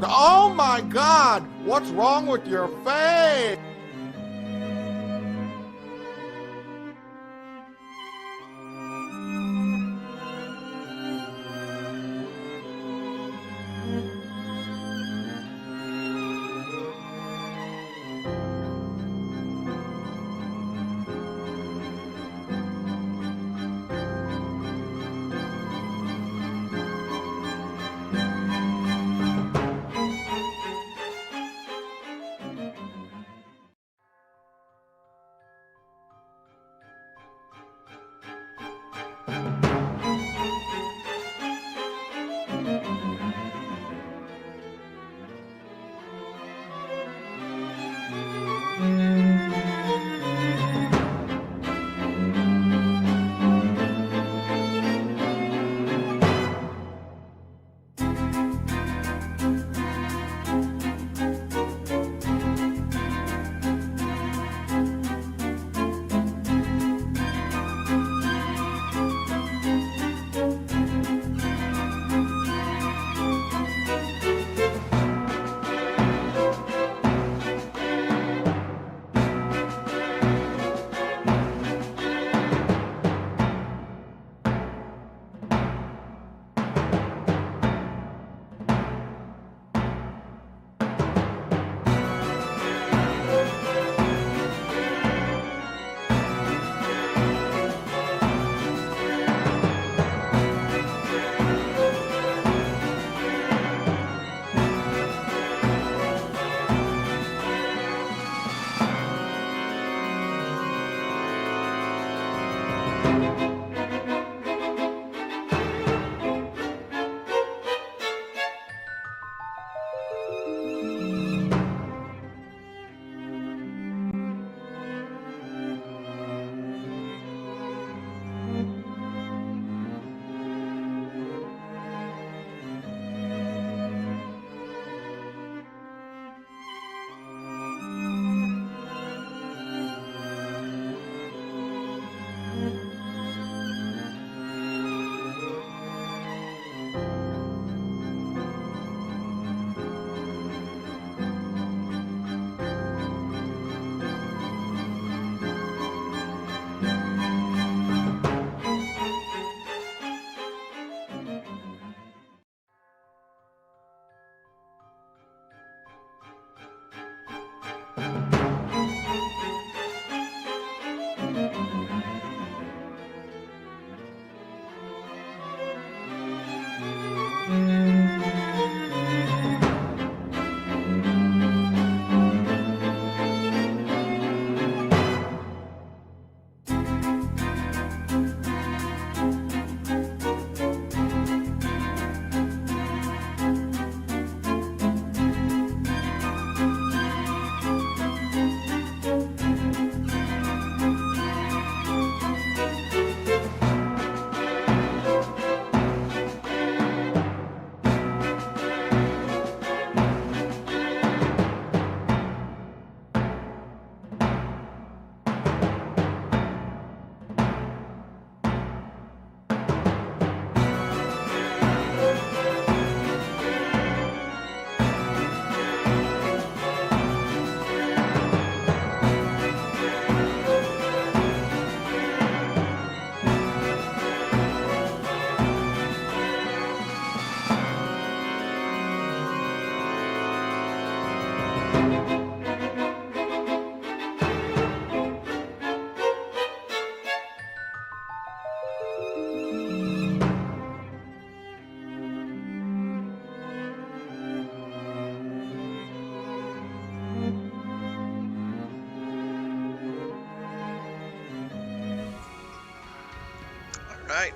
Oh my God! What's wrong with your face?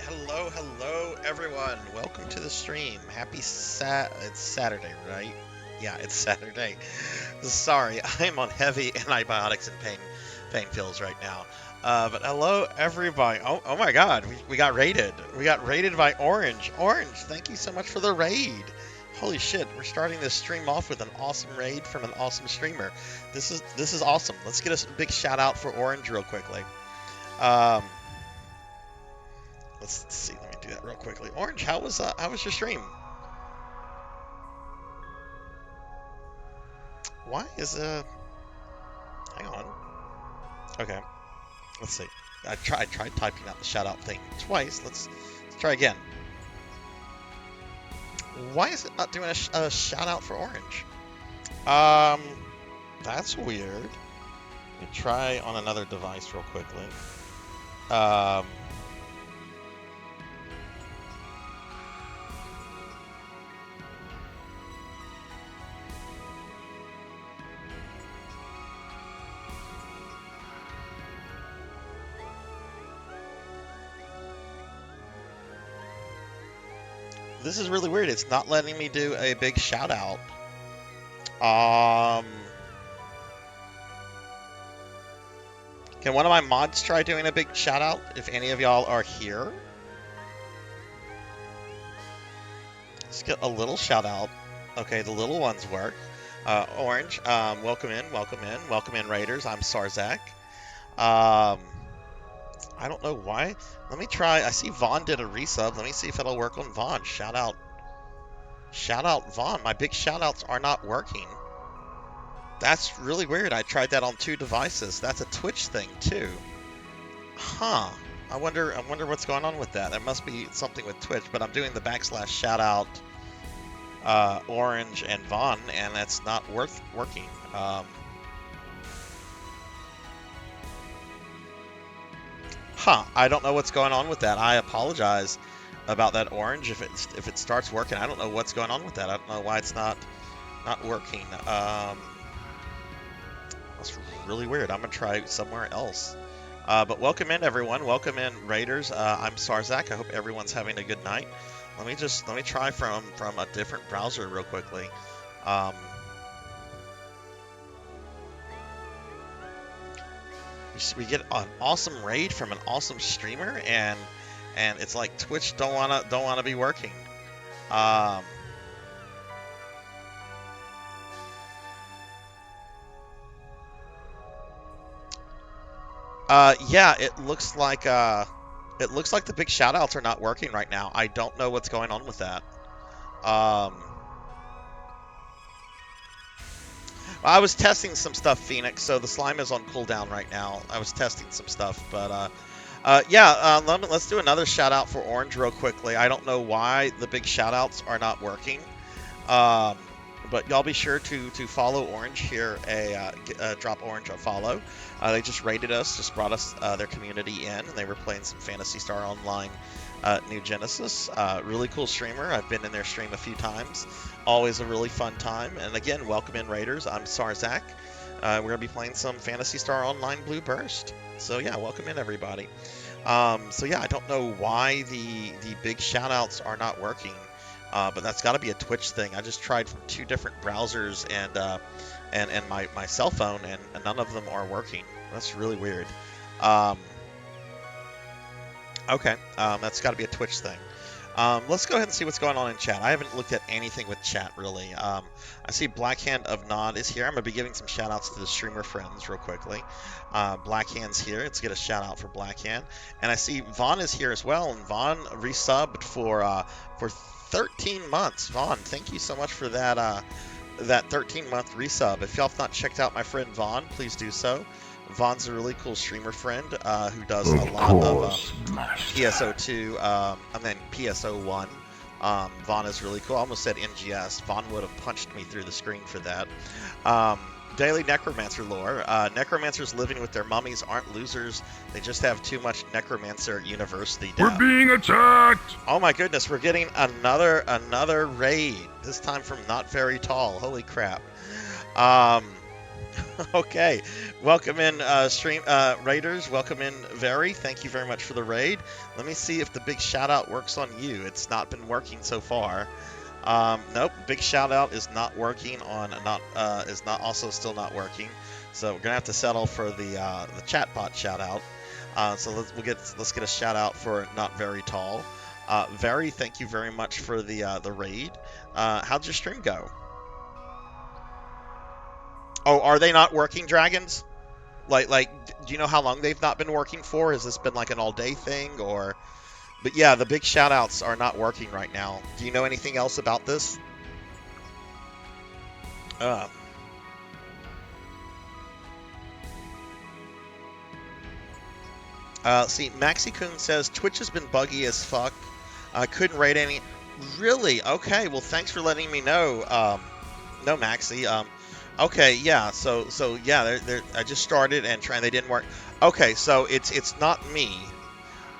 Hello, everyone. Welcome to the stream. It's Saturday, right? Yeah, it's Saturday. Sorry, I'm on heavy antibiotics and pain pills right now. But hello, everybody. Oh my God, we got raided. We got raided by Orange. Orange, thank you so much for the raid. Holy shit, we're starting this stream off with an awesome raid from an awesome streamer. This is awesome. Let's get a big shout out for Orange real quickly. Um, Let's see. Let me do that real quickly. Orange, how was your stream? Why is Hang on. Okay. Let's see. I tried typing out the shout out thing twice. Let's try again. Why is it not doing a shout out for Orange? That's weird. Let me try on another device real quickly. This is really weird. It's not letting me do a big shout out. Can one of my mods try doing a big shout out if any of y'all are here? Let's get a little shout out. Okay, the little ones work. Orange, welcome in, Raiders. I'm Sarzac. I don't know why. Let me try. I see Vaughn did a resub. Let me see if it'll work on Vaughn. Shout out Vaughn. My big shout outs are not working. That's really weird. I tried that on 2 devices. That's a Twitch thing too. Huh. I wonder what's going on with that. There must be something with Twitch, but I'm doing the / shout out Orange and Vaughn, and that's not working. I don't know what's going on with that. I apologize about that, Orange. If it starts working, I don't know what's going on with that. I don't know why it's not working. That's really weird. I'm gonna try somewhere else. But welcome in, everyone. Welcome in, Raiders. I'm Sarzac. I hope everyone's having a good night. Let me try from a different browser real quickly. We get an awesome raid from an awesome streamer, and it's like Twitch don't wanna be working. Yeah, it looks like the big shoutouts are not working right now. I don't know what's going on with that. I was testing some stuff, Phoenix, so the slime is on cooldown right now. I was testing some stuff, but yeah, let's do another shout out for Orange real quickly. I don't know why the big shout outs are not working. But y'all be sure to follow Orange here, drop Orange a follow. They just raided us, just brought us their community in, and they were playing some Phantasy Star Online New Genesis. Really cool streamer. I've been in their stream a few times. Always a really fun time. And again, welcome in, Raiders. I'm Sarzac. We're going to be playing some Phantasy Star Online Blue Burst. So yeah, welcome in, everybody. So yeah, I don't know why the big shoutouts are not working. But that's got to be a Twitch thing. I just tried from 2 different browsers and my cell phone, and none of them are working. That's really weird. Okay, that's got to be a Twitch thing. Let's go ahead and see what's going on in chat. I haven't looked at anything with chat, really. I see Blackhand of Nod is here. I'm going to be giving some shout-outs to the streamer friends real quickly. Blackhand's here. Let's get a shout-out for Blackhand. And I see Vaughn is here as well, and Vaughn resubbed for 13 months. Vaughn, thank you so much for that 13-month resub. If y'all have not checked out my friend Vaughn, please do so. Vaughn's a really cool streamer friend who does a lot of PSO2 and then PSO1. Vaughn is really cool. I almost said NGS. Vaughn would have punched me through the screen for that. Daily Necromancer lore. Necromancers living with their mummies aren't losers. They just have too much Necromancer University debt. We're being attacked! Oh my goodness, we're getting another raid. This time from Not Very Tall. Holy crap. Okay, welcome in stream raiders. Welcome in, Very. Thank you very much for the raid. Let me see if the big shout out works on you. It's not been working so far. Nope, big shout out is not working on not is not also still not working. So we're gonna have to settle for the chatbot shout out. So let's get a shout out for not very tall. Very, thank you very much for the raid. How'd your stream go? Oh, are they not working, dragons? Do you know how long they've not been working for? Has this been like an all day thing or? But yeah, the big shout outs are not working right now. Do you know anything else about this? Uh, see, Maxi-kun says Twitch has been buggy as fuck. I couldn't rate any. Really? Okay. Well, thanks for letting me know. No, Maxi. Okay. Yeah. So yeah. I just started and trying. They didn't work. Okay. So it's not me.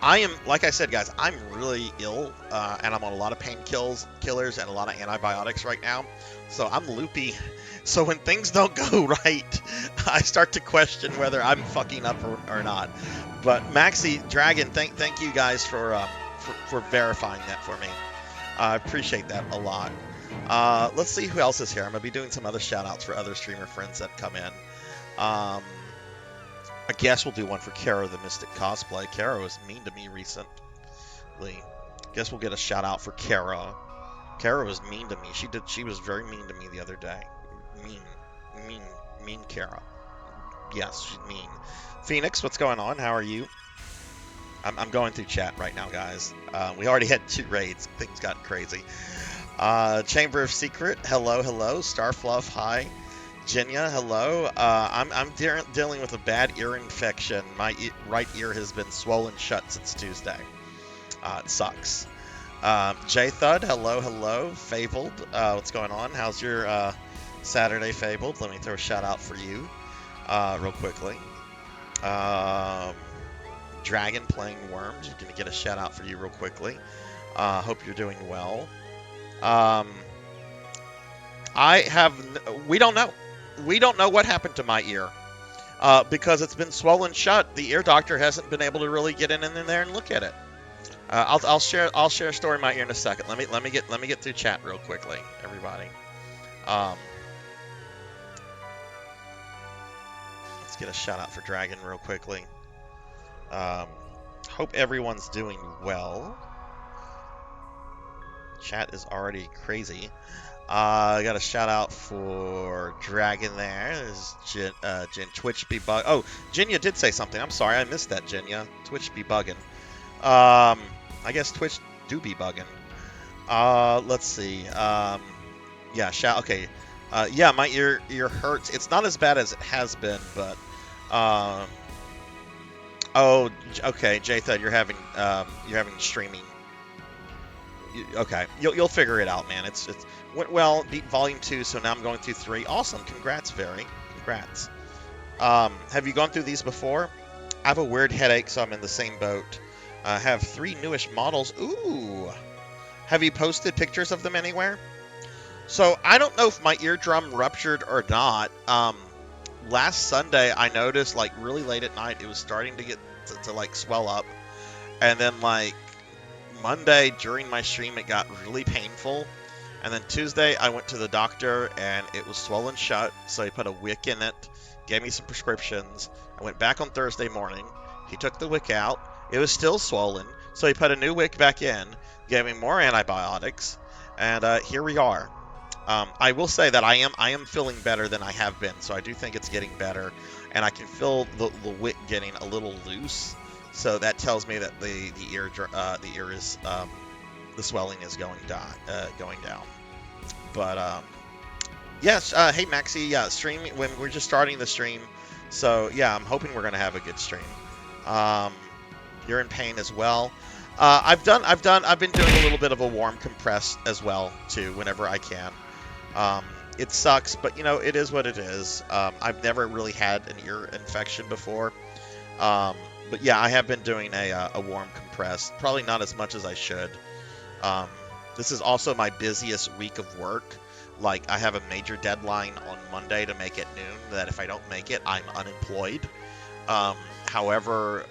I am, like I said, guys, I'm really ill, and I'm on a lot of killers and a lot of antibiotics right now. So I'm loopy. So when things don't go right, I start to question whether I'm fucking up or not. But Maxi, Dragon, thank you guys for verifying that for me. I appreciate that a lot. Let's see who else is here. I'm gonna be doing some other shout outs for other streamer friends that come in. I guess we'll do one for Kara the Mystic Cosplay. Kara was mean to me recently. Guess we'll get a shout out for Kara. Kara was mean to me. She was very mean to me the other day. Mean Kara. Yes, she's mean. Phoenix, what's going on? How are you? I'm going through chat right now, guys. We already had 2 raids. Things got crazy. Chamber of Secret, hello. Starfluff, hi. Jinya, hello. I'm dealing with a bad ear infection. My right ear has been swollen shut since Tuesday. It sucks. J-Thud, hello. Fabled, what's going on? How's your Saturday, Fabled? Let me throw a shout out for you real quickly. Dragon playing Worms, you're going to get a shout out for you real quickly. Hope you're doing well. We don't know. We don't know what happened to my ear because it's been swollen shut. The ear doctor hasn't been able to really get in there and look at it. I'll share a story in my ear in a second. Let me get through chat real quickly, everybody. Let's get a shout out for Dragon real quickly. Hope everyone's doing well. Chat is already crazy. I got a shout out for Dragon there. There's Jin Twitch be bug. Oh, Jinya did say something. I'm sorry, I missed that, Jinya. Twitch be bugging. I guess Twitch do be bugging. Let's see. Yeah, okay. Yeah, my ear hurts. It's not as bad as it has been, but oh, okay, J-Thud, you're having streaming. Okay, you'll figure it out, man. It's went well. Beat Volume 2, so now I'm going through 3. Awesome, congrats, Very. Congrats. Have you gone through these before? I have a weird headache, so I'm in the same boat. I have 3 newish models. Ooh. Have you posted pictures of them anywhere? So I don't know if my eardrum ruptured or not. Last Sunday, I noticed, like, really late at night, it was starting to get to like, swell up. And then, like, Monday, during my stream, it got really painful. And then Tuesday, I went to the doctor, and it was swollen shut, so he put a wick in it, gave me some prescriptions. I went back on Thursday morning. He took the wick out. It was still swollen, so he put a new wick back in, gave me more antibiotics, and here we are. I will say that I am feeling better than I have been, so I do think it's getting better, and I can feel the wick getting a little loose, so that tells me that the ear is the swelling is going down. But yes, hey Maxi, yeah, streaming when we're just starting the stream, so yeah, I'm hoping we're gonna have a good stream. You're in pain as well. I've been doing a little bit of a warm compress as well too, whenever I can. It sucks, but you know, it is what it is. I've never really had an ear infection before. But yeah, I have been doing a warm compress, probably not as much as I should. This is also my busiest week of work. like I have a major deadline on Monday to make at noon. That if I don't make it, I'm unemployed. However,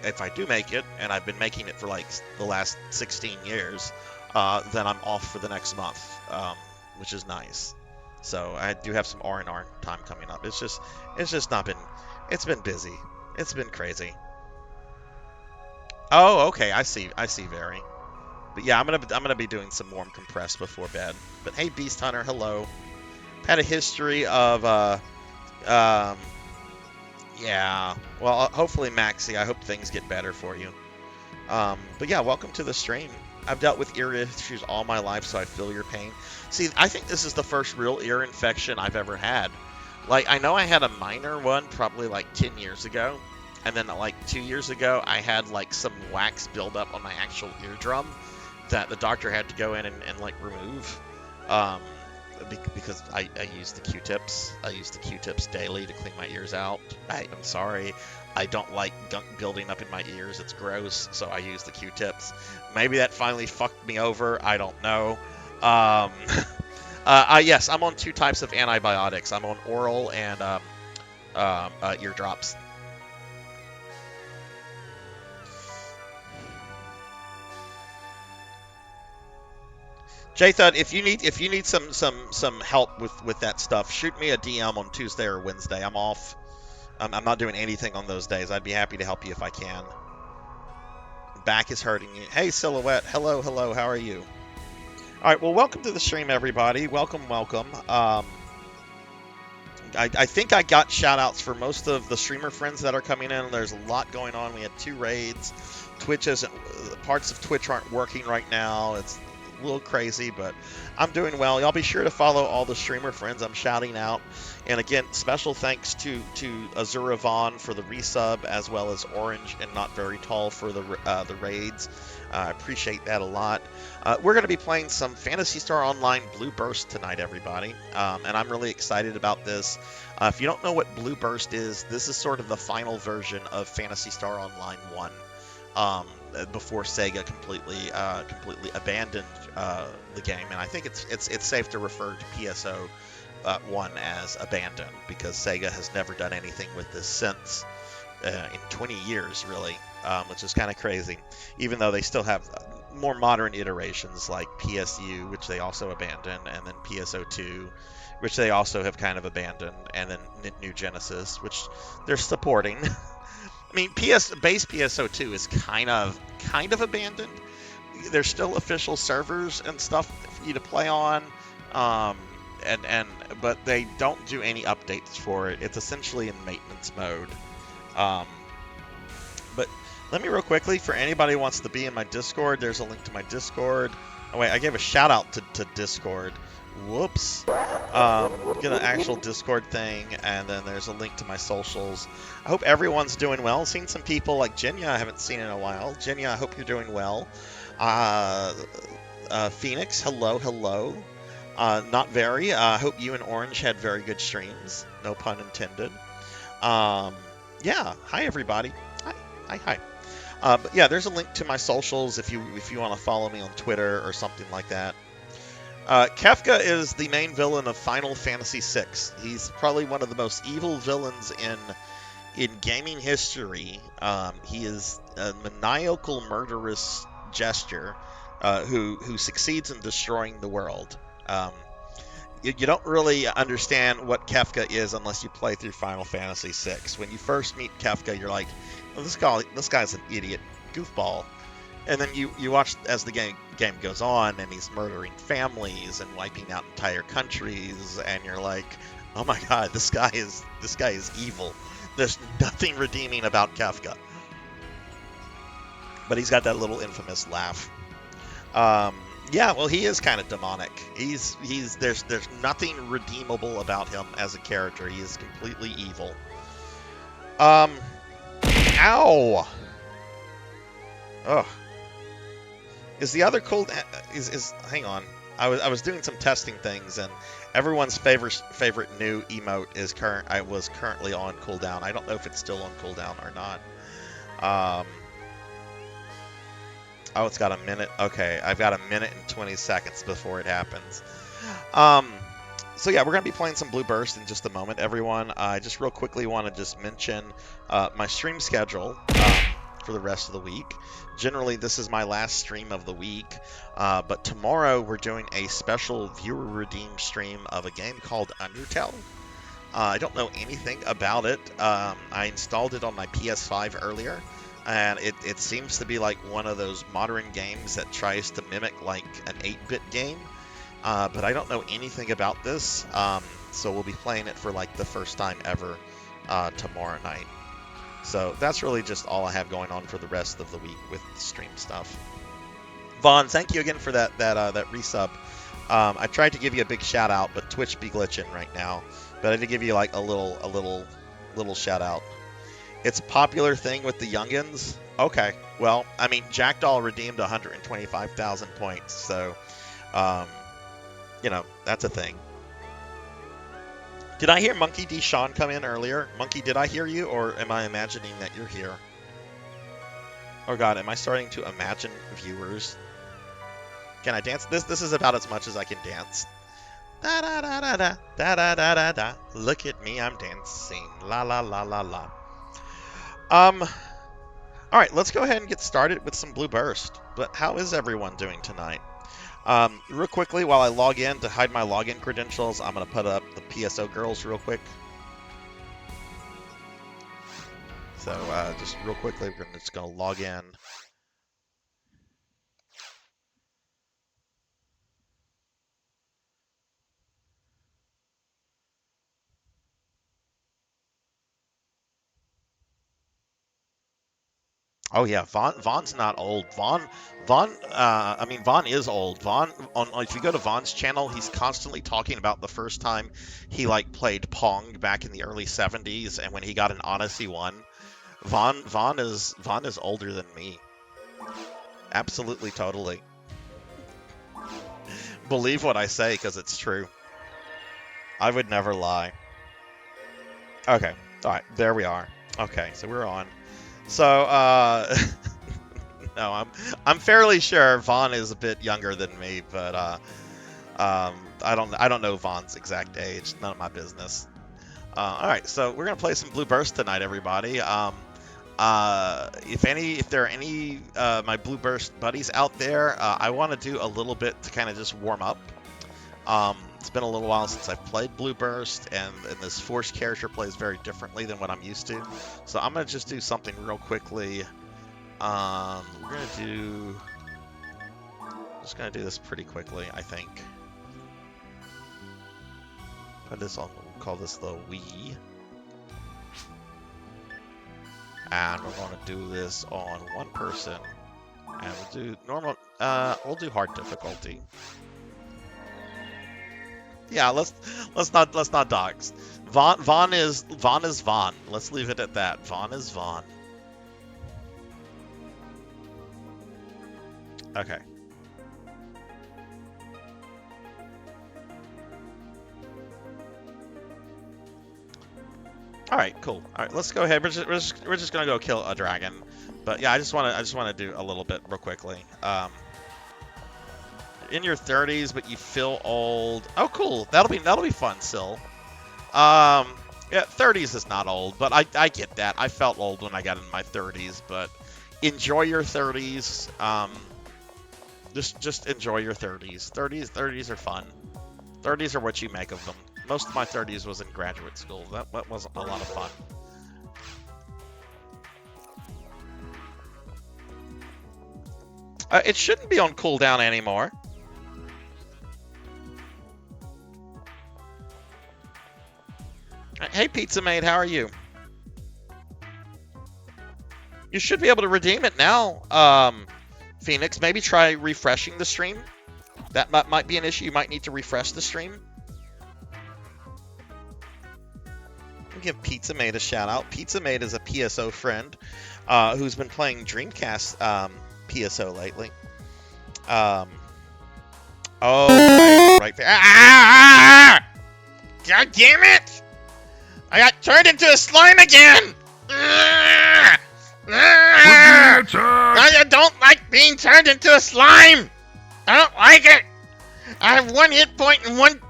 if I do make it, and I've been making it for like the last 16 years, then I'm off for the next month, which is nice. So I do have some R&R time coming up. It's just not been, it's been busy. It's been crazy. Oh, okay, I see, Very. But yeah, I'm gonna be doing some warm compressed before bed. But hey, Beast Hunter, hello. Had a history of um, yeah. Well, hopefully, Maxi, I hope things get better for you. But yeah, welcome to the stream. I've dealt with ear issues all my life, so I feel your pain. See, I think this is the first real ear infection I've ever had. Like, I know I had a minor one probably like 10 years ago. And then like 2 years ago, I had like some wax buildup on my actual eardrum that the doctor had to go in and like remove. Um, because I use the Q-tips. I use the Q-tips daily to clean my ears out. I'm sorry. I don't like gunk building up in my ears. It's gross, so I use the Q-tips. Maybe that finally fucked me over. I don't know. Yes, I'm on 2 types of antibiotics. I'm on oral and ear drops. Jthud, if you need some help with that stuff, shoot me a DM on Tuesday or Wednesday. I'm off. I'm not doing anything on those days. I'd be happy to help you if I can. Back is hurting you. Hey, Silhouette. Hello. How are you? All right. Well, welcome to the stream, everybody. Welcome. I think I got shout-outs for most of the streamer friends that are coming in. There's a lot going on. We had 2 raids. Parts of Twitch aren't working right now. It's a little crazy, but I'm doing well. Y'all be sure to follow all the streamer friends I'm shouting out. And again, special thanks to Azura Vaughn for the resub, as well as Orange and Not Very Tall for the raids. I appreciate that a lot. We're going to be playing some Phantasy Star Online Blue Burst tonight, everybody. And I'm really excited about this. If you don't know what Blue Burst is, this is sort of the final version of Phantasy Star Online 1. Before Sega completely abandoned the game, and I think it's safe to refer to PSO 1 as abandoned, because Sega has never done anything with this since in 20 years, really, which is kind of crazy. Even though they still have more modern iterations like PSU, which they also abandoned, and then PSO2, which they also have kind of abandoned, and then New Genesis, which they're supporting. I mean, base PSO2 is kind of abandoned. There's still official servers and stuff for you to play on, but they don't do any updates for it. It's essentially in maintenance mode. But let me real quickly, for anybody who wants to be in my Discord, there's a link to my Discord. Oh wait, I gave a shout out to Discord. Whoops. Get an actual Discord thing, and then there's a link to my socials. I hope everyone's doing well. I've seen some people like Jenya I haven't seen in a while. Jenya, I hope you're doing well. Phoenix, hello. Not very. I hope you and Orange had very good streams. No pun intended. Yeah, hi everybody. Hi. But yeah, there's a link to my socials if you want to follow me on Twitter or something like that. Kefka is the main villain of Final Fantasy VI. He's probably one of the most evil villains in gaming history. He is a maniacal, murderous gesture who succeeds in destroying the world. You don't really understand what Kefka is unless you play through Final Fantasy VI. When you first meet Kefka, you're like, oh, this guy's an idiot goofball. And then you watch as the game goes on, and he's murdering families and wiping out entire countries, and you're like, oh my god, this guy is evil. There's nothing redeeming about Kefka. But he's got that little infamous laugh. Yeah, well, he is kind of demonic. There's nothing redeemable about him as a character. He is completely evil. Ow. Ugh. Is the other cold hang on. I was doing some testing things, and everyone's favorite new emote was currently on cooldown. I don't know if it's still on cooldown or not. Oh, it's got a minute. Okay, I've got a minute and 20 seconds before it happens. So yeah, we're going to be playing some Blue Burst in just a moment, everyone. I just real quickly want to just mention my stream schedule for the rest of the week. Generally, this is my last stream of the week, but tomorrow we're doing a special viewer redeem stream of a game called Undertale. I don't know anything about it. I installed it on my PS5 earlier, and it seems to be like one of those modern games that tries to mimic like an 8-bit game. But I don't know anything about this, so we'll be playing it for like the first time ever tomorrow night. So that's really just all I have going on for the rest of the week with stream stuff. Vaughn, thank you again for that resub. I tried to give you a big shout out, but Twitch be glitching right now. But I had to give you like a little shout out. It's a popular thing with the youngins. Okay, well, I mean, Jackdaw redeemed 125,000 points, so you know, that's a thing. Did I hear Monkey D. Sean come in earlier? Monkey, did I hear you, or am I imagining that you're here? Oh god, am I starting to imagine viewers? Can I dance? This is about as much as I can dance. Da da da da da da da da da da. Look at me, I'm dancing. La la la la la. All right, let's go ahead and get started with some Blue Burst. But how is everyone doing tonight? Real quickly, while I log in to hide my login credentials, I'm going to put up the PSO girls real quick. So just real quickly, we're just going to log in. Oh yeah, Vaughn's not old. Vaughn is old. Vaughn, if you go to Vaughn's channel, he's constantly talking about the first time he like played Pong back in the early 70s, and when he got an Odyssey 1. Vaughn is older than me. Absolutely, totally. Believe what I say, because it's true. I would never lie. Okay, all right, there we are. Okay, so we're on. So, no, I'm fairly sure Vaughn is a bit younger than me, but I don't know Vaughn's exact age. None of my business. All right, so we're gonna play some Blue Burst tonight, everybody. If there are any my Blue Burst buddies out there, I want to do a little bit to kind of just warm up. It's been a little while since I've played Blue Burst, and this Force character plays very differently than what I'm used to. So I'm going to just do something real quickly. We're just going to do this pretty quickly, I think. Put this on, we'll call this the Wii. And we're going to do this on one person. And we'll do normal, we'll do hard difficulty. Yeah, let's not dox. Vaughn is Vaughn. Let's leave it at that. Vaughn is Vaughn. Okay. All right, cool. All right, let's go ahead. We're just gonna go kill a dragon. But yeah, I just want to do a little bit real quickly. In your 30s, but you feel old. Oh, cool. That'll be fun, Sil. Yeah, 30s is not old, but I get that. I felt old when I got in my 30s, but enjoy your 30s. Just enjoy your 30s. 30s are fun. 30s are what you make of them. Most of my 30s was in graduate school. That wasn't a lot of fun. It shouldn't be on cooldown anymore. Hey, Pizza Maid, how are you? You should be able to redeem it now, Phoenix. Maybe try refreshing the stream. That might be an issue. You might need to refresh the stream. We'll give Pizza Maid a shout out. Pizza Maid is a PSO friend who's been playing Dreamcast PSO lately. Oh, right there. Ah! God damn it! I got turned into a slime again! I don't like being turned into a slime! I don't like it! I have 1 hit point and 1.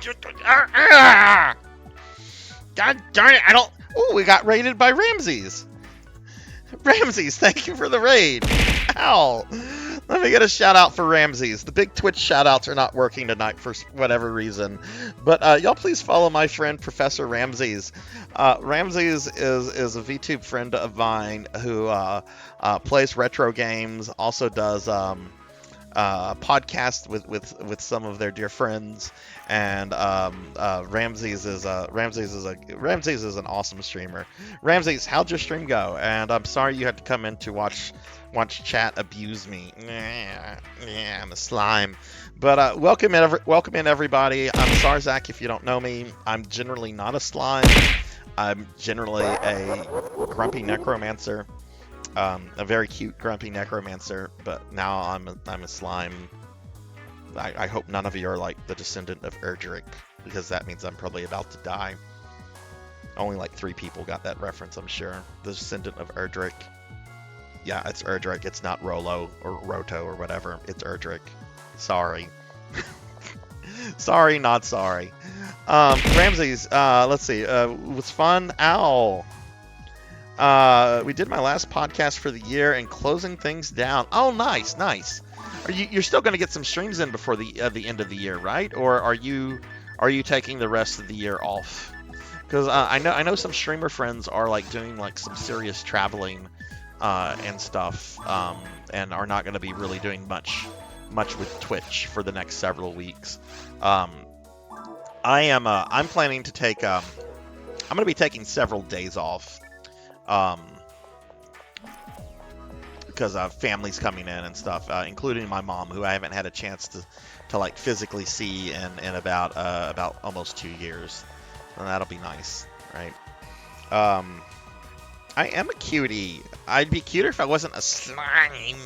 God darn it! I don't. Oh, we got raided by Ramses. Ramses, thank you for the raid. Ow. Let me get a shout out for Ramses. The big Twitch shout outs are not working tonight for whatever reason. But y'all please follow my friend Professor Ramses. Ramses is a VTube friend of mine who plays retro games, also does podcast with some of their dear friends, and Ramses is an awesome streamer. Ramses, how'd your stream go? And I'm sorry you had to come in to watch chat abuse me. Yeah, I'm a slime. But welcome in everybody. I'm Sarzac. If you don't know me, I'm generally not a slime. I'm generally a grumpy necromancer. A very cute, grumpy necromancer, but now I'm a slime. I hope none of you are like the descendant of Erdrick, because that means I'm probably about to die. Only like 3 people got that reference, I'm sure. The descendant of Erdrick. Yeah, it's Erdrick. It's not Rolo or Roto or whatever. It's Erdrick. Sorry. Sorry, not sorry. Ramses, let's see. It was fun. Ow. We did my last podcast for the year and closing things down. Oh, nice. You're still going to get some streams in before the end of the year, right? Or are you taking the rest of the year off? Because I know some streamer friends are like doing like some serious traveling and stuff, and are not going to be really doing much with Twitch for the next several weeks. I'm planning to take I'm going to be taking several days off. Because family's coming in and stuff, including my mom, who I haven't had a chance to like physically see in about almost 2 years. And that'll be nice, right? I am a cutie. I'd be cuter if I wasn't a slime.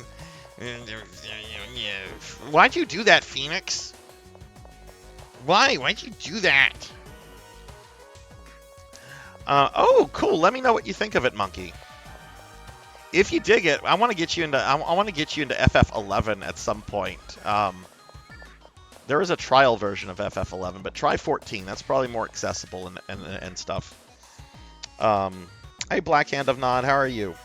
Why'd you do that, Phoenix? Why'd you do that? Oh, cool. Let me know what you think of it, Monkey. If you dig it, I want to get you into FF11 at some point. There is a trial version of FF11, but try 14. That's probably more accessible and stuff. Hey, Black Hand of Nod, how are you?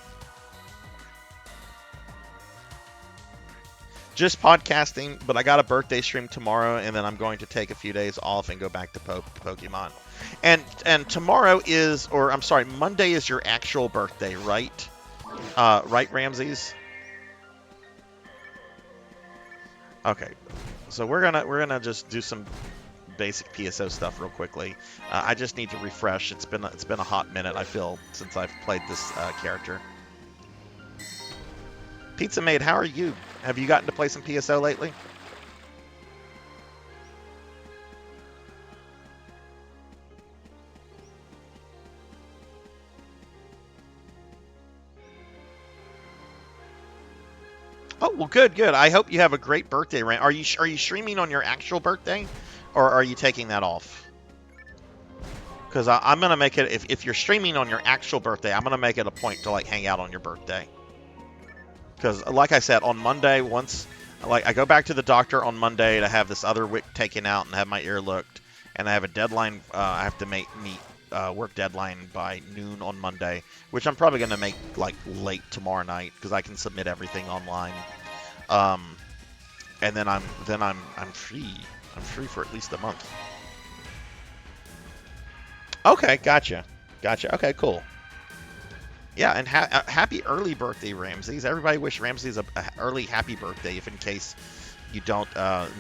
Just podcasting, but I got a birthday stream tomorrow, and then I'm going to take a few days off and go back to Pokemon. And tomorrow is, or I'm sorry, Monday is your actual birthday, right? Right, Ramses? Okay, so we're gonna just do some basic PSO stuff real quickly. I just need to refresh. It's been a hot minute, I feel, since I've played this character. Pizza Maid, how are you? Have you gotten to play some PSO lately? Oh, well, good. I hope you have a great birthday, Rand. Are you streaming on your actual birthday, or are you taking that off? Because I'm gonna make it, if you're streaming on your actual birthday, I'm gonna make it a point to like hang out on your birthday. Because like I said, on Monday, I go back to the doctor on Monday to have this other wick taken out and have my ear looked, and I have a deadline. I have to meet work deadline by noon on Monday, which I'm probably going to make like late tomorrow night because I can submit everything online. And then I'm free. I'm free for at least a month. Okay, gotcha. Okay, cool. Yeah, and happy early birthday, Ramses. Everybody wish Ramses a early happy birthday, if in case you don't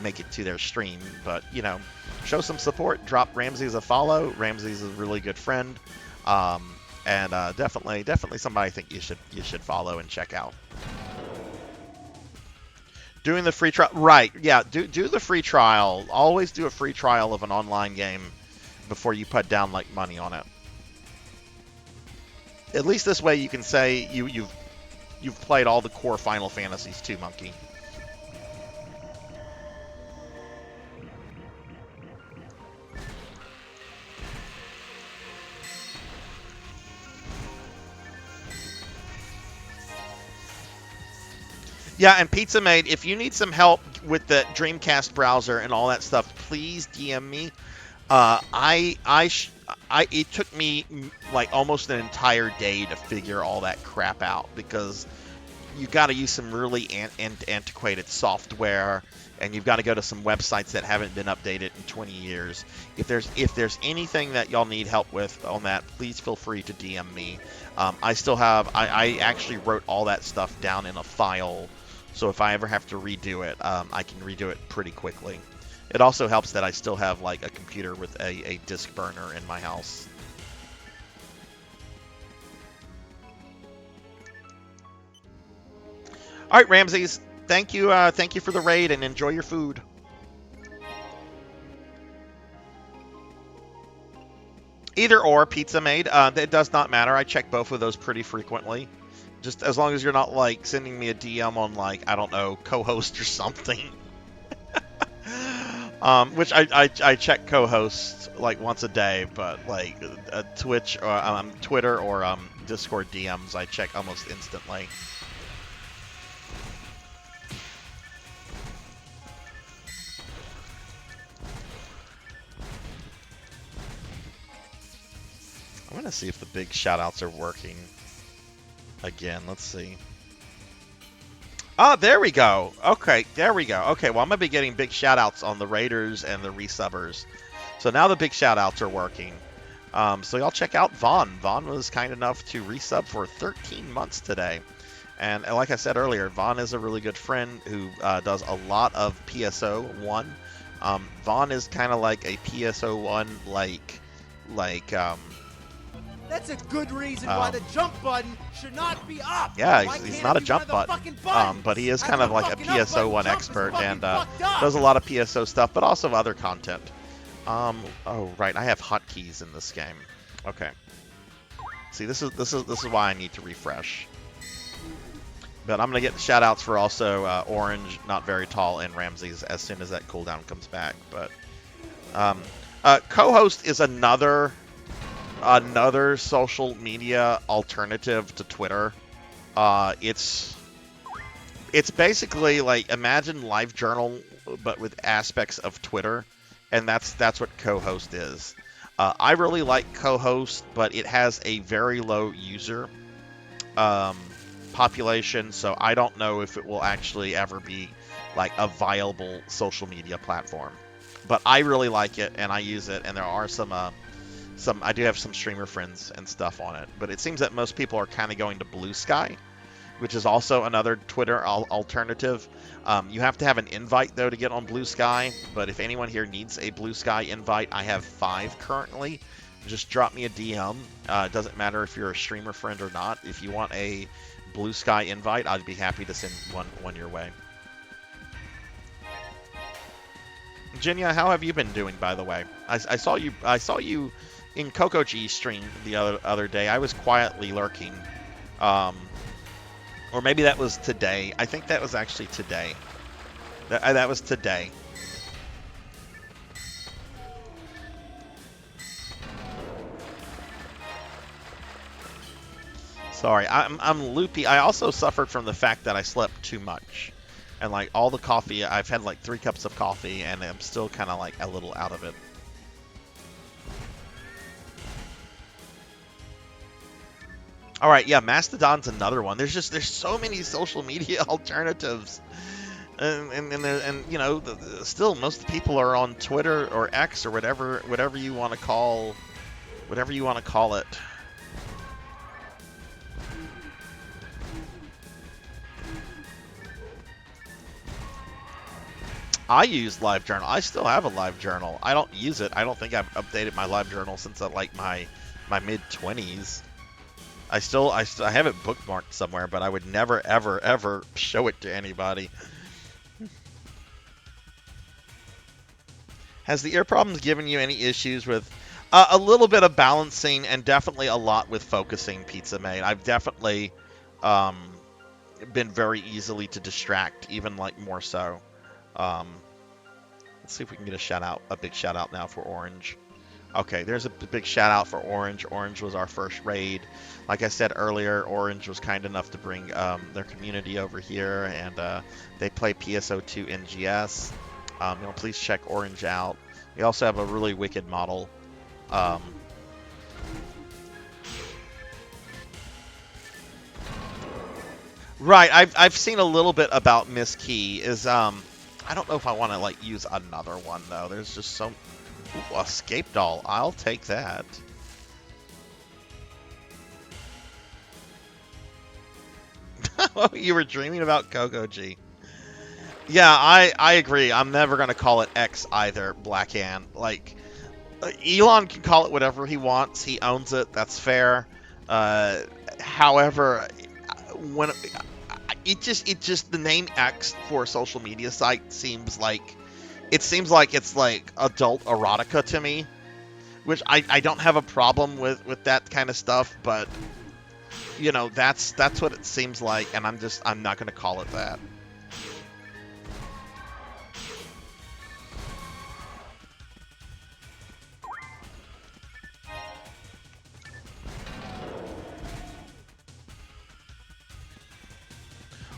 make it to their stream. But, you know, show some support. Drop Ramses a follow. Ramses is a really good friend. And definitely somebody I think you should follow and check out. Doing the free trial. Right, yeah, do the free trial. Always do a free trial of an online game before you put down, like, money on it. At least this way you can say you've played all the core Final Fantasies too, Monkey. Yeah, and Pizza Maid, if you need some help with the Dreamcast browser and all that stuff, please DM me. It took me like almost an entire day to figure all that crap out because you got to use some really antiquated software, and you've got to go to some websites that haven't been updated in 20 years. If there's anything that y'all need help with on that, please feel free to DM me. I actually wrote all that stuff down in a file, so if I ever have to redo it, I can redo it pretty quickly. It also helps that I still have like a computer with a disk burner in my house. All right, Ramses. Thank you for the raid, and enjoy your food. Either or, Pizza Made. It does not matter. I check both of those pretty frequently. Just as long as you're not like sending me a DM on like, I don't know, co-host or something. Which I check co-host like once a day, but like Twitch or Twitter or Discord DMs I check almost instantly. I'm gonna see if the big shoutouts are working again. Let's see. Oh, there we go. Okay, there we go. Okay, well, I'm gonna be getting big shoutouts on the raiders and the resubbers. So now the big shoutouts are working. So y'all check out Vaughn. Vaughn was kind enough to resub for 13 months today. And like I said earlier, Vaughn is a really good friend who does a lot of PSO1. Vaughn is kind of like a PSO1 That's a good reason why the jump button should not be up. Yeah, he's not a jump button, but he is kind of like a PSO1 expert and does a lot of PSO stuff, but also other content. Oh right, I have hotkeys in this game. Okay. See, this is why I need to refresh. But I'm gonna get the shout outs for also Orange, Not Very Tall, and Ramses as soon as that cooldown comes back. But co-host is another social media alternative to Twitter. It's basically like, imagine LiveJournal but with aspects of Twitter, and that's what co-host is. I really like co-host, but it has a very low user population, so I don't know if it will actually ever be like a viable social media platform. But I really like it, and I use it, and there are some I do have some streamer friends and stuff on it, but it seems that most people are kind of going to Blue Sky, which is also another Twitter alternative. You have to have an invite though to get on Blue Sky, but if anyone here needs a Blue Sky invite, I have 5 currently. Just drop me a DM. It doesn't matter if you're a streamer friend or not. If you want a Blue Sky invite, I'd be happy to send one your way. Jinya, how have you been doing, by the way? I saw you in Coco G stream the other day. I was quietly lurking. Or maybe that was today. I think that was actually today. That was today. Sorry, I'm loopy. I also suffered from the fact that I slept too much. And like all the coffee, I've had like 3 cups of coffee, and I'm still kind of like a little out of it. All right, yeah, Mastodon's another one. There's so many social media alternatives, and you know, still most people are on Twitter or X or whatever you want to call it. I use LiveJournal. I still have a LiveJournal. I don't use it. I don't think I've updated my LiveJournal since like my mid-20s. I have it bookmarked somewhere, but I would never, ever, ever show it to anybody. Has the ear problems given you any issues with a little bit of balancing and definitely a lot with focusing, Pizza Made? I've definitely been very easily to distract, even like more so. Let's see if we can get a big shout out now for Orange. Okay, there's a big shout out for Orange. Orange was our first raid. Like I said earlier, Orange was kind enough to bring their community over here, and they play PSO2 NGS. Please check Orange out. We also have a really wicked model. Right, I've seen a little bit about Miss Key. I don't know if I want to like use another one though. There's just some escape doll. I'll take that. Oh, you were dreaming about Coco G. Yeah, I agree. I'm never gonna call it X either, Blackhand. Like, Elon can call it whatever he wants. He owns it. That's fair. However, when it just the name X for a social media site seems like it's like adult erotica to me, which I don't have a problem with that kind of stuff, but that's what it seems like, and I'm not gonna call it that.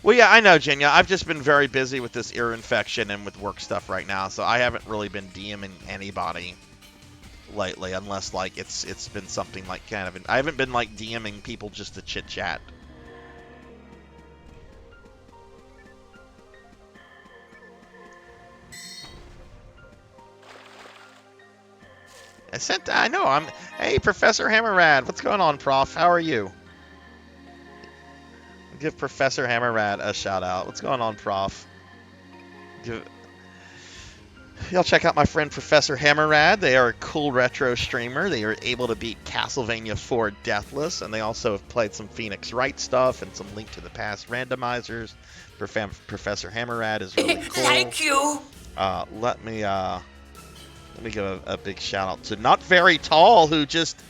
Well, yeah, I know, Jenya. I've just been very busy with this ear infection and with work stuff right now, so I haven't really been DMing anybody lately, unless like it's been something like I haven't been like DMing people just to chit chat. I know. Hey, Professor Hammerrad. What's going on, Prof? How are you? Give Professor Hammerrad a shout out. What's going on, Prof? Y'all check out my friend Professor Hammerrad. They are a cool retro streamer. They are able to beat Castlevania 4 Deathless, and they also have played some Phoenix Wright stuff and some Link to the Past randomizers. Professor Hammerrad is really cool. Thank you. Let me give a big shout out to Not Very Tall, who just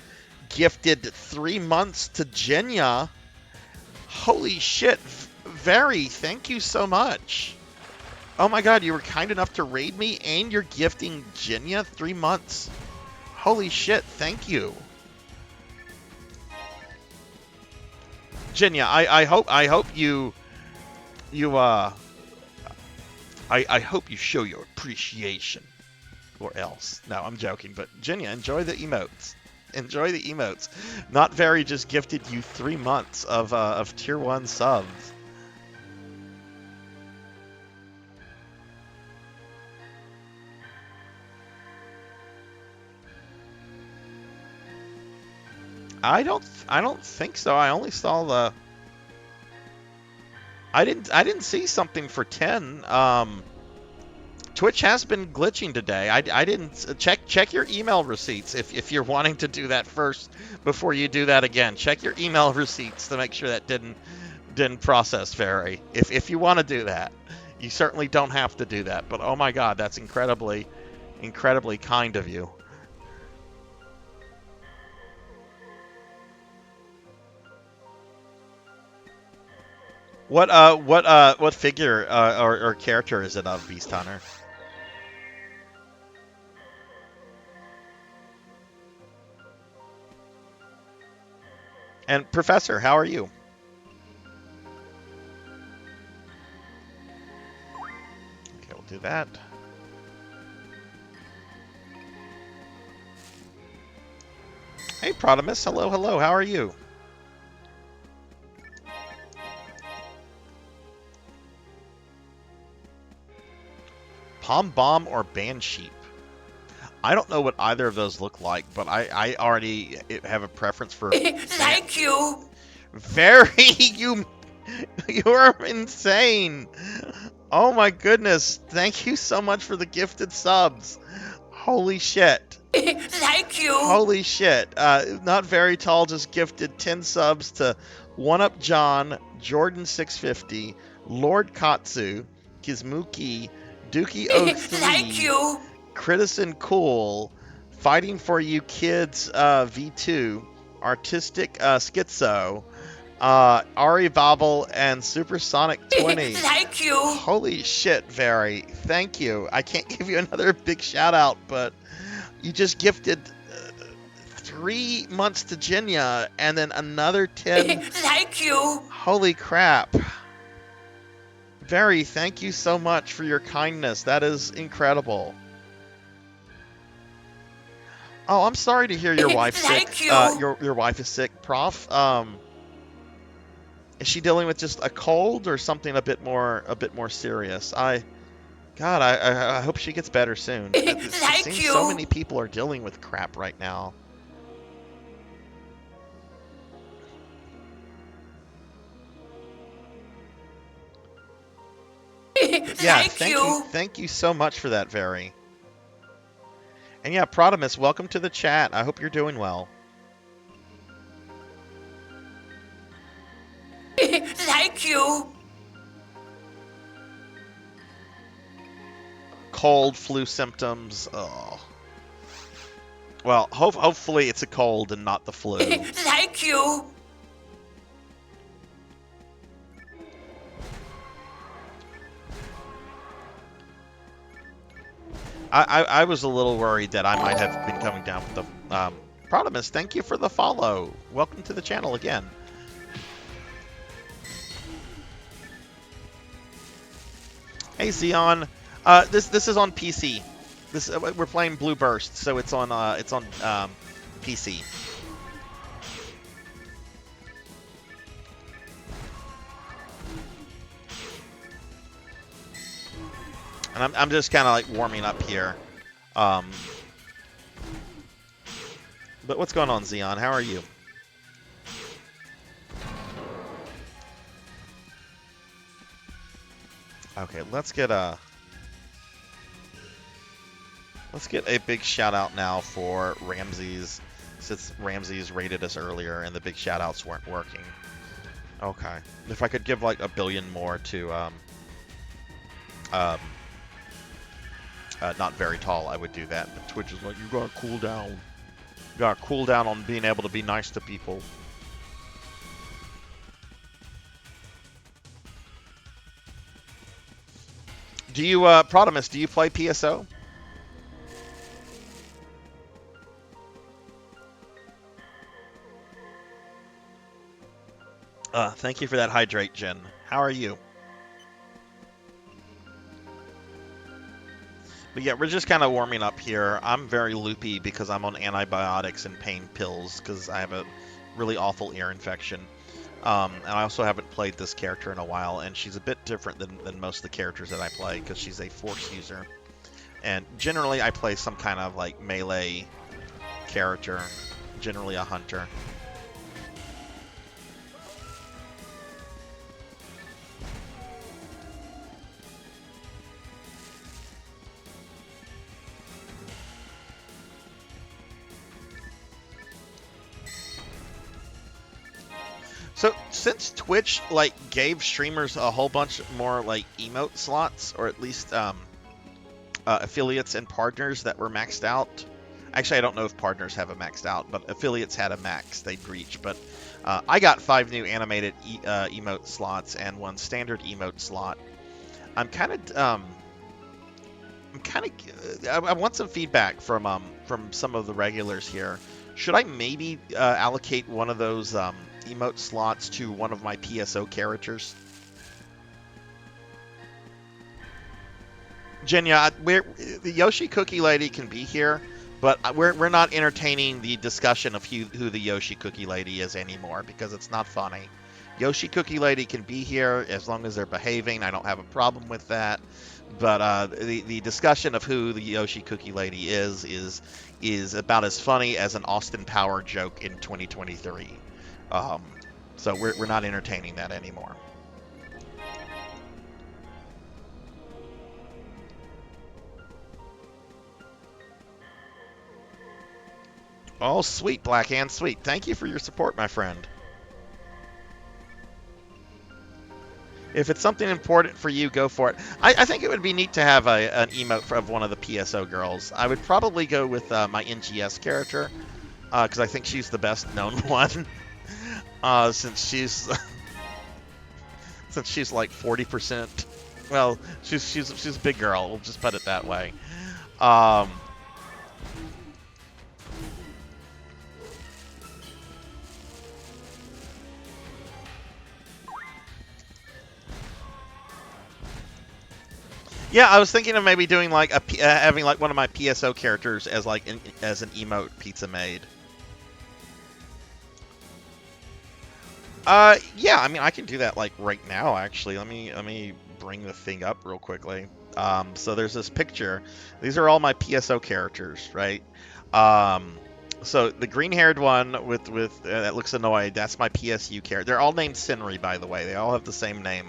gifted 3 months to Jenya. Holy shit, Very, thank you so much. Oh my god, you were kind enough to raid me, and you're gifting Jenya 3 months. Holy shit, thank you. Jenya, I hope you show your appreciation. Or else. No, I'm joking, but Jenya, enjoy the emotes. Enjoy the emotes. Not Very just gifted you 3 months of tier 1 subs. I don't think so. I only saw the I didn't see something for 10. Twitch has been glitching today. I didn't check your email receipts if you're wanting to do that first before you do that again. Check your email receipts to make sure that didn't process Very. If you want to do that, you certainly don't have to do that. But oh my god, that's incredibly kind of you. What figure or character is it of, Beast Hunter? And Professor, how are you? Okay, we'll do that. Hey, Protimus, hello, how are you? Palm Bomb or Band Sheep? I don't know what either of those look like, but I already have a preference for... Thank you! Very, you're insane! Oh my goodness, thank you so much for the gifted subs. Holy shit. Thank you! Holy shit. Not Very Tall just gifted 10 subs to 1UP John, Jordan650, Lord Katsu, Kizmuki, Dookie03, Thank you! Critison Cool, Fighting for You Kids V2, Artistic Schizo, Ari Bobble, and Supersonic 20. Thank you! Holy shit, Very. Thank you. I can't give you another big shout out, but you just gifted 3 months to Jinya, and then another 10. Thank you. Holy crap. Very, thank you so much for your kindness. That is incredible. Oh, I'm sorry to hear your wife's sick. Thank you. Your wife is sick, Prof. Is she dealing with just a cold or something a bit more serious? God, I hope she gets better soon. It Thank seems you. so many people are dealing with crap right now. But yeah, thank you so much for that, Very. And yeah, Prodimus, welcome to the chat. I hope you're doing well. Thank you. Cold, flu symptoms. Oh. Well, hopefully it's a cold and not the flu. Thank you. I was a little worried that I might have been coming down with the... Prodimus, thank you for the follow. Welcome to the channel again. Hey, Xeon. This is on PC. We're playing Blue Burst, so it's on PC. And I'm just kind of like warming up here. But what's going on, Xeon? How are you? Okay, let's get a big shout out now for Ramses, since Ramses rated us earlier and the big shout outs weren't working. Okay, if I could give like 1 billion more to not very tall, I would do that. But Twitch is like, you gotta cool down. You gotta cool down on being able to be nice to people. Do you, Prodimus, do you play PSO? Thank you for that hydrate, Jen. How are you? But yeah, we're just kind of warming up here. I'm very loopy because I'm on antibiotics and pain pills because I have a really awful ear infection. And I also haven't played this character in a while, and she's a bit different than most of the characters that I play because she's a force user. And generally I play some kind of like melee character, generally a hunter. So since Twitch like gave streamers a whole bunch more like emote slots, or at least affiliates and partners that were maxed out. Actually, I don't know if partners have a maxed out, but affiliates had a max they'd reach. But I got 5 new animated emote slots and 1 standard emote slot. I want some feedback from some of the regulars here. Should I maybe allocate one of those emote slots to one of my PSO characters? Jenya, the Yoshi Cookie Lady can be here, but we're not entertaining the discussion of who the Yoshi Cookie Lady is anymore because it's not funny. Yoshi Cookie Lady can be here as long as they're behaving. I don't have a problem with that. But the discussion of who the Yoshi Cookie Lady is about as funny as an Austin Power joke in 2023. So we're not entertaining that anymore. Oh, sweet, Blackhand, sweet. Thank you for your support, my friend. If it's something important for you, go for it. I think it would be neat to have an emote of one of the PSO girls. I would probably go with my NGS character, because I think she's the best known one. Since she's like 40%. Well, she's a big girl. We'll just put it that way. Yeah, I was thinking of maybe doing like having like one of my PSO characters as like as an emote Pizza Made. Yeah, I mean I can do that like right now actually. Let me bring the thing up real quickly. So there's this picture. These are all my PSO characters, right? Um, so the green-haired one with that looks annoyed. That's my PSU character. They're all named Sinri, by the way. They all have the same name.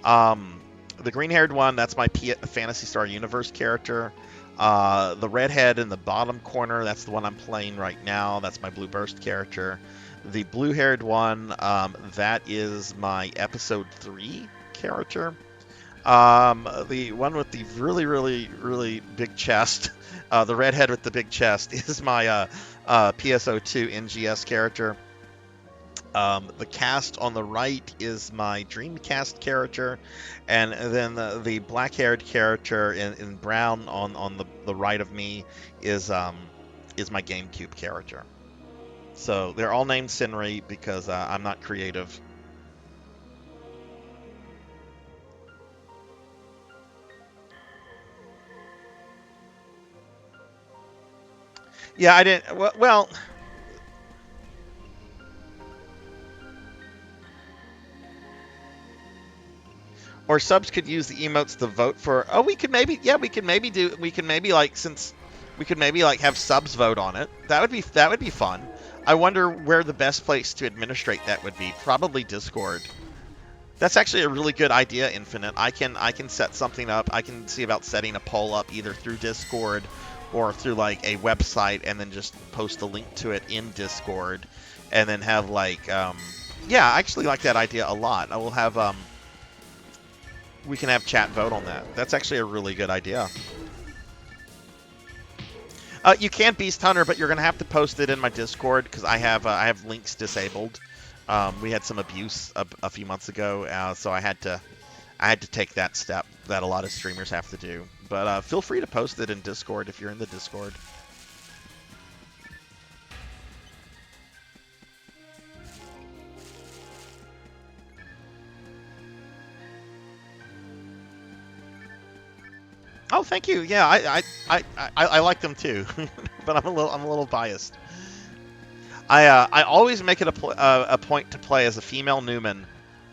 The green-haired one, that's my Phantasy Star Universe character. The redhead in the bottom corner, that's the one I'm playing right now. That's my Blue Burst character. The blue-haired one, that is my Episode 3 character. The one with the really big chest, the redhead with the big chest, is my PSO2 NGS character. The cast on the right is my Dreamcast character, and then the black-haired character in brown on the right of me is my GameCube character. So they're all named Sinri because I'm not creative. Yeah, I didn't. Well, or subs could use the emotes to vote for. Oh, we could maybe. Yeah, we could maybe do. We could maybe like since we could maybe like have subs vote on it. That would be fun. I wonder where the best place to administrate that would be. Probably Discord. That's actually a really good idea, Infinite. I can set something up. I can see about setting a poll up either through Discord or through like a website, and then just post a link to it in Discord, and then have like yeah, I actually like that idea a lot. I will have we can have chat vote on that. That's actually a really good idea. You can Beast Hunter, but you're gonna have to post it in my Discord because I have links disabled. We had some abuse a few months ago, so I had to take that step that a lot of streamers have to do. But feel free to post it in Discord if you're in the Discord. Oh, thank you. Yeah, I like them too, but I'm a little biased. I always make it a point to play as a female Newman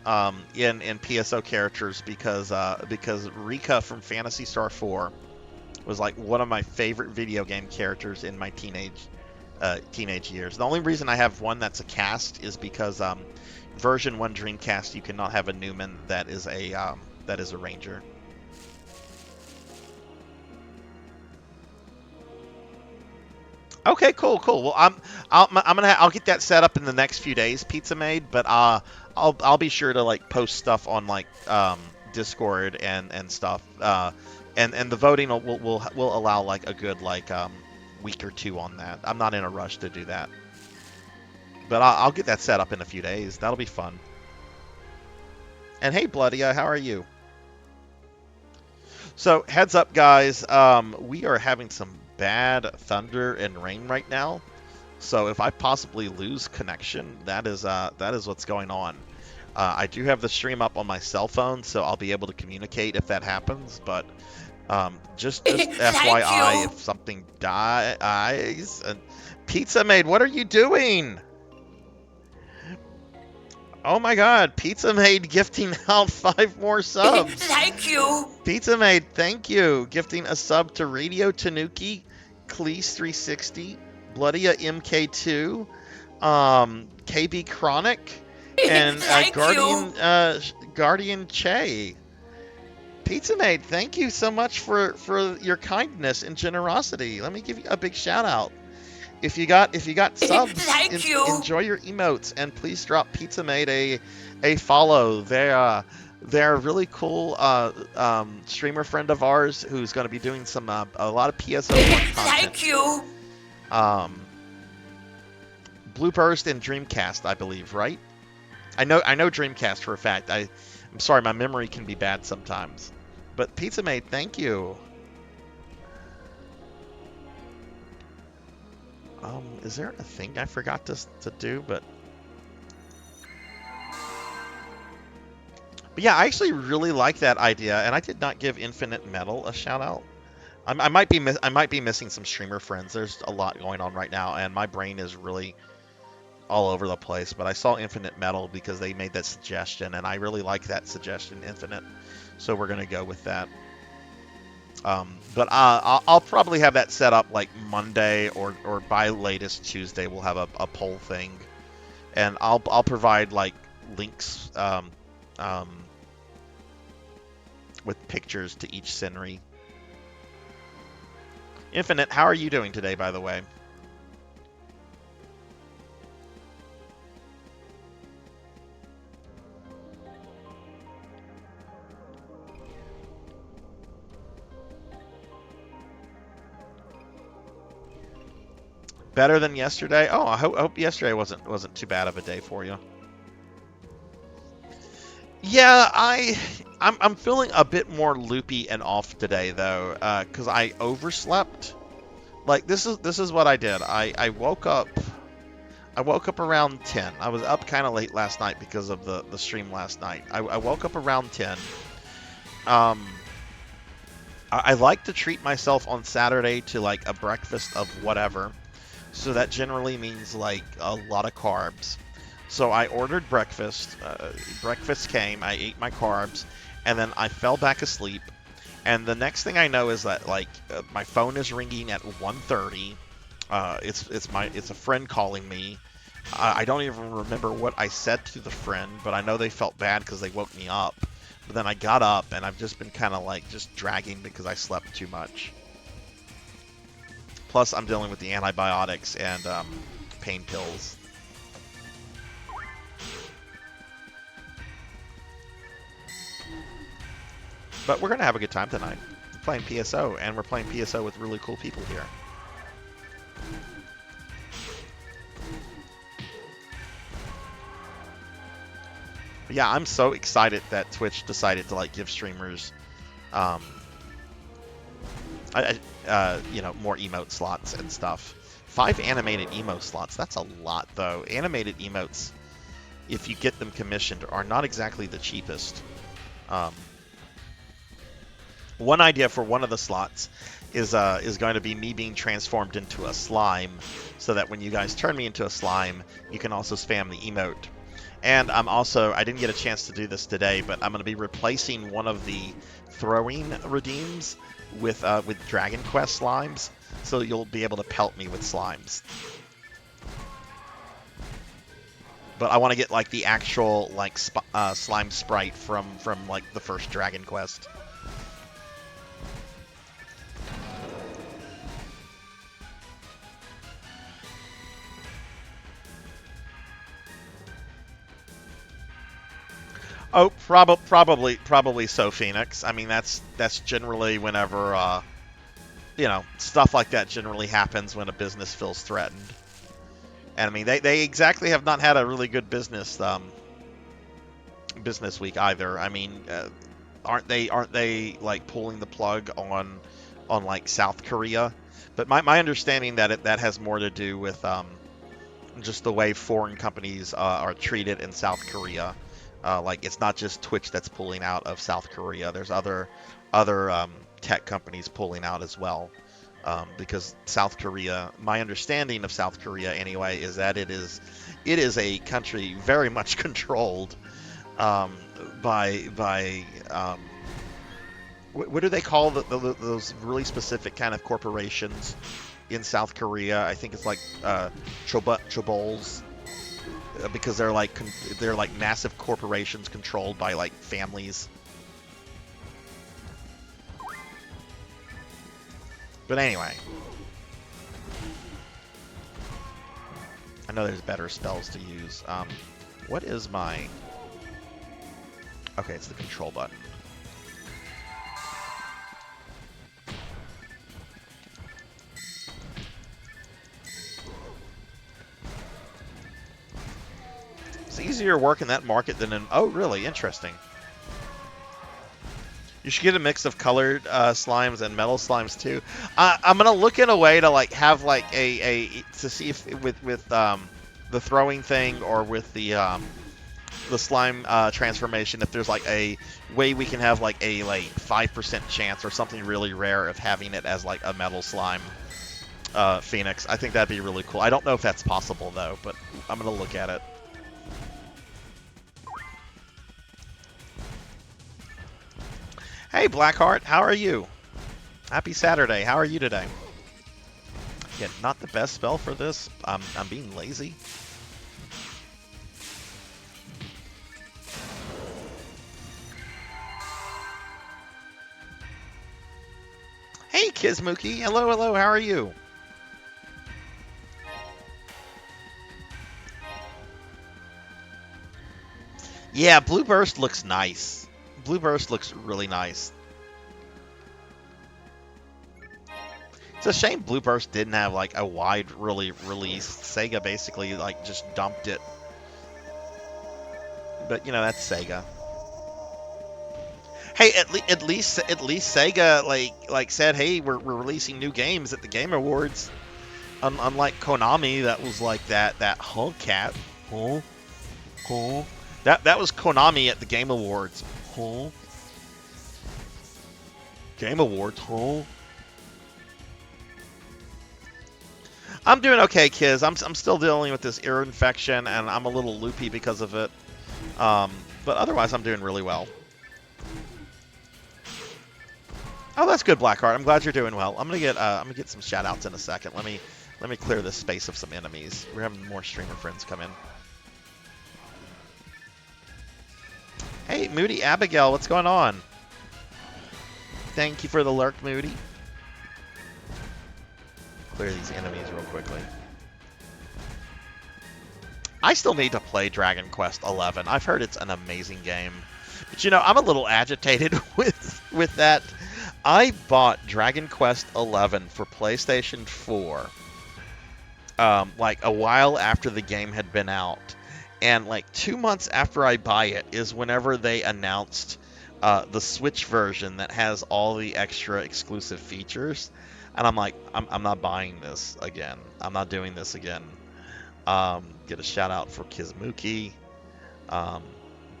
in PSO characters because Rika from Phantasy Star 4 was like one of my favorite video game characters in my teenage years. The only reason I have one that's a cast is because version 1 Dreamcast you cannot have a Newman that is a ranger. Okay, cool. Well, I'll get that set up in the next few days, Pizza Made. But I'll be sure to like post stuff on like Discord and stuff. And the voting will allow like a good like week or two on that. I'm not in a rush to do that, but I'll get that set up in a few days. That'll be fun. And hey, Bloody, how are you? So heads up, guys. We are having some bad thunder and rain right now, so if I possibly lose connection, that is what's going on. I do have the stream up on my cell phone, so I'll be able to communicate if that happens, but just FYI, if something dies. And Pizza Made, what are you doing? Oh my god, Pizza Made gifting out 5 more subs. Thank you. Pizza Made, thank you. Gifting a sub to Radio Tanuki, Cleese360, Bloodia MK2, KB Chronic, and Guardian Che. Pizza Made, thank you so much for your kindness and generosity. Let me give you a big shout out. If you got subs, enjoy your emotes, and please drop Pizza Made a follow. They're a really cool streamer friend of ours who's going to be doing a lot of PSO content. Thank you. Blue Burst and Dreamcast, I believe, right? I know Dreamcast for a fact. I'm sorry, my memory can be bad sometimes. But Pizza Made, thank you. Is there a thing I forgot to do? But But yeah, I actually really like that idea, and I did not give Infinite Metal a shout out. I might be I might be missing some streamer friends. There's a lot going on right now, and my brain is really all over the place. But I saw Infinite Metal because they made that suggestion, and I really like that suggestion, Infinite. So we're gonna go with that. But I'll probably have that set up like Monday or by latest Tuesday. We'll have a poll thing, and I'll provide like links with pictures to each scenery. Infinite, how are you doing today, by the way? Better than yesterday? Oh, I hope yesterday wasn't too bad of a day for you. Yeah, I'm feeling a bit more loopy and off today though, because I overslept. Like this is what I did. I woke up around 10. I was up kind of late last night because of the stream last night. I woke up around 10. I like to treat myself on Saturday to like a breakfast of whatever. So that generally means like a lot of carbs. So I ordered breakfast. Breakfast came. I ate my carbs, and then I fell back asleep. And the next thing I know is that like my phone is ringing at 1:30. It's a friend calling me. I don't even remember what I said to the friend, but I know they felt bad because they woke me up. But then I got up, and I've just been kind of like just dragging because I slept too much. Plus, I'm dealing with the antibiotics and pain pills. But we're going to have a good time tonight. We're playing PSO, and we're playing PSO with really cool people here. But yeah, I'm so excited that Twitch decided to like give streamers you know, more emote slots and stuff. 5 animated emote slots. That's a lot, though. Animated emotes, if you get them commissioned, are not exactly the cheapest. One idea for one of the slots is going to be me being transformed into a slime, so that when you guys turn me into a slime, you can also spam the emote. And I didn't get a chance to do this today, but I'm going to be replacing one of the throwing redeems with Dragon Quest slimes, so you'll be able to pelt me with slimes. But I want to get like the actual like slime sprite from like the first Dragon Quest. Oh, probably so, Phoenix. I mean, that's generally whenever, you know, stuff like that generally happens when a business feels threatened. And I mean, they exactly have not had a really good business week either. I mean, aren't they like pulling the plug on like South Korea? But my understanding that has more to do with just the way foreign companies are treated in South Korea. Like, it's not just Twitch that's pulling out of South Korea. There's other tech companies pulling out as well. Because South Korea, my understanding of South Korea anyway, is that it is a country very much controlled by what do they call those really specific kind of corporations in South Korea? I think it's like chobols. Because they're like massive corporations controlled by like families. But anyway, I know there's better spells to use. What is my? Okay, it's the control button. It's easier work in that market than in... Oh, really? Interesting. You should get a mix of colored slimes and metal slimes too. I'm gonna look in a way to like have like to see if with the throwing thing or with the the slime transformation, if there's like a way we can have like a 5% chance or something really rare of having it as like a metal slime Phoenix. I think that'd be really cool. I don't know if that's possible though, but I'm gonna look at it. Hey Blackheart, how are you? Happy Saturday. How are you today? Yeah, not the best spell for this. I'm being lazy. Hey Kizmuki, hello, hello. How are you? Yeah, Blue Burst looks nice. Blue Burst looks really nice. It's a shame Blue Burst didn't have like a wide release. Sega basically like just dumped it. But you know, that's Sega. Hey, at least Sega like said, hey, we're releasing new games at the Game Awards. Unlike Konami, that was like that cat. That was Konami at the Game Awards. Game Awards. I'm doing okay, kids. I'm still dealing with this ear infection, and I'm a little loopy because of it. But otherwise, I'm doing really well. Oh, that's good, Blackheart. I'm glad you're doing well. I'm gonna get some shout outs in a second. Let me clear this space of some enemies. We're having more streamer friends come in. Hey, Moody Abigail, what's going on? Thank you for the lurk, Moody. Clear these enemies real quickly. I still need to play Dragon Quest XI. I've heard it's an amazing game. But you know, I'm a little agitated with that. I bought Dragon Quest XI for PlayStation 4 like a while after the game had been out. And like 2 months after I buy it is whenever they announced the Switch version that has all the extra exclusive features. And I'm like, I'm not buying this again. I'm not doing this again. Get a shout out for Kizmuki.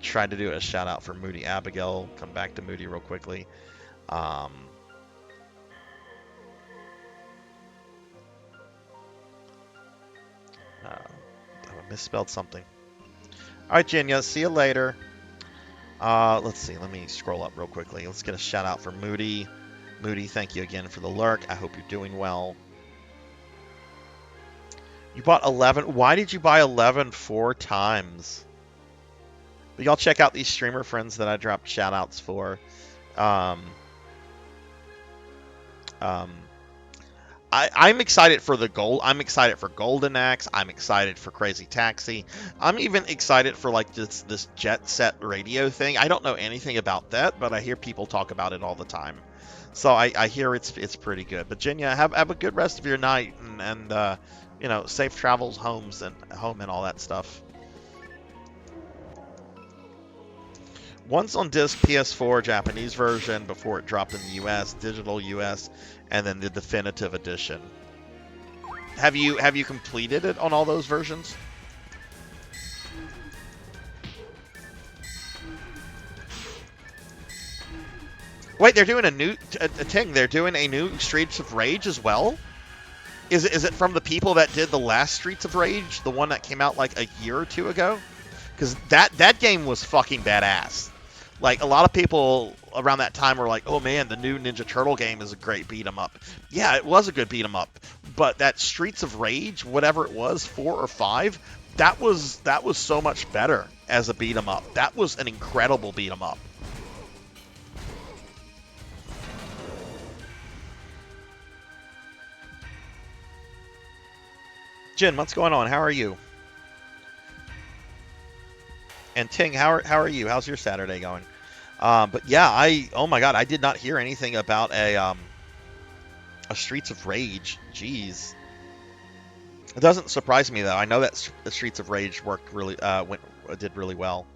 Tried to do a shout out for Moody Abigail. Come back to Moody real quickly. I misspelled something. All right, Jenya, see you later. Let's see. Let me scroll up real quickly. Let's get a shout out for Moody. Moody, thank you again for the lurk. I hope you're doing well. You bought 11. Why did you buy 11 4 times? But y'all check out these streamer friends that I dropped shout outs for. I'm excited for the gold. I'm excited for Golden Axe. I'm excited for Crazy Taxi. I'm even excited for like this Jet Set Radio thing. I don't know anything about that, but I hear people talk about it all the time. So I hear it's pretty good. But Jenya, have a good rest of your night and you know, safe travels home and all that stuff. Once on disc, PS4 Japanese version before it dropped in the US, digital US, and then the definitive edition. Have you completed it on all those versions? Wait, they're doing a new thing. They're doing a new Streets of Rage as well. Is it from the people that did the last Streets of Rage, the one that came out like a year or two ago? Because that game was fucking badass. Like, a lot of people around that time were like, oh man, the new Ninja Turtle game is a great beat-em-up. Yeah, it was a good beat-em-up. But that Streets of Rage, whatever it was, 4 or 5, that was so much better as a beat-em-up. That was an incredible beat-em-up. Jin, what's going on? How are you? And Ting, how are you? How's your Saturday going? But yeah, oh my god, I did not hear anything about a Streets of Rage. Jeez, it doesn't surprise me though. I know that the Streets of Rage did really well.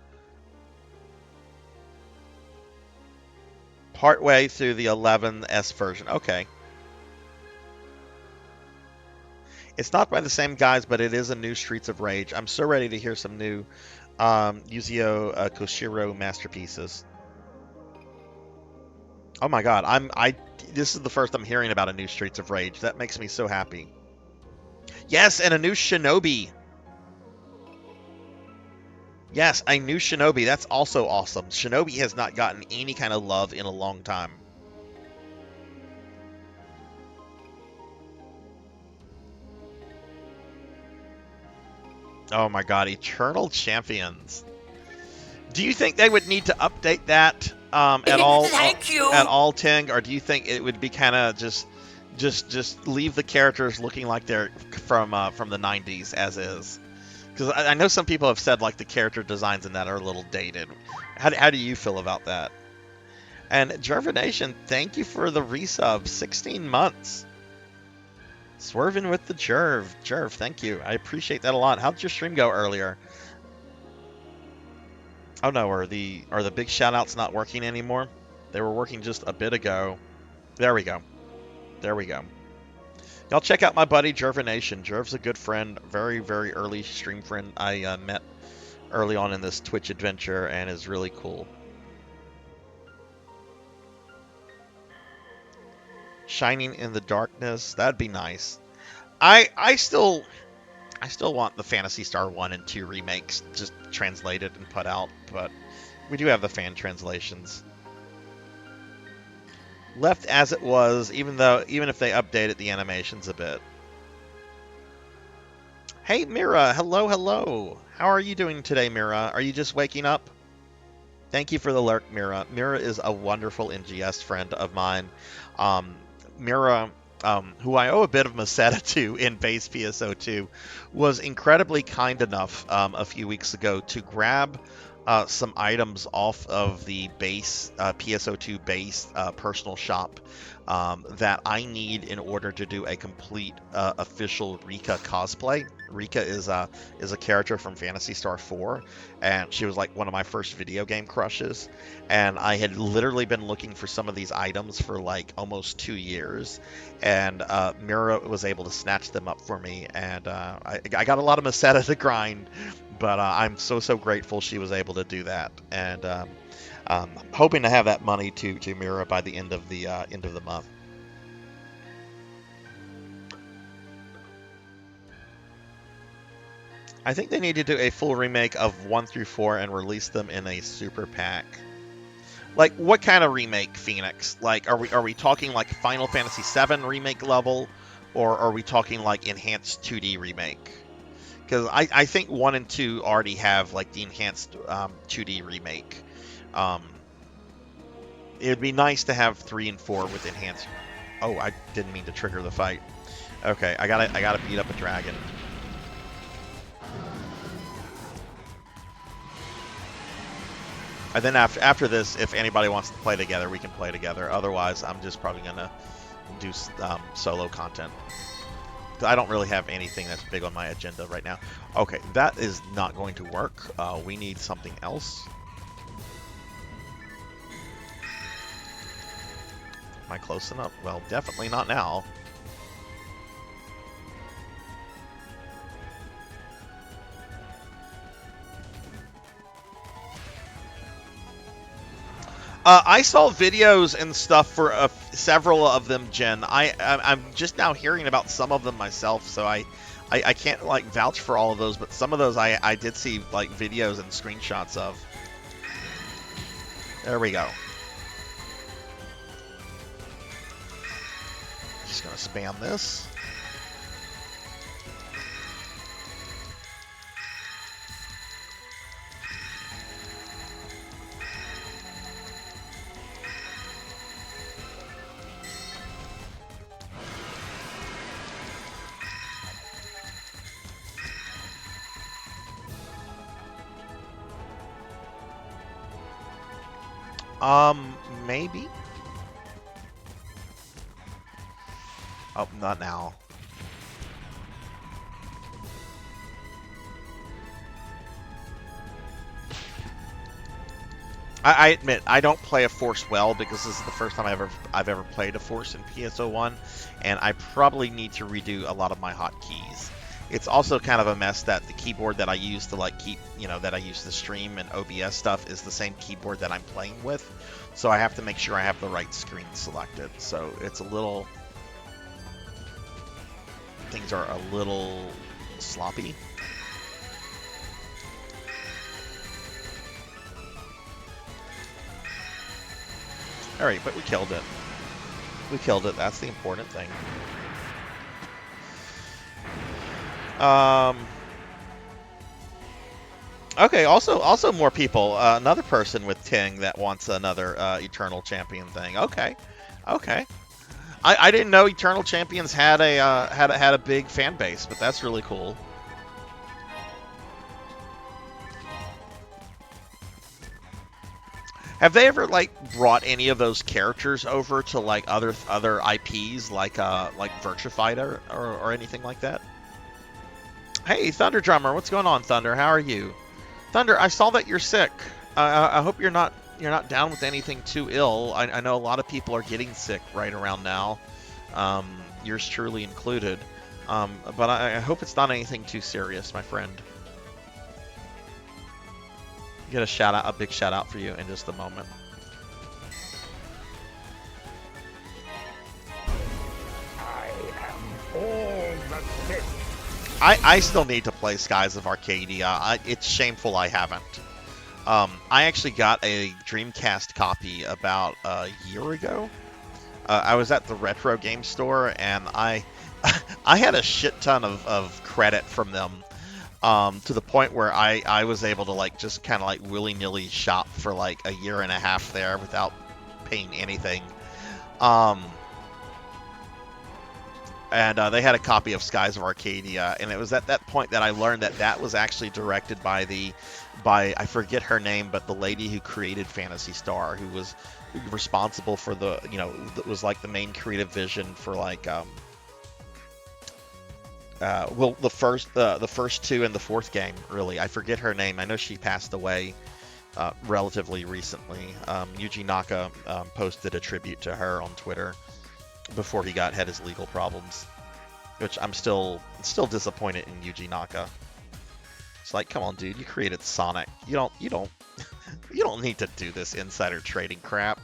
Partway through the 11S version. Okay. It's not by the same guys, but it is a new Streets of Rage. I'm so ready to hear some new Yuzio Koshiro masterpieces. Oh my god, this is the first I'm hearing about a new Streets of Rage. That makes me so happy. Yes, and a new Shinobi. Yes, a new Shinobi. That's also awesome. Shinobi has not gotten any kind of love in a long time. Oh my god, Eternal Champions. Do you think they would need to update that at all? Thank you. At all, Ting, or do you think it would be kind of just leave the characters looking like they're from the 90s as is? Because I know some people have said like the character designs in that are a little dated. How do you feel about that? And Jervination, thank you for the resub. 16 months. Swerving with the Jerv. Jerv, thank you. I appreciate that a lot. How did your stream go earlier? Oh no, are the big shout-outs not working anymore? They were working just a bit ago. There we go. There we go. Y'all check out my buddy Jervination. Jerv's a good friend, very, very early stream friend I met early on in this Twitch adventure and is really cool. Shining in the Darkness, that'd be nice. I still want the Phantasy Star 1 and 2 remakes just translated and put out, but we do have the fan translations. Left as it was, even if they updated the animations a bit. Hey Mira, hello. How are you doing today, Mira? Are you just waking up? Thank you for the lurk, Mira. Mira is a wonderful NGS friend of mine. Mira, who I owe a bit of Masetta to in base PSO2, was incredibly kind enough a few weeks ago to grab some items off of the base PSO2 base personal shop that I need in order to do a complete official Rika cosplay. Rika is a character from Phantasy Star 4, and she was like one of my first video game crushes. And I had literally been looking for some of these items for like almost 2 years, and Mira was able to snatch them up for me, and I got a lot of Masetta to grind, but I'm so grateful she was able to do that, and hoping to have that money to Mira by the end of the month. I think they need to do a full remake of 1 through 4 and release them in a super pack. Like, what kind of remake, Phoenix? Like, are we talking like Final Fantasy VII remake level, or are we talking like enhanced 2D remake? Because I think 1 and 2 already have like the enhanced 2D remake. It would be nice to have 3 and 4 with enhanced. Oh, I didn't mean to trigger the fight. Okay, I gotta beat up a dragon. And then after this, if anybody wants to play together, we can play together. Otherwise, I'm just probably gonna do solo content. I don't really have anything that's big on my agenda right now. Okay, that is not going to work. We need something else. Am I close enough? Well, definitely not now. I saw videos and stuff for several of them, Jen. I'm just now hearing about some of them myself, so I can't like vouch for all of those, but some of those I did see like videos and screenshots of. There we go. Just gonna spam this. Maybe? Oh, not now. I admit, I don't play a Force well because this is the first time I've ever played a Force in PSO1, and I probably need to redo a lot of my hotkeys. It's also kind of a mess that the keyboard that I use to like keep, that I use to stream and OBS stuff is the same keyboard that I'm playing with. So I have to make sure I have the right screen selected. So it's a little, things are a little sloppy. All right, but we killed it. We killed it. That's the important thing. Okay, also more people. Another person with Ting that wants another Eternal Champion thing. Okay. I didn't know Eternal Champions had a big fan base, but that's really cool. Have they ever like brought any of those characters over to like other IPs like Virtua Fighter or anything like that? Hey, Thunder Drummer, what's going on, Thunder? How are you? Thunder, I saw that you're sick. I hope you're not down with anything too ill. I know a lot of people are getting sick right around now, yours truly included. But I hope it's not anything too serious, my friend. Get a big shout out for you in just a moment. I am all the Sith. I still need to play Skies of Arcadia. It's shameful I haven't. I actually got a Dreamcast copy about a year ago. I was at the retro game store and I had a shit ton of credit from them, to the point where I was able to like just kind of like willy-nilly shop for like a year and a half there without paying anything. And they had a copy of Skies of Arcadia, and it was at that point that I learned that was actually directed by I forget her name, but the lady who created Phantasy Star, who was responsible for that was like the main creative vision for like the first two and the fourth game, really. I forget her name. I know she passed away relatively recently. Yuji Naka posted a tribute to her on Twitter before he had his legal problems, which I'm still disappointed in Yuji Naka. It's like, come on, dude, you created Sonic. You don't need to do this insider trading crap.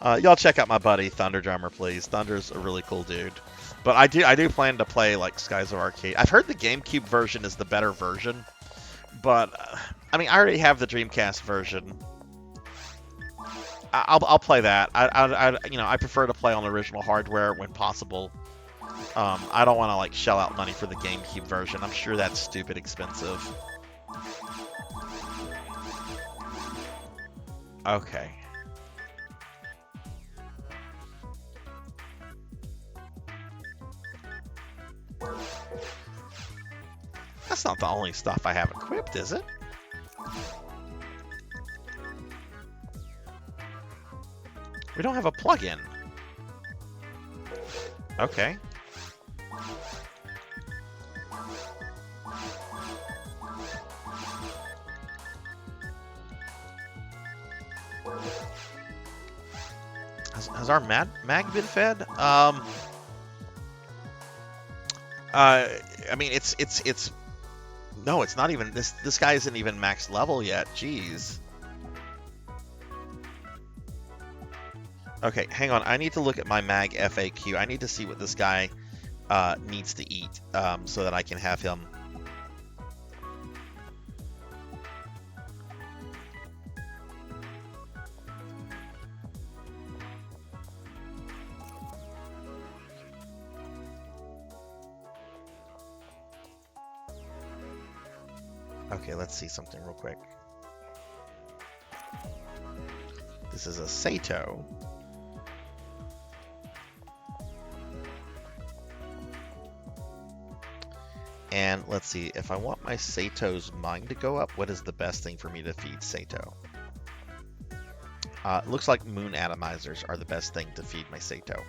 Y'all check out my buddy Thunder Drummer, please. Thunder's a really cool dude. But I do plan to play like Skies of Arcade. I've heard the GameCube version is the better version, but I mean, I already have the Dreamcast version. I'll play that. I prefer to play on original hardware when possible. I don't want to like shell out money for the GameCube version. I'm sure that's stupid expensive. Okay. That's not the only stuff I have equipped, is it? We don't have a plug-in. Okay. Has our mag been fed? I mean, it's no, it's not even this guy isn't even max level yet. Jeez. Okay, hang on. I need to look at my mag FAQ. I need to see what this guy needs to eat so that I can have him. Okay, let's see something real quick. This is a Sato. And let's see, if I want my Sato's mind to go up, what is the best thing for me to feed Sato? Looks like moon atomizers are the best thing to feed my Sato.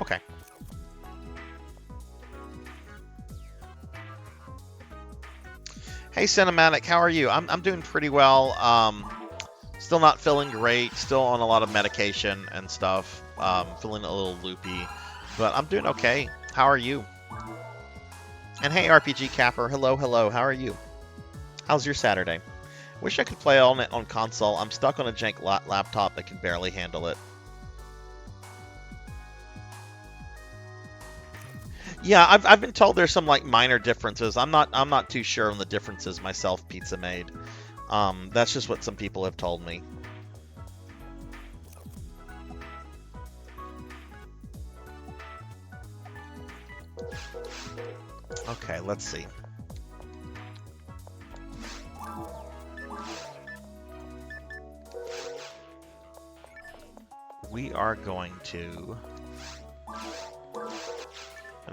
Okay. Hey Cinematic, how are you? I'm doing pretty well. Still not feeling great. Still on a lot of medication and stuff. Feeling a little loopy, but I'm doing okay. How are you? And hey, RPG Capper. Hello, hello. How are you? How's your Saturday? Wish I could play all net on console. I'm stuck on a jank laptop that can barely handle it. Yeah, I've been told there's some like minor differences. I'm not too sure on the differences myself, Pizza Made. That's just what some people have told me. Okay, let's see. We are going to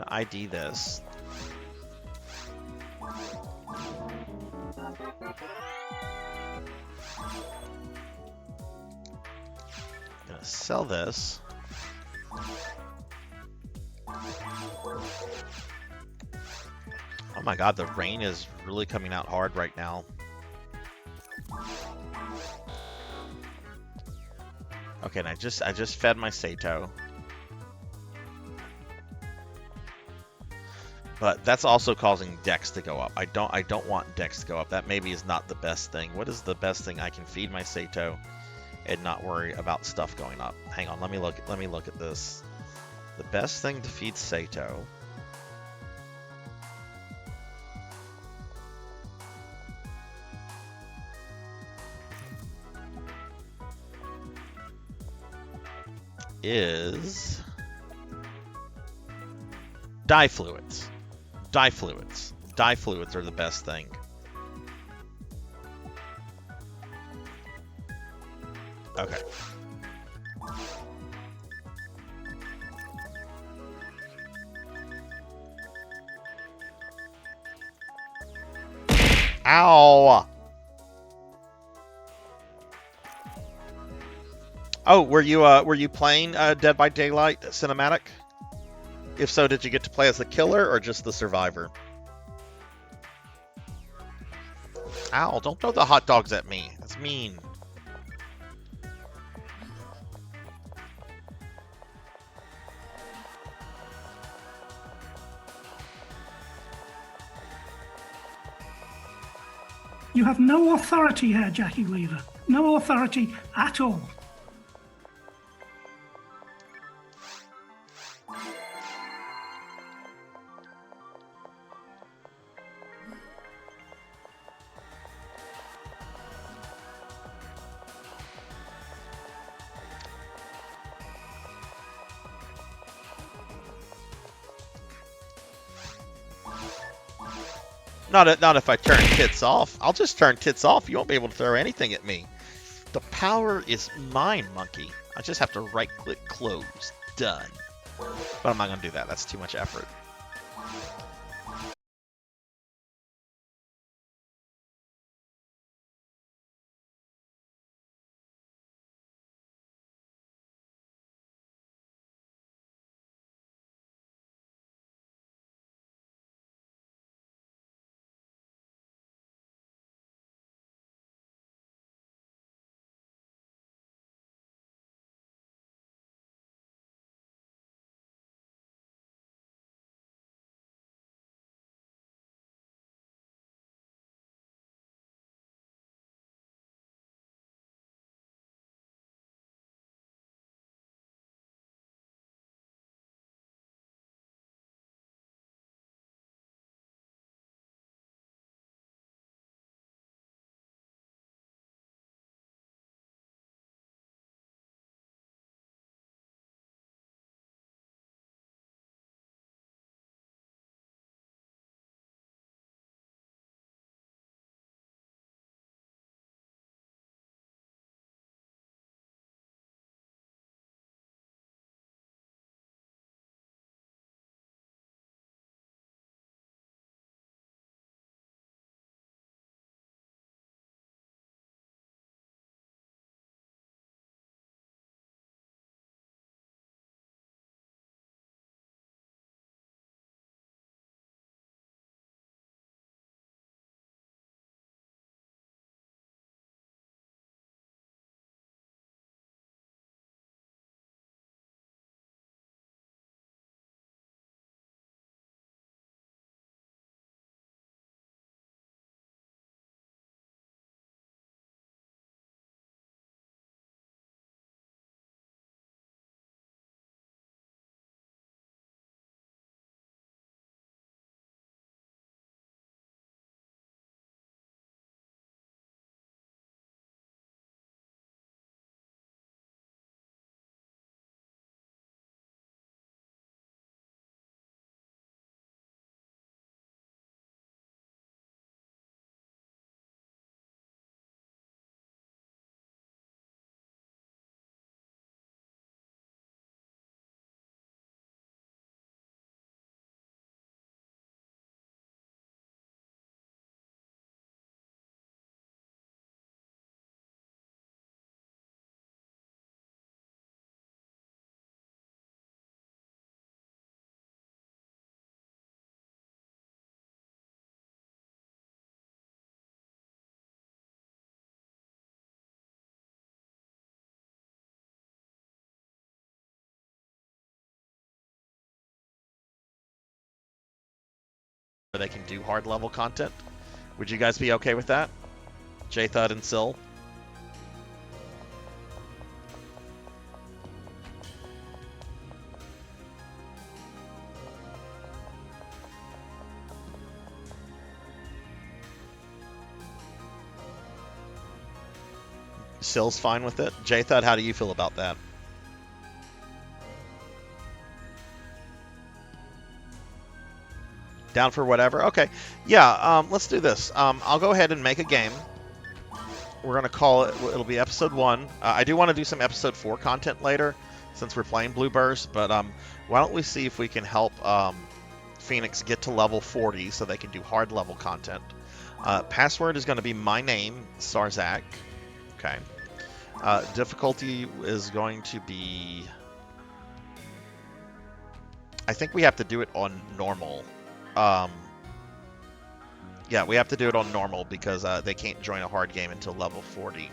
ID this. Gonna sell this. Oh my god, the rain is really coming out hard right now. Okay, and I just fed my Sato. But that's also causing Dex to go up. I don't want Dex to go up. That maybe is not the best thing. What is the best thing I can feed my Sato and not worry about stuff going up? Hang on, let me look at this. The best thing to feed Sato is dye fluids. Dye fluids. Dye fluids are the best thing. Okay. Ow! Oh, were you playing Dead by Daylight cinematic? If so, did you get to play as the killer or just the survivor? Ow, don't throw the hot dogs at me. That's mean. You have no authority here, Jackie Weaver. No authority at all. Not if I turn tits off. I'll just turn tits off. You won't be able to throw anything at me. The power is mine, monkey. I just have to right-click close. Done. But I'm not going to do that. That's too much effort. they can do hard level content. Would you guys be okay with that? J-Thud and Syl? Syl's fine with it. J-Thud, how do you feel about that? Down for whatever? Okay. Yeah, let's do this. I'll go ahead and make a game. We're going to call it, it'll be episode 1. I do want to do some episode 4 content later, since we're playing Blue Burst, but why don't we see if we can help Phoenix get to level 40 so they can do hard level content. Password is going to be my name, Sarzac. Okay. Difficulty is going to be... I think we have to do it on normal. Yeah, we have to do it on normal because they can't join a hard game until level 40.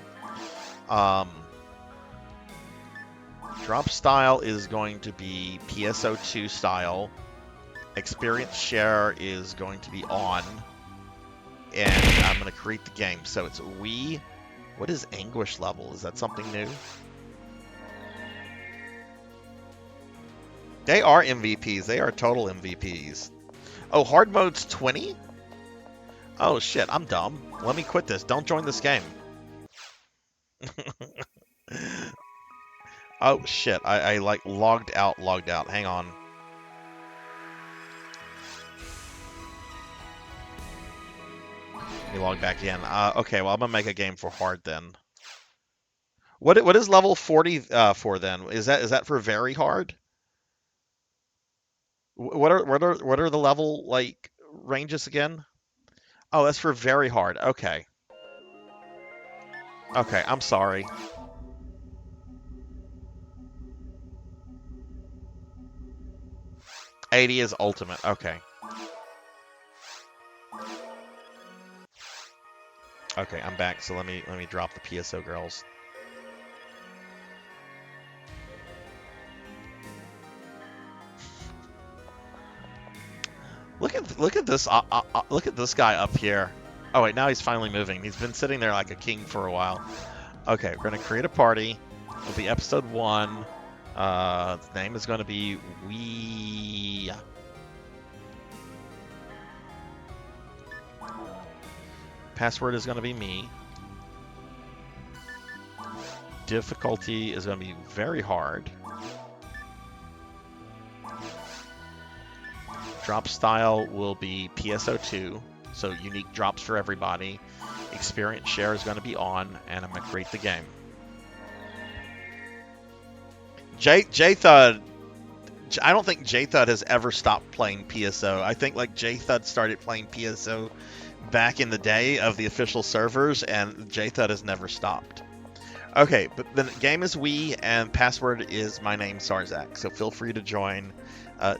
Drop style is going to be PSO2 style. Experience share is going to be on. And I'm going to create the game. So it's we... What is anguish level? Is that something new? They are MVPs. They are total MVPs. Oh, hard mode's 20? Oh, shit. I'm dumb. Let me quit this. Don't join this game. Oh, shit. I like, logged out. Hang on. Let me log back in. Okay, well, I'm going to make a game for hard then. What is level 40 for then? Is that for very hard? What are the level like ranges again? Oh, that's for very hard. Okay. Okay, I'm sorry. $80 is ultimate. Okay. Okay, I'm back. So let me drop the PSO girls. Look at this look at this guy up here. Oh wait, now he's finally moving. He's been sitting there like a king for a while. Okay, we're gonna create a party. It'll be episode 1. The name is gonna be We. Password is gonna be me. Difficulty is gonna be very hard. Drop style will be PSO2, so unique drops for everybody. Experience share is going to be on, and I'm going to create the game. J-Thud, I don't think J-Thud has ever stopped playing PSO. I think like J-Thud started playing PSO back in the day of the official servers, and J-Thud has never stopped. Okay, but the game is we, and password is my name, Sarzac, so feel free to join.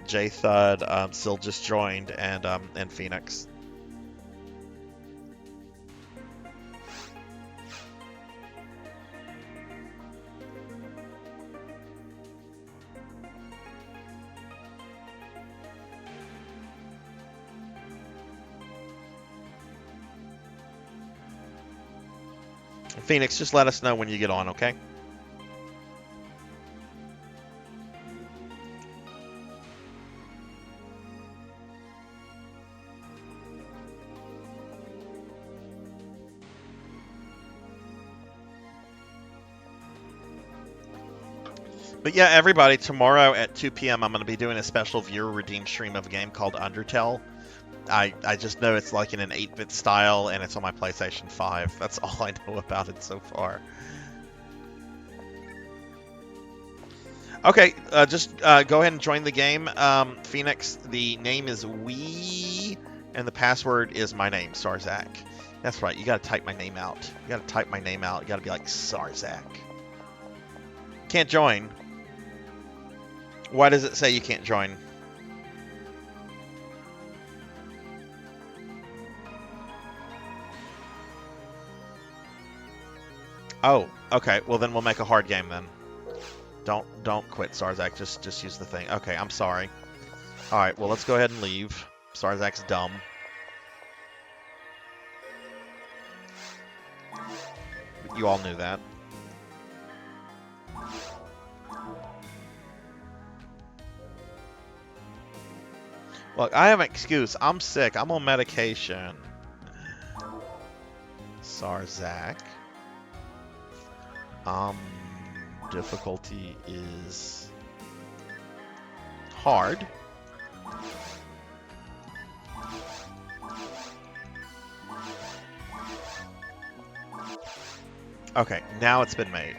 J-Thud, Syl just joined, and Phoenix. Phoenix, just let us know when you get on, okay? But yeah, everybody, tomorrow at 2 p.m. I'm going to be doing a special viewer redeem stream of a game called Undertale. I just know it's like in an 8-bit style, and it's on my PlayStation 5. That's all I know about it so far. Okay, just go ahead and join the game. Phoenix, the name is We, and the password is my name, Sarzac. That's right, you got to type my name out. You got to type my name out. You got to be like Sarzac. Can't join. Why does it say you can't join? Oh, okay. Well, then we'll make a hard game then. Don't quit, Sarzac. Just use the thing. Okay, I'm sorry. All right. Well, let's go ahead and leave. Sarzac's dumb. You all knew that. Look, I have an excuse. I'm sick. I'm on medication. Sarzac. Difficulty is hard. Okay, now it's been made.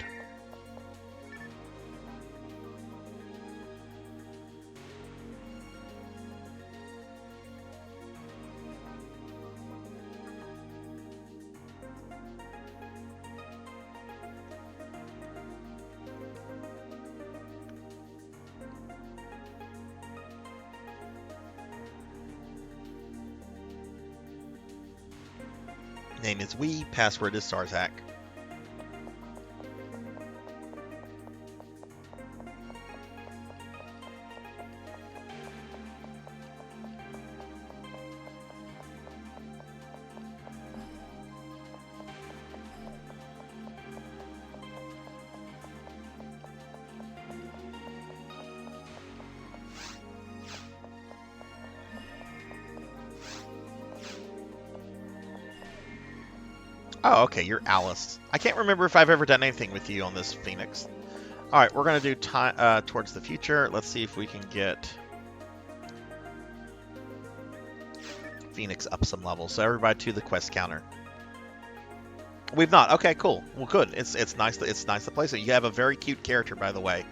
Name is Wee, password is Sarzac. Oh, okay, you're Alice. I can't remember if I've ever done anything with you on this, Phoenix. Alright, we're going to do time towards the future. Let's see if we can get Phoenix up some levels. So everybody to the quest counter. We've not. Okay, cool. Well, good. It's nice to play. So you have a very cute character, by the way.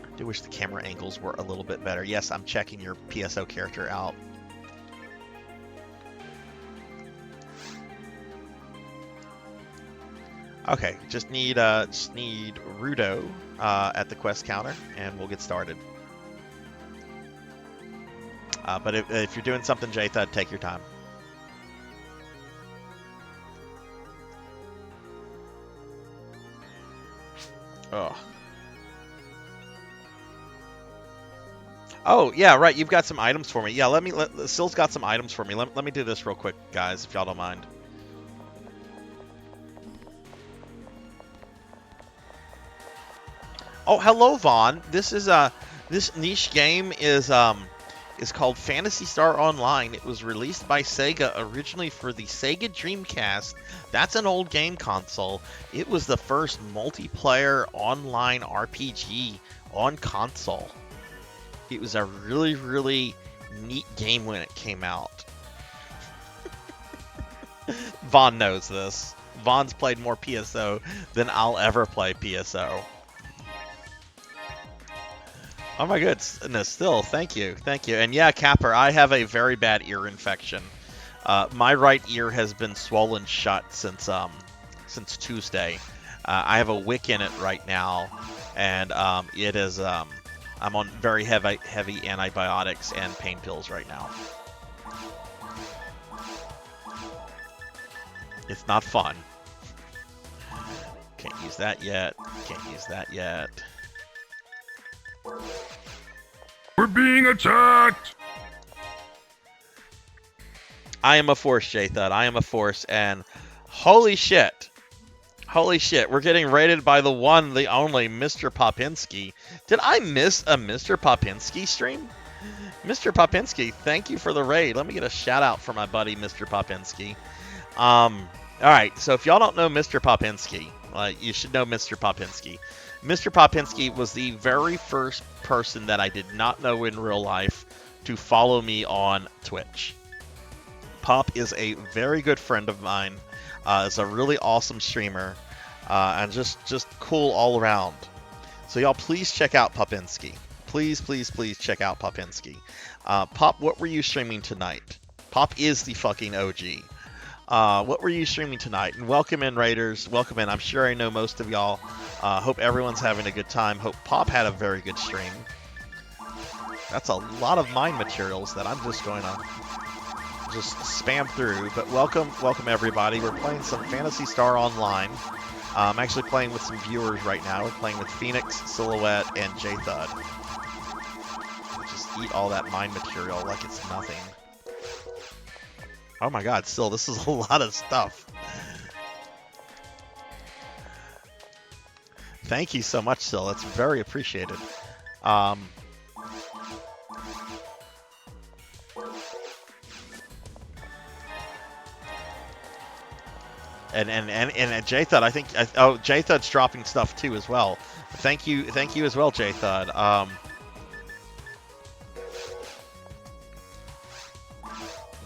I do wish the camera angles were a little bit better. Yes, I'm checking your PSO character out. Okay, just need Rudo at the quest counter, and we'll get started. But if you're doing something, Jatha, take your time. Oh. Oh, yeah, right. You've got some items for me. Yeah, Sill's got some items for me. Let me do this real quick, guys, if y'all don't mind. Oh, hello, Vaughn. This is this niche game is called Phantasy Star Online. It was released by Sega originally for the Sega Dreamcast. That's an old game console. It was the first multiplayer online RPG on console. It was a really, really neat game when it came out. Vaughn knows this. Vaughn's played more PSO than I'll ever play PSO. Oh my goodness, still, thank you. And yeah, Capper, I have a very bad ear infection. My right ear has been swollen shut since Tuesday. I have a wick in it right now, and it is, I'm on very heavy antibiotics and pain pills right now. It's not fun. Can't use that yet. We're being attacked! I am a force, J-Thud. I am a force, and holy shit. Holy shit, we're getting raided by the one, the only, Mr. Popinski. Did I miss a Mr. Popinski stream? Mr. Popinski, thank you for the raid. Let me get a shout out for my buddy, Mr. Popinski. Alright, so if y'all don't know Mr. Popinski, you should know Mr. Popinski. Mr. Popinski was the very first person that I did not know in real life to follow me on Twitch. Pop is a very good friend of mine. Is a really awesome streamer, and just cool all around. So y'all please check out Popinski. Please check out Popinski. Pop, what were you streaming tonight? Pop is the fucking OG. What were you streaming tonight? And welcome in, Raiders. Welcome in. I'm sure I know most of y'all. Hope everyone's having a good time. Hope Pop had a very good stream. That's a lot of mine materials that I'm just going to just spam through. But welcome everybody. We're playing some Phantasy Star Online. I'm actually playing with some viewers right now. We're playing with Phoenix, Silhouette, and J-Thud. Which is eat all that mine material like it's nothing. Oh my god, still, this is a lot of stuff. Thank you so much, Sil. It's very appreciated. And J-Thud, I think, oh, J-Thud's dropping stuff too as well. Thank you as well, J-Thud.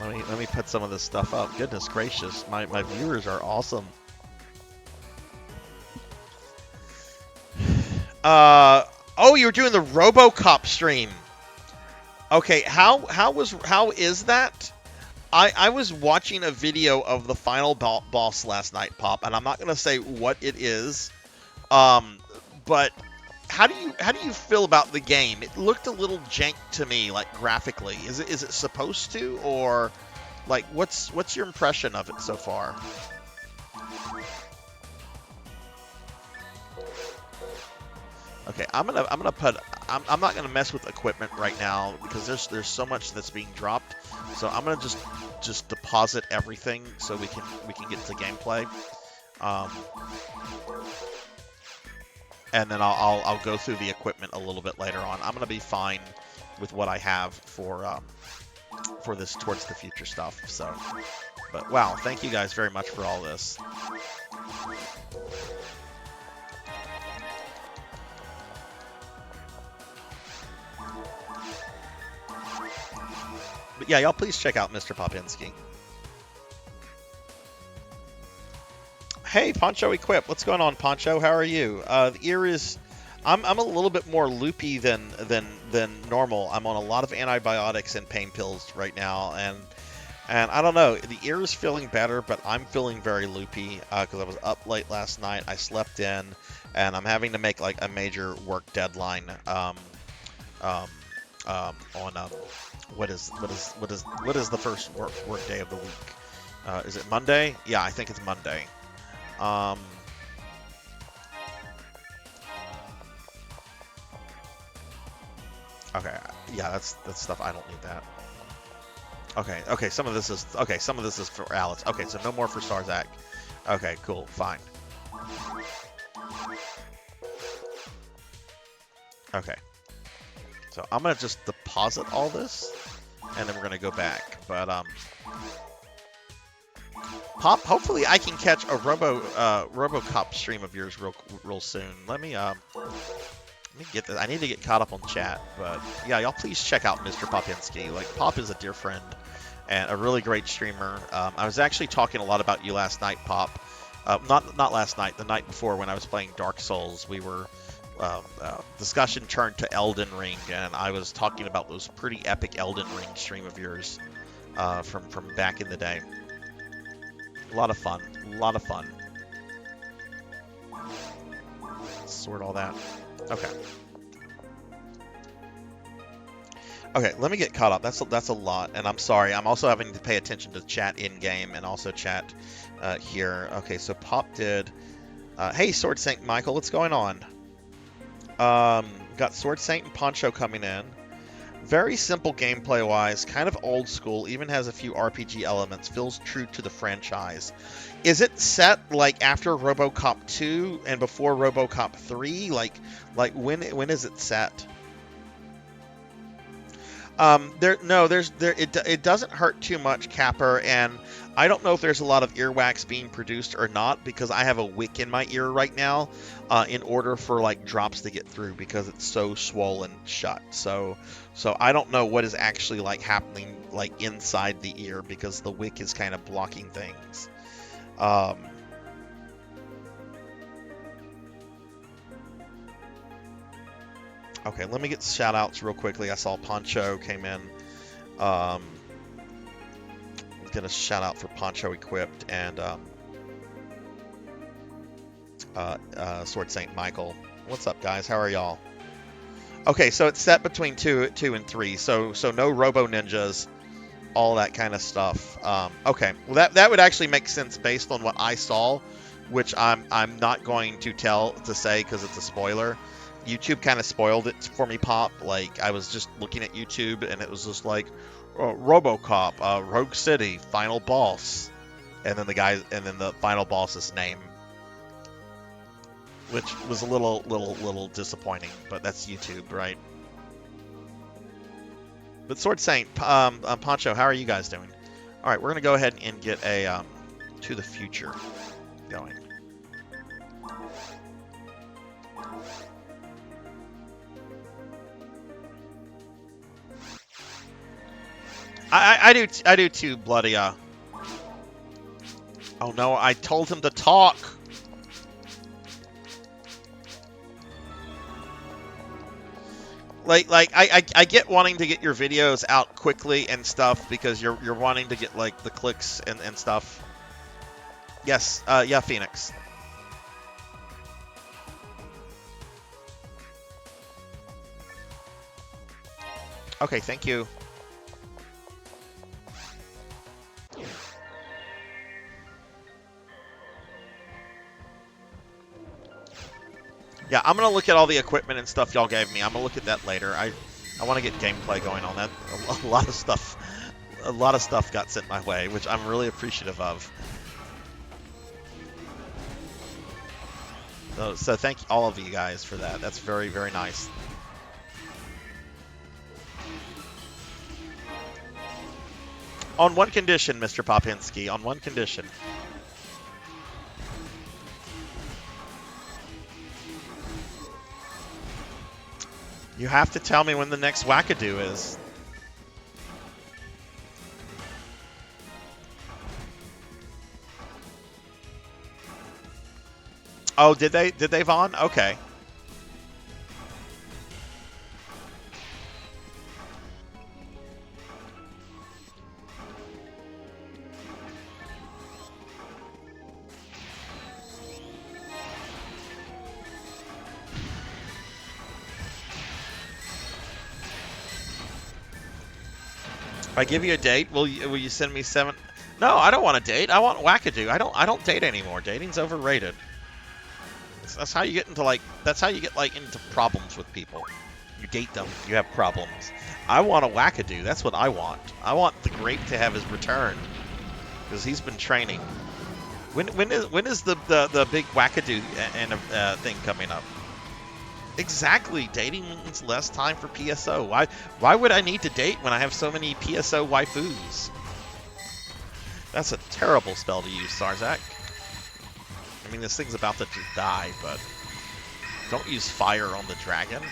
Let me put some of this stuff up. Goodness gracious, my viewers are awesome. Oh, you were doing the RoboCop stream. Okay, how is that? I was watching a video of the final boss last night, Pop, and I'm not gonna say what it is, but how do you feel about the game? It looked a little jank to me, like graphically. Is it supposed to, or like what's your impression of it so far? Okay, I'm not gonna mess with equipment right now because there's so much that's being dropped. So I'm gonna just deposit everything so we can get to gameplay, and then I'll go through the equipment a little bit later on. I'm gonna be fine with what I have for this Towards the Future stuff. So, but wow, thank you guys very much for all this. But yeah, y'all please check out Mr. Popinski. Hey, Poncho Equip. What's going on, Poncho? How are you? The ear is... I'm a little bit more loopy than normal. I'm on a lot of antibiotics and pain pills right now, and I don't know. The ear is feeling better, but I'm feeling very loopy because I was up late last night. I slept in, and I'm having to make like a major work deadline on what is the first work day of the week? Is it Monday? Yeah, I think it's Monday. Okay, yeah, that's stuff. I don't need that. Okay, some of this is for Alex. Okay, so no more for Sarzac. Okay, cool, fine. Okay. So I'm gonna just deposit all this, and then we're gonna go back. But Pop, hopefully I can catch a RoboCop stream of yours real soon. Let me get this. I need to get caught up on chat. But yeah, y'all please check out Mr. Popinski. Like, Pop is a dear friend and a really great streamer. I was actually talking a lot about you last night, Pop. Not last night, the night before when I was playing Dark Souls. We were. Discussion turned to Elden Ring, and I was talking about those pretty epic Elden Ring stream of yours from back in the day. A lot of fun. Sort all that. Okay. Okay, let me get caught up. That's a lot, and I'm sorry. I'm also having to pay attention to chat in game and also chat here. Okay, so Pop did. Hey, Sword Saint Michael, what's going on? Got Sword Saint and Poncho coming in. Very simple gameplay wise, kind of old school, even has a few RPG elements, feels true to the franchise. Is it set like after RoboCop 2 and before RoboCop 3? Like when is it set? It doesn't hurt too much, Capper, and I don't know if there's a lot of earwax being produced or not because I have a wick in my ear right now in order for like drops to get through because it's so swollen shut. So I don't know what is actually like happening like inside the ear because the wick is kind of blocking things. Okay, let me get shout outs real quickly. I saw Poncho came in. Get a shout out for Poncho Equipped and Sword Saint Michael. What's up, guys? How are y'all? Okay, so it's set between 2 and 3. So no Robo Ninjas, all that kind of stuff. Okay, well that would actually make sense based on what I saw, which I'm not going to say because it's a spoiler. YouTube kind of spoiled it for me, Pop. Like, I was just looking at YouTube, and it was just like, RoboCop, Rogue City, final boss, and then the final boss's name, which was a little disappointing. But that's YouTube, right? But Sword Saint, Poncho, how are you guys doing? All right, we're gonna go ahead and get a to the future going. I do too, Bloody. Oh no, I told him to talk. Like I get wanting to get your videos out quickly and stuff because you're wanting to get like the clicks and stuff. Yes, yeah, Phoenix. Okay, thank you. Yeah, I'm gonna look at all the equipment and stuff y'all gave me. I'm gonna look at that later. I want to get gameplay going on that. A lot of stuff got sent my way, which I'm really appreciative of. So thank all of you guys for that. That's very, very nice. On one condition, Mr. Popinski. On one condition. You have to tell me when the next wackadoo is. Oh, did they? Did they, Vaughn? Okay. If I give you a date, will you send me 7? No, I don't want a date. I want wackadoo. I don't date anymore. Dating's overrated. That's how you get into into problems with people. You date them, you have problems. I want a wackadoo. That's what I want. I want the grape to have his return because he's been training. When is the big wackadoo and thing coming up? Exactly. Dating means less time for PSO. Why would I need to date when I have so many PSO waifus? That's a terrible spell to use, Sarzac. I mean, this thing's about to die, but don't use fire on the dragon.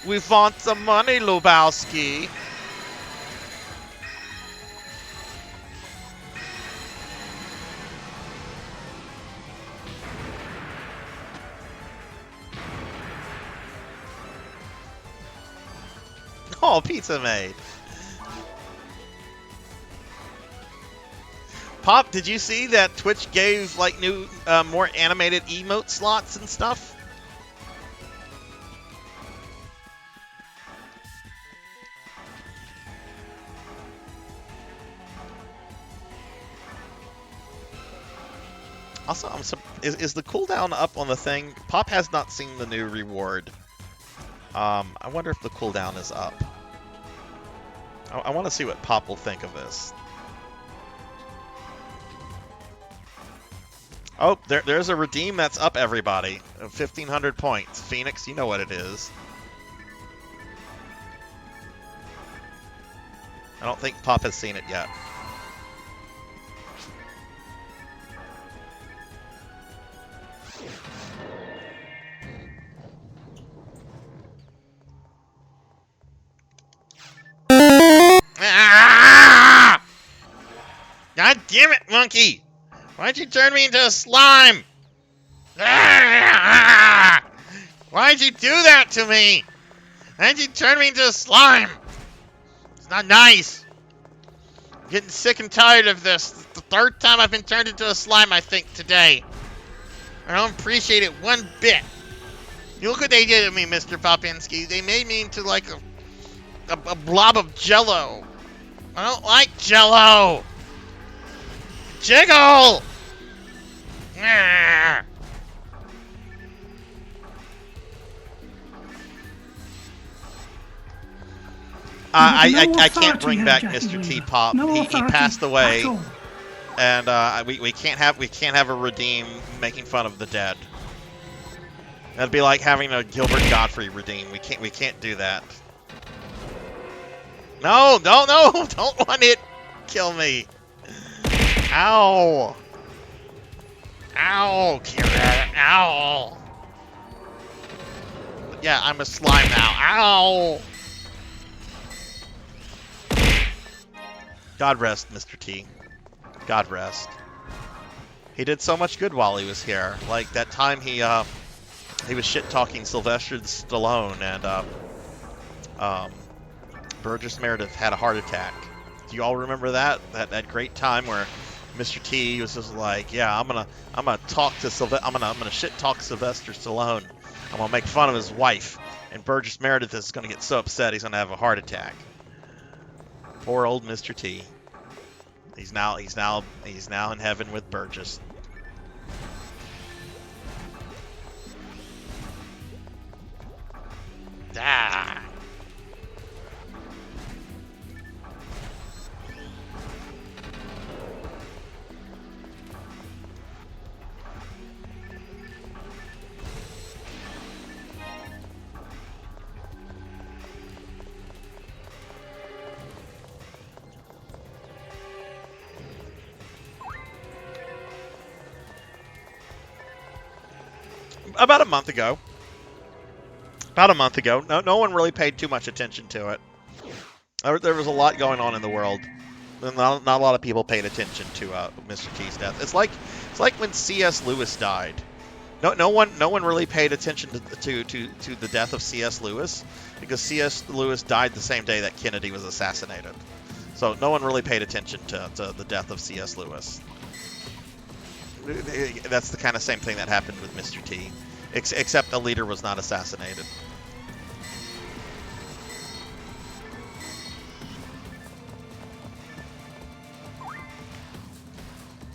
We want some money, Lubowski. Oh, pizza made. Pop, did you see that Twitch gave like new, more animated emote slots and stuff? Also, is the cooldown up on the thing? Pop has not seen the new reward. I wonder if the cooldown is up. I want to see what Pop will think of this. Oh, there's a redeem that's up, everybody. 1,500 points. Phoenix, you know what it is. I don't think Pop has seen it yet. God damn it, monkey! Why'd you turn me into a slime? Why'd you do that to me? Why'd you turn me into a slime? It's not nice. I'm getting sick and tired of this. It's the third time I've been turned into a slime, I think, today. I don't appreciate it one bit. You look what they did to me, Mr. Popinski. They made me into like a blob of jello. I don't like jello. Jiggle! Ah. I can't bring back Mr. T Pop. He passed away, and we can't have a redeem making fun of the dead. That'd be like having a Gilbert Godfrey redeem. We can't do that. No, don't want it. Kill me. Ow. Ow, Kira. Ow. Yeah, I'm a slime now. Ow. God rest, Mr. T. God rest. He did so much good while he was here. Like that time he was shit-talking Sylvester Stallone, and Burgess Meredith had a heart attack. Do you all remember that? That great time where Mr. T was just like, yeah, I'm gonna talk to I'm gonna shit-talk Sylvester Stallone. I'm gonna make fun of his wife, and Burgess Meredith is gonna get so upset he's gonna have a heart attack. Poor old Mr. T. He's now in heaven with Burgess. Ah. About a month ago. No one really paid too much attention to it. There was a lot going on in the world. Not a lot of people paid attention to Mr. T's death. It's like when C.S. Lewis died. No one really paid attention to the death of C.S. Lewis because C.S. Lewis died the same day that Kennedy was assassinated. So no one really paid attention to the death of C.S. Lewis. That's the kind of same thing that happened with Mr. T, except the leader was not assassinated.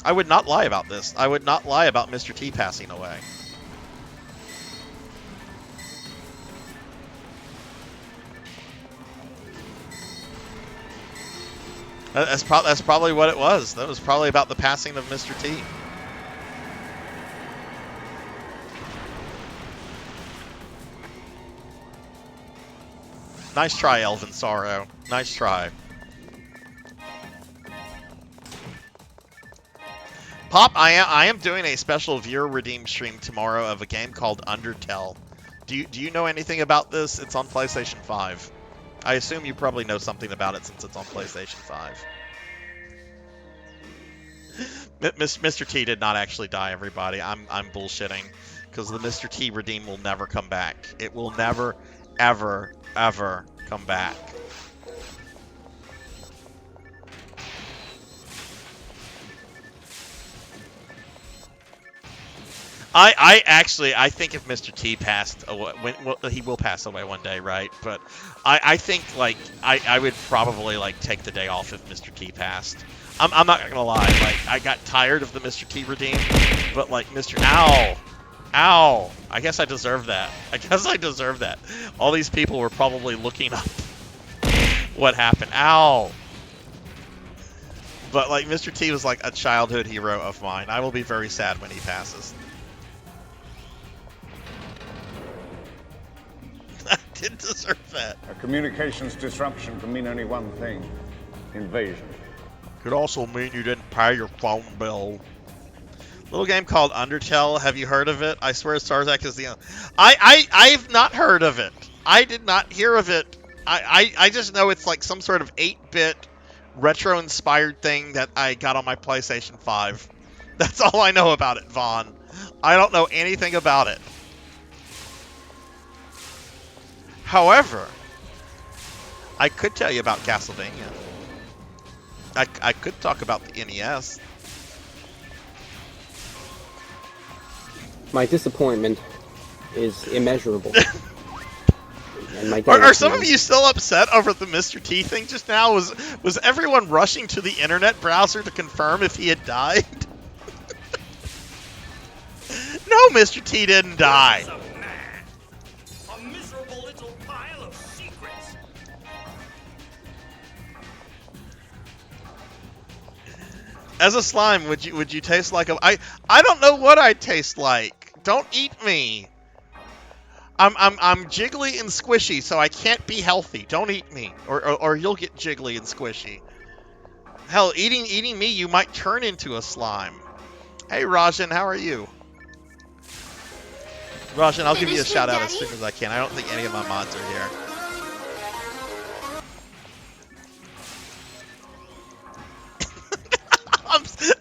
I would not lie about this. I would not lie about Mr. T passing away. That's probably what it was. That was probably about the passing of Mr. T. Nice try, Elvin Sorrow. Nice try. Pop, I am doing a special viewer redeem stream tomorrow of a game called Undertale. Do you know anything about this? It's on PlayStation 5. I assume you probably know something about it since it's on PlayStation 5. Mr. T did not actually die, everybody. I'm bullshitting because the Mr. T redeem will never come back. It will never, ever, ever come back. I think if Mr. T passed away, he will pass away one day, right? But I think like I would probably like take the day off if Mr. T passed. I'm not gonna lie, like I got tired of the Mr. T redeem, but like Ow! I guess I deserve that. All these people were probably looking up what happened. Ow! But like Mr. T was like a childhood hero of mine. I will be very sad when he passes. I did deserve that. A communications disruption can mean only one thing: invasion. Could also mean you didn't pay your phone bill. Little game called Undertale. Have you heard of it? I swear Sarzac is the... I've not heard of it. I did not hear of it. I just know it's like some sort of 8-bit retro-inspired thing that I got on my PlayStation 5. That's all I know about it, Vaughn. I don't know anything about it. However, I could tell you about Castlevania. I could talk about the NES. My disappointment is immeasurable. and my dad Are was some saying, of you still upset over the Mr. T thing just now? Was everyone rushing to the internet browser to confirm if he had died? No, Mr. T didn't die. A miserable little pile of secrets. As a slime, would you taste like a... I don't know what I taste like. Don't eat me. I'm jiggly and squishy, so I can't be healthy. Don't eat me, or you'll get jiggly and squishy. Hell, eating me, you might turn into a slime. Hey, Rajan, how are you? Rajan, I'll give you a shout out as soon as I can. I don't think any of my mods are here.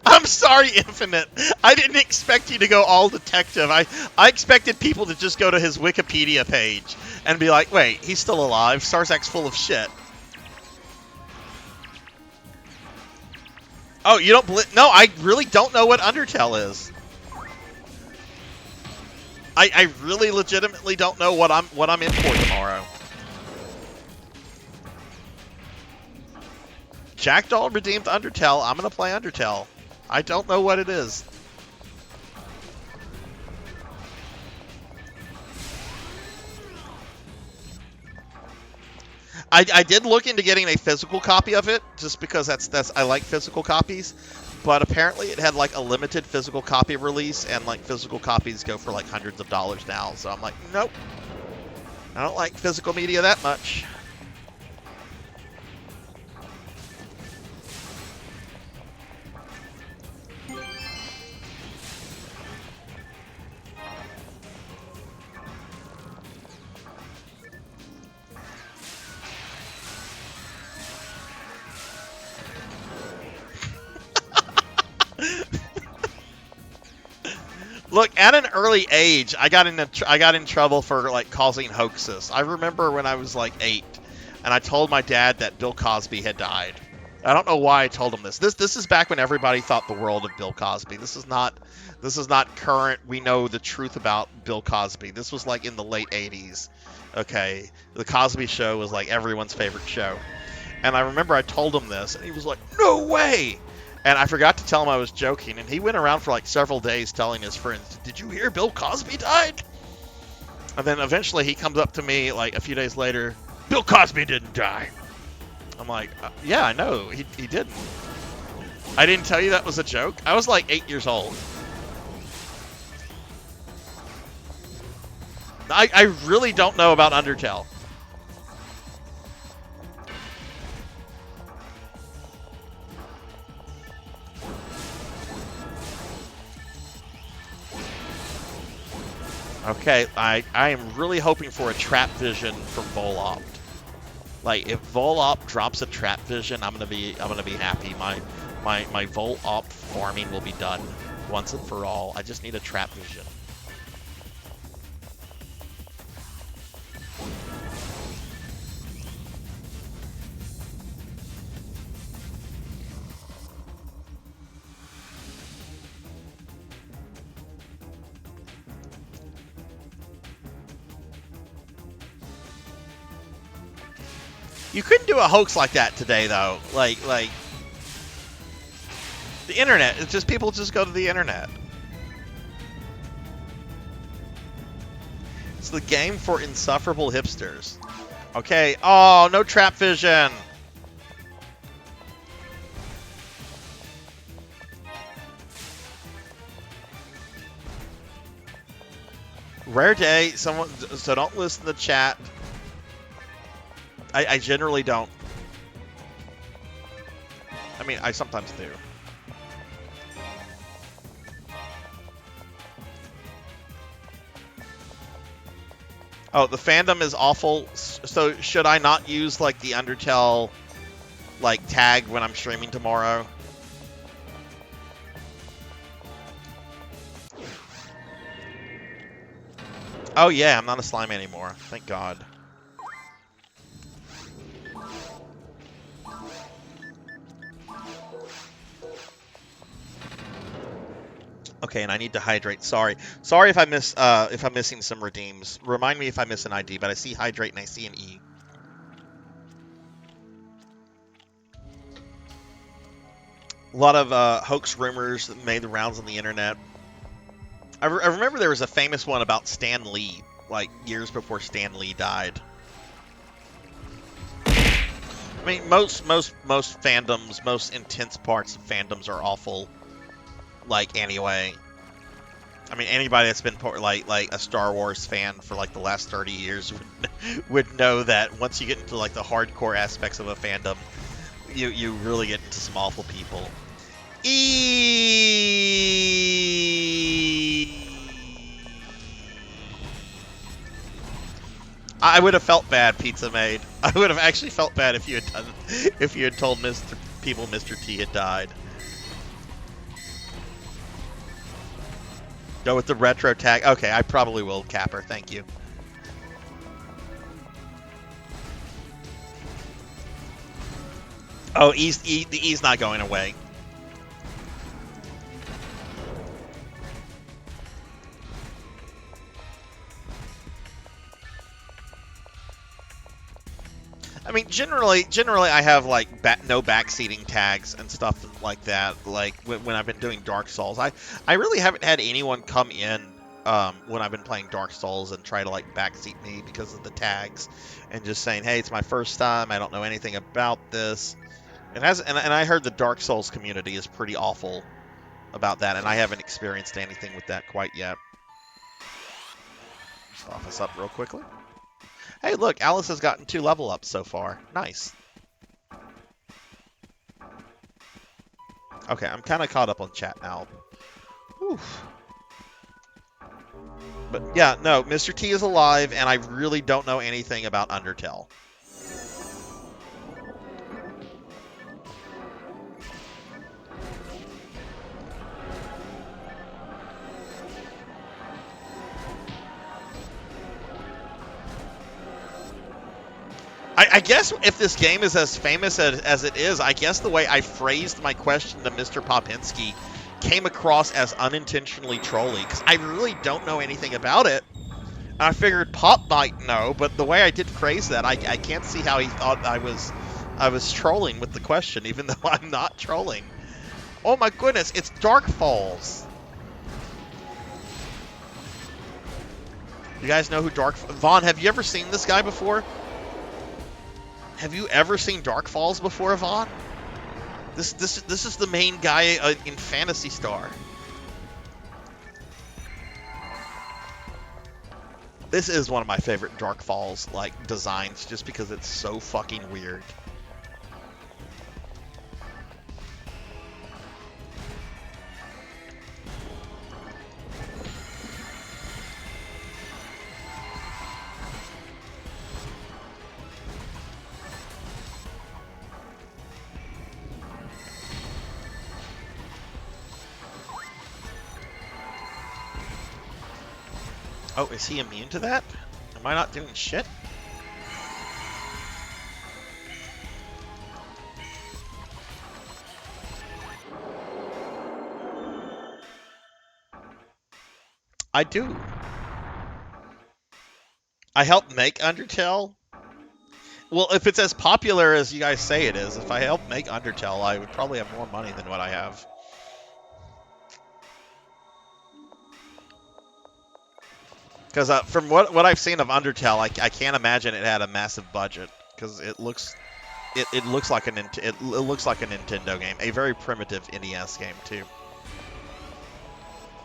I'm sorry, Infinite. I didn't expect you to go all detective. I expected people to just go to his Wikipedia page and be like, wait, he's still alive. Sarzac's full of shit. Oh, you don't believe? No, I really don't know what Undertale is. I really legitimately don't know what I'm in for tomorrow. Jackdaw redeemed Undertale. I'm gonna play Undertale. I don't know what it is. I did look into getting a physical copy of it just because that's I like physical copies, but apparently it had like a limited physical copy release, and like physical copies go for like hundreds of dollars now. So I'm like, nope, I don't like physical media that much. Look, at an early age, I got in trouble for like causing hoaxes. I remember when I was like 8, and I told my dad that Bill Cosby had died. I don't know why I told him this. This is back when everybody thought the world of Bill Cosby. This is not current. We know the truth about Bill Cosby. This was like in the late 80s. Okay, the Cosby Show was like everyone's favorite show, and I remember I told him this, and he was like, "No way." And I forgot to tell him I was joking, and he went around for like several days telling his friends, "Did you hear Bill Cosby died?" And then eventually he comes up to me like a few days later, "Bill Cosby didn't die." I'm like, yeah, I know, he didn't. I didn't tell you that was a joke? I was like 8 years old. I really don't know about Undertale. Okay, I am really hoping for a trap vision from Volopt. Like if Volopt drops a trap vision, I'm gonna be happy. My Volopt farming will be done once and for all. I just need a trap vision. You couldn't do a hoax like that today, though. Like the internet. It's just people just go to the internet. It's the game for insufferable hipsters. Okay. Oh, no trap vision. Rare day. Someone. So don't listen to chat. I generally don't. I mean, I sometimes do. Oh, the fandom is awful. So should I not use like the Undertale like tag when I'm streaming tomorrow? Oh yeah, I'm not a slime anymore. Thank God. Okay, and I need to hydrate. Sorry if I miss if I'm missing some redeems. Remind me if I miss an ID, but I see hydrate and I see an E. A lot of hoax rumors that made the rounds on the internet. I remember there was a famous one about Stan Lee, like years before Stan Lee died. I mean, most fandoms, most intense parts of fandoms are awful. Like anyway, I mean, anybody that's been like a Star Wars fan for like the last 30 years would know that once you get into like the hardcore aspects of a fandom, you really get into some awful people. I would have felt bad, Pizza Maid. I would have actually felt bad if you had told Mr. T had died. Go with the retro tag. Okay, I probably will, Capper. Thank you. Oh, the E's not going away. I mean, generally, I have like no backseating tags and stuff like that. Like when I've been doing Dark Souls, I really haven't had anyone come in when I've been playing Dark Souls and try to like backseat me because of the tags, and just saying, hey, it's my first time, I don't know anything about this. It has, and I heard the Dark Souls community is pretty awful about that, and I haven't experienced anything with that quite yet. Just off us up real quickly. Hey, look, Alice has gotten 2 level ups so far. Nice. Okay, I'm kind of caught up on chat now. Oof. But yeah, no, Mr. T is alive, and I really don't know anything about Undertale. I guess if this game is as famous as it is, I guess the way I phrased my question to Mr. Popinski came across as unintentionally trolly, because I really don't know anything about it. And I figured Pop might know, but the way I did phrase that, I can't see how he thought I was trolling with the question, even though I'm not trolling. Oh my goodness, it's Dark Falls. You guys know who Vaughn, have you ever seen this guy before? Have you ever seen Dark Falls before, Vaughn? This is the main guy in Phantasy Star. This is one of my favorite Dark Falls like designs, just because it's so fucking weird. Oh, is he immune to that? Am I not doing shit? I do. I helped make Undertale? Well, if it's as popular as you guys say it is, if I helped make Undertale, I would probably have more money than what I have. Because from what I've seen of Undertale, I can't imagine it had a massive budget, because it looks like a Nintendo game, a very primitive NES game too.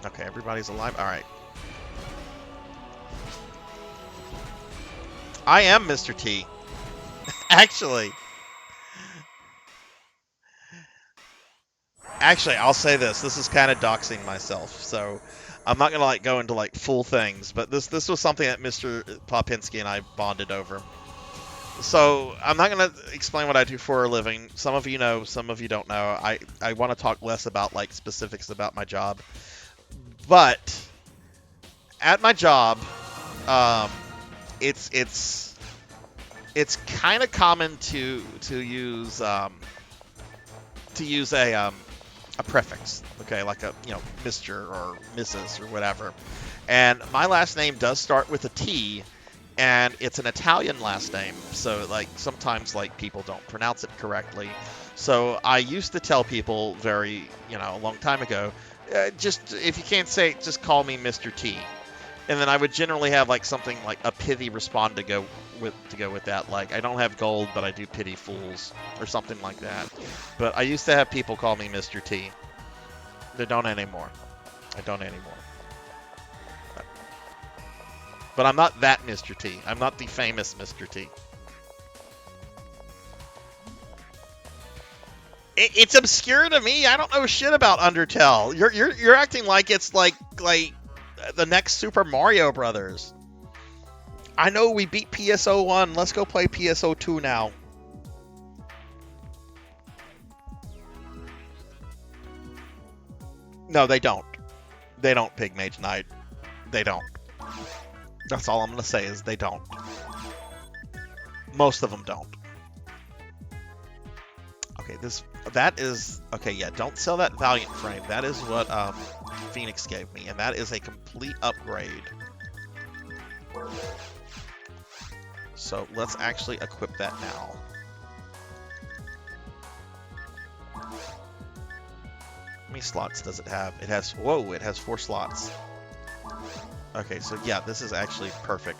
Okay, everybody's alive. All right. I am Mr. T. Actually, I'll say this. This is kind of doxing myself, so I'm not gonna go into full things, but this was something that Mr. Popinski and I bonded over. So I'm not gonna explain what I do for a living. Some of you know, some of you don't know. I want to talk less about specifics about my job, but at my job, it's kind of common to use a a prefix, okay, like a, Mr. or Mrs. or whatever. And my last name does start with a T, and it's an Italian last name, so like sometimes like people don't pronounce it correctly. So I used to tell people a long time ago, just if you can't say it, just call me Mr. T. And then I would generally have like something like a pithy respond to go with that, like I don't have gold, but I do pity fools, or something like that. But I used to have people call me Mr. T. They don't anymore. I don't anymore. But I'm not that Mr. T. I'm not the famous Mr. T. It's obscure to me. I don't know shit about Undertale. You're acting like it's like the next Super Mario Brothers. I know we beat PSO1. Let's go play PSO2 now. No, they don't. They don't, Pig Mage Knight. They don't. That's all I'm going to say is they don't. Most of them don't. Okay, yeah, don't sell that Valiant frame. That is what Phoenix gave me, and that is a complete upgrade. So let's actually equip that now. How many slots does it have? It has 4 slots. Okay, so yeah, this is actually perfect.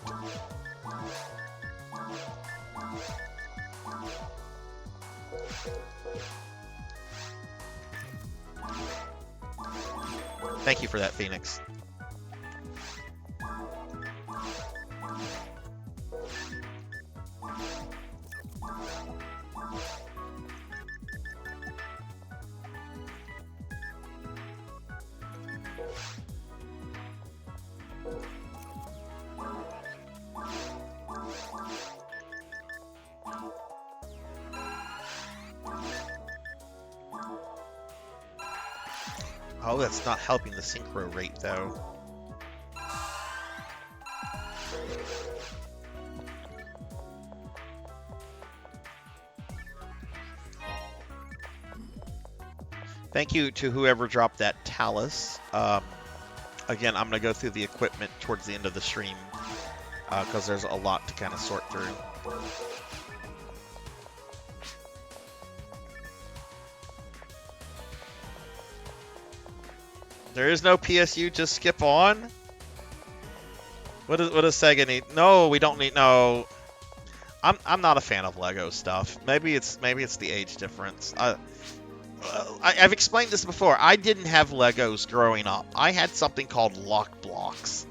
Thank you for that, Phoenix. Oh, that's not helping the synchro rate, though. Thank you to whoever dropped that Talus. Again, I'm going to go through the equipment towards the end of the stream, because there's a lot to kind of sort through. There is no PSU, just skip on? What does Sega need? No, we don't need, no. I'm not a fan of Lego stuff. Maybe it's the age difference. I've explained this before. I didn't have Legos growing up. I had something called lock blocks.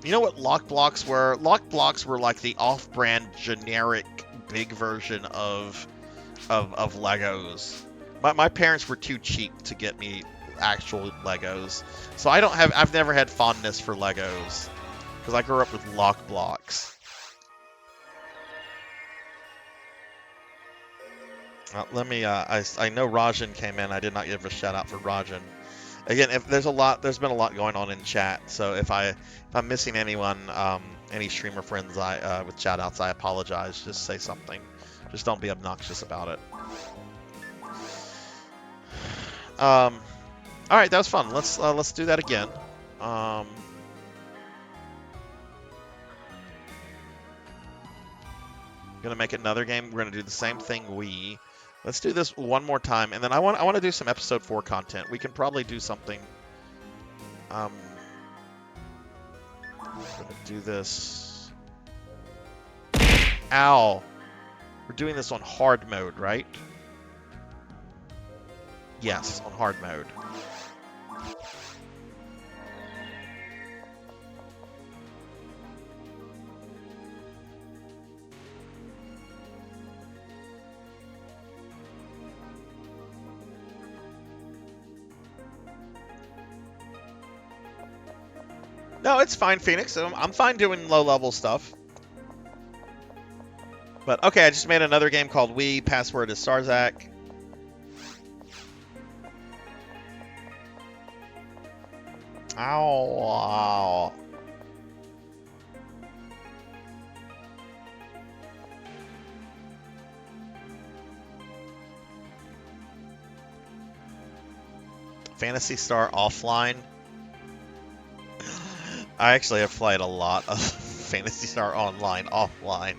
You know what lock blocks were? Lock blocks were like the off-brand generic big version of Legos. My parents were too cheap to get me actual Legos. So I've never had fondness for Legos because I grew up with lock blocks. Let me I know Rajan came in. I did not give a shout out for Rajan. Again, if there's been a lot going on in chat. So if I'm missing anyone, any streamer friends with shout outs, I apologize. Just say something. Just don't be obnoxious about it. All right, that was fun. Let's do that again. Gonna make another game. We're gonna do the same thing. Let's do this one more time, and then I want to do some episode 4 content. We can probably do something. I'm gonna do this. Ow! We're doing this on hard mode, right? Yes, on hard mode. No, it's fine, Phoenix. I'm fine doing low-level stuff. But, okay, I just made another game called Wii. Password is Sarzac. Ow. Phantasy Star offline. I actually have played a lot of Phantasy Star Online offline.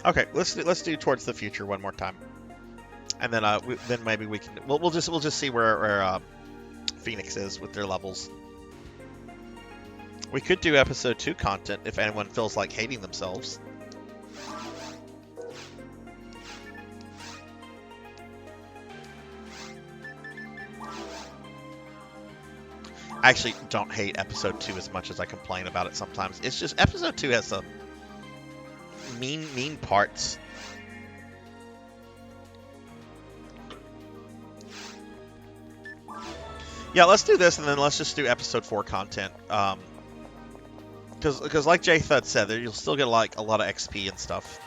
Okay, let's do Towards the Future one more time, and then then maybe we can we'll just see where Phoenix is with their levels. We could do episode 2 content if anyone feels like hating themselves. I actually don't hate episode 2 as much as I complain about it sometimes. It's just episode 2 has some mean parts. Yeah, let's do this, and then let's just do episode 4 content. Because like Jay Thud said, you'll still get like a lot of XP and stuff.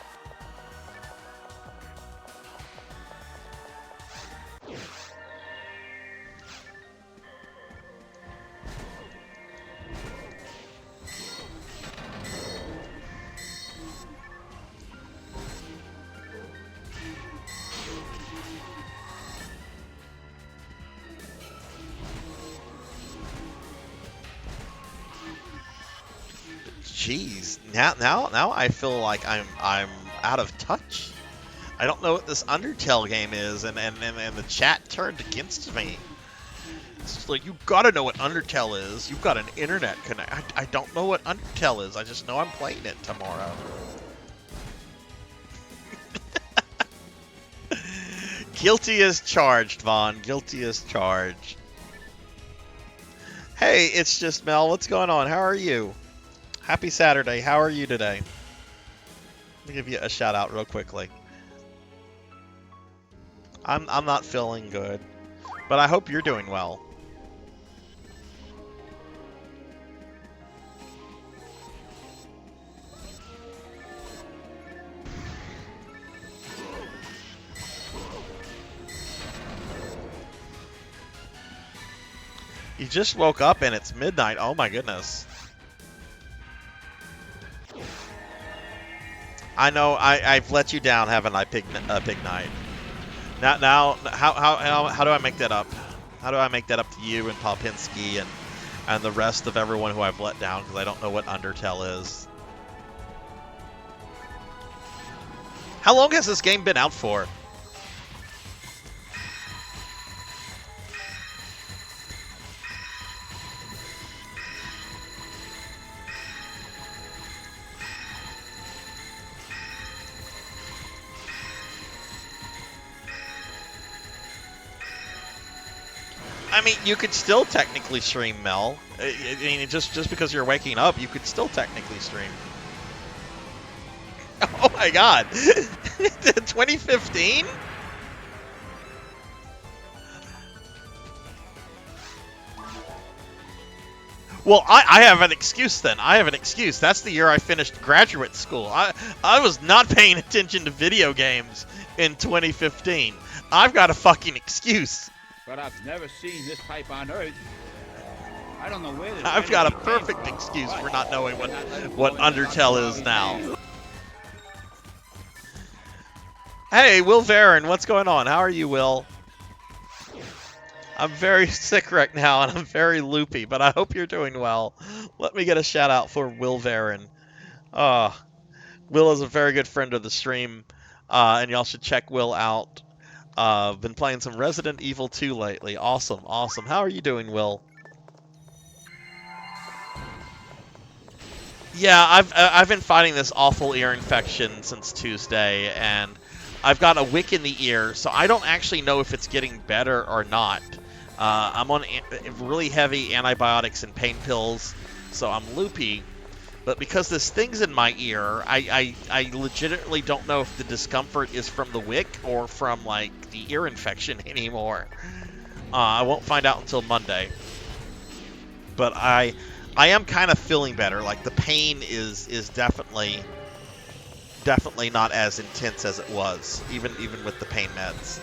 Jeez, now I feel like I'm out of touch. I don't know what this Undertale game is, and the chat turned against me. It's just like, you gotta know what Undertale is. You've got an internet connect. I don't know what Undertale is. I just know I'm playing it tomorrow. Guilty as charged, Vaughn. Guilty as charged. Hey, it's just Mel. What's going on? How are you? Happy Saturday. How are you today? Let me give you a shout out real quickly. I'm not feeling good, but I hope you're doing well. You just woke up and it's midnight. Oh my goodness. I know I've let you down, haven't I, Big Night? Now, how do I make that up? How do I make that up to you and Popinski and the rest of everyone who I've let down, because I don't know what Undertale is? How long has this game been out for? I mean, you could still technically stream, Mel. I mean, just because you're waking up, you could still technically stream. Oh my god! 2015? Well, I have an excuse then. I have an excuse. That's the year I finished graduate school. I was not paying attention to video games in 2015. I've got a fucking excuse. But I've never seen this type on Earth. I don't know where this I've got a perfect excuse for not knowing what Undertale is now. Hey, Will Varon, what's going on? How are you, Will? I'm very sick right now, and I'm very loopy, but I hope you're doing well. Let me get a shout out for Will Varon. Will is a very good friend of the stream, and y'all should check Will out. Been playing some Resident Evil 2 lately. Awesome, awesome. How are you doing, Will? Yeah, I've been fighting this awful ear infection since Tuesday, and I've got a wick in the ear, so I don't actually know if it's getting better or not. I'm on really heavy antibiotics and pain pills, so I'm loopy. But because this thing's in my ear, I legitimately don't know if the discomfort is from the wick or from, like, the ear infection anymore. I won't find out until Monday. But I am kind of feeling better. Like, the pain is definitely not as intense as it was, even with the pain meds.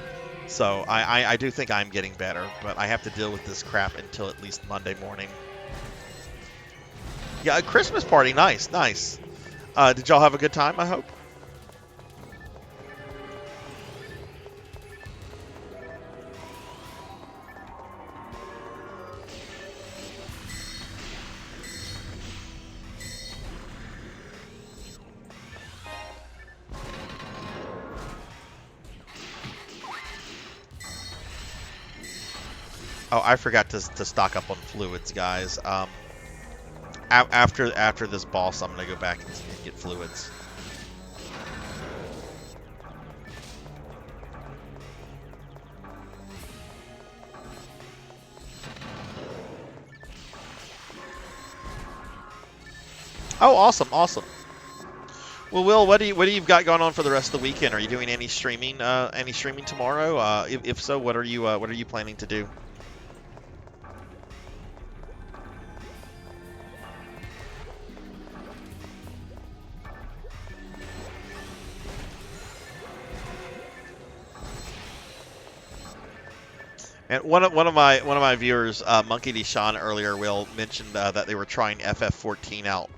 So I do think I'm getting better, but I have to deal with this crap until at least Monday morning. Yeah, a Christmas party. Nice, nice. Did y'all have a good time, I hope? Oh, I forgot to stock up on fluids, guys. After this boss, I'm gonna go back and get fluids. Oh, awesome, awesome. Well, Will, what do you've got going on for the rest of the weekend? Are you doing any streaming? Any streaming tomorrow? If so, what are you planning to do? And one of my viewers, Monkey D. Sean, earlier, Will, mentioned that they were trying FF14 out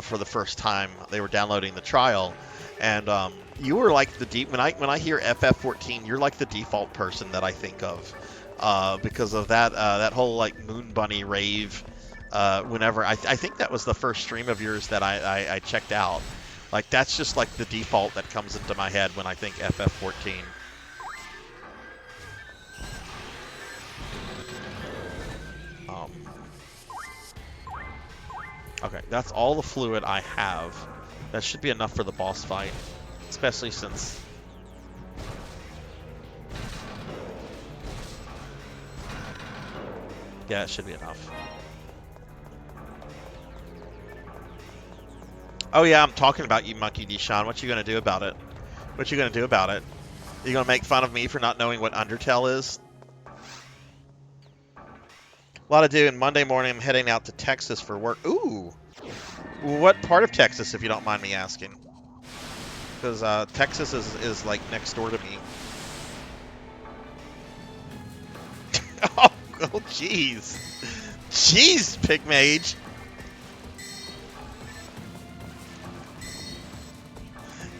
for the first time. They were downloading the trial, and you were like the deep. When I hear FF14, you're like the default person that I think of because of that whole like Moon Bunny rave. Whenever I think that was the first stream of yours that I checked out. Like that's just like the default that comes into my head when I think FF14. Okay, that's all the fluid I have. That should be enough for the boss fight, especially since... Yeah, it should be enough. Oh yeah, I'm talking about you, Monkey D. Sean. What you gonna do about it? What you gonna do about it? You gonna make fun of me for not knowing what Undertale is? A lot to do, and Monday morning I'm heading out to Texas for work. Ooh! What part of Texas, if you don't mind me asking? Because Texas is like next door to me. Oh, jeez. Jeez, Pigmage.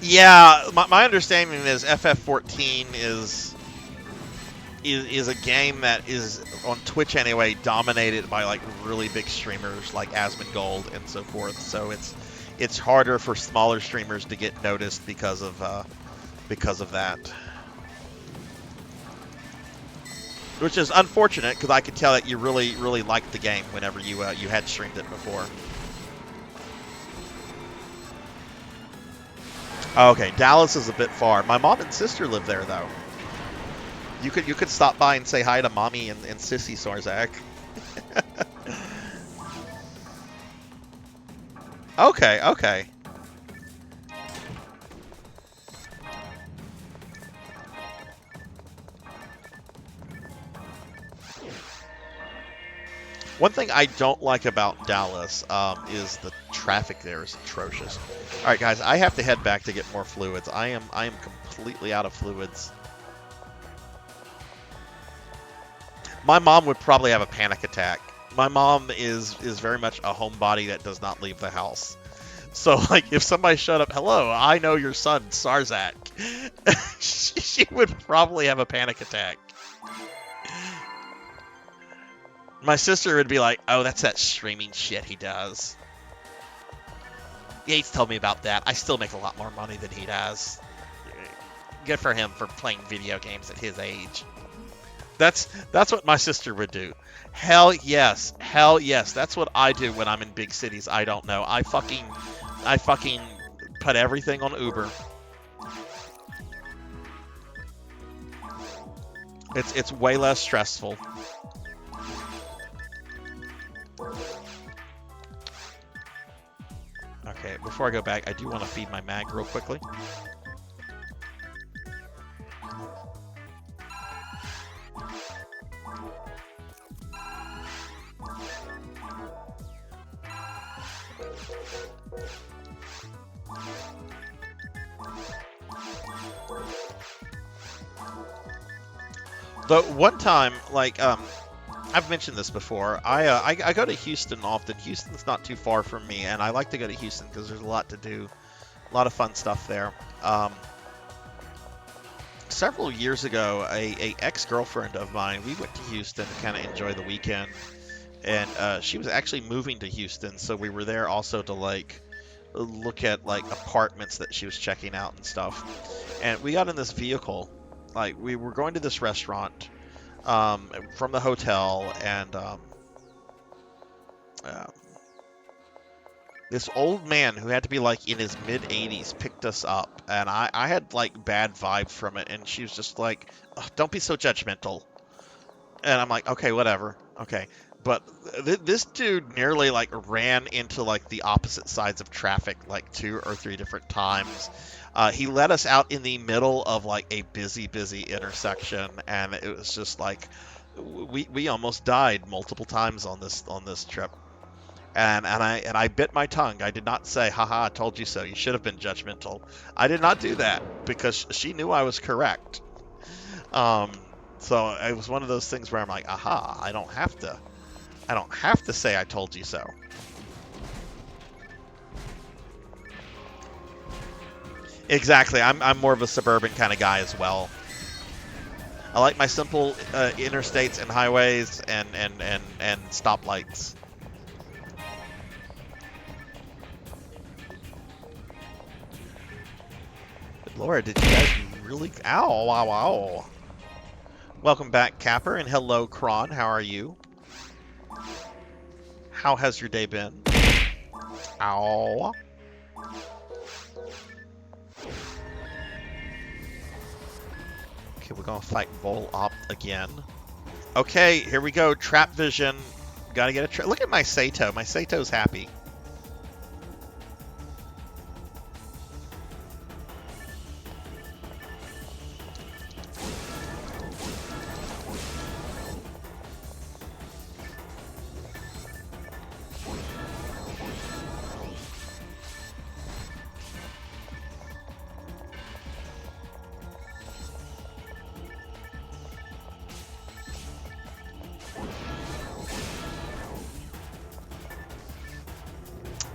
Yeah, my understanding is FF14 is a game that is, on Twitch anyway, dominated by like really big streamers like Asmongold and so forth. So it's harder for smaller streamers to get noticed because of that. Which is unfortunate because I could tell that you really liked the game whenever you had streamed it before. Okay, Dallas is a bit far. My mom and sister live there though. You could stop by and say hi to Mommy and Sissy Sarzac. Okay. One thing I don't like about Dallas is the traffic there is atrocious. All right, guys, I have to head back to get more fluids. I am completely out of fluids. My mom would probably have a panic attack. My mom is very much a homebody that does not leave the house. So, like, if somebody showed up, hello, I know your son, Sarzac, she would probably have a panic attack. My sister would be like, oh, that's that streaming shit he does. Yates told me about that. I still make a lot more money than he does. Good for him for playing video games at his age. That's what my sister would do. Hell yes. That's what I do when I'm in big cities. I don't know. I fucking put everything on Uber. It's way less stressful. Okay, before I go back, I do want to feed my mag real quickly. But one time, like, I've mentioned this before. I go to Houston often. Houston's not too far from me, and I like to go to Houston because there's a lot to do, a lot of fun stuff there. Several years ago, a ex-girlfriend of mine, we went to Houston to kind of enjoy the weekend, and she was actually moving to Houston, so we were there also to like look at like apartments that she was checking out and stuff. And we got in this vehicle, like we were going to this restaurant from the hotel, and this old man who had to be like in his mid 80s picked us up, and I had like bad vibes from it, and she was just like, don't be so judgmental. And I'm like, okay, whatever. Okay. But this dude nearly like ran into like the opposite sides of traffic like 2 or 3 different times. He let us out in the middle of like a busy intersection, and it was just like we almost died multiple times on this trip. And I bit my tongue. I did not say, haha, I told you so. You should have been judgmental. I did not do that because she knew I was correct. So it was one of those things where I'm like, aha, I don't have to say I told you so. Exactly. I'm more of a suburban kind of guy as well. I like my simple interstates and highways and stoplights. Good Lord, did you guys really? Ow, wow, wow. Welcome back, Capper, and hello, Kron. How are you? How has your day been? Ow. Okay, we're gonna fight Vol Opt again. Okay, here we go. Trap Vision. Gotta get a trap. Look at my Sato. My Sato's happy.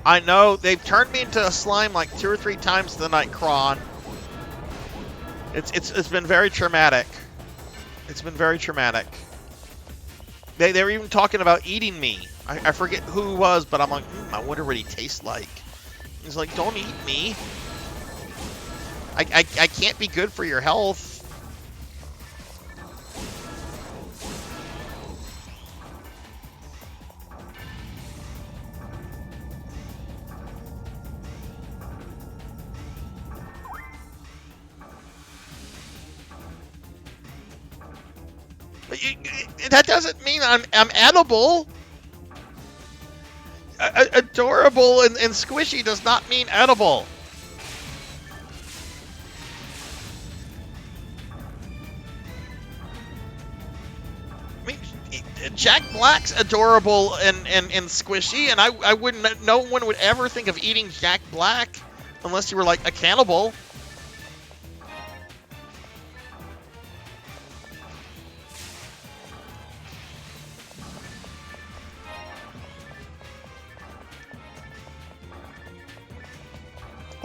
I know, they've turned me into a slime like 2 or 3 times tonight, Kron. It's been very traumatic. It's been very traumatic. They were even talking about eating me. I forget who it was, but I'm like, I wonder what he tastes like. He's like, don't eat me. I can't be good for your health. That doesn't mean I'm edible. Adorable and squishy does not mean edible. I mean, Jack Black's adorable and squishy, and I wouldn't. No one would ever think of eating Jack Black unless you were like a cannibal.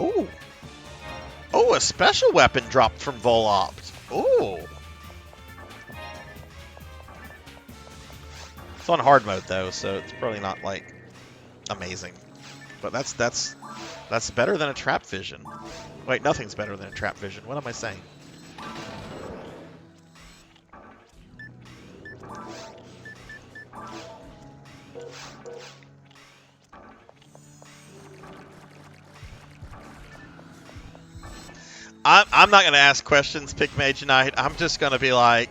Ooh. Oh, a special weapon dropped from Volopt. Ooh. It's on hard mode though, so it's probably not like amazing. But that's better than a trap vision. Wait, nothing's better than a trap vision. What am I saying? I'm not going to ask questions, Pick Mage Knight. I'm just going to be like,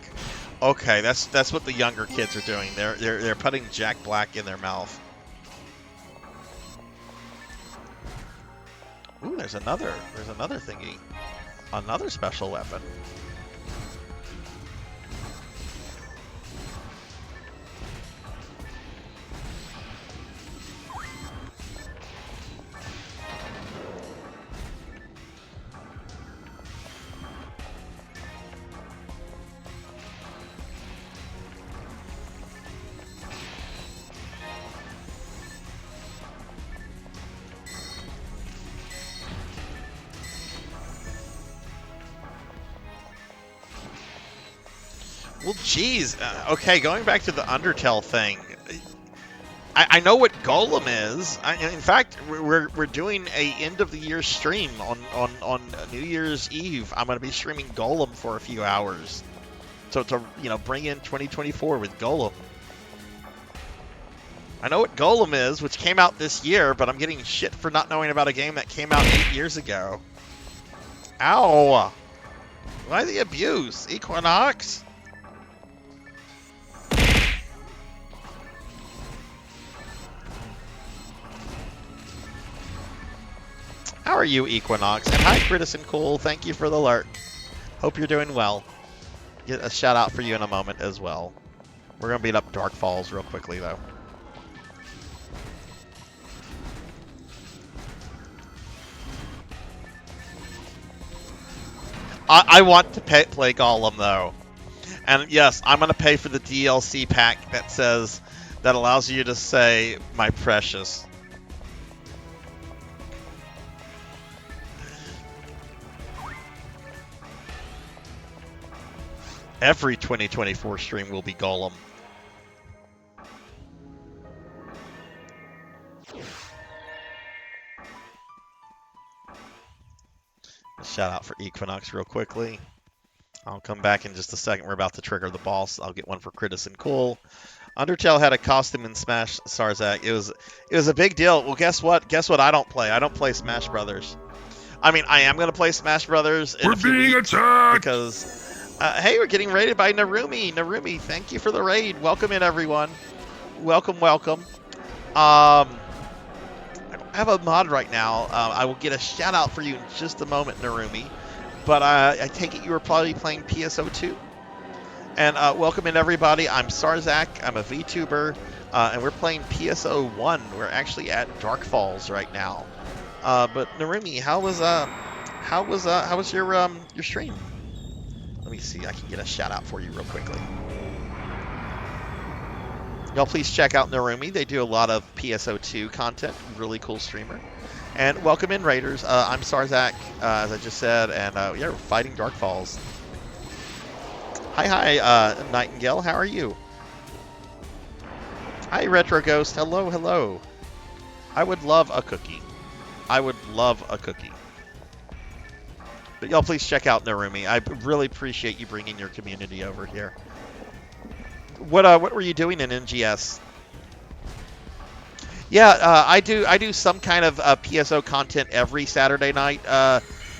okay, that's what the younger kids are doing. They're putting Jack Black in their mouth. Ooh, there's another thingy. Another special weapon. Well, geez. Okay, going back to the Undertale thing. I know what Golem is. In fact, we're doing a end of the year stream on New Year's Eve. I'm going to be streaming Golem for a few hours, to bring in 2024 with Golem. I know what Golem is, which came out this year, but I'm getting shit for not knowing about a game that came out 8 years ago. Ow! Why the abuse, Equinox? How are you, Equinox? And hi, Critis and Cool. Thank you for the alert. Hope you're doing well. Get a shout out for you in a moment as well. We're going to beat up Dark Falls real quickly, though. I want to play Golem, though. And yes, I'm going to pay for the DLC pack that allows you to say, my precious. Every 2024 stream will be Golem. A shout out for Equinox real quickly. I'll come back in just a second. We're about to trigger the boss. I'll get one for Critis and Cool. Undertale had a costume in Smash, Sarzac. It was a big deal. Well, guess what? Guess what I don't play? I don't play Smash Brothers. I mean, I am going to play Smash Brothers in a few weeks because... hey, we're getting raided by Narumi. Narumi, thank you for the raid. Welcome in, everyone. Welcome, welcome. I don't have a mod right now. I will get a shout out for you in just a moment, Narumi. But I take it you were probably playing PSO2. And welcome in, everybody. I'm Sarzac. I'm a VTuber. And we're playing PSO1. We're actually at Dark Falls right now. But Narumi, how was your stream? Let me see. I can get a shout out for you real quickly. Y'all please check out Narumi. They do a lot of PSO2 content. Really cool streamer. And welcome in, Raiders. I'm Sarzac, as I just said, and yeah, we're fighting Dark Falls. Hi, Nightingale. How are you? Hi, Retro Ghost. Hello, hello. I would love a cookie. I would love a cookie. But y'all please check out Narumi. I really appreciate you bringing your community over here. What were you doing in NGS? Yeah, I do some kind of PSO content every Saturday night,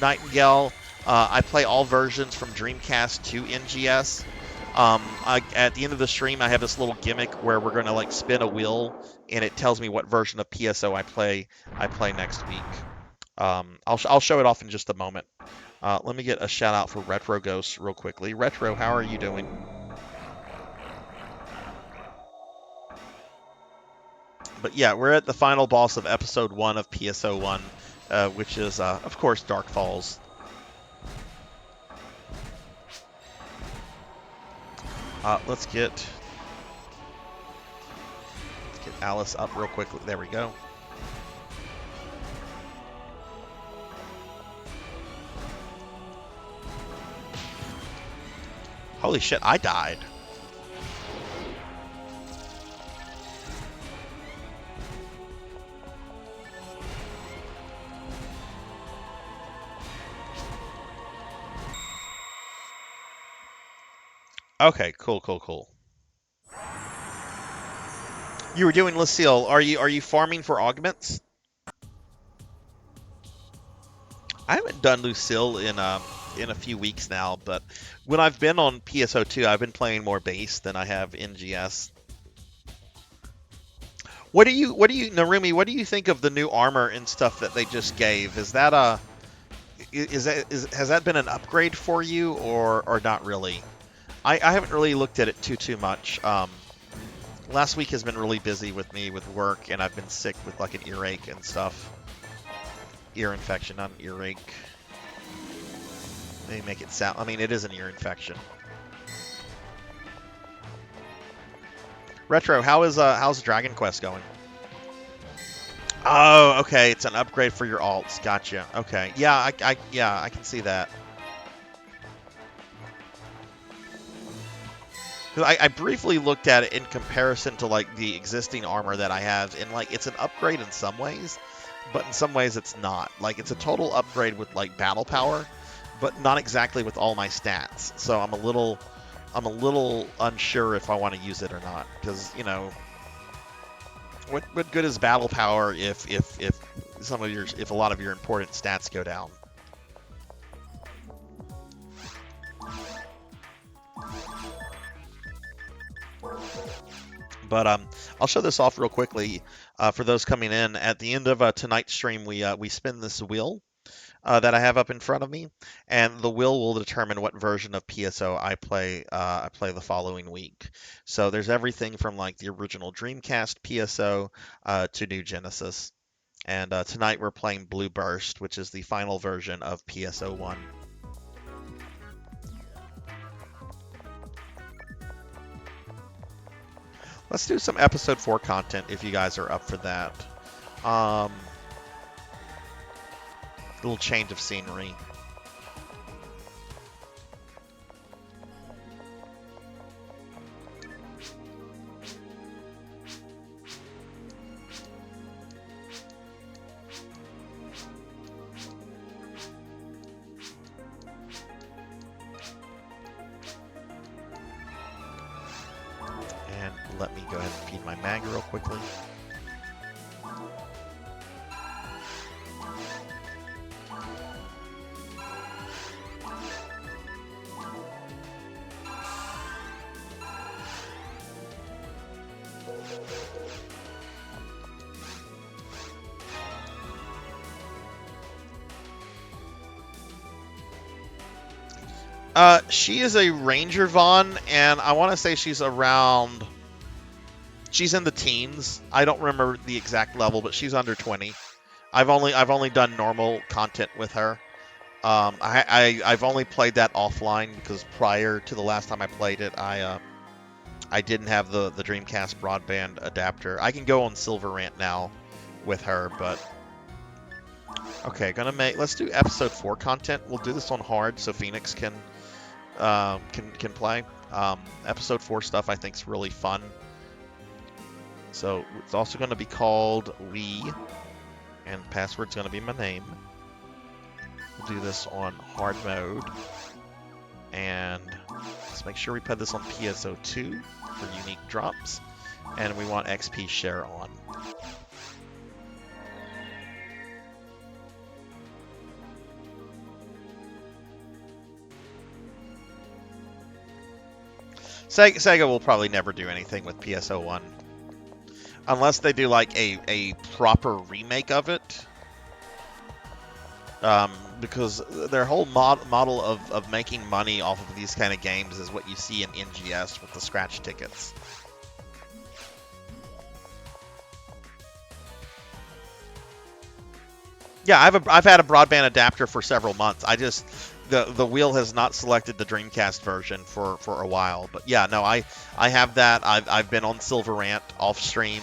Nightingale. I play all versions from Dreamcast to NGS. At the end of the stream, I have this little gimmick where we're going to like spin a wheel, and it tells me what version of PSO I play next week. I'll show it off in just a moment. Let me get a shout out for Retro Ghost real quickly. Retro, how are you doing? But yeah, we're at the final boss of episode 1 of PSO1, which is, of course, Dark Falls. Let's get Alice up real quickly. There we go. Holy shit, I died. Okay, cool. You were doing Lucille. Are you farming for augments? I haven't done Lucille in a few weeks now, but when I've been on PSO2, I've been playing more base than I have NGS. What do you Narumi, what do you think of the new armor and stuff that they just gave? Is that has that been an upgrade for you or not really? I haven't really looked at it too much. Last week has been really busy with me with work, and I've been sick with like an earache and stuff. Ear infection, not an earache. Maybe make it sound. I mean, it is an ear infection. Retro, how's Dragon Quest going? Oh, okay, it's an upgrade for your alts. Gotcha. Okay, yeah, I can see that. Because I briefly looked at it in comparison to like the existing armor that I have, and like it's an upgrade in some ways, but in some ways it's not. Like it's a total upgrade with like battle power, but not exactly with all my stats. So I'm a little unsure if I want to use it or not. Because you know, what good is battle power if a lot of your important stats go down? But I'll show this off real quickly for those coming in. At the end of tonight's stream, we spin this wheel that I have up in front of me, and the wheel will determine what version of PSO I play the following week. So there's everything from like the original Dreamcast PSO to New Genesis. And tonight we're playing Blue Burst, which is the final version of PSO 1. Let's do some episode 4 content if you guys are up for that. Little change of scenery. Let me go ahead and feed my mag real quickly. She is a Ranger Vaughn, and I want to say she's around... She's in the teens. I don't remember the exact level, but she's under 20. I've only done normal content with her. I've only played that offline because prior to the last time I played it, I didn't have the Dreamcast broadband adapter. I can go on Silver Rant now with her, but okay, let's do episode 4 content. We'll do this on hard so Phoenix can play. Episode 4 stuff I think is really fun. So it's also going to be called Lee, and the password's going to be my name. We'll do this on hard mode, and let's make sure we put this on PSO2 for unique drops, and we want XP share on. Sega will probably never do anything with PSO1. Unless they do like a proper remake of it. Because their whole model of making money off of these kind of games is what you see in NGS with the scratch tickets. Yeah, I've had a broadband adapter for several months. The wheel has not selected the Dreamcast version for a while, but yeah, no, I have that. I've been on Silver Rant off stream.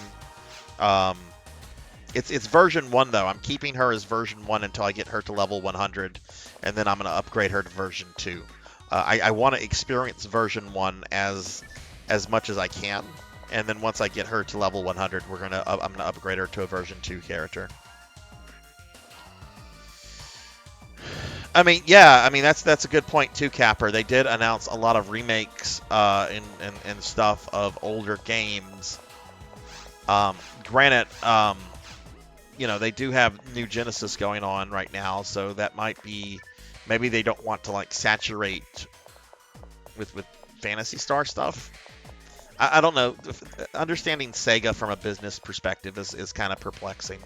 It's version 1 though. I'm keeping her as version 1 until I get her to level 100, and then I'm gonna upgrade her to version 2. I want to experience version 1 as much as I can, and then once I get her to level 100, I'm gonna upgrade her to a version 2 character. I mean, yeah, that's a good point too, Capper. They did announce a lot of remakes and stuff of older games. Granted, you know, they do have New Genesis going on right now, so that might be, maybe they don't want to like saturate with Phantasy Star stuff. I don't know. Understanding Sega from a business perspective is kind of perplexing.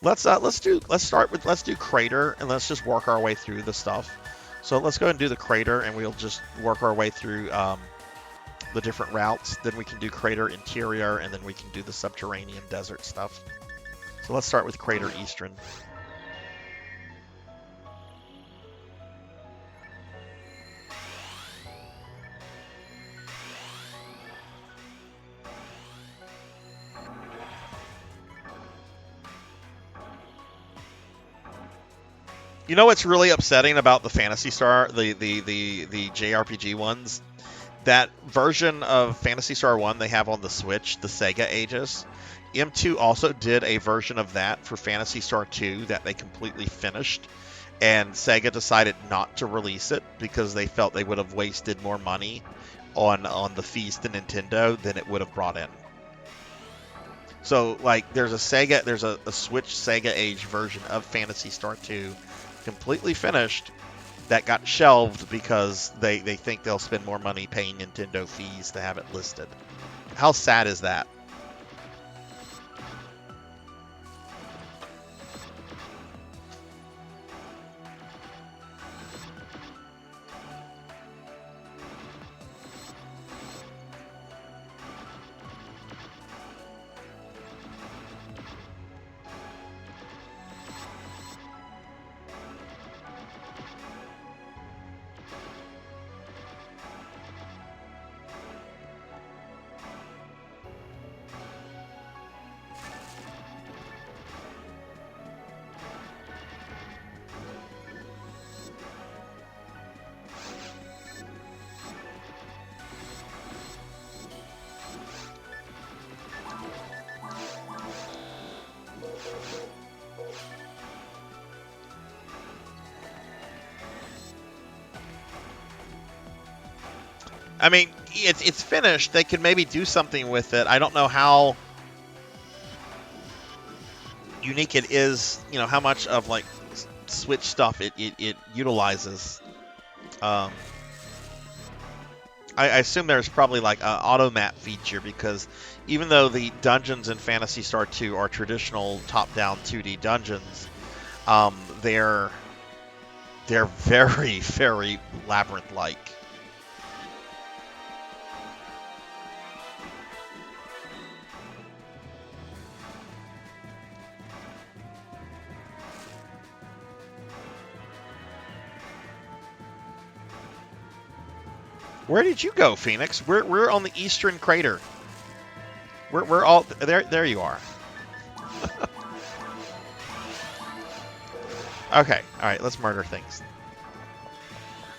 Let's do Crater, and let's just work our way through the stuff. So let's go and do the Crater, and we'll just work our way through the different routes. Then we can do Crater Interior, and then we can do the subterranean desert stuff. So let's start with Crater Eastern. You know what's really upsetting about the Phantasy Star, the JRPG ones? That version of Phantasy Star 1 they have on the Switch, the Sega Aegis. M2 also did a version of that for Phantasy Star 2 that they completely finished, and Sega decided not to release it because they felt they would have wasted more money on the fees to Nintendo than it would have brought in. So, like, there's a Switch Sega Age version of Phantasy Star 2, completely finished, that got shelved because they think they'll spend more money paying Nintendo fees to have it listed. How sad is that? I mean, it's finished. They could maybe do something with it. I don't know how unique it is. You know, how much of like Switch stuff it utilizes. I assume there's probably like an auto map feature, because even though the dungeons in Phantasy Star 2 are traditional top-down 2D dungeons, they're very, very labyrinth-like. Where did you go, Phoenix? We're on the eastern crater. We're all there. There you are. Okay, all right. Let's murder things.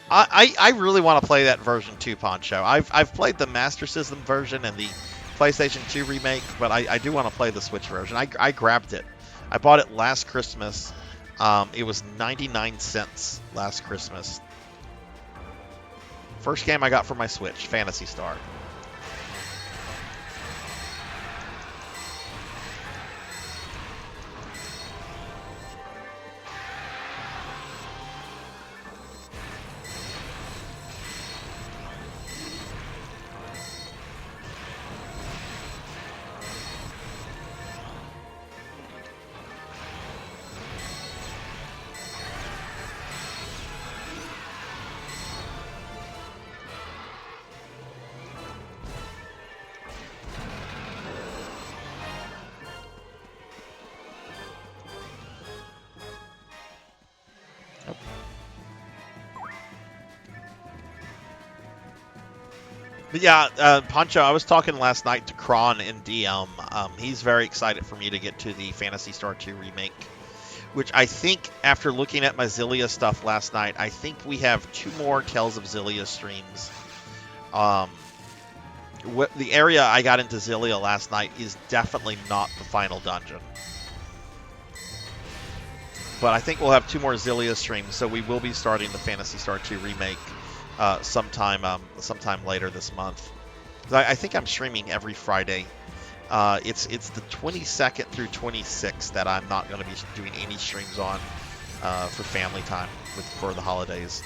I really want to play that version 2, Poncho. I've played the Master System version and the PlayStation 2 remake, but I do want to play the Switch version. I grabbed it. I bought it last Christmas. It was 99 cents last Christmas. First game I got for my Switch, Phantasy Star. But yeah, Poncho, I was talking last night to Kron in DM. He's very excited for me to get to the Phantasy Star 2 remake, which I think, after looking at my Zillia stuff last night, I think we have 2 more Tales of Zillia streams. The area I got into Zillia last night is definitely not the final dungeon. But I think we'll have 2 more Zillia streams, so we will be starting the Phantasy Star 2 remake sometime later this month. I think I'm streaming every Friday. It's the 22nd through 26th that I'm not going to be doing any streams on for family time for the holidays.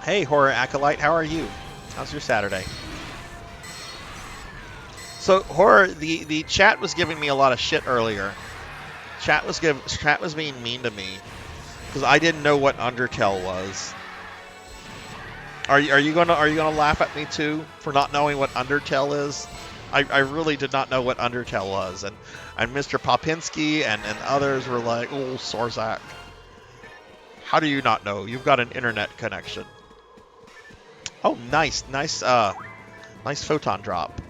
Hey, Horror Acolyte, how are you? How's your Saturday? So, Horror, the chat was giving me a lot of shit earlier. Chat was being mean to me because I didn't know what Undertale was. Are you gonna laugh at me too for not knowing what Undertale is? I really did not know what Undertale was, and Mr. Popinski and others were like, "Oh, Sarzac, how do you not know? You've got an internet connection." Oh, nice photon drop.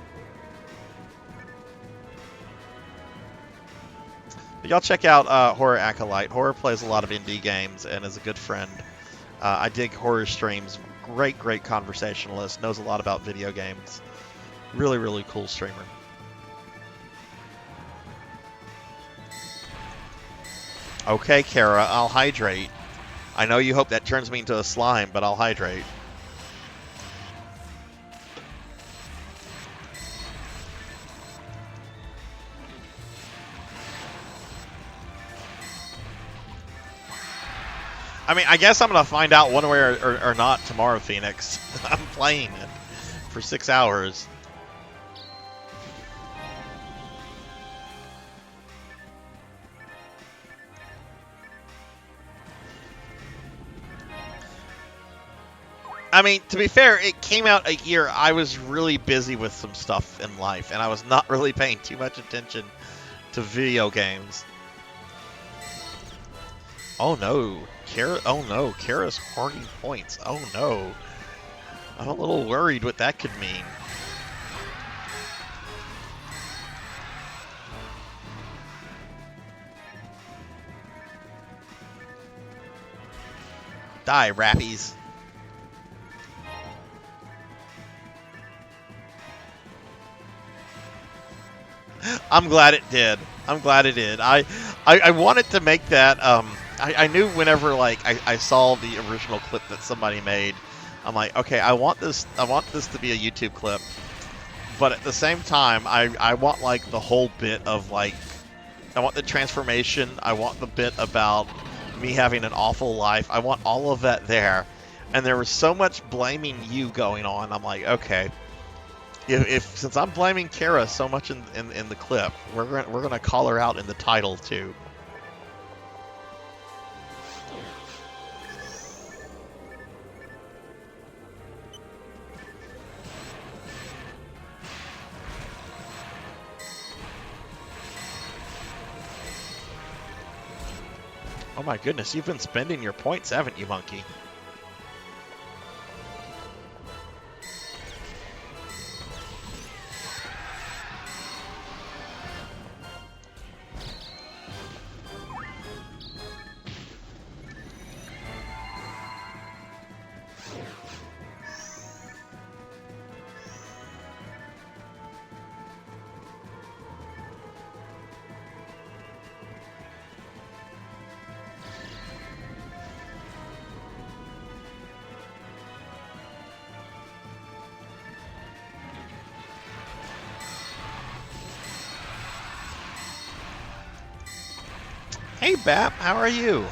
But y'all check out Horror Acolyte. Horror plays a lot of indie games and is a good friend. I dig Horror streams. Great conversationalist. Knows a lot about video games. Really cool streamer. Okay, Kara, I'll hydrate. I know you hope that turns me into a slime, but I'll hydrate. I mean, I guess I'm going to find out one way or not tomorrow, Phoenix. I'm playing it for 6 hours. I mean, to be fair, it came out a year. I was really busy with some stuff in life, and I was not really paying too much attention to video games. Oh no, Kara's hoarding points. Oh no. I'm a little worried what that could mean. Die, rappies. I'm glad it did. I'm glad it did. I wanted to make that. I knew whenever like I saw the original clip that somebody made, I'm like, okay, I want this to be a YouTube clip, but at the same time, I want like the whole bit of like, I want the transformation. I want the bit about me having an awful life. I want all of that there, and there was so much blaming you going on. I'm like, okay. If since I'm blaming Kara so much in the clip, we're gonna call her out in the title too. Oh my goodness, you've been spending your points, haven't you, monkey? Hey, Bap, how are you?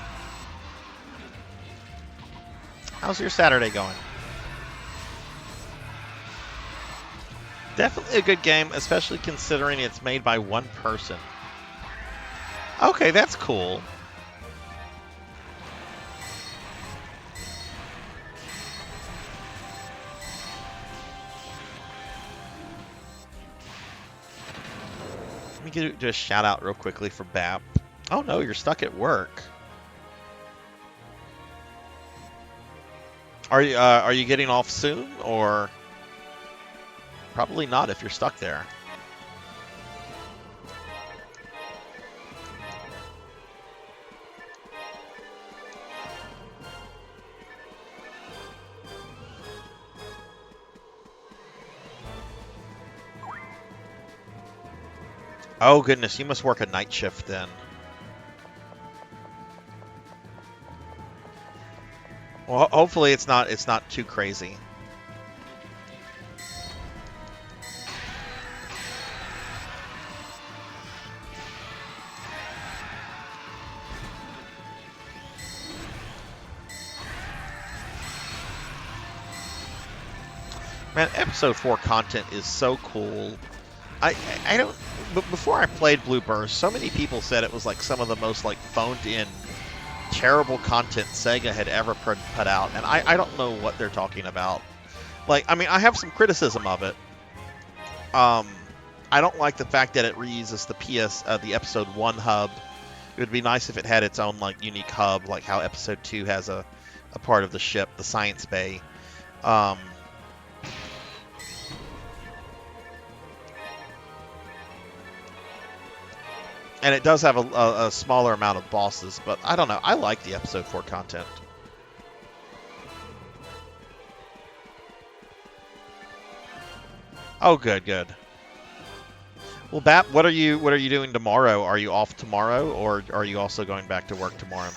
How's your Saturday going? Definitely a good game, especially considering it's made by one person. Okay, that's cool. Let me do a shout out real quickly for Bap. Oh no, you're stuck at work. Are you getting off soon, or probably not if you're stuck there? Oh goodness, you must work a night shift then. Well, hopefully it's not too crazy. Man, episode 4 content is so cool. I don't. But before I played Blue Burst, so many people said it was like some of the most like phoned in, terrible content Sega had ever put out, and I don't know what they're talking about. Like, I mean, I have some criticism of it. I don't like the fact that it reuses the episode 1 hub. It would be nice if it had its own like unique hub, like how episode 2 has a part of the ship, the science bay. And it does have a smaller amount of bosses, but I don't know. I like the episode 4 content. Oh, good, good. Well, Bap, what are you doing tomorrow? Are you off tomorrow, or are you also going back to work tomorrow?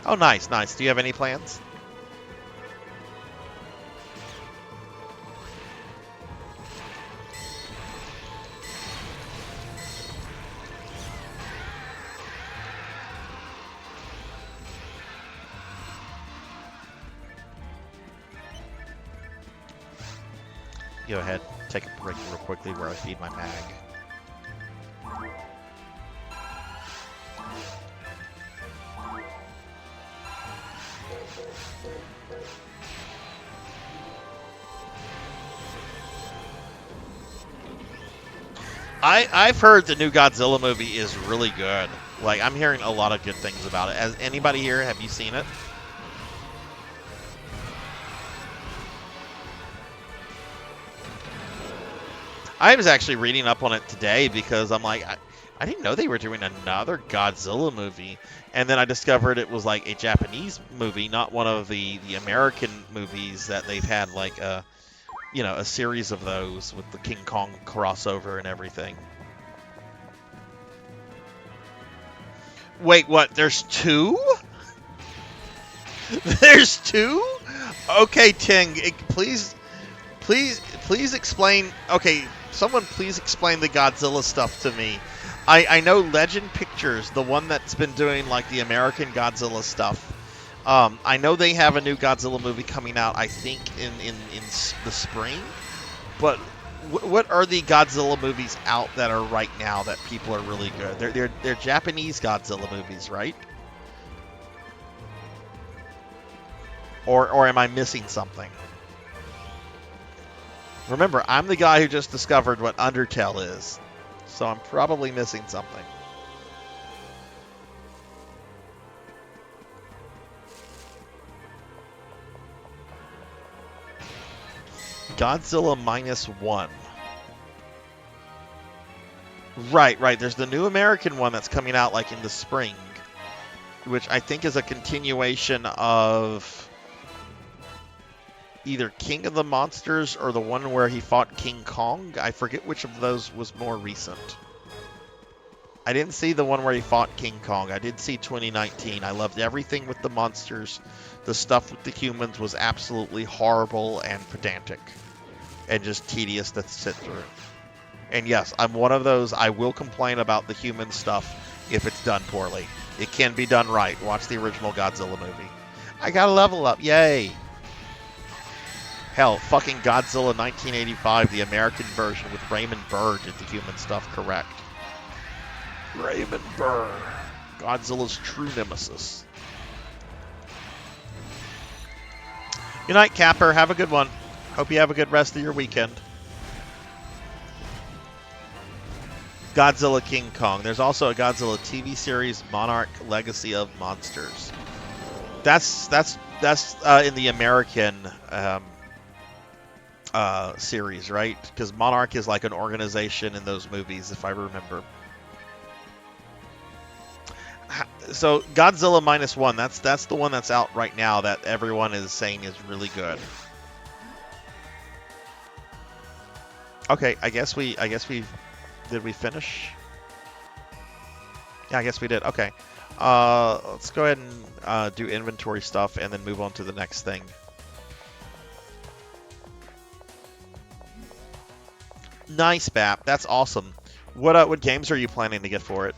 Oh, nice, nice. Do you have any plans? Go ahead, take a break real quickly where I feed my mag. I've heard the new Godzilla movie is really good. Like, I'm hearing a lot of good things about it. As anybody here, have you seen it? I was actually reading up on it today because I'm like, I didn't know they were doing another Godzilla movie. And then I discovered it was like a Japanese movie, not one of the American movies that they've had like a series of those with the King Kong crossover and everything. Wait, what? There's two? There's two? Okay, Ting, please explain. Okay, someone please explain the Godzilla stuff to me. I know Legend Pictures, the one that's been doing like the American Godzilla stuff. I know they have a new Godzilla movie coming out, I think in the spring. But what are the Godzilla movies out that are right now that people are really good? They're Japanese Godzilla movies, right? Or am I missing something? Remember, I'm the guy who just discovered what Undertale is, so I'm probably missing something. Godzilla -1. Right. There's the new American one that's coming out like in the spring, which I think is a continuation of either King of the Monsters or the one where he fought King Kong. I forget which of those was more recent. I didn't see the one where he fought King Kong. I did see 2019. I loved everything with the monsters. The stuff with the humans was absolutely horrible and pedantic and just tedious to sit through. And yes, I'm one of those. I will complain about the human stuff if it's done poorly. It can be done right. Watch the original Godzilla movie. I got a level up. Yay! Hell, fucking Godzilla 1985, the American version with Raymond Burr did the human stuff correct. Raymond Burr, Godzilla's true nemesis. Good night, Capper. Have a good one. Hope you have a good rest of your weekend. Godzilla King Kong. There's also a Godzilla TV series, Monarch: Legacy of Monsters. That's in the American series, right? Because Monarch is like an organization in those movies, if I remember. So Godzilla -1, that's the one that's out right now that everyone is saying is really good. Okay, I guess we did we finish? Yeah, I guess we did. Okay. Let's go ahead and do inventory stuff and then move on to the next thing. Nice, Bap. That's awesome. What games are you planning to get for it?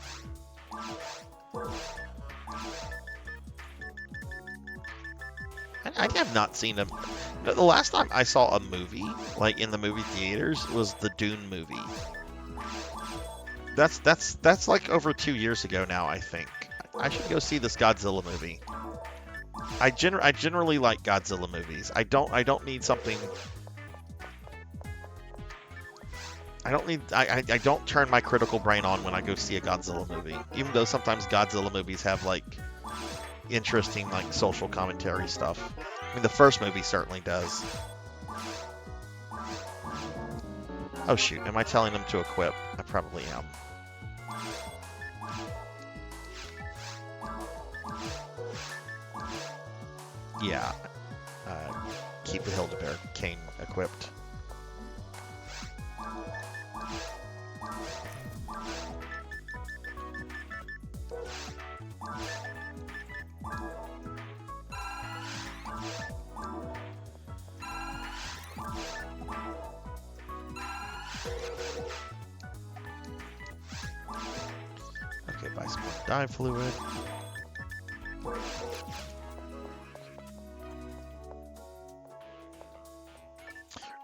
I have not seen them. The last time I saw a movie, like in the movie theaters, was the Dune movie. That's like over 2 years ago now, I think. I should go see this Godzilla movie. I generally like Godzilla movies. I don't need something. I don't turn my critical brain on when I go see a Godzilla movie. Even though sometimes Godzilla movies have like interesting like social commentary stuff. I mean, the first movie certainly does. Oh shoot, am I telling them to equip? I probably am. Yeah. Keep the Hildebeer cane equipped. Okay, buy some more dye fluid.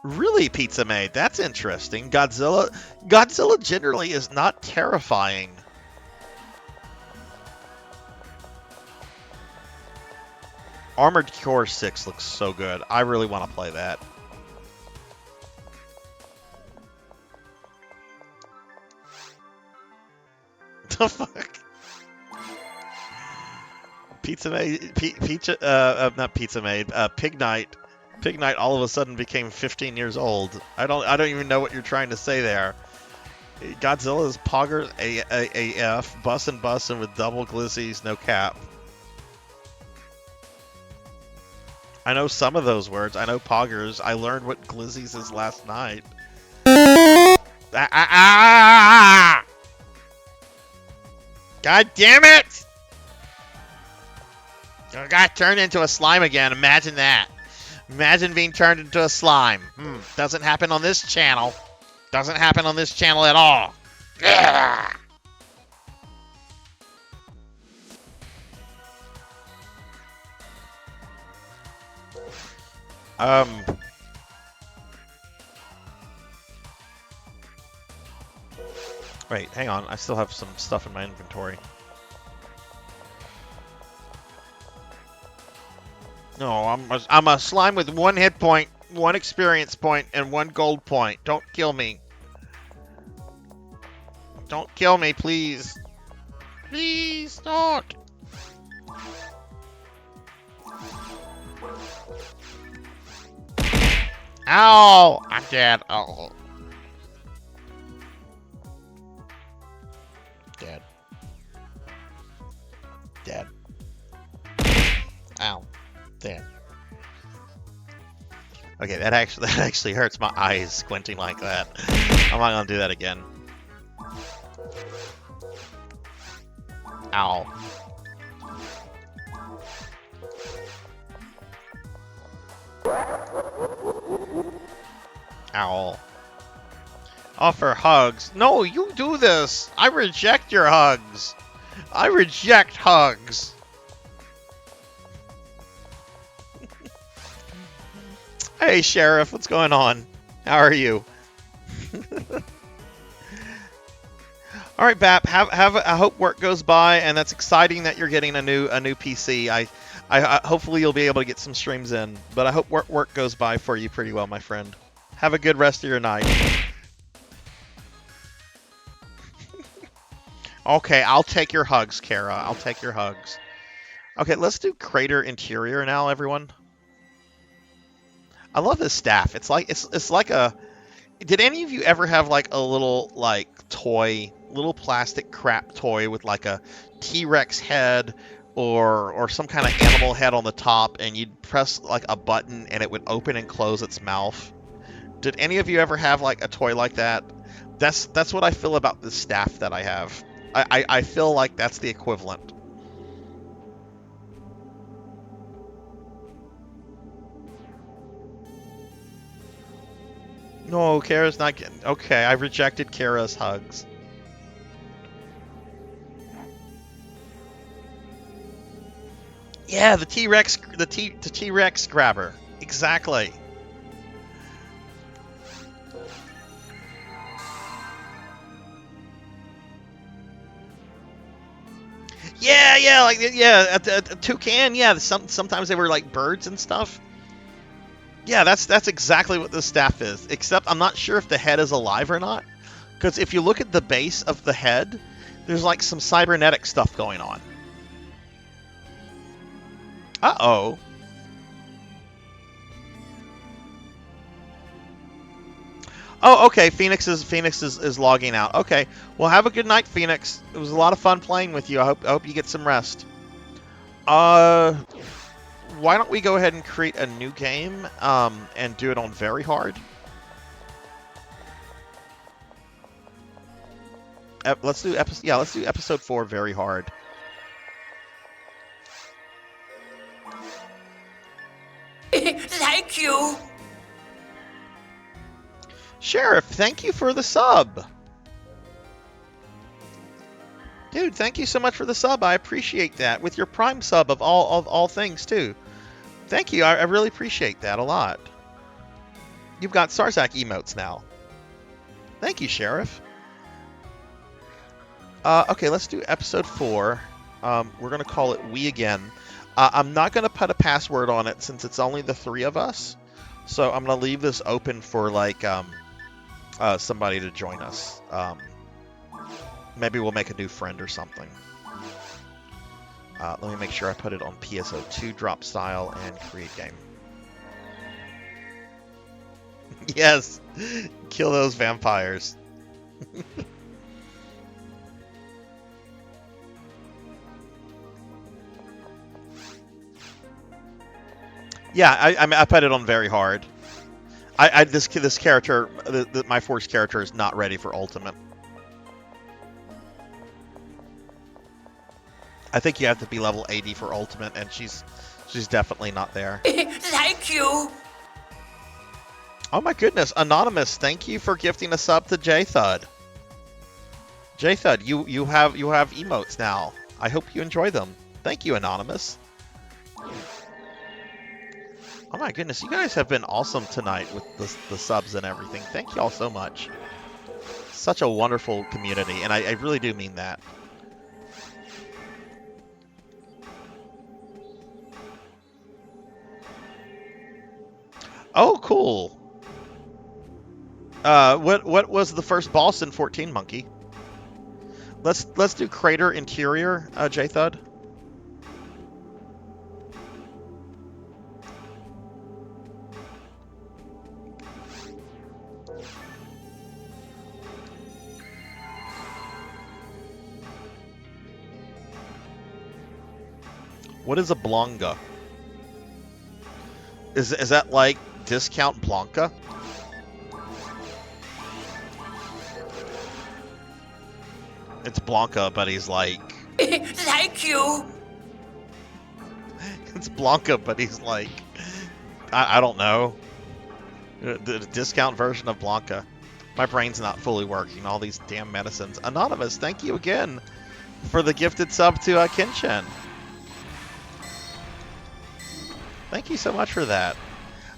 Really, Pizza Maid? That's interesting. Godzilla generally is not terrifying. Armored Core 6 looks so good. I really want to play that. The fuck? Pizza Maid, not Pizza Maid, Pig Knight. Pig Knight all of a sudden became 15 years old. I don't even know what you're trying to say there. Godzilla's poggers AF, bussin' with double glizzies, no cap. I know some of those words. I know poggers. I learned what glizzies is last night. God damn it! I got turned into a slime again. Imagine that. Imagine being turned into a slime. Doesn't happen on this channel. Doesn't happen on this channel at all. Ugh. Wait, hang on. I still have some stuff in my inventory. No, I'm a slime with 1 hit point, 1 experience point, and 1 gold point. Don't kill me. Don't kill me, please. Please don't. Ow! I'm dead. Oh. Dead. Dead. Ow. There. Okay, that actually hurts my eyes squinting like that. I'm not gonna do that again. Ow. Ow. Offer hugs. No, you do this. I reject your hugs. I reject hugs. Hey, Sheriff, what's going on? How are you? All right, Bap. I hope work goes by, and that's exciting that you're getting a new PC. I hopefully you'll be able to get some streams in, but I hope work goes by for you pretty well, my friend. Have a good rest of your night. Okay, I'll take your hugs, Kara. I'll take your hugs. Okay, let's do crater interior now, everyone. I love this staff. It's like a. Did any of you ever have like a little little plastic crap toy with like a T-Rex head or some kind of animal head on the top, and you'd press like a button and it would open and close its mouth? Did any of you ever have like a toy like that? That's what I feel about this staff that I have. I feel like that's the equivalent. No, Kara's not getting... Okay, I rejected Kara's hugs. Yeah, the T-Rex... The T-Rex grabber. Exactly. A toucan. Yeah, sometimes they were like birds and stuff. Yeah, that's exactly what this staff is. Except I'm not sure if the head is alive or not. Because if you look at the base of the head, there's like some cybernetic stuff going on. Uh-oh. Oh, okay. Phoenix is logging out. Okay. Well, have a good night, Phoenix. It was a lot of fun playing with you. I hope you get some rest. Why don't we go ahead and create a new game and do it on very hard? Let's do episode 4 very hard. Thank you. Sheriff, thank you for the sub. Dude, thank you so much for the sub. I appreciate that. With your Prime sub of all things too. Thank you. I really appreciate that a lot. You've got Sarzac emotes now. Thank you, Sheriff. Okay, let's do episode 4. We're gonna call it We Again. I'm not gonna put a password on it since it's only the 3 of us. So I'm gonna leave this open for like somebody to join us. Maybe we'll make a new friend or something. Let me make sure I put it on PSO2 drop style and create game. Yes, kill those vampires. Yeah, I put it on very hard. This character, my Force character, is not ready for Ultimate. I think you have to be level 80 for Ultimate, and she's definitely not there. Thank you. Oh my goodness, Anonymous, thank you for gifting a sub to JThud. JThud, you have emotes now. I hope you enjoy them. Thank you, Anonymous. Oh my goodness, you guys have been awesome tonight with the subs and everything. Thank you all so much. Such a wonderful community, and I really do mean that. Oh, cool. What was the first boss in 14 Monkey? Let's do Crater Interior, JThud. What is a Blanca? Is that like Discount Blanca? It's Blanca, but he's like... Thank you. It's Blanca, but he's like... I don't know. The discount version of Blanca. My brain's not fully working. All these damn medicines. Anonymous, thank you again for the gifted sub to Kenshin. Thank you so much for that.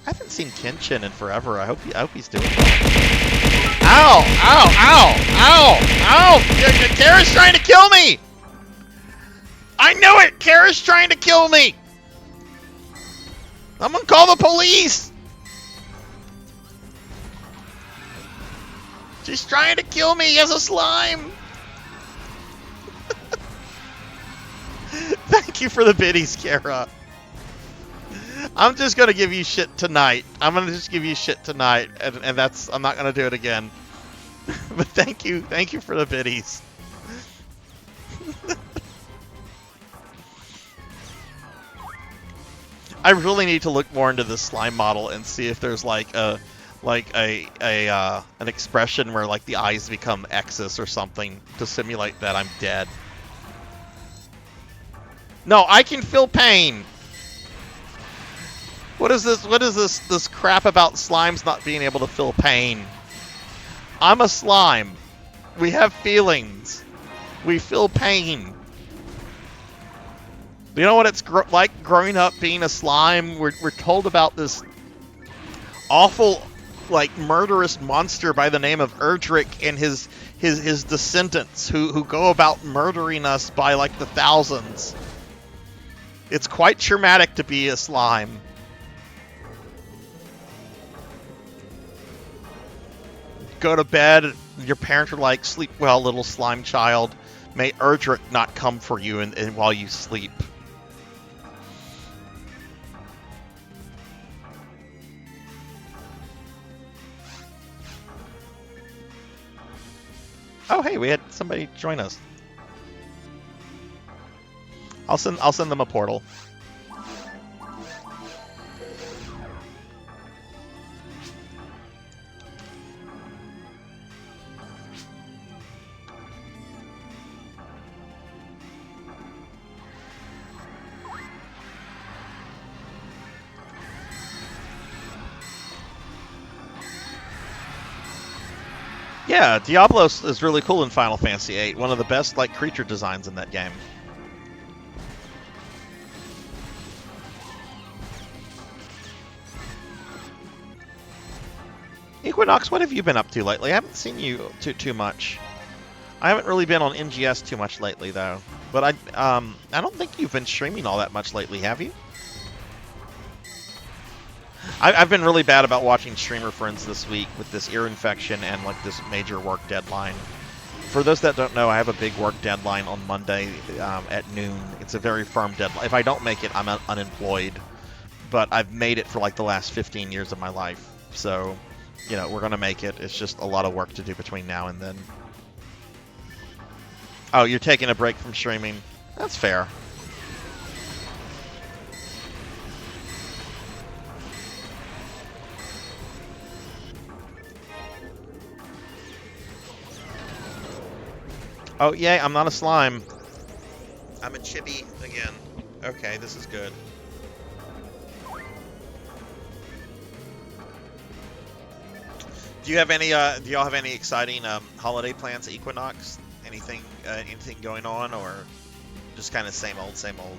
I haven't seen Kenshin in forever. I hope he's doing well. Ow! Ow! Ow! Ow! Ow! Kara's trying to kill me! I knew it! Kara's trying to kill me! I'm gonna call the police! She's trying to kill me as a slime! Thank you for the biddies, Kara. I'm just gonna give you shit tonight. I'm gonna just give you shit tonight, and that's, I'm not gonna do it again. But thank you for the biddies. I really need to look more into the slime model and see if there's like an expression where like the eyes become X's or something to simulate that I'm dead. No, I can feel pain. What is this crap about slimes not being able to feel pain? I'm a slime. We have feelings. We feel pain. You know what it's like growing up being a slime? We're told about this awful, like, murderous monster by the name of Erdrick and his descendants who go about murdering us by like the thousands. It's quite traumatic to be a slime. Go to bed, your parents are like, sleep well, little slime child. May Erdrick not come for you and while you sleep. Oh, hey, we had somebody join us. I'll send them a portal. Yeah, Diablos is really cool in Final Fantasy VIII. One of the best like creature designs in that game. Equinox, what have you been up to lately? I haven't seen you too much. I haven't really been on NGS too much lately, though. But I don't think you've been streaming all that much lately, have you? I've been really bad about watching streamer friends this week with this ear infection and like this major work deadline. For those that don't know, I have a big work deadline on Monday at noon. It's a very firm deadline. If I don't make it, I'm unemployed. But I've made it for like the last 15 years of my life. So, you know, we're going to make it. It's just a lot of work to do between now and then. Oh, you're taking a break from streaming? That's fair. Oh, yay, I'm not a slime. I'm a chibi again. Okay, this is good. Do you have any, do y'all have any exciting holiday plans, Equinox? Anything going on, or just kind of same old, same old?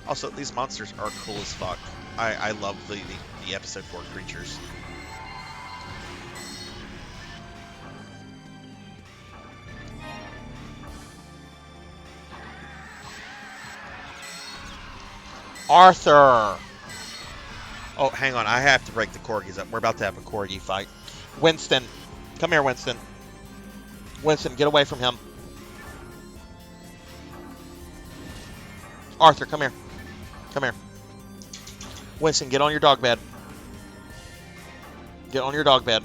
Also, these monsters are cool as fuck. I love the episode 4 creatures. Arthur! Oh, hang on. I have to break the corgis up. We're about to have a corgi fight. Winston. Come here, Winston. Winston, get away from him. Arthur, come here. Come here. Winston, get on your dog bed. Get on your dog bed.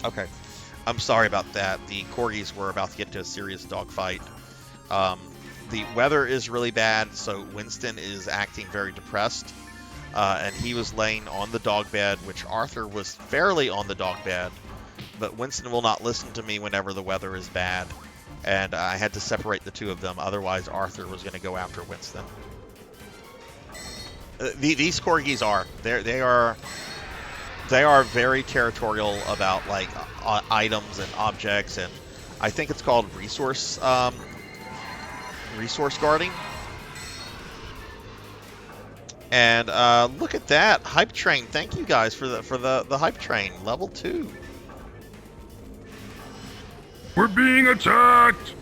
Okay. I'm sorry about that. The corgis were about to get into a serious dog fight. The weather is really bad, so Winston is acting very depressed. And he was laying on the dog bed, which Arthur was fairly on the dog bed. But Winston will not listen to me whenever the weather is bad. And I had to separate the two of them, otherwise Arthur was going to go after Winston. These corgis are they are very territorial about like items and objects, and I think it's called resource guarding. And look at that hype train! Thank you guys for the hype train level 2. We're being attacked!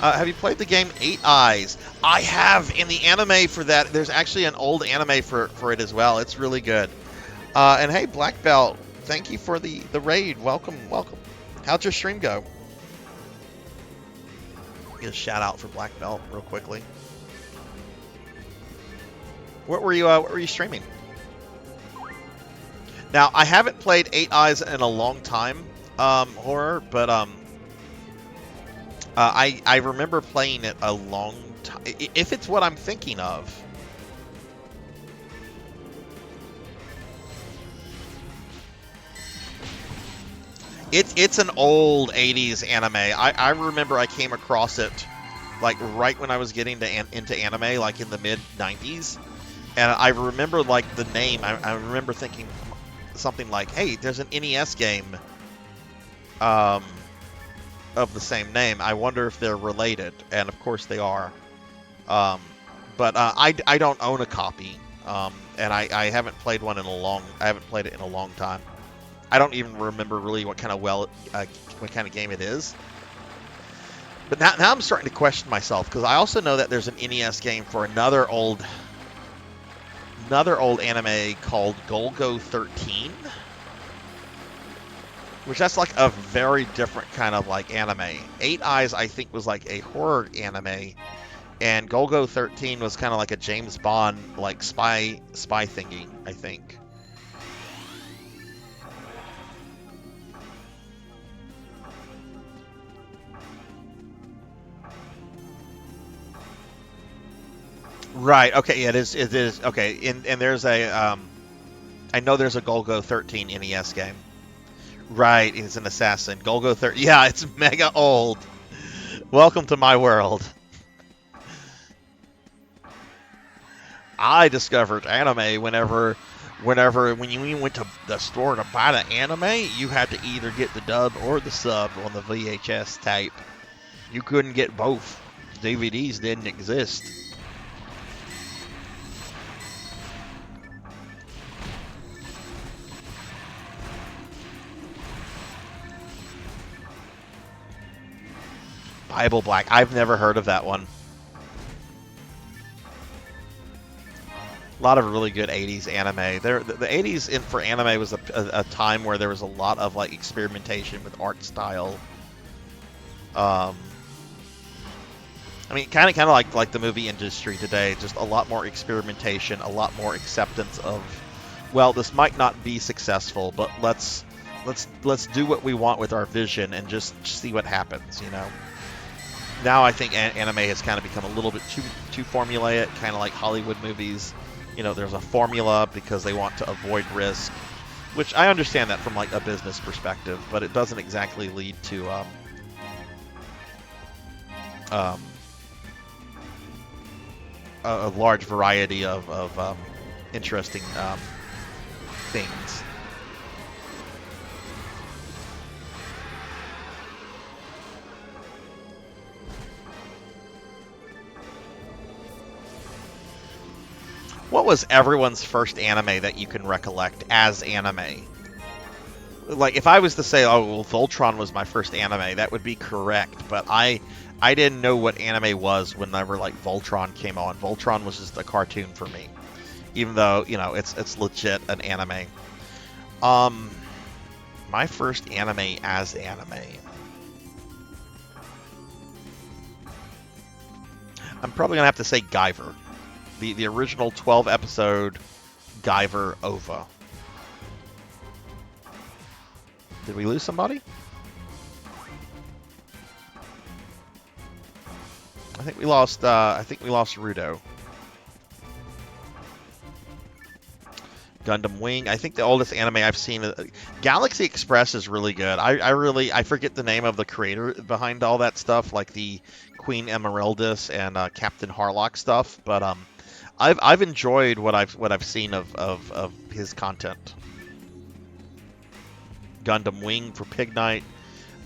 Have you played the game 8 Eyes? I have. In the anime for that, there's actually an old anime for it as well. It's really good. And hey, Black Belt, thank you for the raid. Welcome. How'd your stream go? Get a shout out for Black Belt real quickly. What were you streaming? Now, I haven't played 8 Eyes in a long time, horror, but I remember playing it a long time. If it's what I'm thinking of. It's an old 80s anime. I remember I came across it like right when I was getting into anime, like in the mid 90s. And I remember like the name. I remember thinking something like, hey, there's an NES game of the same name. I wonder if they're related, and of course they are. But I don't own a copy, and I haven't played one I haven't played it in a long time. I don't even remember really what kind of game it is. But now I'm starting to question myself, because I also know that there's an NES game for another old anime called Golgo 13, Which that's like a very different kind of like anime. 8 Eyes, I think, was like a horror anime, and Golgo 13 was kind of like a James Bond like spy thingy, I think. Right. Okay. Yeah, it is. It is. Okay. And there's a I know there's a Golgo 13 NES game. Right, he's an assassin. Golgo 30. Yeah, it's mega old. Welcome to my world. I discovered anime when you went to the store to buy the anime, you had to either get the dub or the sub on the VHS tape. You couldn't get both. DVDs didn't exist. Bible Black. I've never heard of that one. A lot of really good 80s anime. The 80s for anime was a time where there was a lot of like experimentation with art style. I mean, kind of like the movie industry today. Just a lot more experimentation, a lot more acceptance of, well, this might not be successful, but let's do what we want with our vision and just see what happens, you know. Now I think anime has kind of become a little bit too formulaic, kind of like Hollywood movies. You know, there's a formula because they want to avoid risk, which I understand that from like a business perspective, but it doesn't exactly lead to a large variety of interesting things. What was everyone's first anime that you can recollect as anime? Like, if I was to say, oh, well, Voltron was my first anime, that would be correct. But I didn't know what anime was whenever, like, Voltron came on. Voltron was just a cartoon for me. Even though, you know, it's legit an anime. My first anime as anime. I'm probably going to have to say Guyver. The original 12-episode Guyver OVA. Did we lose somebody? I think we lost Rudo. Gundam Wing. I think the oldest anime I've seen, Galaxy Express, is really good. I forget the name of the creator behind all that stuff, like the Queen Emeraldis and Captain Harlock stuff, but I've enjoyed what I've seen of his content. Gundam Wing for Pig Knight,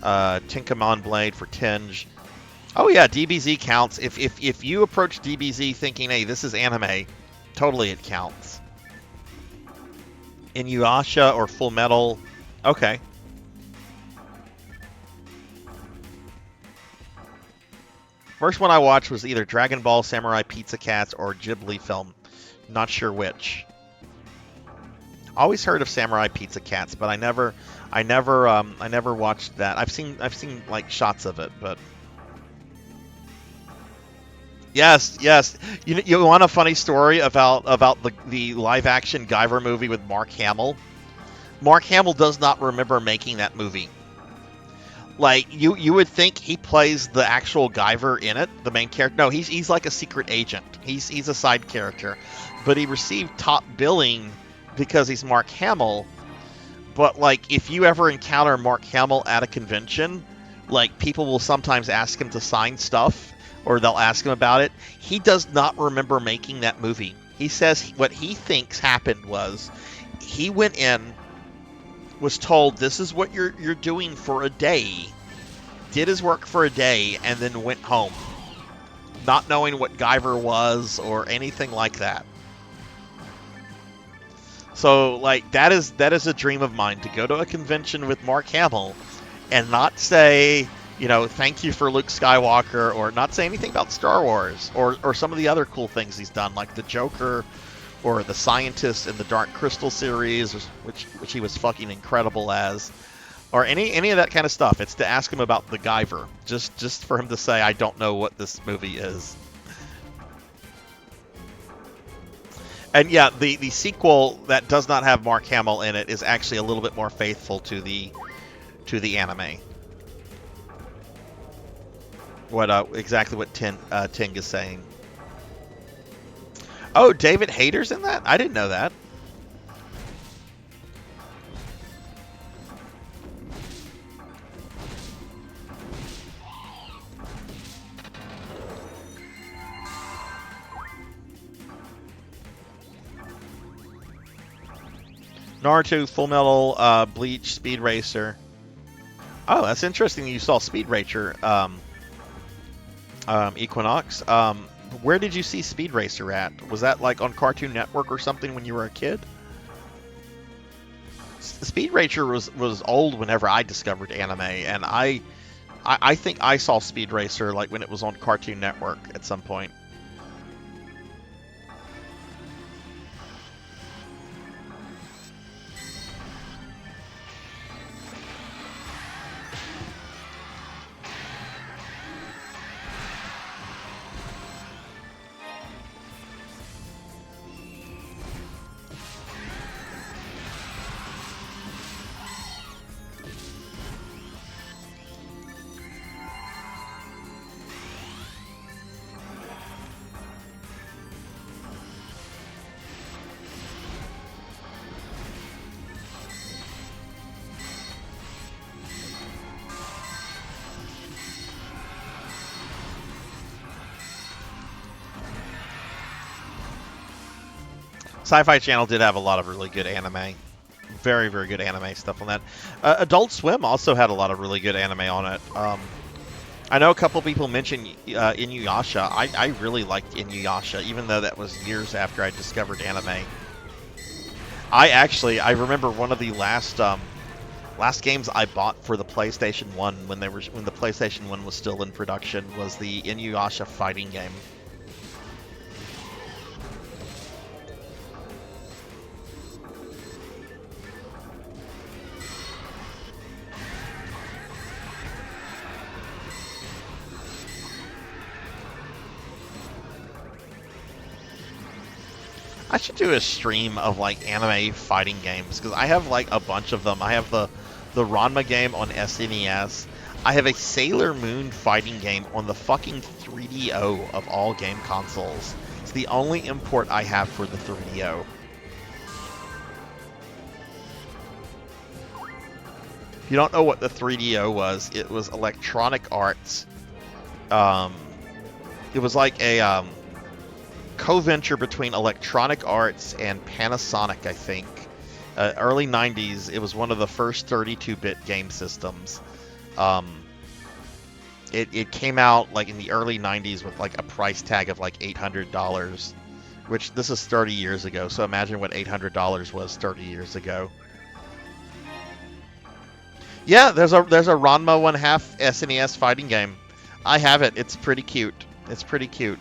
Tinkamon Blade for Tinge. Oh yeah, DBZ counts. If you approach DBZ thinking, hey, this is anime, totally it counts. Inuyasha or Full Metal, okay. First one I watched was either Dragon Ball, Samurai Pizza Cats, or Ghibli film. Not sure which. Always heard of Samurai Pizza Cats, but I never watched that. I've seen like shots of it, but yes. You want a funny story about the live action Guyver movie with Mark Hamill? Mark Hamill does not remember making that movie. Like, you would think he plays the actual Guyver in it, the main character. No, he's like a secret agent. He's a side character. But he received top billing because he's Mark Hamill. But, like, if you ever encounter Mark Hamill at a convention, like, people will sometimes ask him to sign stuff, or they'll ask him about it. He does not remember making that movie. He says what he thinks happened was he went in, was told, this is what you're doing for a day, did his work for a day, and then went home, not knowing what Guyver was or anything like that. So, like, that is a dream of mine, to go to a convention with Mark Hamill and not say, you know, thank you for Luke Skywalker, or not say anything about Star Wars, or some of the other cool things he's done, like the Joker, or the Scientist in the Dark Crystal series, which he was fucking incredible as. or any of that kind of stuff. It's to ask him about the Guyver, just for him to say, I don't know what this movie is. And yeah, the sequel that does not have Mark Hamill in it is actually a little bit more faithful to the anime. Exactly what Ting is saying. Oh, David Hayter's in that? I didn't know that. Naruto, Full Metal, Bleach, Speed Racer. Oh, that's interesting. You saw Speed Racer, Equinox. Where did you see Speed Racer at? Was that like on Cartoon Network or something when you were a kid? Speed Racer was old whenever I discovered anime, and I think I saw Speed Racer like when it was on Cartoon Network at some point. Sci-Fi Channel did have a lot of really good anime. Very, very good anime stuff on that. Adult Swim also had a lot of really good anime on it. I know a couple people mentioned Inuyasha. I really liked Inuyasha, even though that was years after I discovered anime. I remember one of the last games I bought for the PlayStation 1 when the PlayStation 1 was still in production was the Inuyasha fighting game. I should do a stream of like anime fighting games because I have like a bunch of them. I have the Ranma game on SNES. I have a Sailor Moon fighting game on the fucking 3DO of all game consoles. It's the only import I have for the 3DO. If you don't know what the 3DO was, it was Electronic Arts. It was like a co-venture between Electronic Arts and Panasonic, I think. Early 90s, it was one of the first 32-bit game systems. It came out like in the early 90s with like a price tag of like $800, which this is 30 years ago, so imagine what $800 was 30 years ago. Yeah, there's a Ranma 1/2 SNES fighting game. I have it. It's pretty cute. It's pretty cute.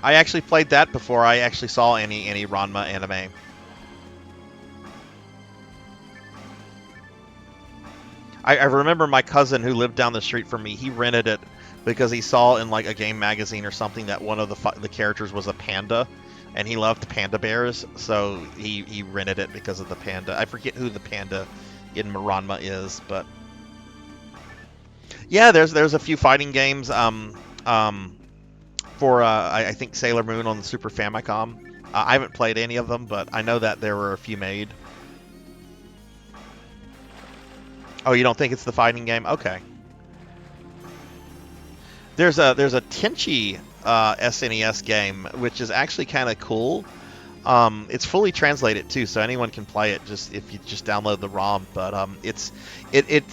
I actually played that before I actually saw any Ranma anime. I remember my cousin who lived down the street from me, he rented it because he saw in like a game magazine or something that one of the characters was a panda, and he loved panda bears, so he rented it because of the panda. I forget who the panda in Ranma is, but yeah, there's a few fighting games. For I think Sailor Moon on the Super Famicom. I haven't played any of them, but I know that there were a few made. Oh, you don't think it's the fighting game? Okay. There's a Tenchi SNES game, which is actually kind of cool. It's fully translated too, so anyone can play it just if you just download the ROM. But it's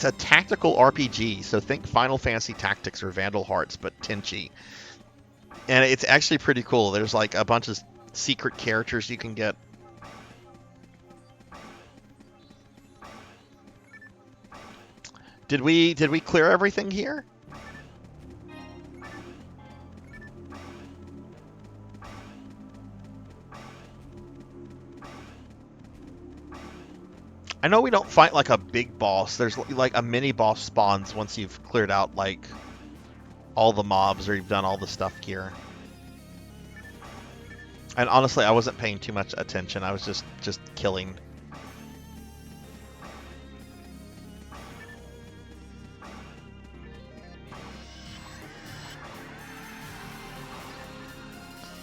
a tactical RPG, so think Final Fantasy Tactics or Vandal Hearts, but Tenchi. And it's actually pretty cool. There's like a bunch of secret characters you can get. Did we clear everything here? I know we don't fight like a big boss. There's like a mini boss spawns once you've cleared out like all the mobs or you've done all the stuff gear. And honestly, I wasn't paying too much attention. I was just killing.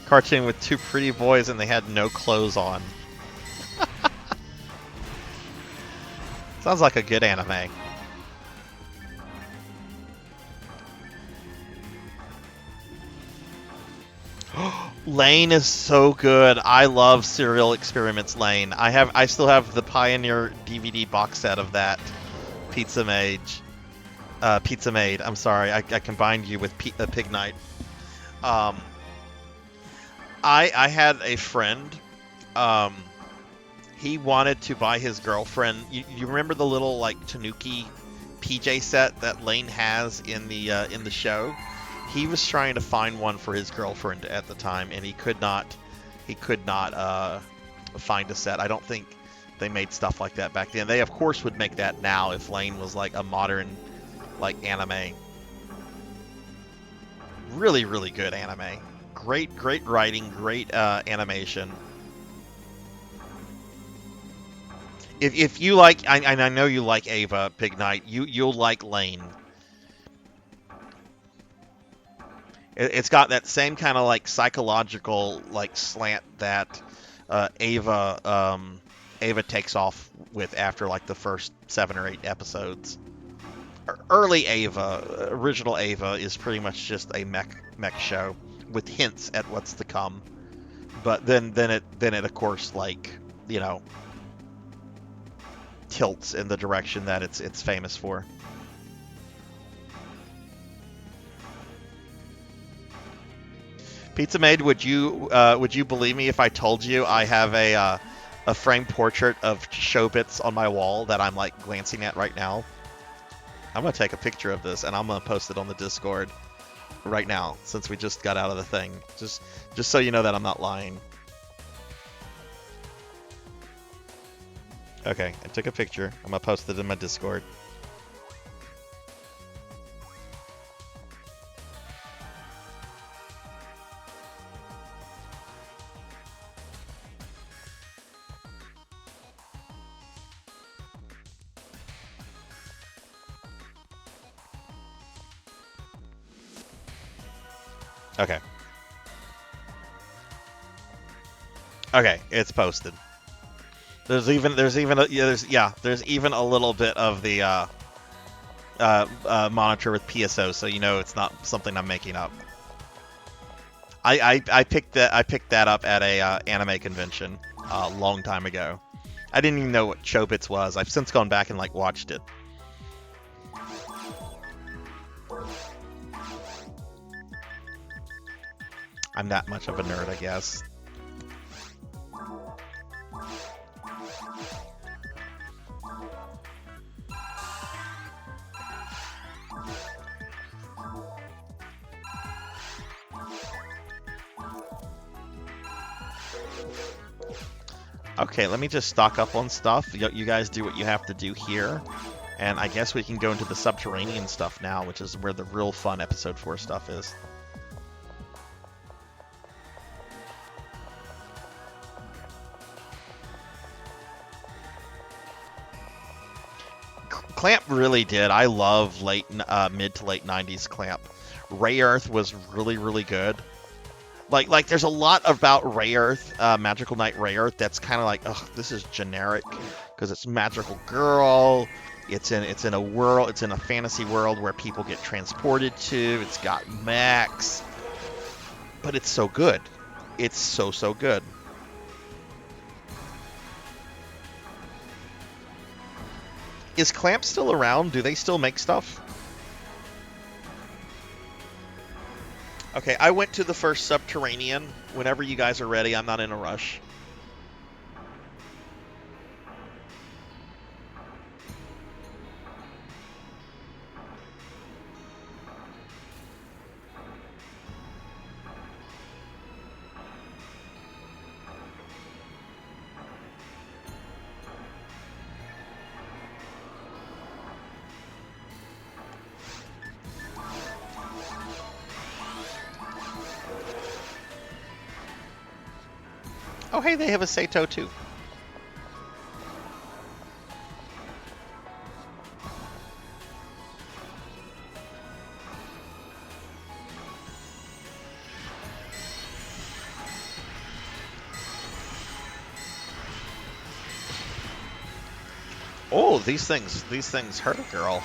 Cartoon with two pretty boys and they had no clothes on. Sounds like a good anime. Lane is so good. I love Serial Experiments Lane. I still have the Pioneer DVD box set of that. Pizza Maid. I'm sorry. I combined you with Pig Night. I had a friend. He wanted to buy his girlfriend. You remember the little like Tanuki PJ set that Lane has in the show? He was trying to find one for his girlfriend at the time, and he could not find a set. I don't think they made stuff like that back then. They of course would make that now if Lane was like a modern like anime. Really, really good anime. Great writing, great animation. If you like, I know you like Ava, Big Knight, you'll like Lane. It's got that same kind of like psychological like slant that Ava takes off with after like the first 7 or 8 episodes. Early Ava, original Ava is pretty much just a mech show with hints at what's to come. But then it of course like, you know, tilts in the direction that it's famous for. Pizza Maid, would you believe me if I told you I have a framed portrait of Showbits on my wall that I'm like glancing at right now? I'm gonna take a picture of this and I'm gonna post it on the Discord right now since we just got out of the thing. Just so you know that I'm not lying. Okay, I took a picture. I'm gonna post it in my Discord. Okay. Okay, it's posted. There's even a little bit of the monitor with PSO, so you know it's not something I'm making up. I picked that up at a anime convention a long time ago. I didn't even know what Chobits was. I've since gone back and like watched it. I'm that much of a nerd, I guess. Okay, let me just stock up on stuff. You guys do what you have to do here. And I guess we can go into the subterranean stuff now, which is where the real fun episode 4 stuff is. Clamp really did. I love mid to late 90s Clamp. Ray Earth was really, really good. Like there's a lot about Ray Earth, Magical Knight Ray Earth that's kind of like, ugh, this is generic because it's magical girl. It's in a world, it's in a fantasy world where people get transported to. It's got mechs, but it's so good. It's so good. Is Clamp still around? Do they still make stuff? Okay, I went to the first subterranean. Whenever you guys are ready, I'm not in a rush. Oh, hey, they have a Sato too. Oh, these things hurt a girl.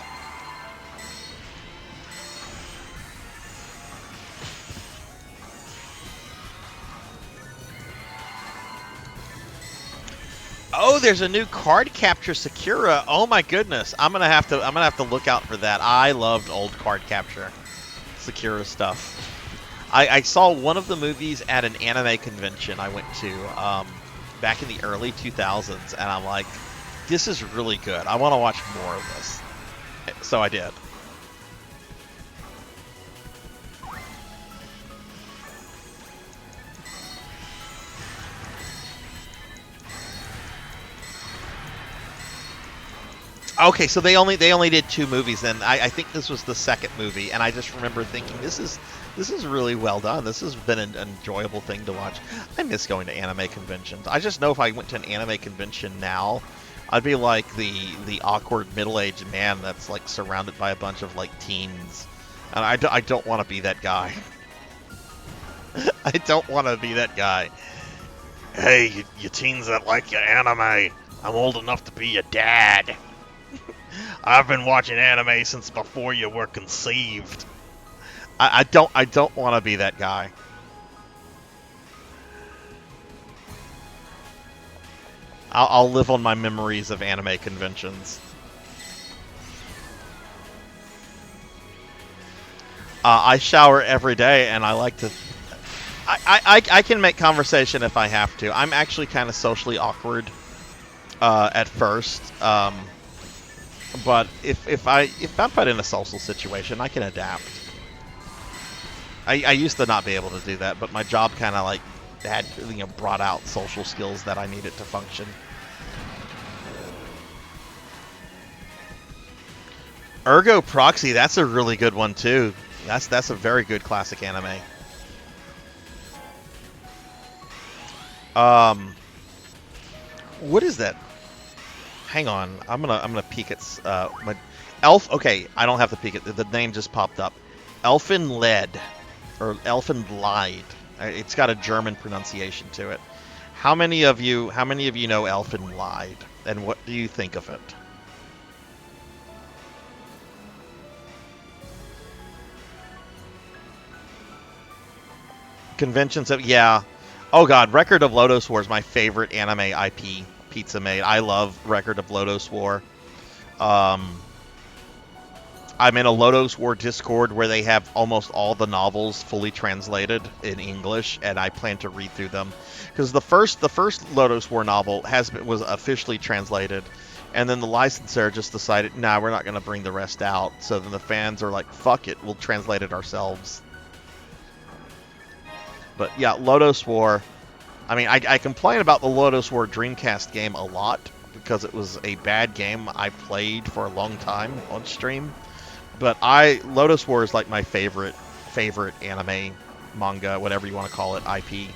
Oh, there's a new card capture Sakura. Oh my goodness, I'm gonna have to look out for that. I loved old card capture Sakura stuff. I saw one of the movies at an anime convention I went to back in the early 2000s, and I'm like, this is really good. I want to watch more of this. So I did. Okay, so they only did 2 movies, and I think this was the second movie, and I just remember thinking this is really well done. This has been an enjoyable thing to watch. I miss going to anime conventions. I just know if I went to an anime convention now, I'd be like the awkward middle-aged man that's like surrounded by a bunch of like teens, and I don't want to be that guy. I don't want to be that guy. Hey, you teens that like your anime, I'm old enough to be your dad. I've been watching anime since before you were conceived. I don't want to be that guy. I'll live on my memories of anime conventions. I shower every day, and I like to. I can make conversation if I have to. I'm actually kind of socially awkward at first. But if I'm put in a social situation, I can adapt. I used to not be able to do that, but my job kind of like had brought out social skills that I needed to function. Ergo Proxy, that's a really good one too. That's a very good classic anime. What is that? Hang on, I'm gonna peek at my Elf. Okay, I don't have to peek at the name just popped up. Elfen Lied, or Elfen Lied. It's got a German pronunciation to it. How many of you know Elfen Lied, and what do you think of it? Conventions of yeah. Oh god, Record of Lodoss War is my favorite anime IP. Pizza made. I love Record of Lodoss War. I'm in a Lodoss War Discord where they have almost all the novels fully translated in English, and I plan to read through them because the first Lodoss War novel was officially translated, and then the licensor just decided, nah, we're not going to bring the rest out. So then the fans are like, fuck it, we'll translate it ourselves. But yeah, Lodoss War. I mean, I complain about the Lodoss War Dreamcast game a lot because it was a bad game I played for a long time on stream. But Lodoss War is like my favorite anime, manga, whatever you want to call it, IP.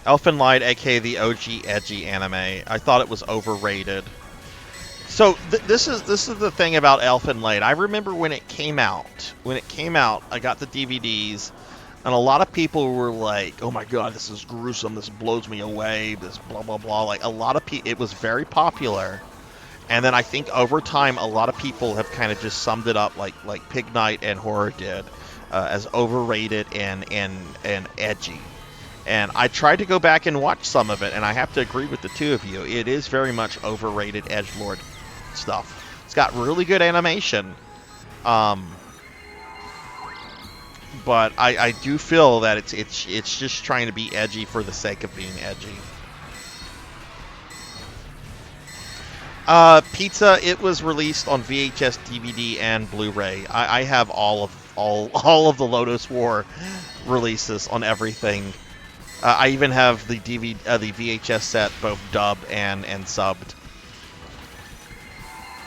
Elfen Lied, aka the OG edgy anime. I thought it was overrated. So this is the thing about Elfen Lied. I remember when it came out. I got the DVDs, and a lot of people were like, "Oh my god, this is gruesome. This blows me away. This blah blah blah." Like a lot of people, it was very popular. And then I think over time, a lot of people have kind of just summed it up like Pig Knight and Horror did, as overrated and edgy. And I tried to go back and watch some of it, and I have to agree with the two of you. It is very much overrated edgelord stuff. It's got really good animation, but I do feel that it's just trying to be edgy for the sake of being edgy. Pizza. It was released on VHS, DVD, and Blu-ray. I have all of the Lodoss War releases on everything. I even have the the VHS set both dubbed and subbed,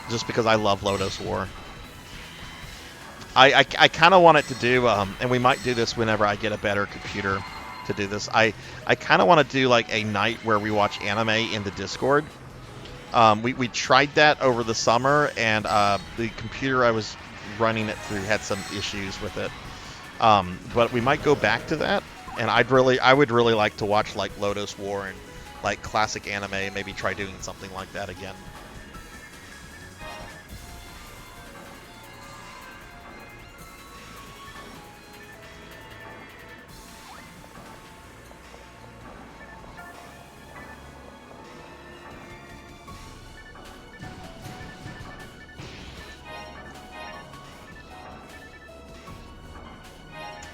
just because I love Lotus War. I kind of want it to do, and we might do this whenever I get a better computer to do this. I kind of want to do like a night where we watch anime in the Discord. We tried that over the summer, and the computer I was running it through had some issues with it. But we might go back to that, and I would really like to watch like Lotus War and like classic anime. Maybe try doing something like that again.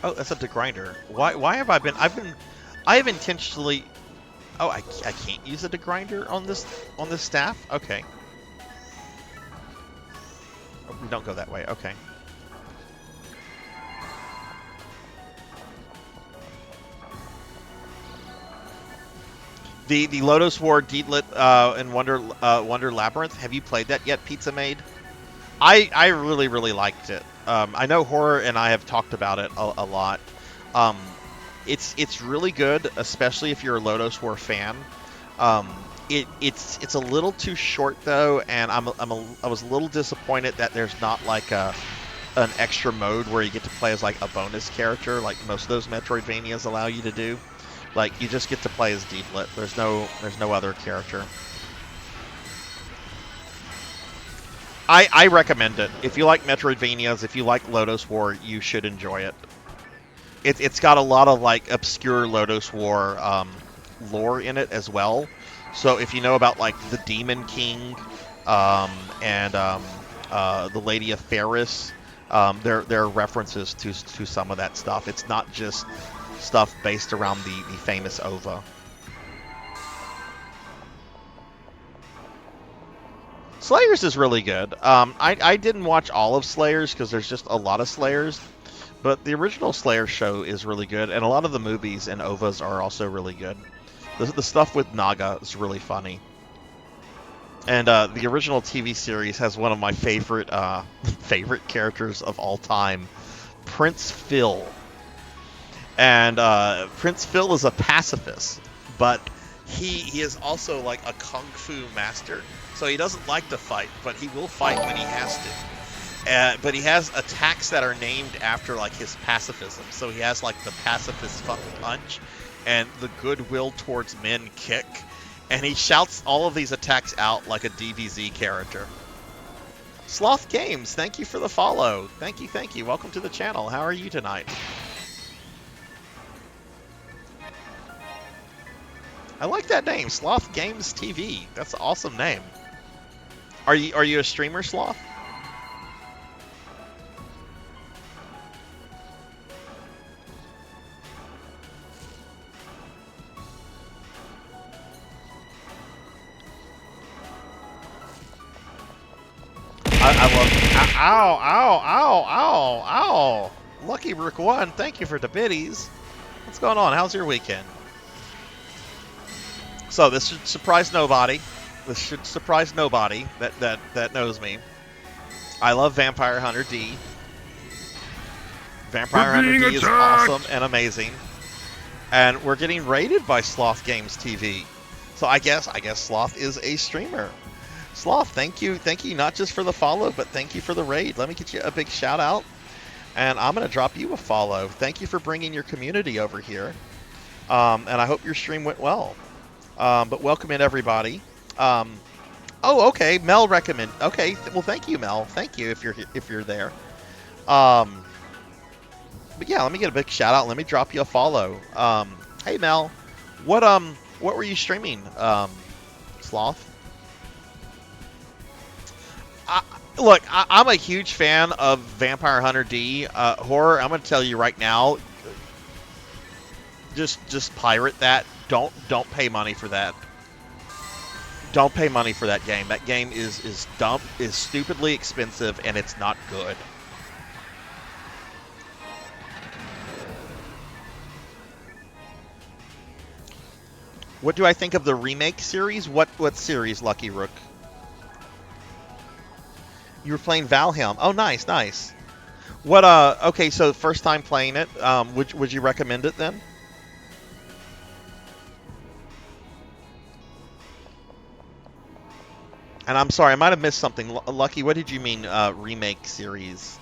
Oh, that's a degrinder. Why have I have intentionally. Oh, I can't use a degrinder on this staff. Okay. Oh, we don't go that way. Okay. The Lotus War Deedlit and Wonder Labyrinth. Have you played that yet, Pizza Maid? I really liked it. I know Horror and I have talked about it a lot. It's really good, especially if you're a Lotus War fan. It's a little too short though, and I was a little disappointed that there's not like an extra mode where you get to play as like a bonus character, like most of those Metroidvanias allow you to do. Like you just get to play as Deedlit. There's no other character. I recommend it. If you like Metroidvanias, if you like Lotus War, you should enjoy it. It's got a lot of like obscure Lotus War lore in it as well. So if you know about like the Demon King and the Lady of Ferris, there are references to some of that stuff. It's not just stuff based around the famous OVA. Slayers is really good. I didn't watch all of Slayers because there's just a lot of Slayers, but the original Slayer show is really good, and a lot of the movies and OVAs are also really good. The stuff with Naga is really funny. And the original TV series has one of my favorite favorite characters of all time, Prince Phil. And Prince Phil is a pacifist, but he is also like a kung fu master. So he doesn't like to fight, but he will fight when he has to. But he has attacks that are named after like his pacifism. So he has like the pacifist punch and the goodwill towards men kick. And he shouts all of these attacks out like a DBZ character. Sloth Games, thank you for the follow. Thank you. Welcome to the channel. How are you tonight? I like that name, Sloth Games TV. That's an awesome name. Are you a streamer, Sloth? I love. Ow! Lucky Rook 1, thank you for the biddies. What's going on? How's your weekend? So this should surprise nobody. This should surprise nobody that knows me. I love Vampire Hunter D. Vampire Hunter D is awesome and amazing. And we're getting raided by Sloth Games TV. So I guess Sloth is a streamer. Sloth, thank you not just for the follow, but thank you for the raid. Let me get you a big shout out. And I'm going to drop you a follow. Thank you for bringing your community over here. And I hope your stream went well. But welcome in, everybody. Oh, okay. Mel recommend. Okay, well, thank you, Mel. Thank you if you're there. But yeah, let me get a big shout out. Let me drop you a follow. Hey, Mel, what were you streaming, Sloth? Look, I'm a huge fan of Vampire Hunter D. Horror, I'm going to tell you right now, just pirate that. Don't pay money for that. Don't pay money for that game. That game is dumb, is stupidly expensive, and it's not good. What do I think of the remake series? What series, Lucky Rook? You were playing Valheim. Oh, nice, nice. What? Okay, so first time playing it. Would you recommend it then? And I'm sorry, I might have missed something. Lucky, what did you mean remake series?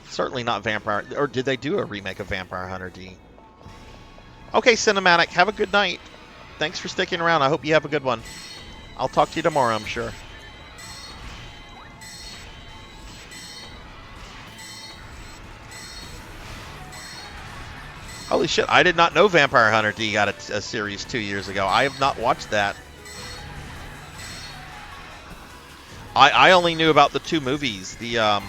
Certainly not Vampire. Or did they do a remake of Vampire Hunter D? Okay, Cinematic. Have a good night. Thanks for sticking around. I hope you have a good one. I'll talk to you tomorrow, I'm sure. Holy shit, I did not know Vampire Hunter D got a series 2 years ago. I have not watched that. I only knew about the two movies. The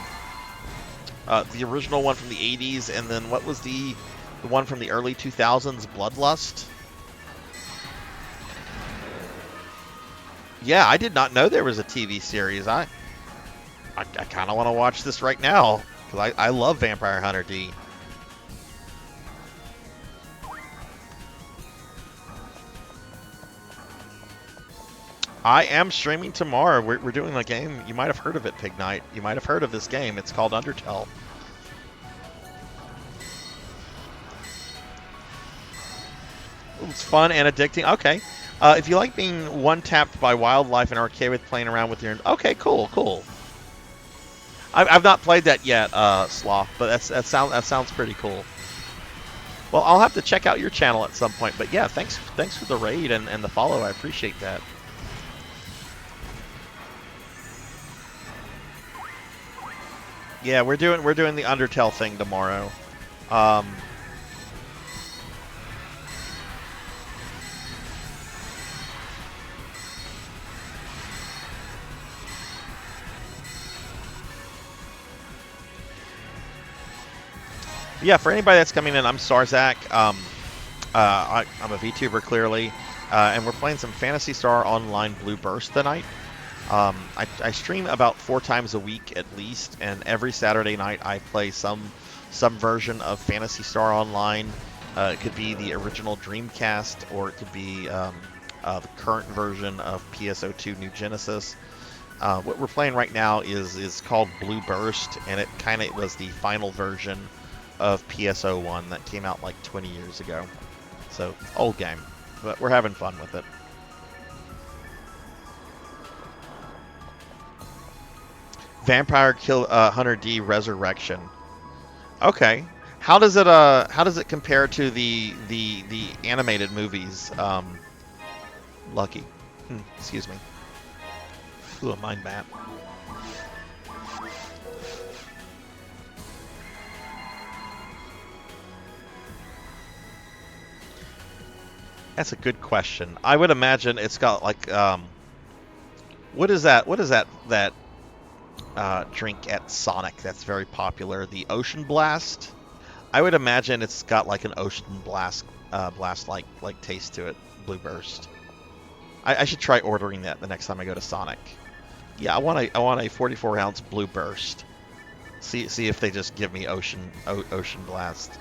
original one from the 80s, and then what was the one from the early 2000s, Bloodlust? Yeah, I did not know there was a TV series. I kind of want to watch this right now, because I love Vampire Hunter D. I am streaming tomorrow. We're doing a game. You might have heard of it, Pig Knight. You might have heard of this game. It's called Undertale. It's fun and addicting. Okay. If you like being one-tapped by wildlife in arcade with playing around with your... Okay, cool, cool. I've not played that yet, Sloth, but that sounds pretty cool. Well, I'll have to check out your channel at some point. But yeah, thanks for the raid and the follow. I appreciate that. Yeah, we're doing the Undertale thing tomorrow. Yeah, for anybody that's coming in, I'm Sarzac. I'm a VTuber, clearly, and we're playing some Phantasy Star Online Blue Burst tonight. I stream about 4 times a week at least, and every Saturday night I play some version of Phantasy Star Online. It could be the original Dreamcast, or it could be the current version of PSO2 New Genesis. What we're playing right now is called Blue Burst, and it kind of was the final version of PSO1 that came out like 20 years ago. So, old game, but we're having fun with it. Vampire Hunter D Resurrection. Okay, how does it compare to the animated movies? Lucky, excuse me. Ooh, a mind map. That's a good question. I would imagine it's got like what is that drink at Sonic that's very popular? The Ocean Blast. I would imagine it's got like an Ocean Blast like taste to it. Blue Burst. I should try ordering that the next time I go to Sonic. Yeah, I want a 44-ounce Blue Burst. See if they just give me Ocean Blast.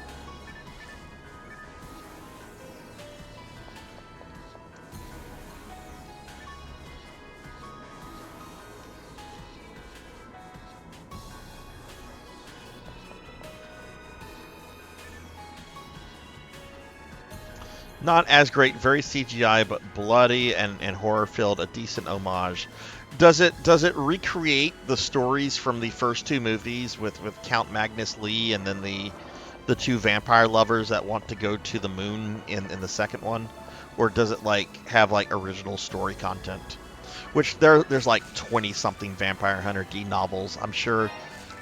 Not as great, very CGI, but bloody and horror-filled, a decent homage. Does it recreate the stories from the first 2 movies with Count Magnus Lee and then the 2 vampire lovers that want to go to the moon in the second one? Or does it like have like original story content? Which there's like 20-something Vampire Hunter D novels. I'm sure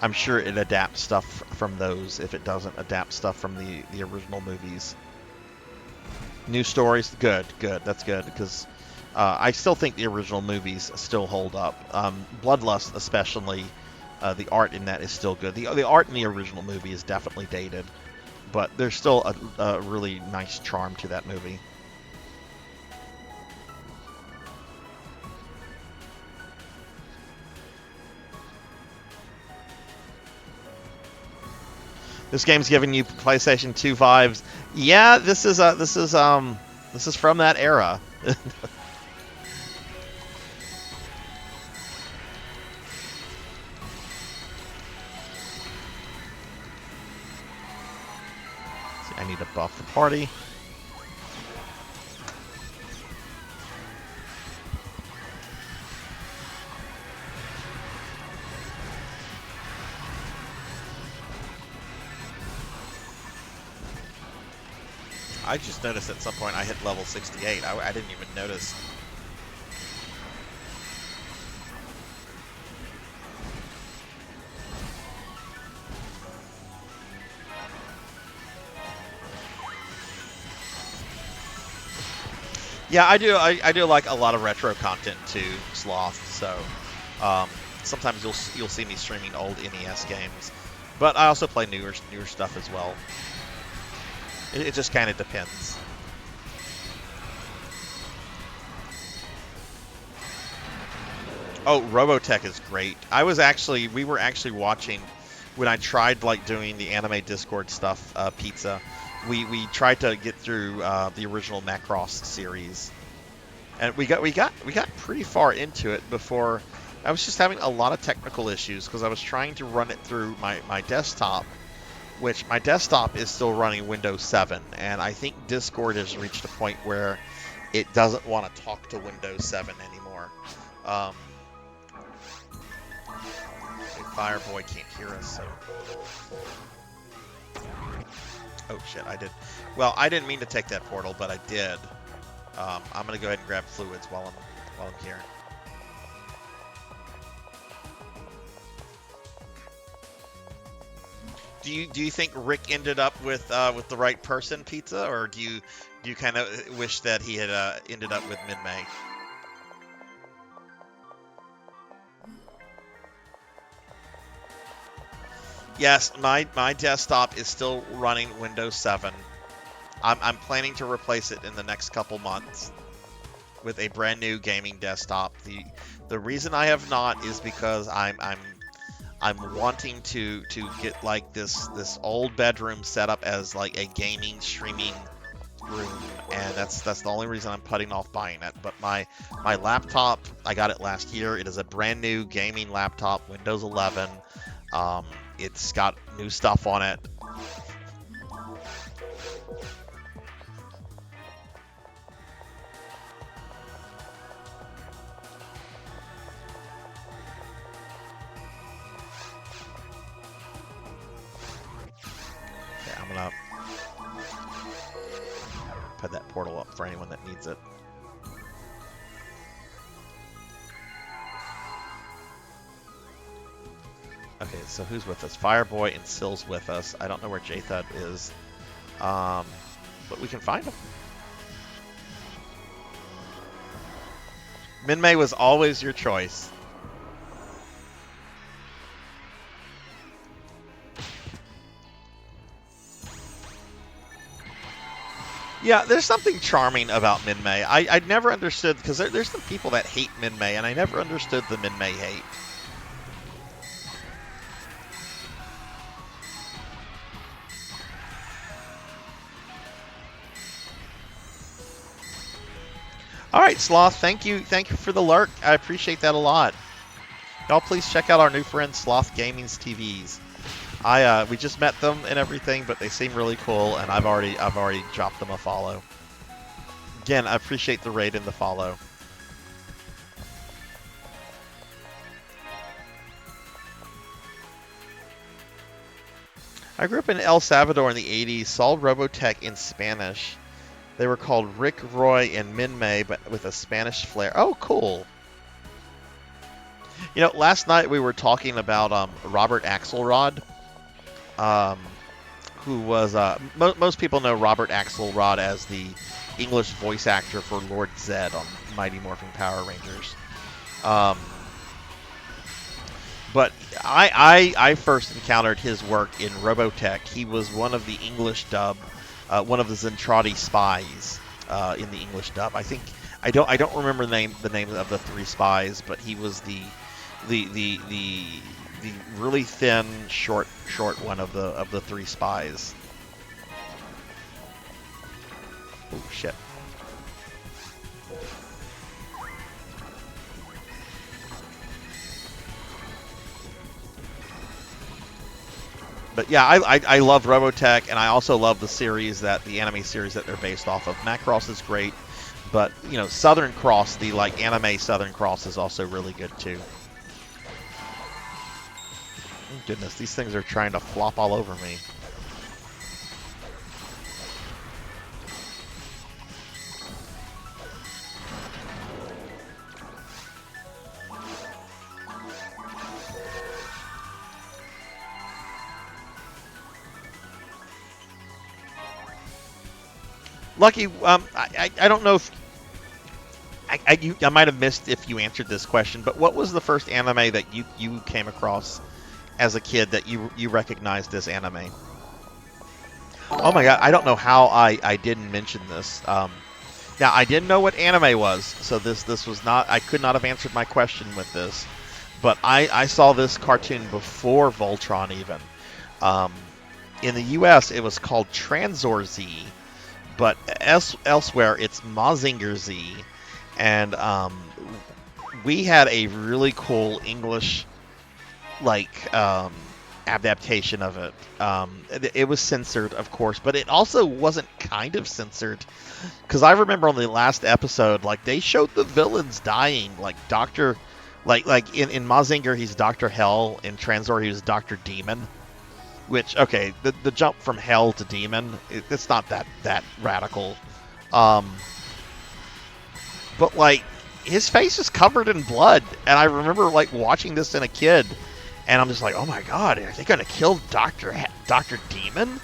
it adapts stuff from those if it doesn't adapt stuff from the original movies. New stories, good. That's good, because I still think the original movies still hold up. Bloodlust, especially, the art in that is still good. The art in the original movie is definitely dated, but there's still a really nice charm to that movie. This game's giving you PlayStation 2 vibes. Yeah, this is from that era. I need to buff the party. I just noticed at some point I hit level 68. I didn't even notice. Yeah, I do. I do like a lot of retro content too, Sloth. So sometimes you'll see me streaming old NES games, but I also play newer stuff as well. It just kind of depends. Oh, Robotech is great. We were actually watching when I tried like doing the anime Discord stuff. Pizza. We tried to get through the original Macross series, and we got pretty far into it before I was just having a lot of technical issues because I was trying to run it through my desktop, which my desktop is still running Windows 7, and I think Discord has reached a point where it doesn't want to talk to Windows 7 anymore. Fireboy can't hear us, so. Oh shit, I did. Well, I didn't mean to take that portal, but I did. I'm gonna go ahead and grab fluids while I'm here. Do you think Rick ended up with the right person, Pizza, or do you kind of wish that he had ended up with Min-May? Yes, my desktop is still running Windows 7. I'm planning to replace it in the next couple months with a brand new gaming desktop. The reason I have not is because I'm wanting to get like this old bedroom set up as like a gaming streaming room, and that's the only reason I'm putting off buying it. But my laptop, I got it last year. It is a brand new gaming laptop, Windows 11. It's got new stuff on it. Okay, I'm gonna put that portal up for anyone that needs it. Okay, so who's with us? Fireboy and Sill's with us. I don't know where J-Thud is, but we can find him. Min-May was always your choice. Yeah, there's something charming about Min-May. I never understood, because there's some people that hate Min-May, and I never understood the Min-May hate. All right, Sloth, thank you for the lurk. I appreciate that a lot. Y'all, please check out our new friend Sloth Gaming's TVs. We just met them and everything, but they seem really cool, and I've already dropped them a follow. Again, I appreciate the raid and the follow. I grew up in El Salvador in the 80s, saw Robotech in Spanish. They were called Rick, Roy, and Min-May, but with a Spanish flair. Oh, cool. You know, last night we were talking about Robert Axelrod, who was... most people know Robert Axelrod as the English voice actor for Lord Zed on Mighty Morphin Power Rangers. But I first encountered his work in Robotech. He was one of the English dub... one of the Zentradi spies in the English dub. I don't remember the names of the three spies, but he was the really thin, short one of the three spies. Oh shit! But yeah, I love Robotech, and I also love the series the anime series that they're based off of. Macross is great, but you know, Southern Cross, the like anime Southern Cross, is also really good too. Oh, goodness, these things are trying to flop all over me. Lucky, I don't know if I might have missed if you answered this question, but what was the first anime that you came across as a kid that you recognized as anime? Oh my god, I don't know how I didn't mention this. Now I didn't know what anime was, so this was not, I could not have answered my question with this, but I saw this cartoon before Voltron even. In the U.S. it was called Transor Z, but elsewhere it's Mazinger Z, and we had a really cool English adaptation of it. It was censored, of course, but it also wasn't kind of censored, because I remember on the last episode, like, they showed the villains dying, like Doctor, like in Mazinger he's Dr. Hell, in Transor he was Dr. Demon. Which, okay, the jump from Hell to Demon, it's not that radical. But, like, his face is covered in blood. And I remember, like, watching this in a kid. And I'm just like, oh my god, are they going to kill Dr. Demon?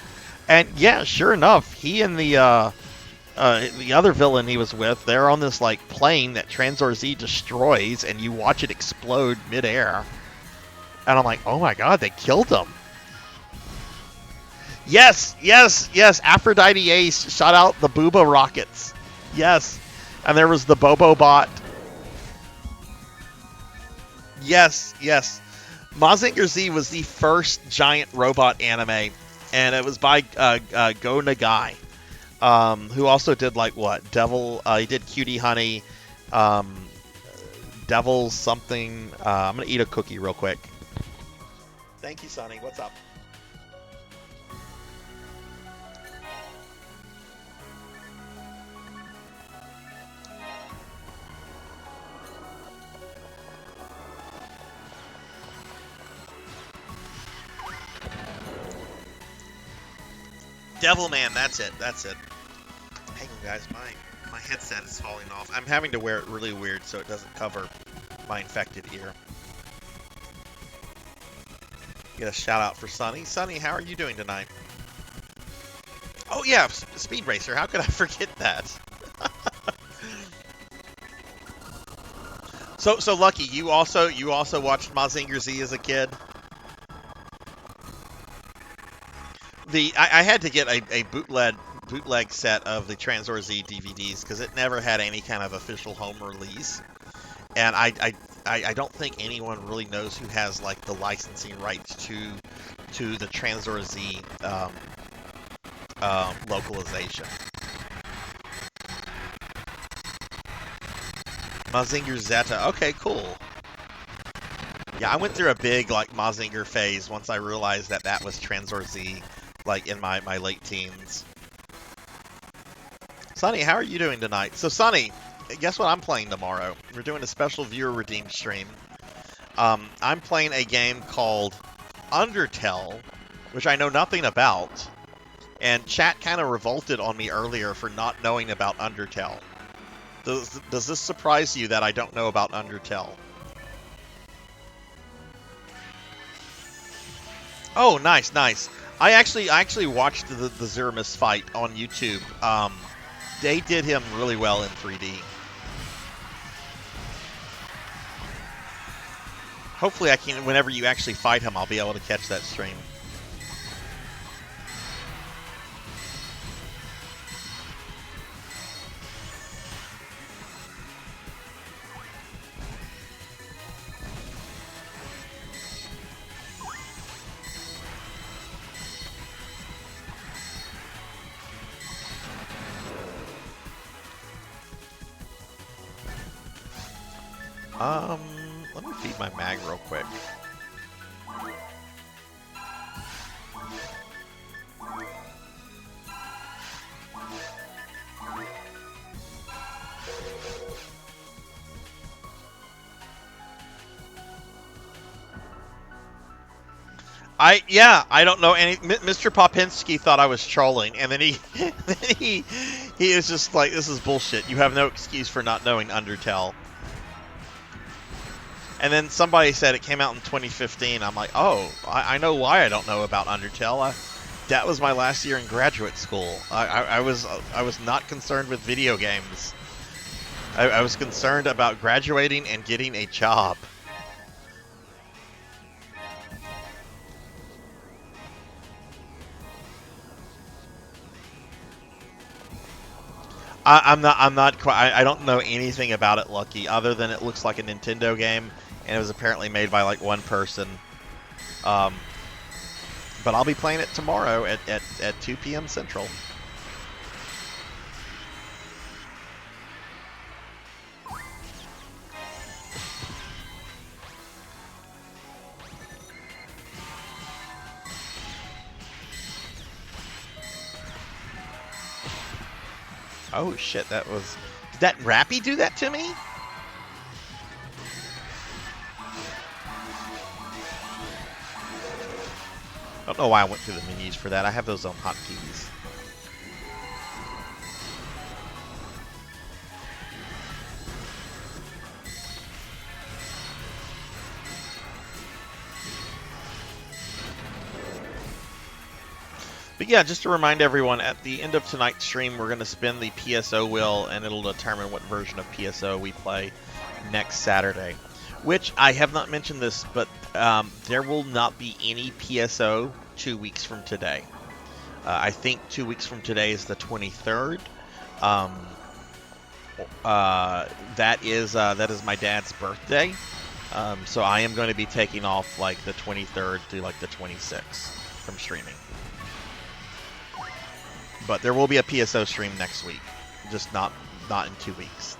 And, yeah, sure enough, he and the other villain he was with, they're on this, like, plane that Transor Z destroys. And you watch it explode midair. And I'm like, oh my god, they killed him. Yes, Aphrodite Ace shot out the Booba rockets. Yes. And there was the Bobo Bot. Yes. Mazinger Z was the first giant robot anime, and it was by Go Nagai, who also did, like, what? Devil, he did Cutie Honey, Devil something. I'm going to eat a cookie real quick. Thank you, Sonny. What's up? Devilman, that's it. Hang on, guys, my headset is falling off. I'm having to wear it really weird so it doesn't cover my infected ear. Get a shout out for Sunny. Sunny, how are you doing tonight? Oh yeah, Speed Racer. How could I forget that? So Lucky, you also watched Mazinger Z as a kid? I had to get a bootleg set of the Transor Z DVDs because it never had any kind of official home release, and I don't think anyone really knows who has, like, the licensing rights to the Transor Z localization. Mazinger Zeta. Okay, cool. Yeah, I went through a big, like, Mazinger phase once I realized that was Transor Z. Like, in my late teens. Sonny, how are you doing tonight? So, Sonny, guess what I'm playing tomorrow? We're doing a special viewer redeemed stream. I'm playing a game called Undertale, which I know nothing about. And chat kind of revolted on me earlier for not knowing about Undertale. Does this surprise you that I don't know about Undertale? Oh, nice. I actually watched the Zeramis fight on YouTube. They did him really well in 3D. Hopefully I can, whenever you actually fight him, I'll be able to catch that stream. Let me feed my mag real quick. I don't know any. Mr. Popinski thought I was trolling, and then he was just like, "This is bullshit. You have no excuse for not knowing Undertale." And then somebody said it came out in 2015. I'm like, oh, I know why I don't know about Undertale. That was my last year in graduate school. I was not concerned with video games. I was concerned about graduating and getting a job. I'm not quite. I don't know anything about it, Lucky, other than it looks like a Nintendo game, and it was apparently made by like one person. But I'll be playing it tomorrow at 2 p.m. Central. Oh shit, that was... Did that Rappy do that to me? I don't know why I went through the menus for that. I have those on hotkeys. But yeah, just to remind everyone, at the end of tonight's stream, we're going to spin the PSO wheel, and it'll determine what version of PSO we play next Saturday. Which, I have not mentioned this, but there will not be any PSO 2 weeks from today. I think 2 weeks from today is the 23rd. That is my dad's birthday. So I am going to be taking off like the 23rd through like the 26th from streaming. But there will be a PSO stream next week, just not in 2 weeks.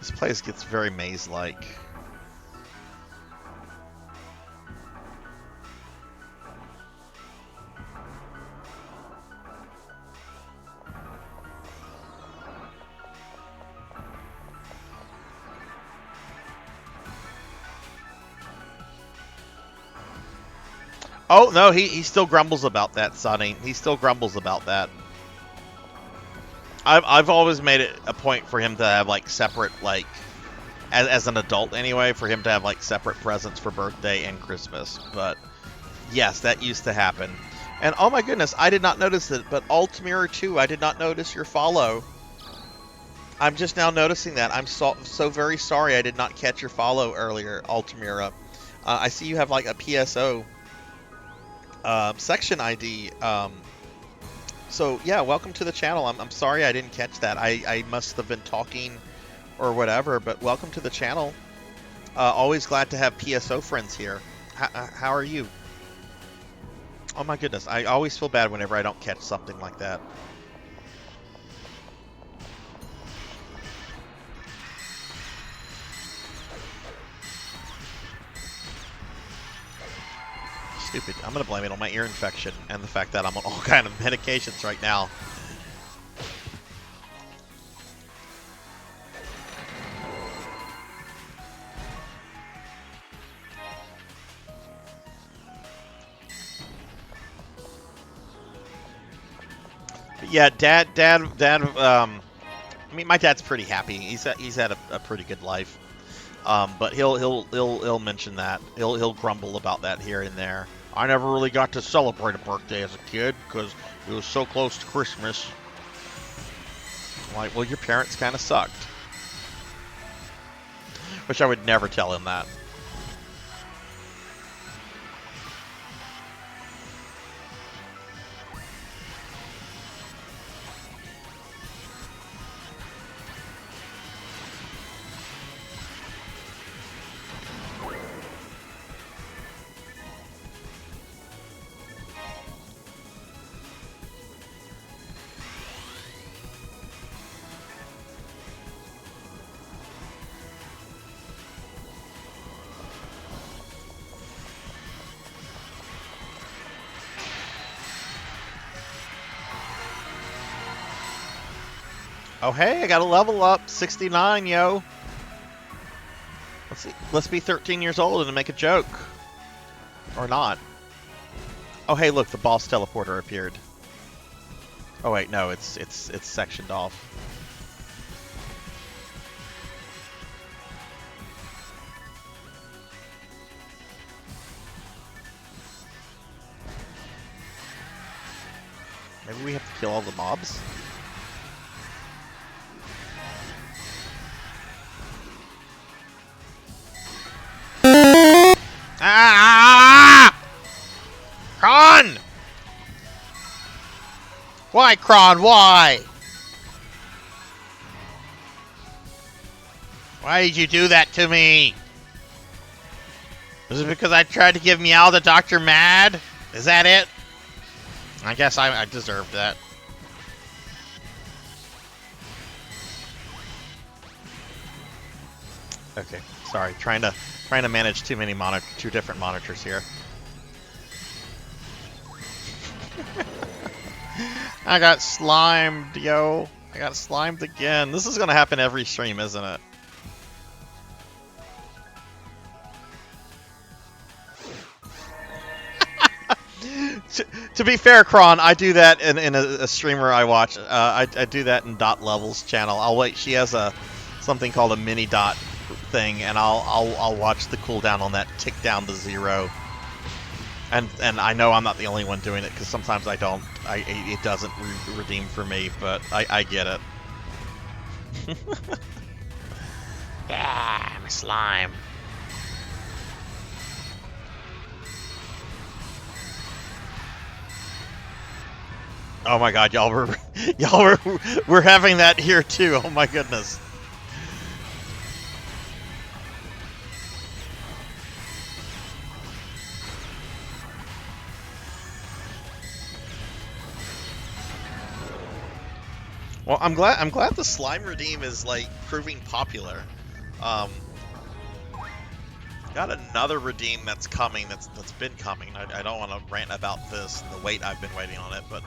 This place gets very maze-like. Oh, no, he still grumbles about that, Sonny. He still grumbles about that. I've always made it a point for him to have, like, separate, like, as an adult anyway, for him to have, like, separate presents for birthday and Christmas. But, yes, that used to happen. And, oh my goodness, I did not notice it, but Altamira 2, I did not notice your follow. I'm just now noticing that. I'm so very sorry I did not catch your follow earlier, Altamira. I see you have, like, a PSO section ID. So, yeah, welcome to the channel. I'm sorry I didn't catch that. I must have been talking or whatever, but welcome to the channel. Always glad to have PSO friends here. How are you? Oh my goodness, I always feel bad whenever I don't catch something like that. Stupid. I'm going to blame it on my ear infection and the fact that I'm on all kind of medications right now. But yeah, Dad, I mean, my dad's pretty happy. He's had a pretty good life. But he'll mention that. He'll grumble about that here and there. I never really got to celebrate a birthday as a kid because it was so close to Christmas. I'm like, well, your parents kind of sucked. Which I would never tell him that. Oh, hey, I got a level up. 69, yo. Let's see. Let's be 13 years old and make a joke. Or not. Oh, hey, look, the boss teleporter appeared. Oh, wait, no, it's sectioned off. Maybe we have to kill all the mobs? Ah! Kron! Why, Kron? Why? Why did you do that to me? Is it because I tried to give Meow the Doctor mad? Is that it? I guess I deserved that. Okay, sorry. Trying to manage two different monitors here. I got slimed, yo. I got slimed again. This is gonna happen every stream, isn't it? To be fair, Kron, I do that in a streamer I watch. I do that in Dot Level's channel. I'll wait. She has something called a mini dot thing, and I'll watch the cooldown on that tick down to 0. And I know I'm not the only one doing it, because sometimes I don't. It doesn't redeem for me, but I get it. Ah, I'm a slime. Oh my God, we're having that here too. Oh my goodness. Well, I'm glad the slime redeem is like proving popular. Got another redeem that's coming. That's been coming. I don't want to rant about this and the wait I've been waiting on it, but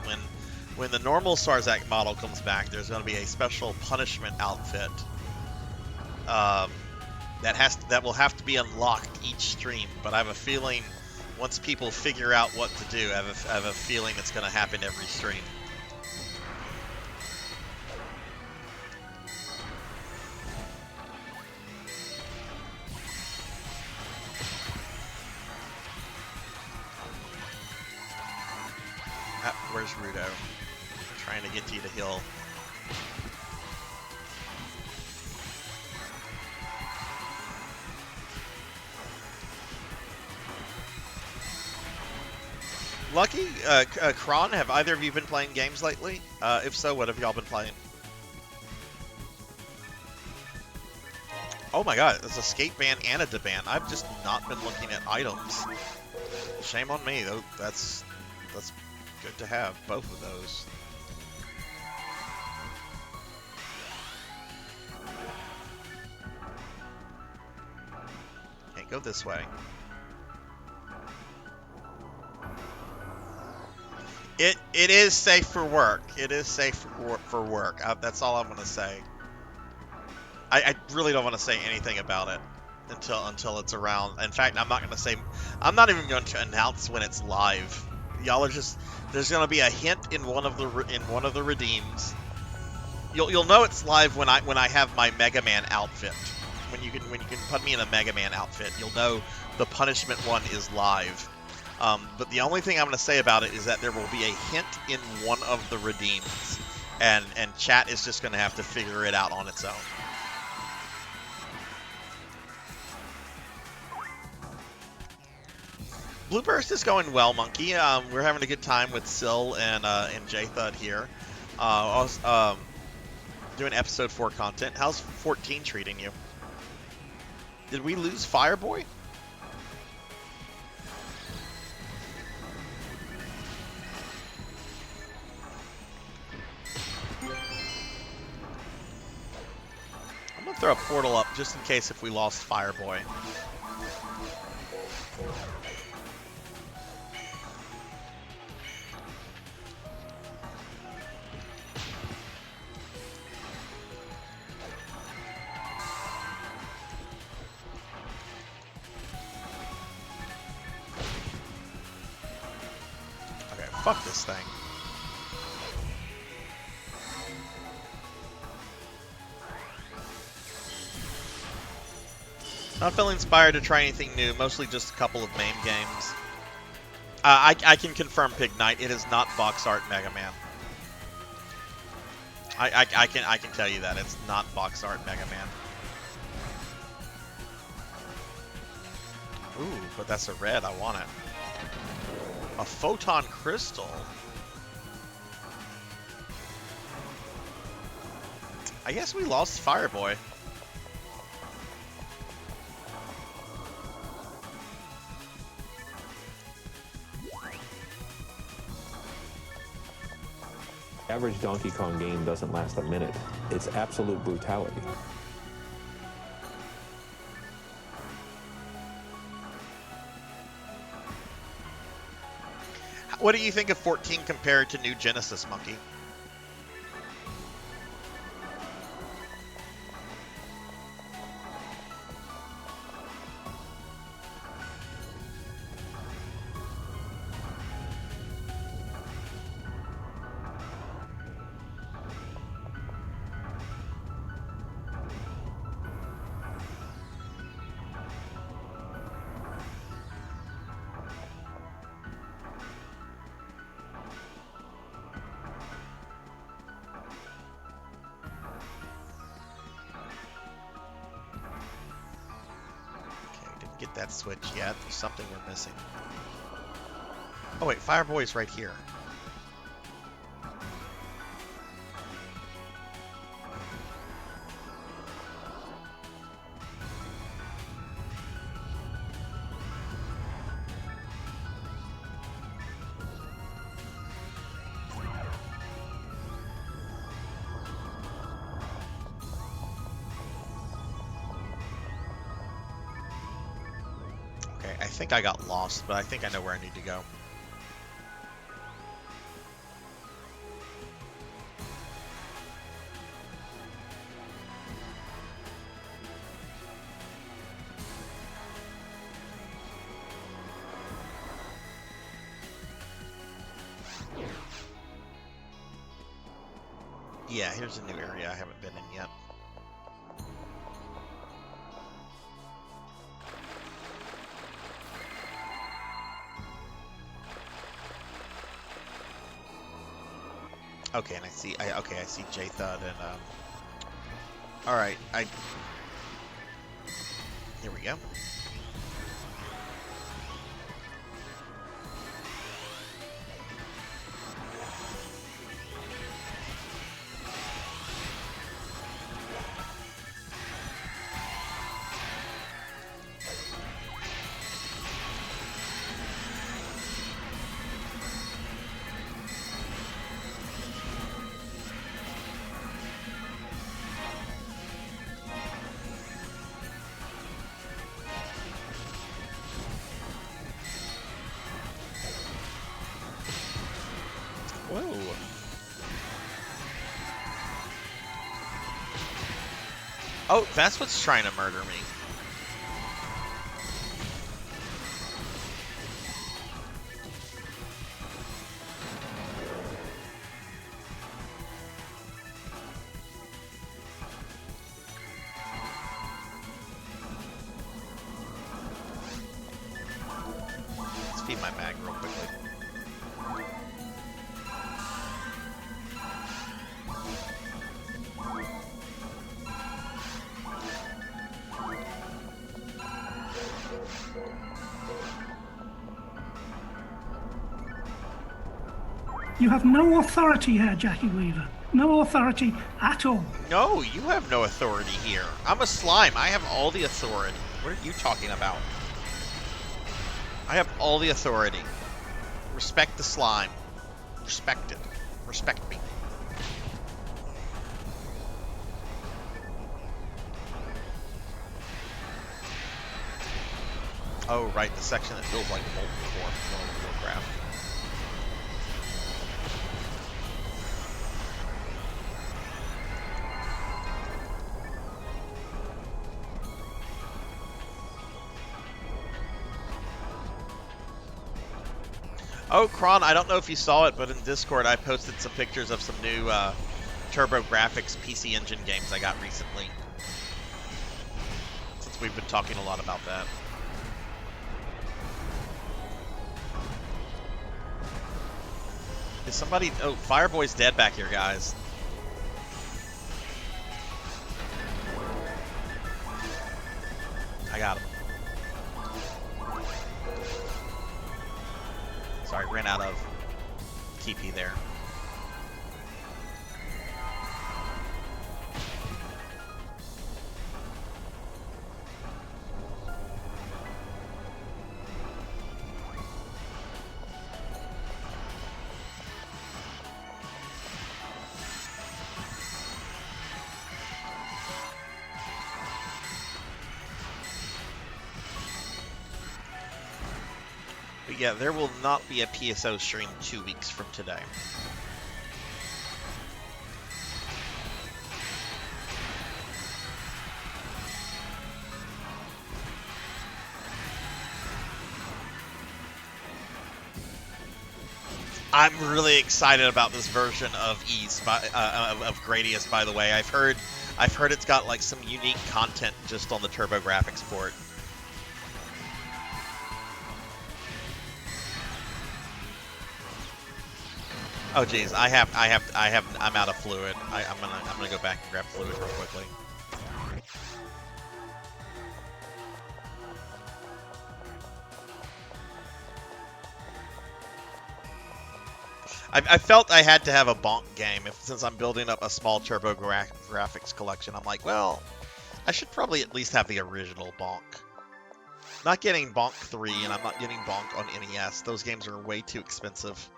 when the normal Sarzac model comes back, there's going to be a special punishment outfit that will have to be unlocked each stream. But I have a feeling once people figure out what to do, I have a feeling it's going to happen every stream. Where's Rudo? I'm trying to get you to heal. Lucky, Kron, have either of you been playing games lately? If so, what have y'all been playing? Oh my God, it's a skate ban and a deban. I've just not been looking at items. Shame on me, though. That's good to have both of those. Can't go this way. It is safe for work. It is safe for work. That's all I'm gonna say. I really don't want to say anything about it until it's around. In fact, I'm not even going to announce when it's live. Y'all are just, there's gonna be a hint in one of the redeems. You'll know it's live when I have my Mega Man outfit. When you can put me in a Mega Man outfit, you'll know the punishment one is live. But the only thing I'm gonna say about it is that there will be a hint in one of the redeems, and chat is just gonna have to figure it out on its own. Blue Burst is going well, Monkey. We're having a good time with Syl and J-Thud here. I was doing episode 4 content. How's 14 treating you? Did we lose Fireboy? I'm gonna throw a portal up just in case if we lost Fireboy. Fuck this thing. Not feeling inspired to try anything new, mostly just a couple of MAME games. I can confirm, Pig Knight, it is not box art Mega Man. I can tell you that it's not box art Mega Man. Ooh, but that's a red. I want it. A photon crystal. I guess we lost Fireboy. Average Donkey Kong game doesn't last a minute. It's absolute brutality. What do you think of 14 compared to New Genesis, Monkey? Get that switch yet. There's something we're missing. Oh wait, Fireboy's right here. I think I got lost, but I think I know where I need to go. Yeah, here's a new area I haven't been in yet. Okay, and I see J-Thud and all right, here we go. Whoa. Oh, that's what's trying to murder me. Let's feed my mag real quickly. You have no authority here, Jackie Weaver. No authority at all. No, you have no authority here. I'm a slime. I have all the authority. What are you talking about? I have all the authority. Respect the slime. Respect it. Respect me. Oh, right, the section that feels like Molten Core from World of Warcraft. Oh, Kron, I don't know if you saw it, but in Discord I posted some pictures of some new TurboGrafx PC Engine games I got recently. Since we've been talking a lot about that. Is somebody... Oh, Fireboy's dead back here, guys. I got him. Sorry, ran out of TP there. But yeah, there will not be a PSO stream 2 weeks from today. I'm really excited about this version of of Gradius. By the way, I've heard it's got like some unique content just on the TurboGrafx port. Oh geez, I'm out of fluid. I'm gonna go back and grab fluid real quickly. I felt I had to have a bonk game since I'm building up a small TurboGrafx collection. I'm like, well, I should probably at least have the original bonk. Not getting Bonk 3 and I'm not getting Bonk on NES. Those games are way too expensive.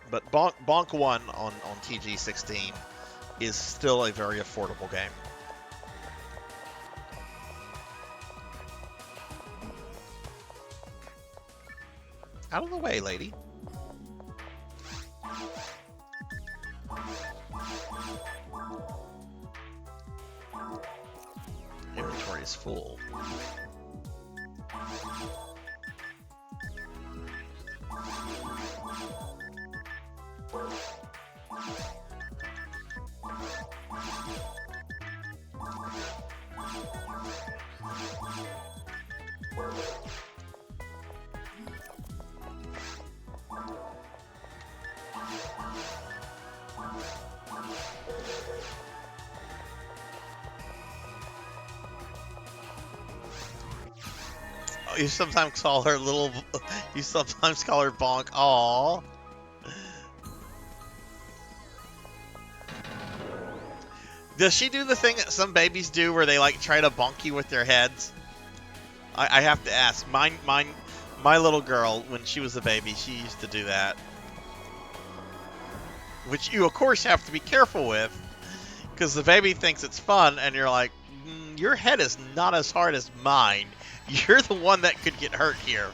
But Bonk 1 on TG16 is still a very affordable game. Out of the way, lady. Inventory is full. You sometimes call her little. You sometimes call her Bonk. Aww. Does she do the thing that some babies do, where they like try to bonk you with their heads? I have to ask. My little girl, when she was a baby, she used to do that. Which you, of course, have to be careful with, because the baby thinks it's fun, and you're like, your head is not as hard as mine. You're the one that could get hurt here.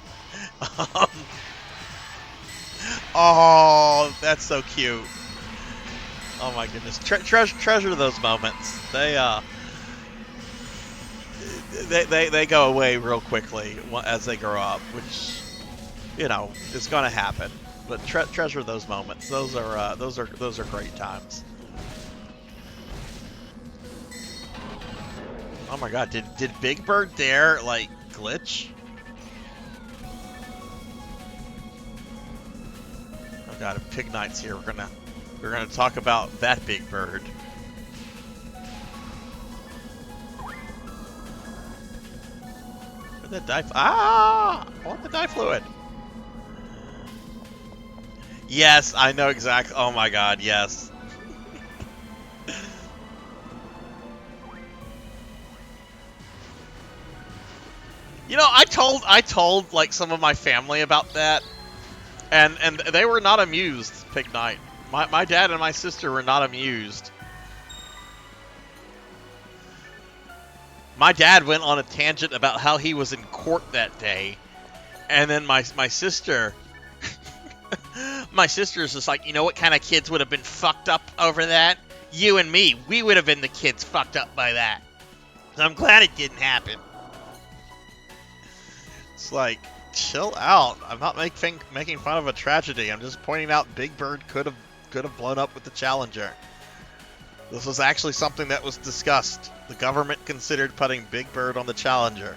Oh, that's so cute. Oh my goodness. Treasure those moments. They go away real quickly as they grow up, which, you know, is going to happen. But treasure those moments. Those are great times. Oh my god, did Big Bird dare like glitch? Oh god, if Pig Knight's here, we're gonna talk about that Big Bird. Where'd that die? I want the dye fluid. Yes, I know exactly. Oh my god, yes. You know, I told like some of my family about that, and they were not amused. Pig Knight, my dad and my sister were not amused. My dad went on a tangent about how he was in court that day, and then my sister, my sister's just like, you know what kind of kids would have been fucked up over that? You and me, we would have been the kids fucked up by that. So I'm glad it didn't happen. It's like, Chill out. I'm not making fun of a tragedy. I'm just pointing out Big Bird could have blown up with the Challenger. This was actually something that was discussed. The government considered putting Big Bird on the Challenger.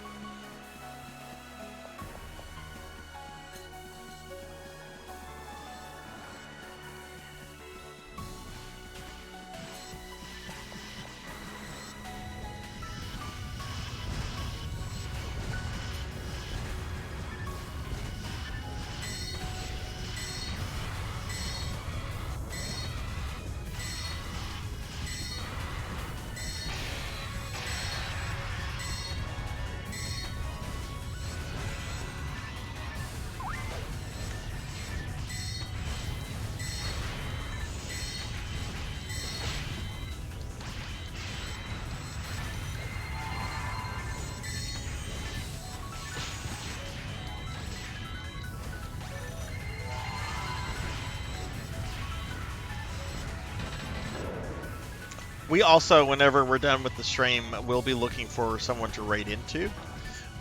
We also, whenever we're done with the stream, we'll be looking for someone to raid into.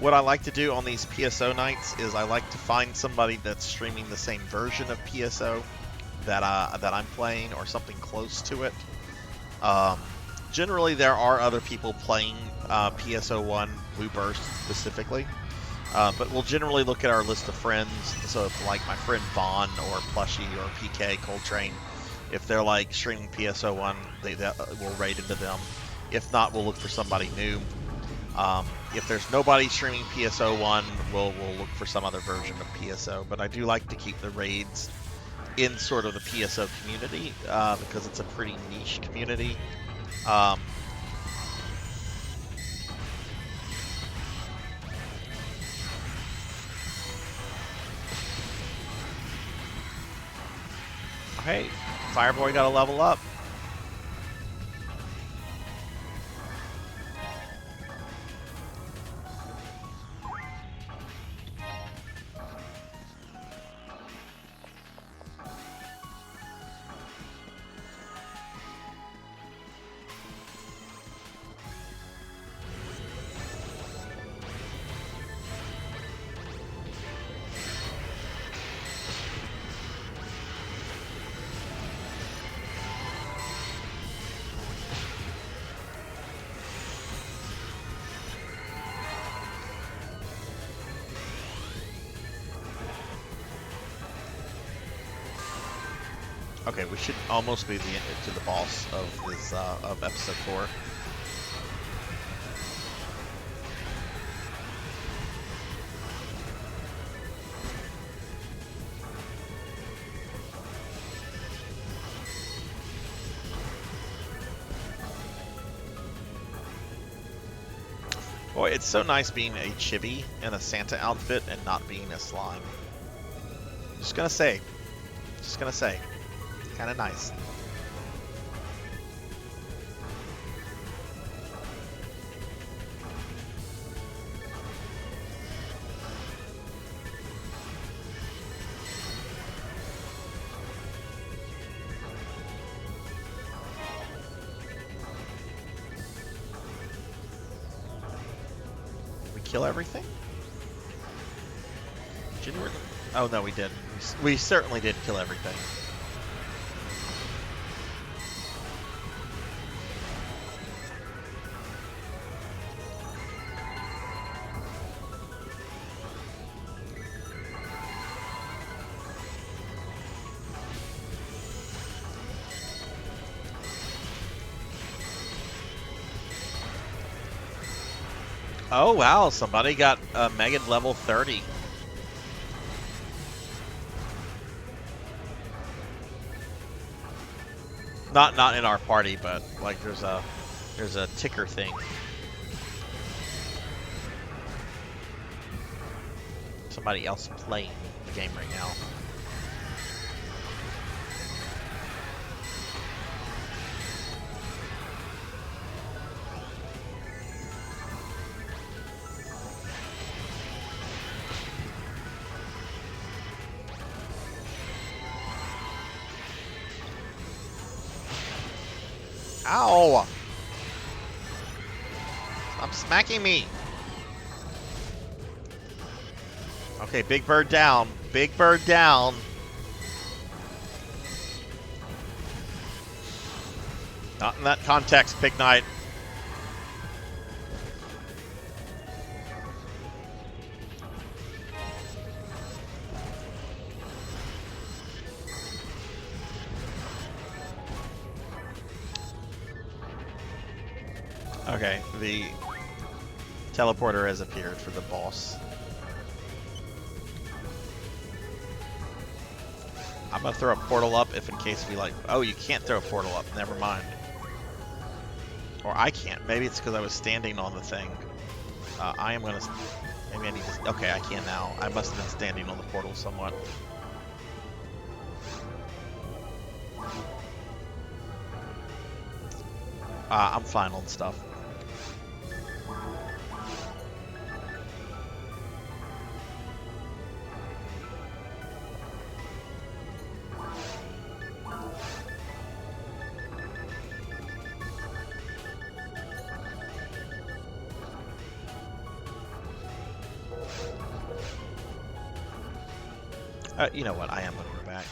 What I like to do on these PSO nights is I like to find somebody that's streaming the same version of PSO that I'm playing, or something close to it. Generally, there are other people playing PSO1 Blue Burst specifically, but we'll generally look at our list of friends. So if like my friend Vaughn or Plushy or PK Coltrane, if they're like streaming PSO1, we'll raid into them. If not, we'll look for somebody new. If there's nobody streaming PSO1, we'll look for some other version of PSO. But I do like to keep the raids in sort of the PSO community because it's a pretty niche community. Hey, Fireboy got to level up. Okay, we should almost be to the boss of this of episode 4. Boy, it's so nice being a chibi in a Santa outfit and not being a slime. Just gonna say. Kind of nice. We kill everything? Oh no, we didn't. We certainly did kill everything. Oh wow, somebody got Megan level 30. Not in our party, but like there's a ticker thing. Somebody else playing the game right now. Ow! Stop smacking me! Okay, Okay, big bird down. Big bird down. Not in that context, Big Knight. Okay, the teleporter has appeared for the boss. I'm gonna throw a portal up if in case we like... Oh, you can't throw a portal up. Never mind. Or I can't. Maybe it's because I was standing on the thing. I am gonna... Maybe I need to... Okay, I can now. I must have been standing on the portal somewhat. I'm fine on stuff. You know what? I am going to go back.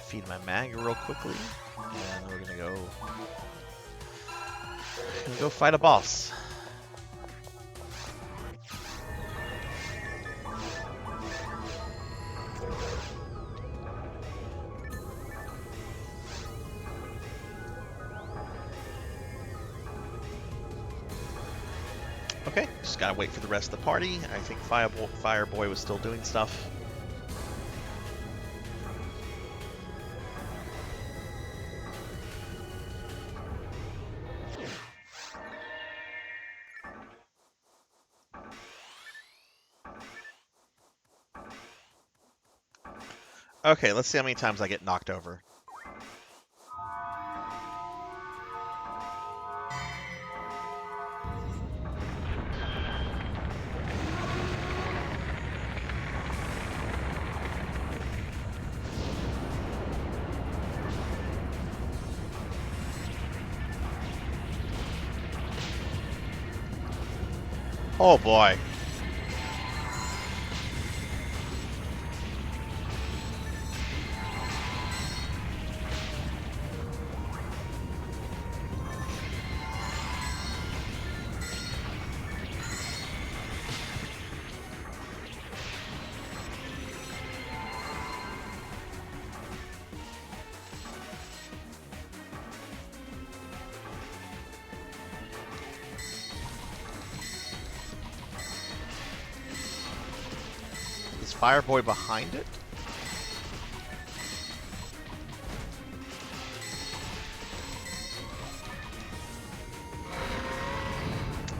Feed my mag real quickly, and we're gonna go fight a boss. Okay, just gotta wait for the rest of the party. I think Fireboy was still doing stuff. Okay, let's see how many times I get knocked over. Oh boy. Is Fireboy behind it?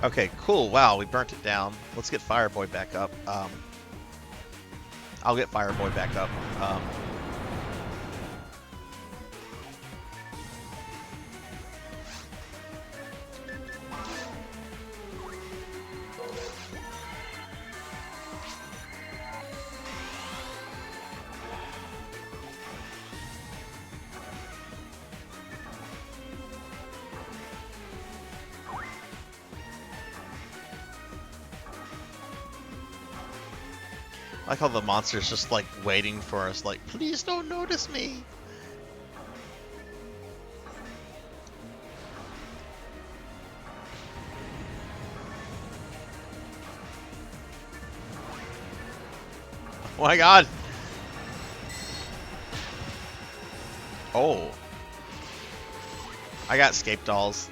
Okay, cool. Wow, we burnt it down. Let's get Fireboy back up. I'll get Fireboy back up. I like how the monster's just like waiting for us, like, please don't notice me. Oh my god. Oh. I got scape dolls.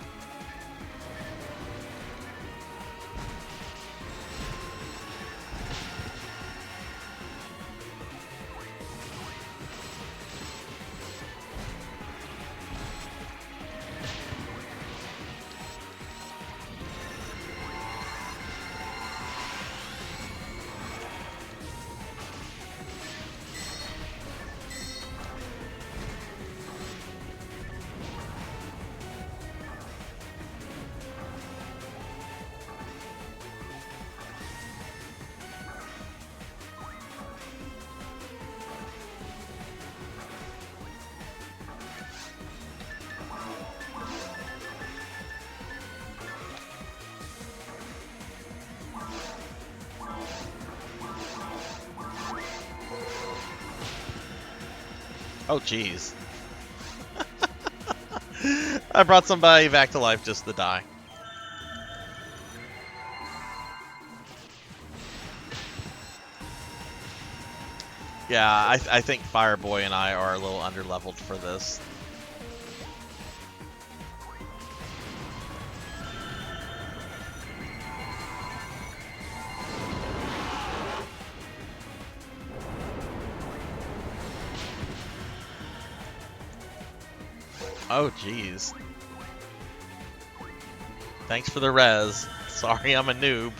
Oh, jeez. I brought somebody back to life just to die. Yeah, I think Fireboy and I are a little underleveled for this. Oh, jeez. Thanks for the res. Sorry, I'm a noob.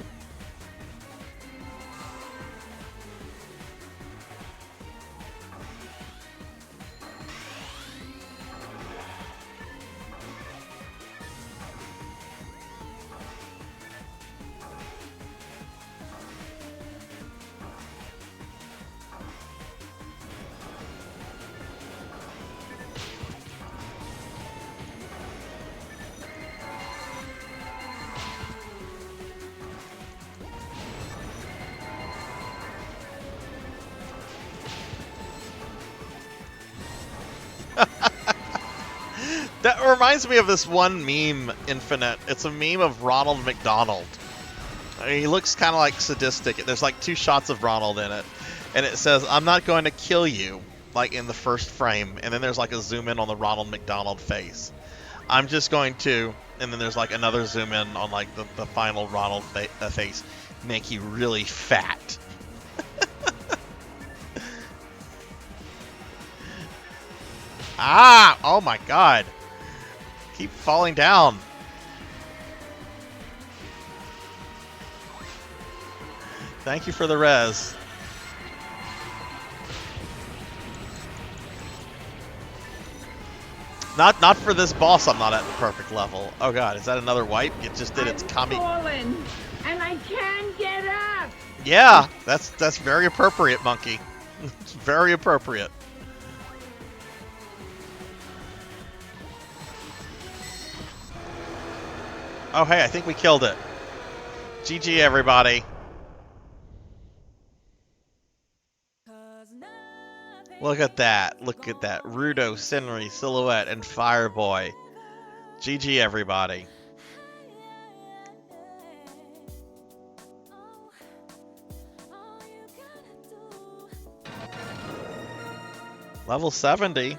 That reminds me of this one meme, Infinite. It's a meme of Ronald McDonald. I mean, he looks kind of like sadistic. There's like 2 shots of Ronald in it. And it says, "I'm not going to kill you," like in the first frame. And then there's like a zoom in on the Ronald McDonald face. "I'm just going to," and then there's like another zoom in on like the final Ronald face. "Make you really fat." Ah! Oh my god. Keep falling down. Thank you for the res. Not for this boss. I'm not at the perfect level. Oh god, is that another wipe? It just did its kami. Fallen, and I can't get up. Yeah, that's very appropriate, monkey. It's very appropriate. Oh, hey, I think we killed it. GG, everybody. Look at that. Look at that. Rudo, Senri, Silhouette, and Fireboy. GG, everybody. Level 70.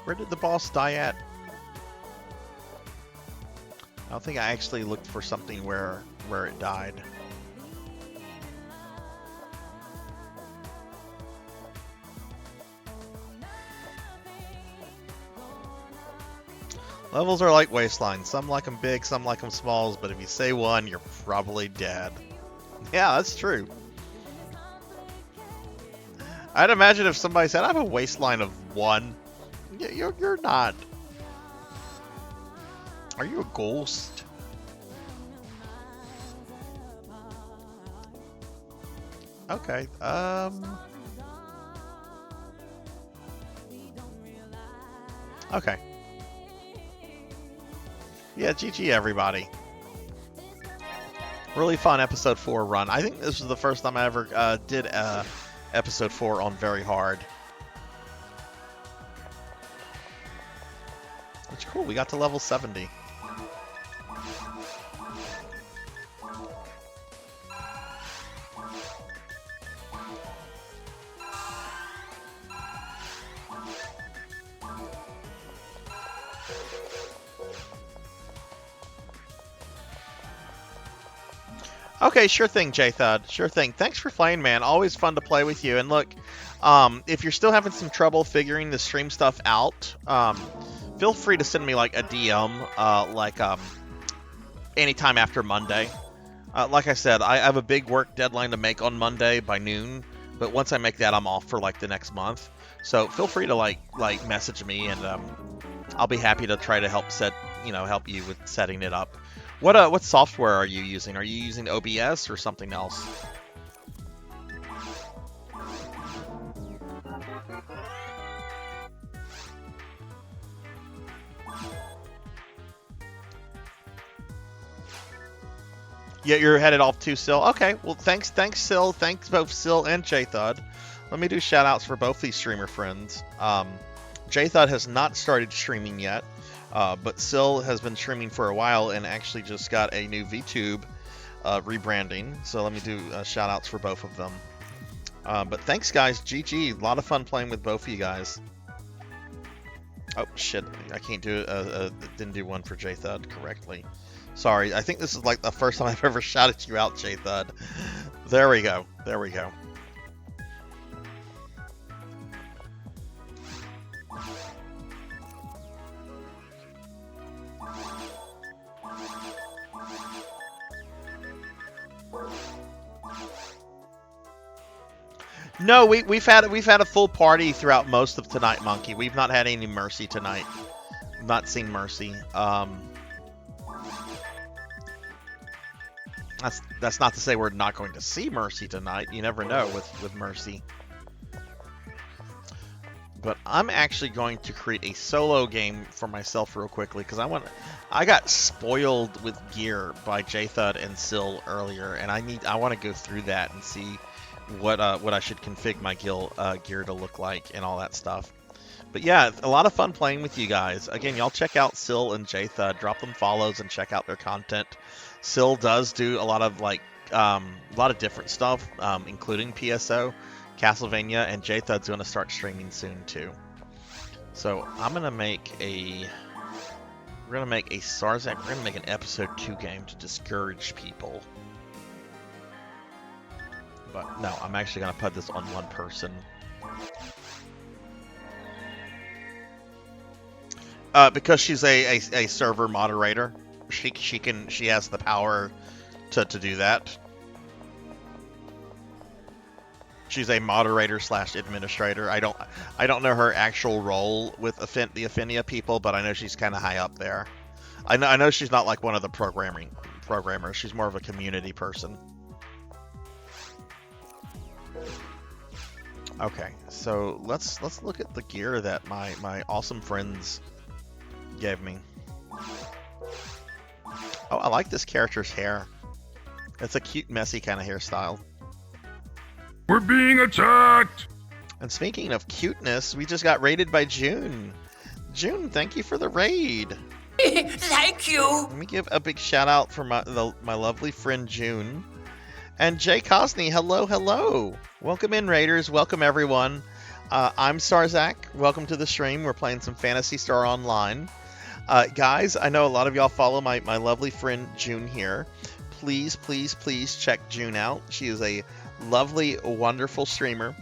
Where did the boss die at? I don't think I actually looked for something where it died. Levels are like waistlines. Some like them big, some like them smalls, but if you say one, you're probably dead. Yeah, that's true. I'd imagine if somebody said, "I have a waistline of 1. You're not. Are you a ghost? Okay. Okay. Yeah, GG everybody. Really fun episode 4 run. I think this was the first time I ever did episode 4 on very hard. Which cool, we got to level 70. Okay, sure thing, J-Thud. Sure thing. Thanks for playing, man. Always fun to play with you. And look, if you're still having some trouble figuring the stream stuff out, feel free to send me like a DM, anytime after Monday. Like I said, I have a big work deadline to make on Monday by noon, but once I make that, I'm off for like the next month. So feel free to like message me, and I'll be happy to try to help help you with setting it up. What software are you using? Are you using OBS or something else? Yeah, you're headed off to Sil. Okay, well, thanks, Sil. Thanks both Sil and J-Thud. Let me do shout-outs for both these streamer friends. J-Thud has not started streaming yet, but Sil has been streaming for a while and actually just got a new VTube rebranding. So let me do shout-outs for both of them. But thanks, guys. GG. A lot of fun playing with both of you guys. Oh, shit. I can't do didn't do one for J-Thud correctly. Sorry, I think this is like the first time I've ever shouted you out, J-Thud. There we go. There we go. No, we've had a full party throughout most of tonight, Monkey. We've not had any Mercy tonight. Not seen Mercy. That's not to say we're not going to see Mercy tonight. You never know with Mercy. But I'm actually going to create a solo game for myself real quickly because I got spoiled with gear by J-Thud and Sil earlier, and I want to go through that and see what I should config my gear to look like and all that stuff. But yeah, a lot of fun playing with you guys. Again, y'all check out Sil and J-Thud. Drop them follows and check out their content. Sil does do a lot of different stuff, including PSO, Castlevania, and J-Thud's going to start streaming soon too. So I'm going to make we're going to make a Sarzac, we're going to make an episode 2 game to discourage people. But no, I'm actually going to put this on one person. Because she's a server moderator, she has the power to do that. She's a moderator / administrator. I don't know her actual role with the Affinia people, but I know she's kind of high up there. I know she's not like one of the programmers. She's more of a community person. Okay, so let's look at the gear that my awesome friends gave me. Oh, I like this character's hair. It's a cute, messy kind of hairstyle. We're being attacked! And speaking of cuteness, we just got raided by June. June, thank you for the raid. Thank you. Let me give a big shout out for my lovely friend June. And Jay Cosney, hello, hello. Welcome in, Raiders. Welcome, everyone. I'm Sarzac. Welcome to the stream. We're playing some Phantasy Star Online. Guys, I know a lot of y'all follow my lovely friend June here. Please, please, please check June out. She is a lovely, wonderful streamer.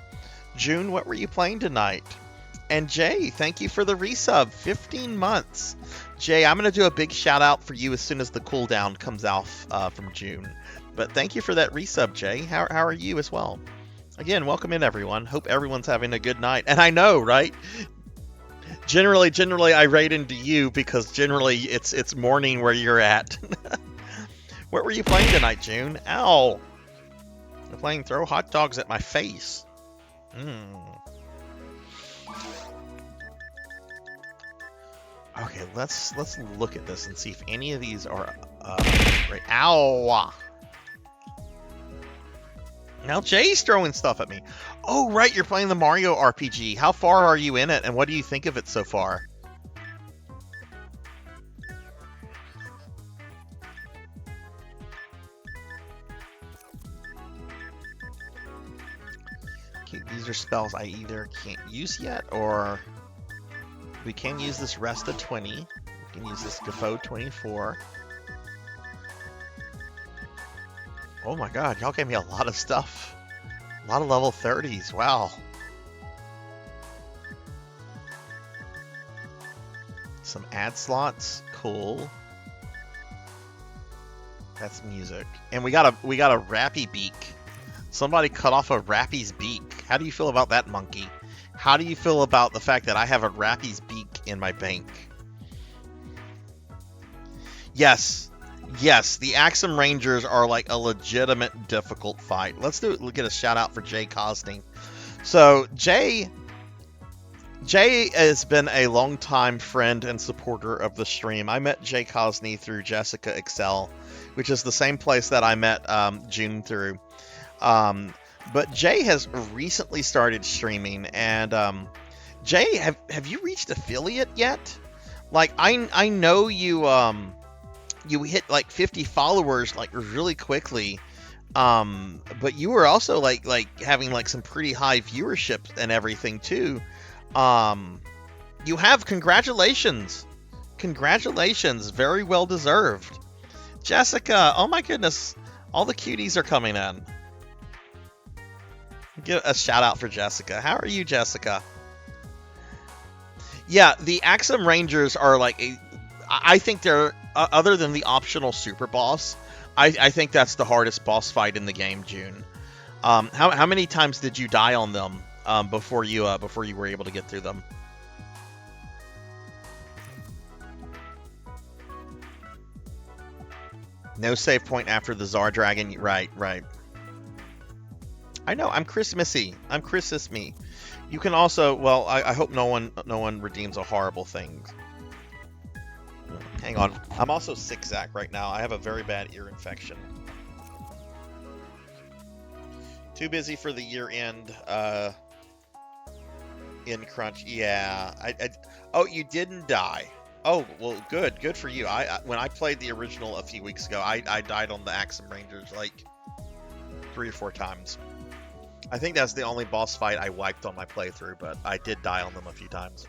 June, what were you playing tonight? And Jay, thank you for the resub. 15 months. Jay, I'm going to do a big shout out for you as soon as the cooldown comes off from June. But thank you for that resub, Jay. How are you as well? Again, welcome in, everyone. Hope everyone's having a good night. And I know, right? Generally, I raid into you because generally it's morning where you're at. What were you playing tonight, June? Ow! You're playing throw hot dogs at my face. Okay, let's look at this and see if any of these are right. Ow! Now Jay's throwing stuff at me. Oh, right, you're playing the Mario RPG. How far are you in it, and what do you think of it so far? Okay, these are spells I either can't use yet, or we can use this Resta 20. We can use this Gafo 24. Oh my god, y'all gave me a lot of stuff. A lot of level 30s, wow. Some ad slots, cool. That's music. And we got a Rappy beak. Somebody cut off a Rappy's beak. How do you feel about that, monkey? How do you feel about the fact that I have a Rappy's beak in my bank? Yes. Yes, the Axum Rangers are like a legitimate difficult fight. Let's get a shout out for Jay Cosney. So Jay has been a longtime friend and supporter of the stream. I met Jay Cosney through Jessica Excel, which is the same place that I met June through. But Jay has recently started streaming, and Jay, have you reached affiliate yet? Like I know you you hit like 50 followers like really quickly, but you were also like having like some pretty high viewership and everything too. You have, congratulations, very well deserved. Jessica, oh my goodness, all the cuties are coming in. Give a shout out for Jessica. How are you, Jessica? Yeah, the Axum Rangers are like I think they're other than the optional super boss, I think that's the hardest boss fight in the game, June. How many times did you die on them before you were able to get through them? No save point after the Tsar Dragon. Right. I know. I'm Christmassy. I'm Christmas-me. You can also. Well, I hope no one redeems a horrible thing. Hang on. I'm also sick, Zach, right now. I have a very bad ear infection. Too busy for the year-end in crunch. Yeah. Oh, you didn't die. Oh, well, good for you. When I played the original a few weeks ago, I died on the Axum Rangers like 3 or 4 times. I think that's the only boss fight I wiped on my playthrough, but I did die on them a few times.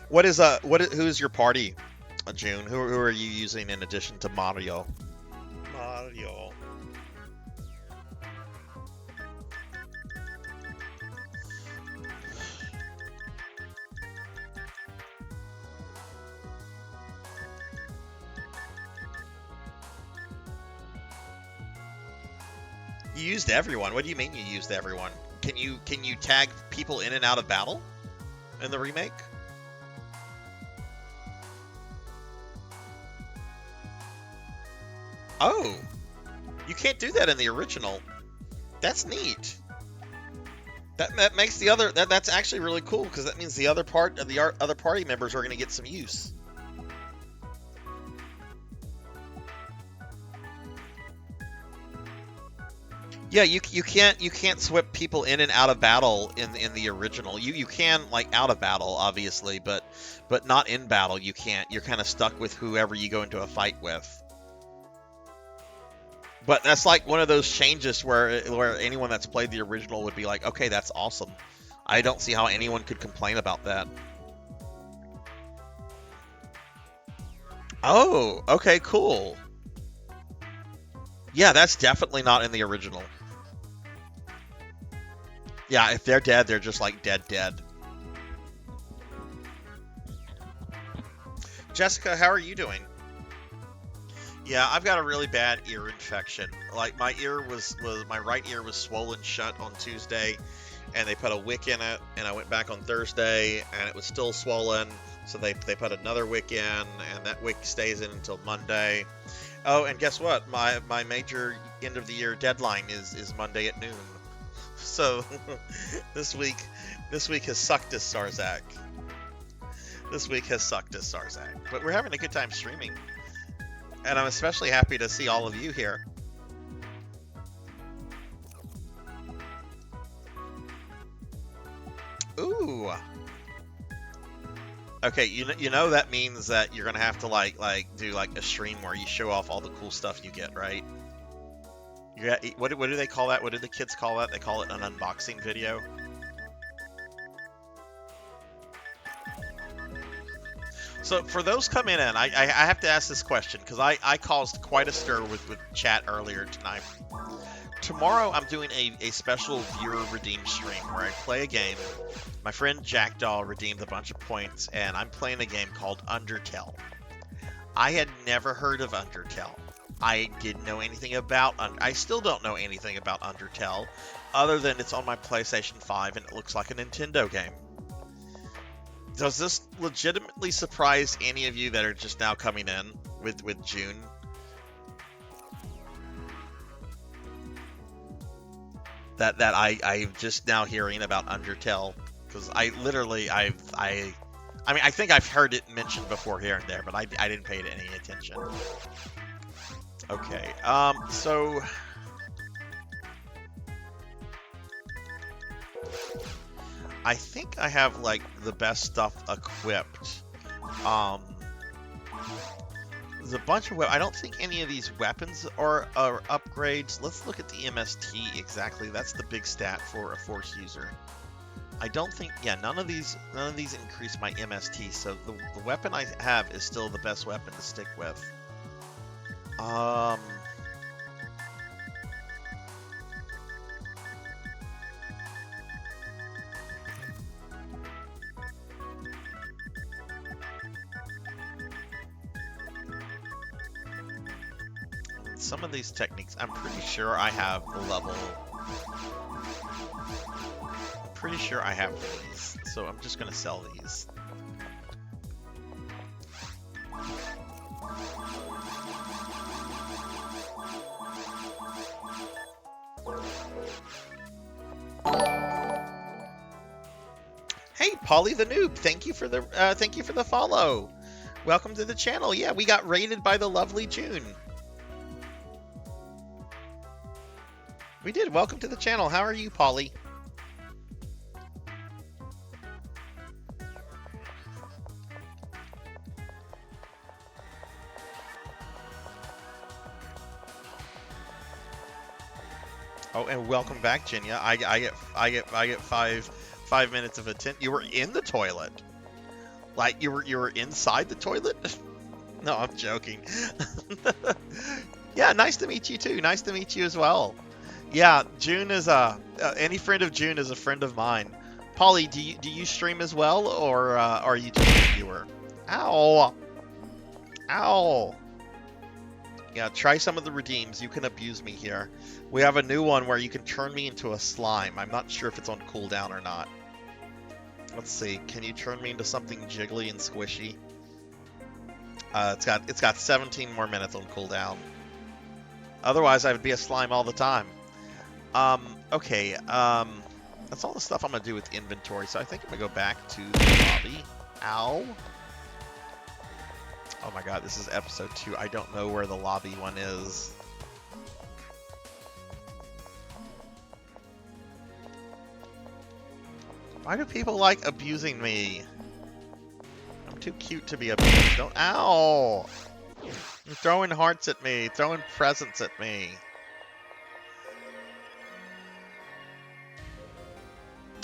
Who's your party, June? Who are you using in addition to Mario? Mario. You used everyone. What do you mean you used everyone? Can you tag people in and out of battle in the remake? Oh, you can't do that in the original. That's neat. That makes the other that's actually really cool, because that means the other party members are going to get some use. Yeah, you can't swip people in and out of battle in the original. You can, like, out of battle, obviously, but not in battle. You can't. You're kind of stuck with whoever you go into a fight with. But that's like one of those changes where anyone that's played the original would be like, okay, that's awesome. I don't see how anyone could complain about that. Oh, okay, cool. Yeah, that's definitely not in the original. Yeah, if they're dead, they're just like dead. Jessica, how are you doing? Yeah, I've got a really bad ear infection. Like, my right ear was swollen shut on Tuesday, and they put a wick in it, and I went back on Thursday, and it was still swollen, so they put another wick in, and that wick stays in until Monday. Oh, and guess what? My major end of the year deadline is Monday at noon. So this week has sucked us, Sarzac. But we're having a good time streaming. And I'm especially happy to see all of you here. Ooh. Okay, you know that means that you're gonna have to like do like a stream where you show off all the cool stuff you get, right? What do they call that? What do the kids call that? They call it an unboxing video. So for those coming in, I have to ask this question, because I caused quite a stir with chat earlier tonight. Tomorrow I'm doing a special viewer redeem stream where I play a game. My friend Jackdaw redeemed a bunch of points, and I'm playing a game called Undertale. I had never heard of Undertale. I didn't know anything about I still don't know anything about Undertale, other than it's on my PlayStation 5 and it looks like a Nintendo game. Does this legitimately surprise any of you that are just now coming in with June? That I'm just now hearing about Undertale, because I mean, I think I've heard it mentioned before here and there, but I didn't pay it any attention. Okay, so I think I have like the best stuff equipped. There's a bunch of I don't think any of these weapons are upgrades. Let's look at the MST exactly. That's the big stat for a Force user. I don't think, yeah, none of these increase my MST, so the weapon I have is still the best weapon to stick with. Some of these techniques, I'm pretty sure I have the level. I'm pretty sure I have these, so I'm just gonna sell these. Hey, Polly the Noob, thank you for the follow. Welcome to the channel. Yeah, we got raided by the lovely June. We did. Welcome to the channel. How are you, Polly? Oh, and welcome back, Jinya. I get five minutes of attention. You were in the toilet. Like you were inside the toilet? No, I'm joking. Yeah, nice to meet you too. Nice to meet you as well. Yeah, June is any friend of June is a friend of mine. Polly, do you stream as well, or are you just a viewer? Ow! Ow! Yeah, try some of the redeems. You can abuse me here. We have a new one where you can turn me into a slime. I'm not sure if it's on cooldown or not. Let's see. Can you turn me into something jiggly and squishy? It's got 17 more minutes on cooldown. Otherwise, I would be a slime all the time. Okay. That's all the stuff I'm gonna do with inventory. So I think I'm gonna go back to the lobby. Ow. Oh my god, this is episode 2. I don't know where the lobby one is. Why do people like abusing me? I'm too cute to be abused. Don't. Ow! You're throwing hearts at me, throwing presents at me.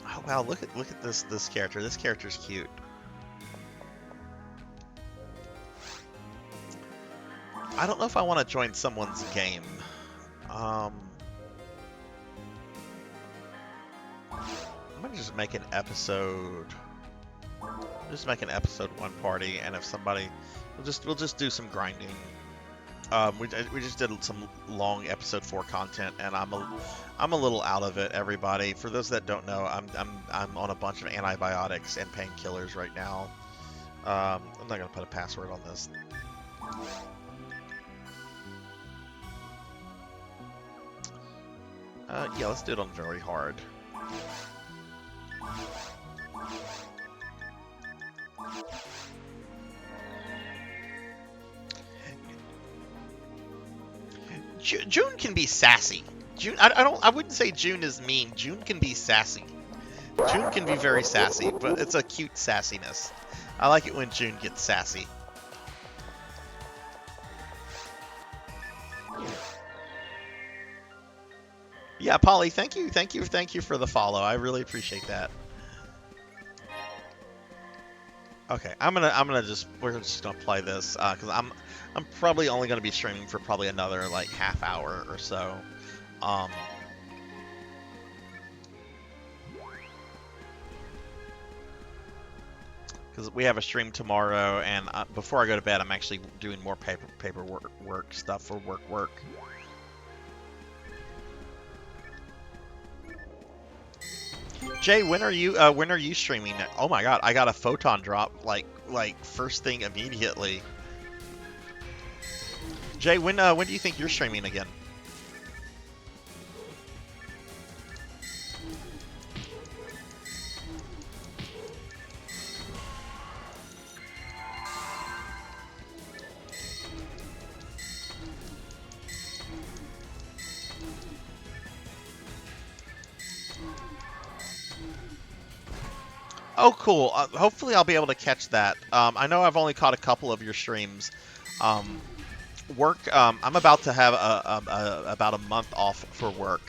Oh wow, look at this character. This character's cute. I don't know if I want to join someone's game. I'm gonna just make an episode. Just make an episode 1 party, and if somebody, we'll just do some grinding. We just did some long episode 4 content, and I'm a little out of it, everybody. For those that don't know, I'm on a bunch of antibiotics and painkillers right now. I'm not gonna put a password on this. Yeah, let's do it on very hard. June can be sassy. June, I wouldn't say June is mean. June can be sassy. June can be very sassy, but it's a cute sassiness. I like it when June gets sassy. Yeah, Polly, thank you for the follow. I really appreciate that. Okay, we're just gonna play this because I'm probably only gonna be streaming for probably another like half hour or so. because we have a stream tomorrow, and before I go to bed, I'm actually doing more paperwork stuff for work. Jay, when are you streaming? Oh my God, I got a photon drop like first thing immediately. Jay, when do you think you're streaming again? Oh, cool. Hopefully I'll be able to catch that. I know I've only caught a couple of your streams. Work, I'm about to have about a month off for work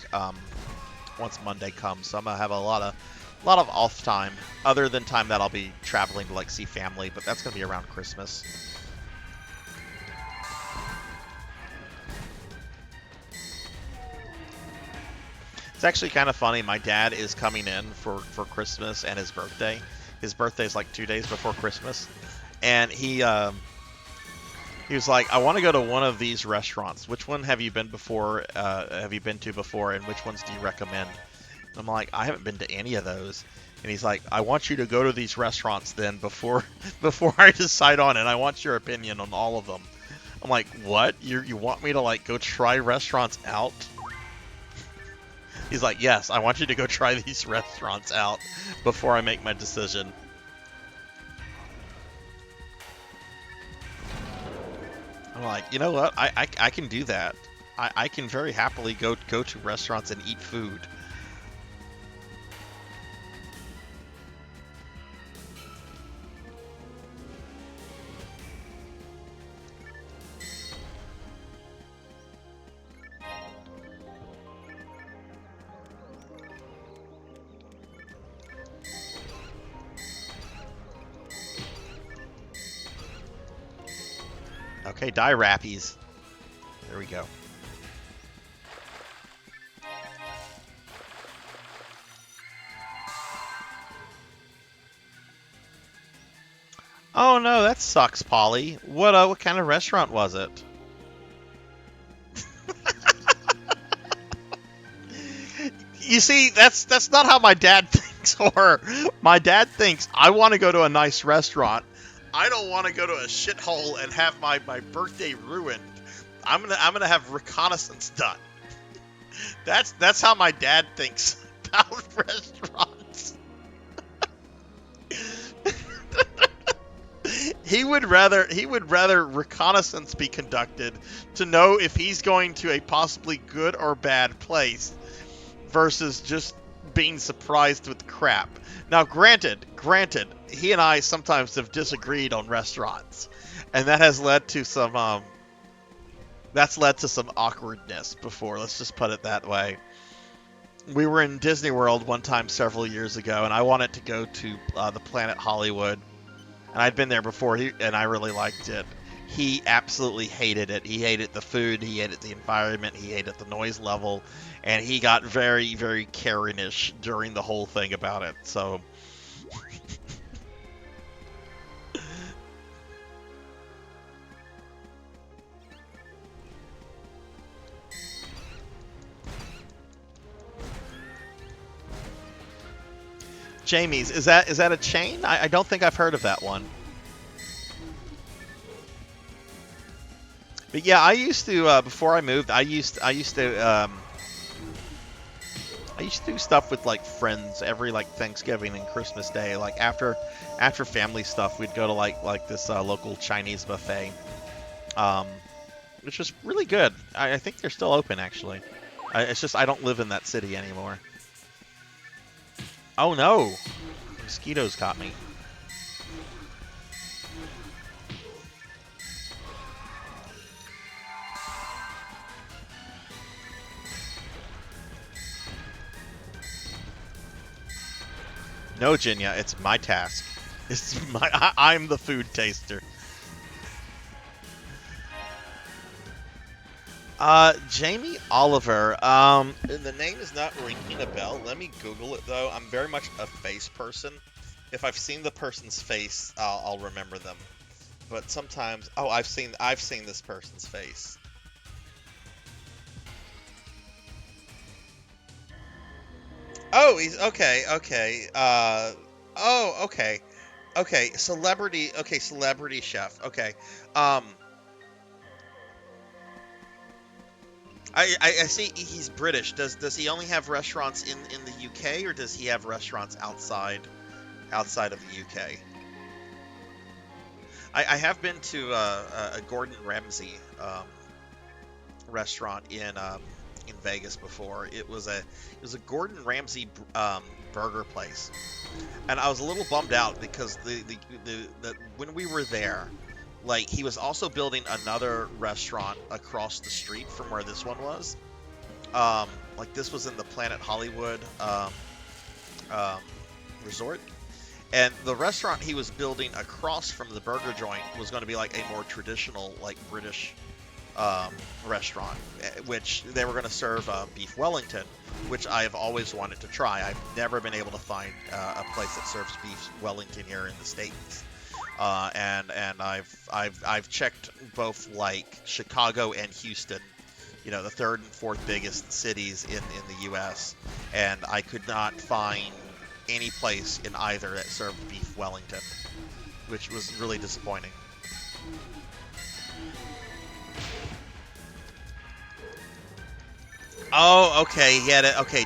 once Monday comes, so I'm gonna have a lot of off time, other than time that I'll be traveling to like see family, but that's gonna be around Christmas. It's actually kind of funny. My dad is coming in for Christmas and his birthday. His birthday's like 2 days before Christmas, and he was like, "I want to go to one of these restaurants. Which one have you been before? Have you been to before, and which ones do you recommend?" And I'm like, "I haven't been to any of those." And he's like, "I want you to go to these restaurants then before I decide on it. I want your opinion on all of them." I'm like, "What? You want me to like go try restaurants out?" He's like, "Yes, I want you to go try these restaurants out before I make my decision." I'm like, you know what? I can do that. I can very happily go to restaurants and eat food. Okay, die rappies. There we go. Oh no, that sucks, Polly. What kind of restaurant was it? You see, that's not how my dad thinks. Or my dad thinks I want to go to a nice restaurant. I don't want to go to a shithole and have my birthday ruined. I'm gonna have reconnaissance done. That's how my dad thinks about restaurants. He would rather reconnaissance be conducted to know if he's going to a possibly good or bad place versus just being surprised with crap. Now, granted, he and I sometimes have disagreed on restaurants, and that has led to some awkwardness before. Let's just put it that way. We were in Disney World one time several years ago, and I wanted to go to the Planet Hollywood, and I'd been there before, and I really liked it. He absolutely hated it. He hated the food. He hated the environment. He hated the noise level. And he got very, very Karen-ish during the whole thing about it. So... Jamie's, is that a chain? I don't think I've heard of that one. But yeah, I used to before I moved. I used to do stuff with like friends every like Thanksgiving and Christmas Day. Like after family stuff, we'd go to like this local Chinese buffet, which was really good. I think they're still open actually. It's just I don't live in that city anymore. Oh no, mosquitoes caught me. No, Jinya, it's my task. I'm the food taster. Jamie Oliver. The name is not ringing a bell. Let me Google it though. I'm very much a face person, If I've seen the person's face, I'll remember them. But sometimes, oh, I've seen this person's face. Oh, he's okay. Oh, okay. Okay, celebrity. Okay, celebrity chef. Okay. I see he's British. Does he only have restaurants in the UK, or does he have restaurants outside of the UK? I have been to a Gordon Ramsay restaurant in Vegas before. It was a Gordon Ramsay burger place, and I was a little bummed out because the when we were there, like, he was also building another restaurant across the street from where this one was. Like, this was in the Planet Hollywood resort. And the restaurant he was building across from the burger joint was going to be like a more traditional, like, British restaurant, which they were going to serve beef Wellington, which I have always wanted to try. I've never been able to find a place that serves beef Wellington here in the States. And I've checked both, like, Chicago and Houston, you know, the third and fourth biggest cities in the U.S., and I could not find any place in either that served beef Wellington, which was really disappointing. Oh, okay, he had it. Okay,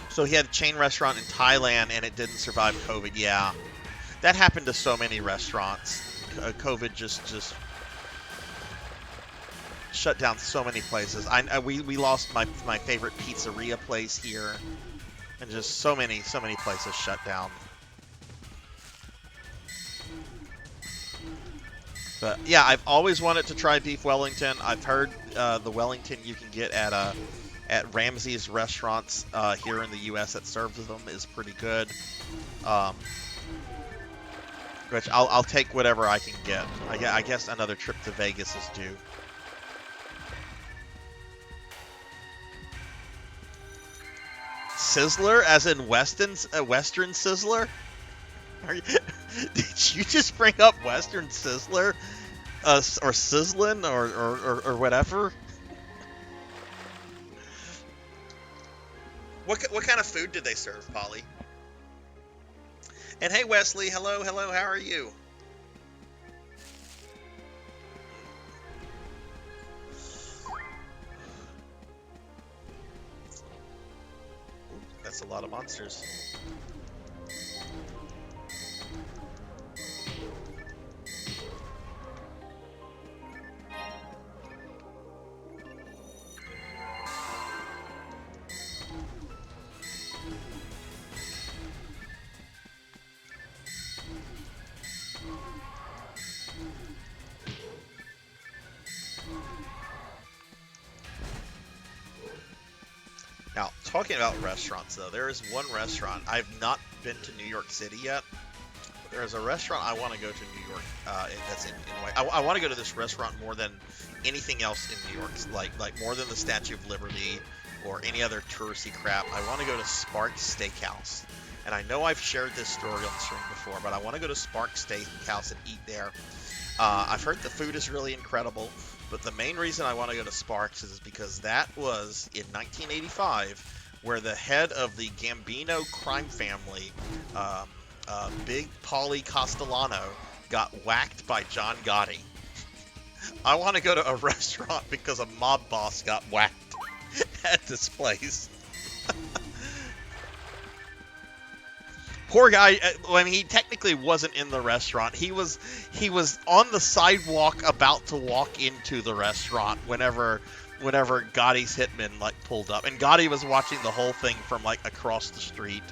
so he had a chain restaurant in Thailand, and it didn't survive COVID. Yeah, that happened to so many restaurants. COVID just shut down so many places. We lost my favorite pizzeria place here. And just so many places shut down. But yeah, I've always wanted to try beef Wellington. I've heard the Wellington you can get at Ramsay's restaurants here in the U.S. that serves them is pretty good. Which I'll take whatever I can get. I guess another trip to Vegas is due. Sizzler, as in Western Sizzler? Did you just bring up Western Sizzler, or Sizzlin, or whatever? What kind of food did they serve, Polly? And hey, Wesley, hello, how are you? That's a lot of monsters. Now, talking about restaurants, though, there is one restaurant. I've not been to New York City yet. But there is a restaurant I want to go to New York. That's in I want to go to this restaurant more than anything else in New York. Like more than the Statue of Liberty or any other touristy crap. I want to go to Sparks Steakhouse. And I know I've shared this story on the stream before, but I want to go to Sparks Steakhouse and eat there. I've heard the food is really incredible. But the main reason I want to go to Sparks is because that was in 1985 where the head of the Gambino crime family, Big Paulie Castellano, got whacked by John Gotti. I want to go to a restaurant because a mob boss got whacked at this place. Poor guy. I mean, he technically wasn't in the restaurant. He was on the sidewalk about to walk into the restaurant whenever Gotti's hitman like pulled up, and Gotti was watching the whole thing from like across the street.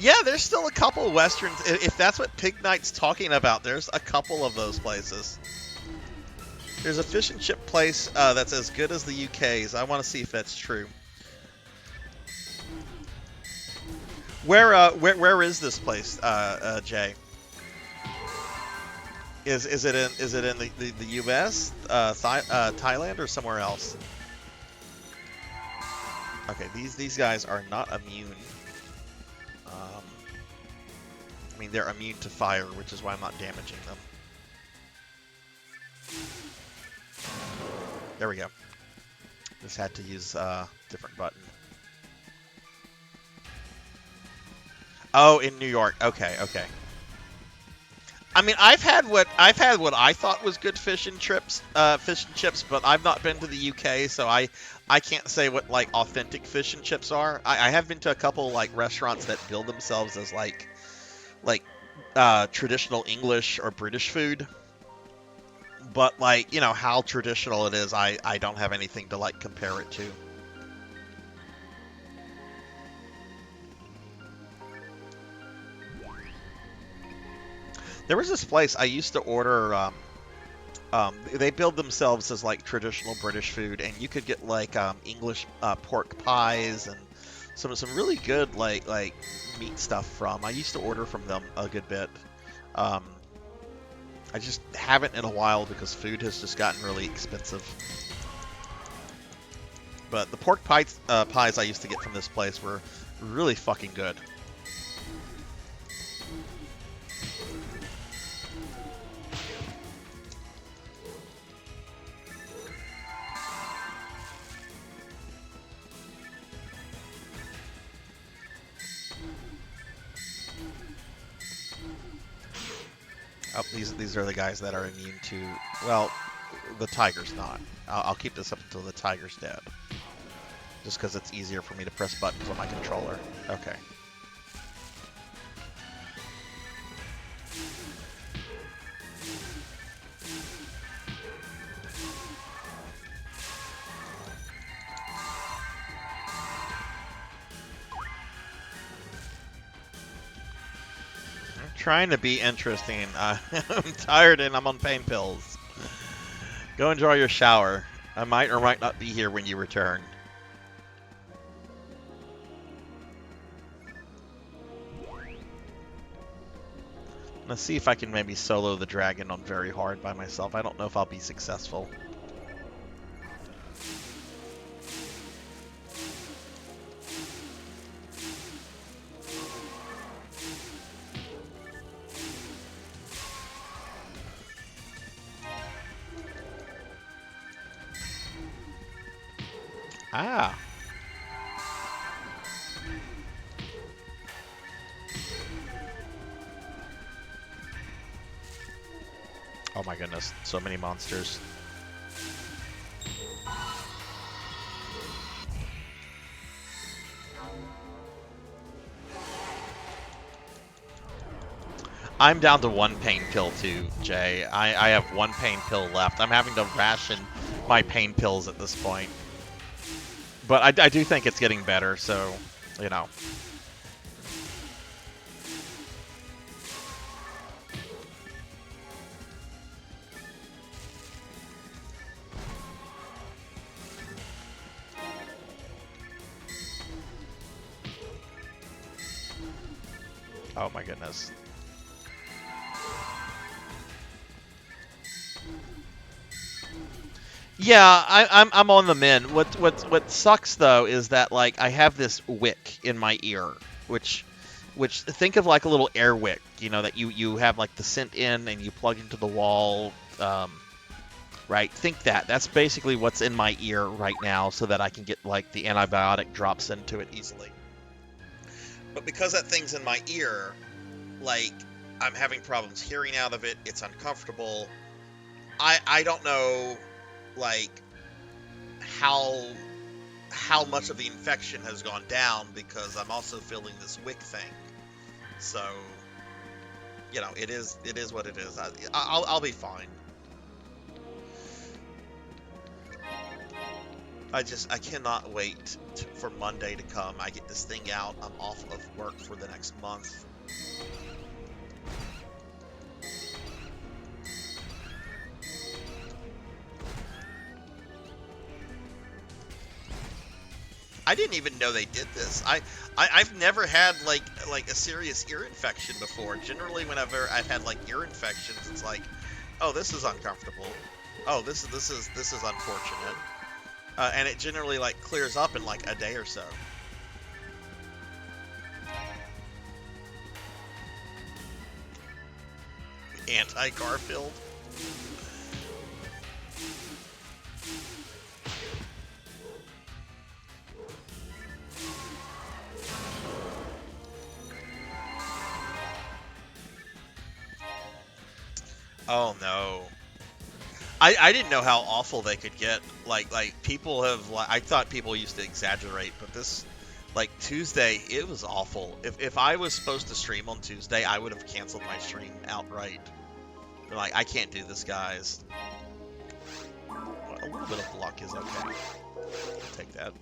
Yeah, there's still a couple of westerns. If that's what Pig Knight's talking about, there's a couple of those places. There's a fish and chip place that's as good as the UK's. I want to see if that's true. Where is this place, Jay? Is it in the U.S., Thailand, or somewhere else? Okay, these guys are not immune. I mean, they're immune to fire, which is why I'm not damaging them. There we go. Just had to use a different button. Oh, in New York. Okay, okay. I mean, I've had what I thought was good fish and chips, but I've not been to the UK, so I can't say what like authentic fish and chips are. I have been to a couple like restaurants that build themselves as like traditional English or British food, but like, you know, how traditional it is, I don't have anything to like compare it to. There was this place I used to order. They build themselves as like traditional British food, and you could get like English pork pies and some really good like meat stuff from. I used to order from them a good bit. I just haven't in a while because food has just gotten really expensive. But the pork pies I used to get from this place were really fucking good. Oh, these are the guys that are immune to, well, the tiger's not. I'll keep this up until the tiger's dead. Just because it's easier for me to press buttons on my controller. Okay. Trying to be interesting. I'm tired and I'm on pain pills. Go enjoy your shower. I might or might not be here when you return. Let's see if I can maybe solo the dragon on very hard by myself. I don't know if I'll be successful. Ah. Oh my goodness, so many monsters. I'm down to one pain pill too, Jay. I have one pain pill left. I'm having to ration my pain pills at this point. But I do think it's getting better, so, you know. Oh my goodness. Yeah, I'm on the mend. What sucks though is that like I have this wick in my ear, which think of like a little air wick, you know, that you have like the scent in and you plug into the wall, right? Think that's basically what's in my ear right now, so that I can get like the antibiotic drops into it easily. But because that thing's in my ear, like I'm having problems hearing out of it. It's uncomfortable. I don't know. Like how much of the infection has gone down, because I'm also feeling this wick thing. So, you know, it is what it is. I'll be fine. I cannot wait for Monday to come. I get this thing out. I'm off of work for the next month. I didn't even know they did this. I've never had like a serious ear infection before. Generally, whenever I've had like ear infections, it's like Oh, this is uncomfortable. Oh, this is unfortunate. And it generally like clears up in like a day or so. Anti-Garfield. Oh no. I didn't know how awful they could get. Like people have I thought people used to exaggerate, but this like Tuesday, it was awful. If I was supposed to stream on Tuesday, I would have canceled my stream outright. Like, I can't do this, guys. A little bit of luck is okay. I'll take that.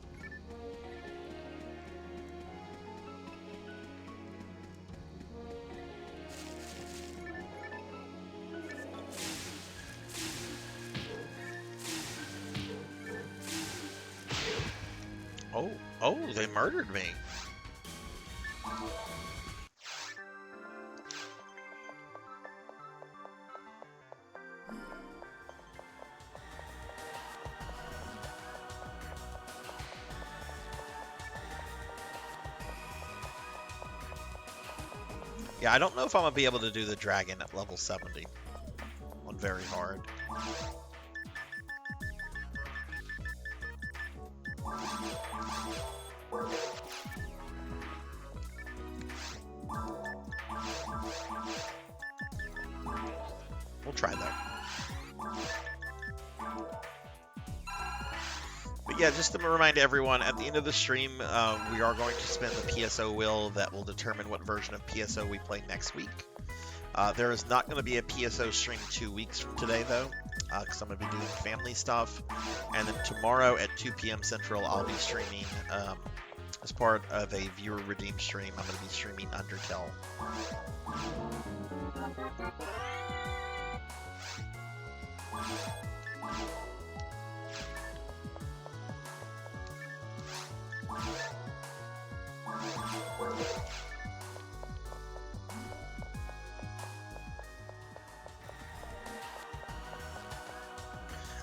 Oh, they murdered me. Yeah, I don't know if I'm going to be able to do the dragon at level 70 on very hard. We'll try that. But yeah, just to remind everyone, at the end of the stream, we are going to spin the PSO wheel that will determine what version of PSO we play next week. There is not going to be a PSO stream 2 weeks from today, though, because I'm going to be doing family stuff. And then tomorrow at 2 p.m. Central, I'll be streaming, as part of a viewer redeemed stream, I'm going to be streaming Undertale.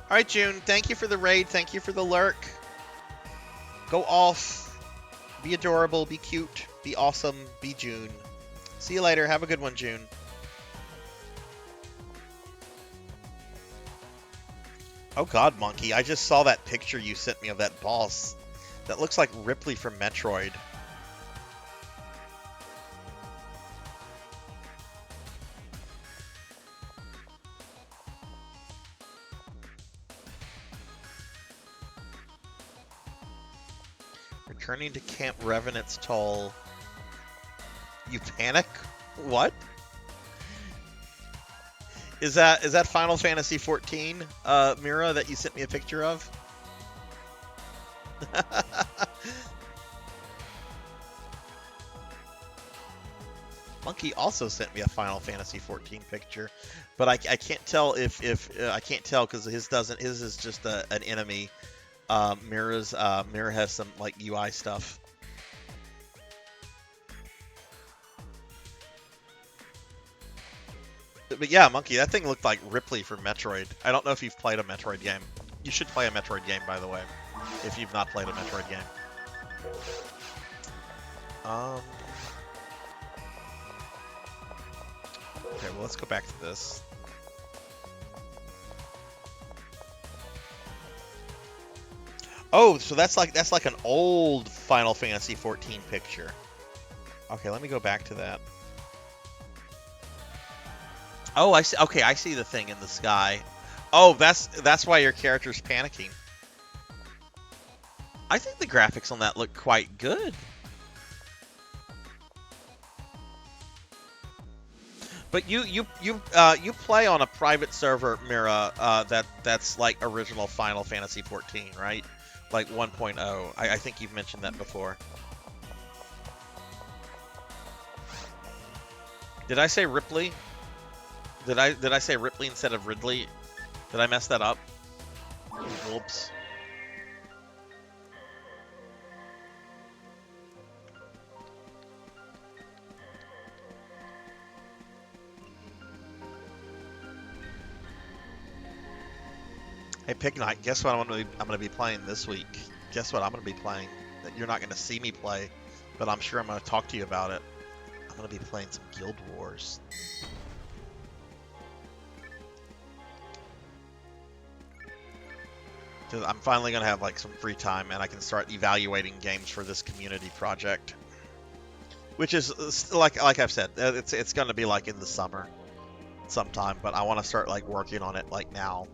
All right, June, thank you for the raid. Thank you for the lurk. Go off. Be adorable. Be cute. Be awesome. Be June. See you later. Have a good one, June. Oh, God, Monkey. I just saw that picture you sent me of that boss. That looks like Ripley from Metroid. Returning to Camp Revenant's Toll. You panic? What? Is that Final Fantasy 14, Mira, that you sent me a picture of? Monkey also sent me a Final Fantasy 14 picture, but I can't tell if I can't tell because his is just an enemy. Mira has some like UI stuff. But yeah, Monkey, that thing looked like Ripley from Metroid. I don't know if you've played a Metroid game. You should play a Metroid game, by the way, if you've not played a Metroid game. Okay, well, let's go back to this. Oh, so that's like an old Final Fantasy 14 picture. Okay, let me go back to that. Oh, I see. Okay, I see the thing in the sky. Oh, that's why your character's panicking. I think the graphics on that look quite good. But you play on a private server, Mira, that's like original Final Fantasy 14, right? Like 1.0. I think you've mentioned that before. Did I say Ripley? Did I say Ripley instead of Ridley? Did I mess that up? Whoops. Hey, Pig Knight, guess what I'm gonna be playing this week? Guess what I'm gonna be playing that you're not gonna see me play, but I'm sure I'm gonna talk to you about it. I'm gonna be playing some Guild Wars. I'm finally gonna have like some free time and I can start evaluating games for this community project, which is like I've said, it's gonna be like in the summer sometime, but I want to start like working on it like now.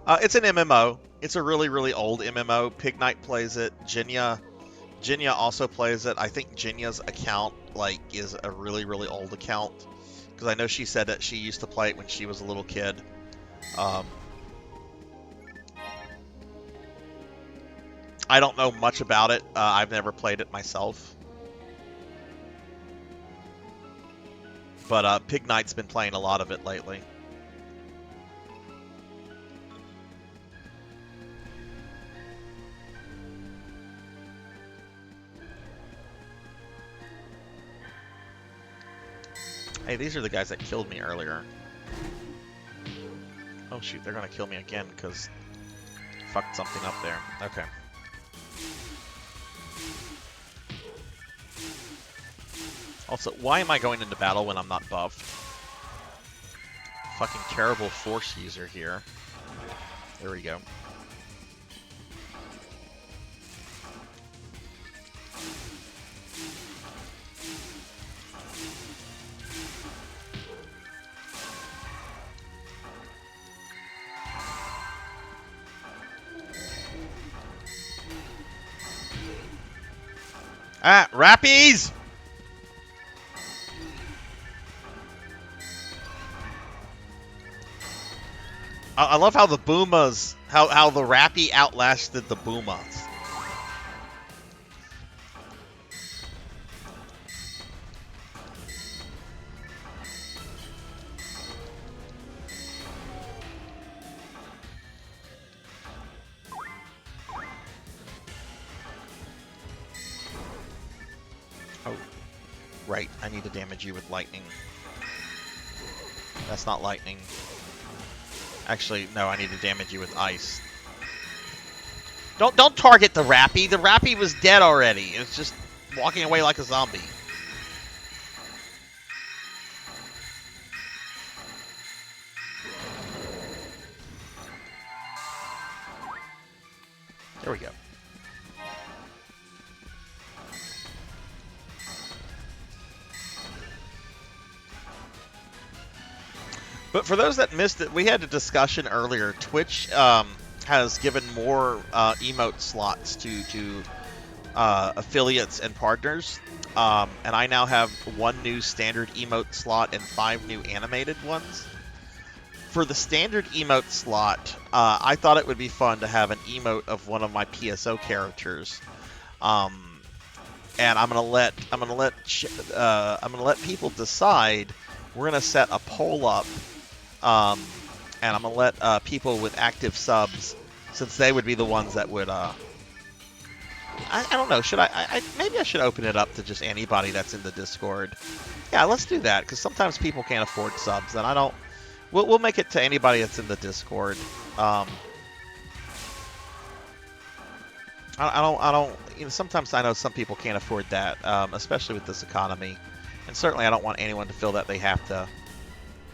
It's an MMO. It's a really old MMO. Pig Knight plays it. Jinya also plays it. I think Jinya's account like is a really old account. Because I know she said that she used to play it when she was a little kid. I don't know much about it. I've never played it myself. But Pig Knight's been playing a lot of it lately. Hey, these are the guys that killed me earlier. Oh shoot, they're gonna kill me again because fucked something up there. Okay. Also, why am I going into battle when I'm not buffed? Fucking terrible force user here. There we go. Ah, Rappies! I love how the Boomas, how the Rappy outlasted the Boomas. Oh, right. I need to damage you with lightning. That's not lightning. Actually, no, I need to damage you with ice. Don't target the Rappy. The Rappy was dead already. It's just walking away like a zombie. There we go. But for those that missed it, we had a discussion earlier. Twitch has given more emote slots to affiliates and partners. And I now have 1 new standard emote slot and 5 new animated ones. For the standard emote slot, I thought it would be fun to have an emote of one of my PSO characters. And I'm gonna let people decide. We're gonna set a poll up. And I'm gonna let people with active subs, since they would be the ones that would. I don't know. Should I? Maybe I should open it up to just anybody that's in the Discord. Yeah, let's do that because sometimes people can't afford subs, and I don't. We'll make it to anybody that's in the Discord. I don't. You know, sometimes I know some people can't afford that, especially with this economy, and certainly I don't want anyone to feel that they have to.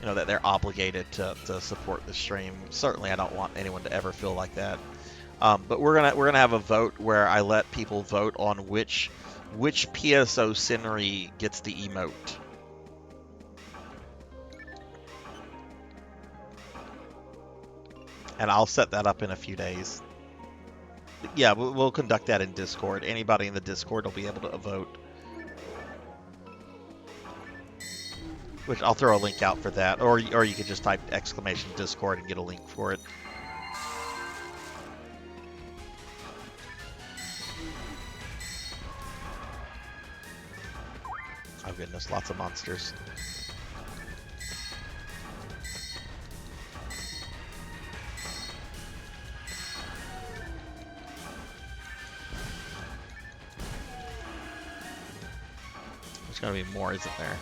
You know, that they're obligated to support the stream. Certainly, I don't want anyone to ever feel like that. But we're gonna have a vote where I let people vote on which PSO scenery gets the emote. And I'll set that up in a few days. Yeah, we'll conduct that in Discord. Anybody in the Discord will be able to vote. Which I'll throw a link out for that, or you could just type !Discord and get a link for it. Oh goodness, lots of monsters. There's gonna be more, isn't there?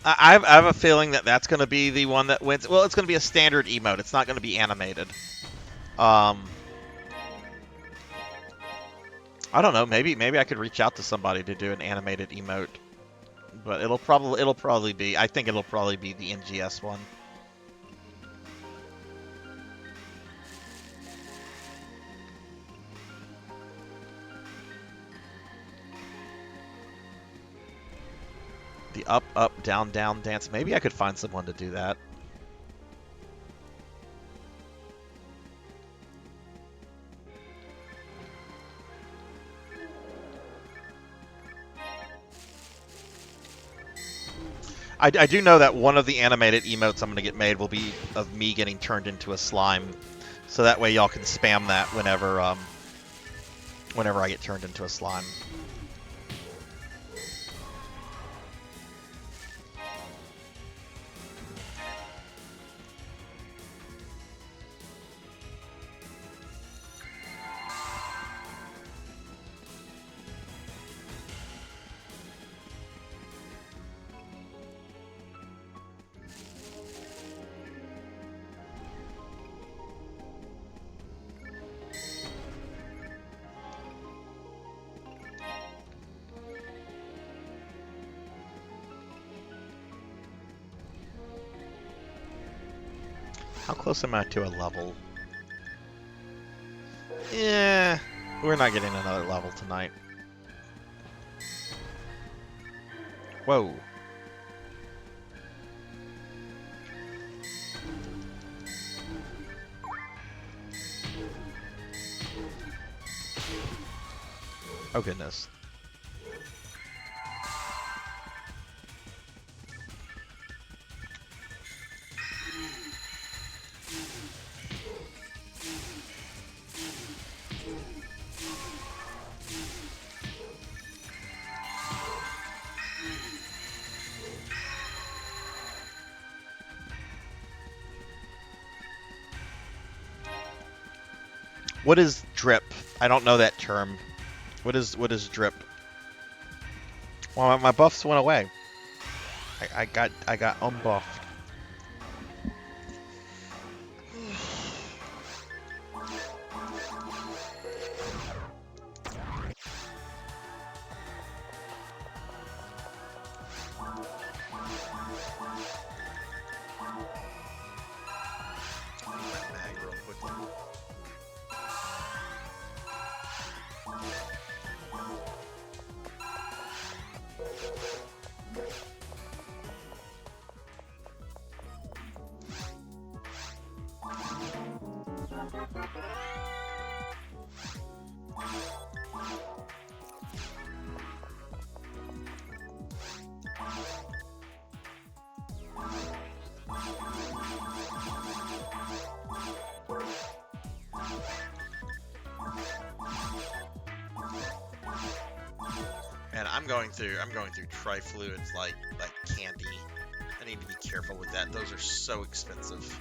I have a feeling that that's going to be the one that wins. Well, it's going to be a standard emote. It's not going to be animated. I don't know. Maybe I could reach out to somebody to do an animated emote, but it'll probably be. I think it'll probably be the NGS one. The up, up, down, down dance. Maybe I could find someone to do that. I do know that one of the animated emotes I'm going to get made will be of me getting turned into a slime. So that way y'all can spam that whenever I get turned into a slime. How close am I to a level? Yeah, we're not getting another level tonight. Whoa. Oh goodness. What is drip? I don't know that term. What is drip? Well, my buffs went away. I got unbuffed. Man, I'm going through tri-fluids like candy. I need to be careful with that. Those are so expensive.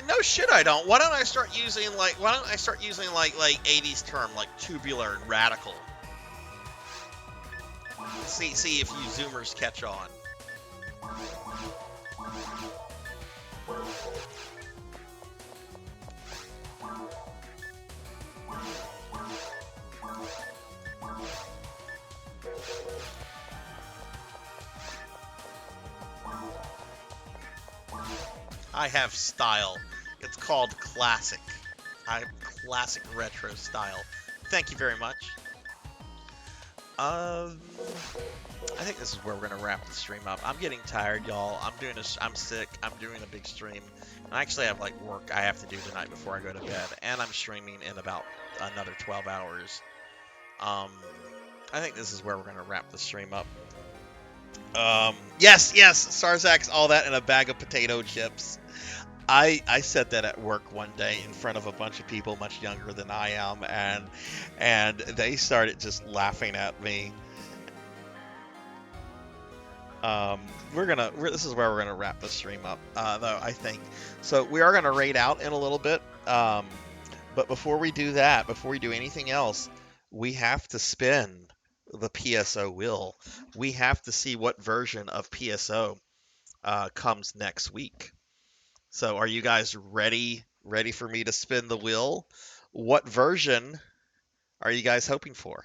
No shit, I don't. Why don't I start using like 80s term like tubular and radical? See if you Zoomers catch on. I have style. It's called classic. I have classic retro style. Thank you very much. I think this is where we're gonna wrap the stream up. I'm getting tired, y'all. I'm sick. I'm doing a big stream. I actually have like work I have to do tonight before I go to bed, and I'm streaming in about another 12 hours. I think this is where we're gonna wrap the stream up. Yes, Sarzac's all that in a bag of potato chips. I said that at work one day in front of a bunch of people much younger than I am, and they started just laughing at me. This is where we're gonna wrap the stream up, though, I think. So we are gonna raid out in a little bit, But before we do that, before we do anything else, we have to spin the PSO wheel. We have to see what version of PSO comes next week. So are you guys ready for me to spin the wheel? What version are you guys hoping for?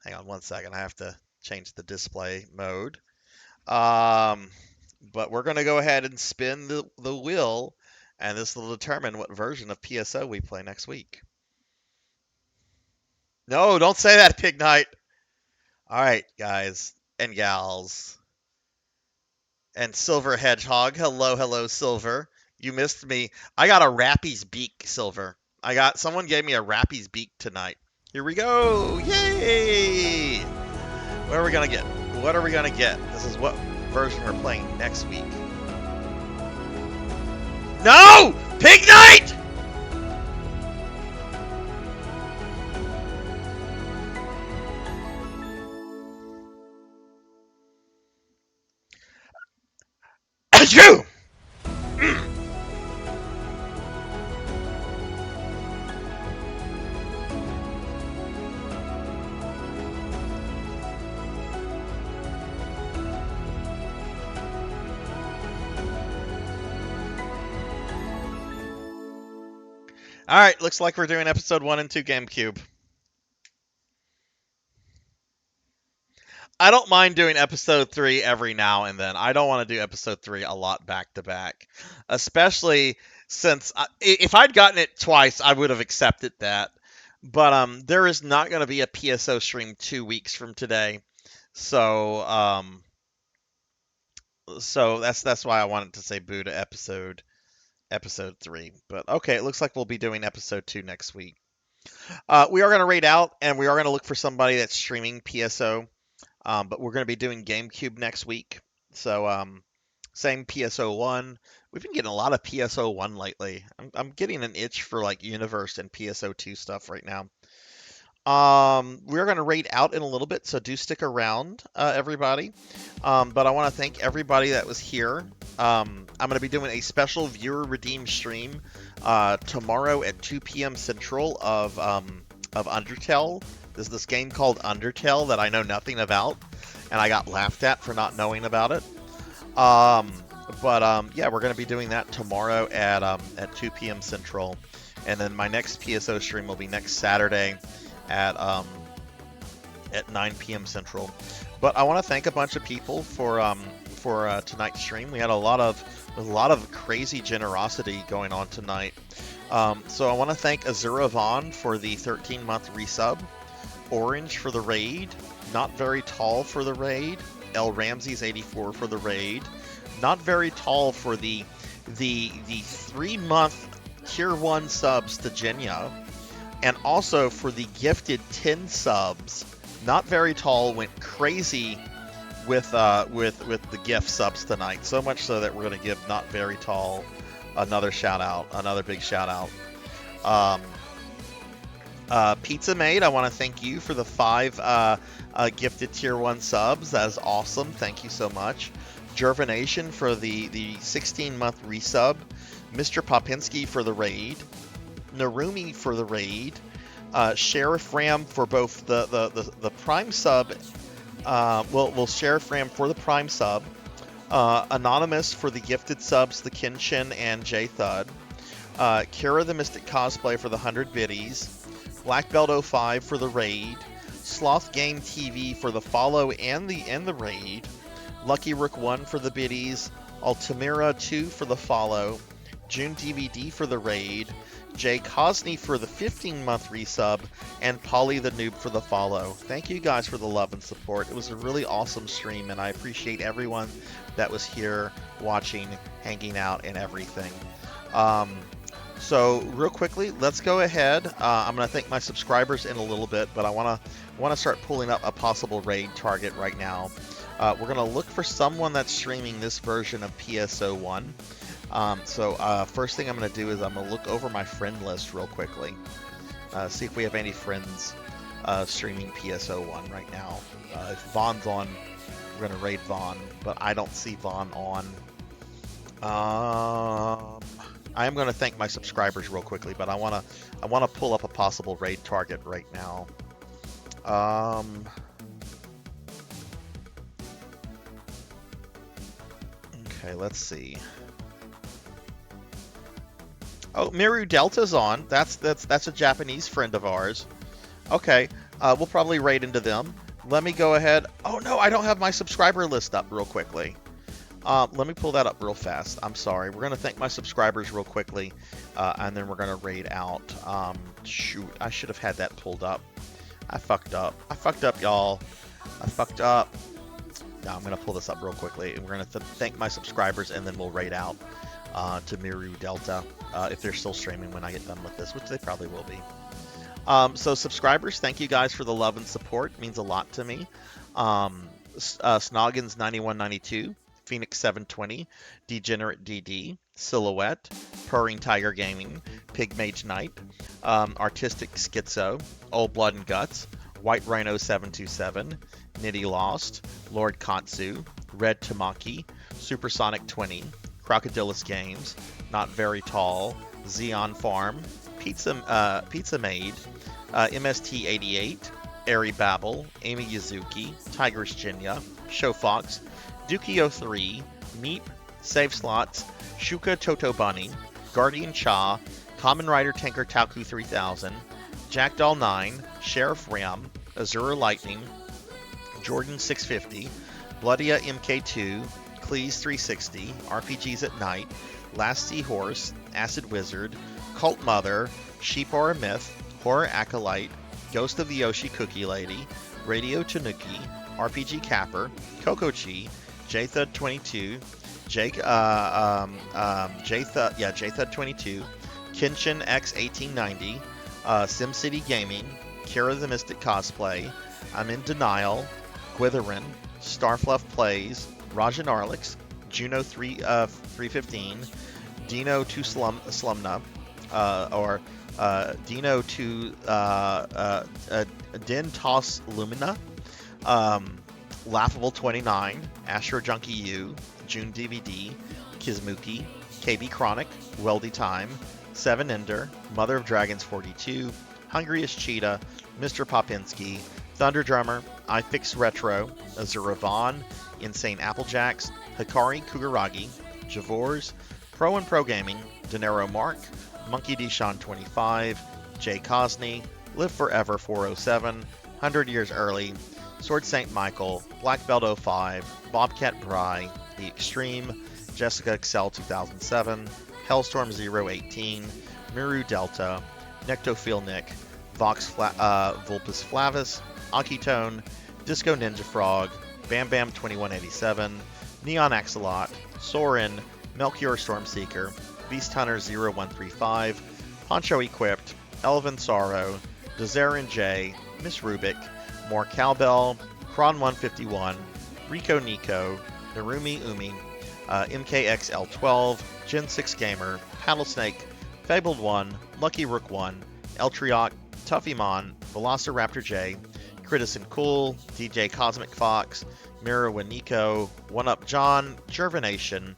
Hang on one second. I have to change the display mode. But we're going to go ahead and spin the wheel, and this will determine what version of PSO we play next week. No, don't say that, Pig Knight. All right, guys and gals. And Silver Hedgehog. Hello, Silver. You missed me. I got a Rappy's beak, Silver. Someone gave me a Rappy's beak tonight. Here we go. Yay! What are we going to get? What are we going to get? This is what version we're playing next week. No! Pig Knight! Achoo! All right, looks like we're doing episode 1 and 2 GameCube. I don't mind doing episode 3 every now and then. I don't want to do episode 3 a lot back to back, especially since if I'd gotten it twice, I would have accepted that. But there is not going to be a PSO stream 2 weeks from today, so that's why I wanted to say boo to episode 3. But okay, it looks like we'll be doing episode 2 next week. We are going to raid out, and we are going to look for somebody that's streaming PSO. But we're going to be doing GameCube next week. So same PSO1. We've been getting a lot of PSO1 lately. I'm getting an itch for like Universe and PSO2 stuff right now. We're going to raid out in a little bit, so do stick around, everybody. But I want to thank everybody that was here. I'm going to be doing a special viewer redeem stream tomorrow at 2 p.m. Central of Undertale. There's this game called Undertale that I know nothing about, and I got laughed at for not knowing about it. Yeah, we're going to be doing that tomorrow at 2 p.m. Central, and then my next PSO stream will be next Saturday at 9 p.m. Central. But I want to thank a bunch of people for tonight's stream. We had a lot of crazy generosity going on tonight. So I want to thank Azura Vaughn for the 13-month resub. Orange for the raid, Not Very Tall for the raid, L Ramses 84 for the raid, Not Very Tall for the 3-month tier 1 subs to Genya, and also for the gifted 10 subs. Not Very Tall went crazy with the gift subs tonight, so much so that we're going to give Not Very Tall another big shout out. Pizza Maid, I want to thank you for the 5 gifted tier 1 subs. That is awesome. Thank you so much. Jervanation for the 16-month resub. Mr. Popinski for the raid. Narumi for the raid. Sheriff Ram for both the Prime sub. Sheriff Ram for the Prime sub. Anonymous for the gifted subs, the Kenshin and J Thud. Kira the Mystic Cosplay for the 100 biddies. Black Belt 05 for the raid, Sloth Game TV for the follow and the raid, Lucky Rook 1 for the biddies, Altamira 2 for the follow, June DVD for the raid, Jay Cosney for the 15-month resub, and Polly the Noob for the follow. Thank you guys for the love and support. It was a really awesome stream, and I appreciate everyone that was here watching, hanging out, and everything. So real quickly, let's go ahead. I'm going to thank my subscribers in a little bit, but I want to start pulling up a possible raid target right now. We're going to look for someone that's streaming this version of PSO1. First thing I'm going to do is I'm going to look over my friend list real quickly. See if we have any friends streaming PSO1 right now. If Vaughn's on, we're going to raid Vaughn, but I don't see Vaughn on I am going to thank my subscribers real quickly, but I want to pull up a possible raid target right now. Okay, let's see. Oh, Miru Delta's on. That's a Japanese friend of ours. Okay, we'll probably raid into them. Let me go ahead. Oh no, I don't have my subscriber list up real quickly. Let me pull that up real fast. I'm sorry. We're going to thank my subscribers real quickly, and then we're going to raid out. Shoot, I should have had that pulled up. I fucked up. I fucked up, y'all. I fucked up. Now I'm going to pull this up real quickly, and we're going to thank my subscribers, and then we'll raid out to Miru Delta if they're still streaming when I get done with this, which they probably will be. So subscribers, thank you guys for the love and support. It means a lot to me. Snoggins 9192, Phoenix 720, Degenerate DD, Silhouette, Purring Tiger Gaming, Pig Mage Knight, Artistic Schizo, Old Blood and Guts, White Rhino 727, Nitty Lost, Lord Katsu, Red Tamaki, Supersonic 20, Crocodilus Games, Not Very Tall, Xeon Farm, Pizza Maid, MST 88, Airy Babble, Amy Yazuki, Tigers Jinya, Showfox, Dukio 3, Meep, Save Slots, Shuka Toto Bunny, Guardian Cha, Kamen Rider Tanker Tauku 3000, Jackdoll 9, Sheriff Ram, Azura Lightning, Jordan 650, Bloodia MK2, Cleese 360, RPGs at Night, Last Seahorse, Acid Wizard, Cult Mother, Sheep or a Myth, Horror Acolyte, Ghost of the Yoshi Cookie Lady, Radio Tanuki, RPG Capper, Kokochi, Jthud 22, Jthud 22, Kenshin X 1890, SimCity Gaming, Kira the Mystic Cosplay, I'm in Denial, Gwytherin, Starfluff Plays, Rajan Arlix, Juno 315, Dino 2 Slumna, Dino 2 Din Toss Lumina, Laughable 29, Astro Junkie U, June DVD, Kizmuki, KB Chronic, Weldy Time, 7 Ender, Mother of Dragons 42, Hungriest Cheetah, Mr. Popinski, Thunder Drummer, iFix Retro, Azura Vaughn, Insane Applejacks, Hikari Kugaragi, Javors, Pro and Pro Gaming, Dinero Mark, Monkey D. Sean 25, Jay Cosney, Live Forever 407, 100 Years Early, Sword St. Michael, Black Belt 05, Bobcat Bry, The Extreme, Jessica Excel 2007, Hellstorm 018, Miru Delta, Nectophil Nick, Vulpus Flavis, Akitone, Disco Ninja Frog, Bam Bam 2187, Neon Axolot, Sorin, Melchior Stormseeker, Beast Hunter 0135, Poncho Equipped, Elvin Sorrow, Dezarin J, Miss Rubik, More Cowbell, Kron 151, Rico Nico, Narumi Umi, MKXL12, Gen 6 Gamer, Paddlesnake, Fabled 1, Lucky Rook 1, Eltriok, Tuffymon, Velociraptor J, Critison Cool, DJ Cosmic Fox, Mira Nico, One Up John, Gervination,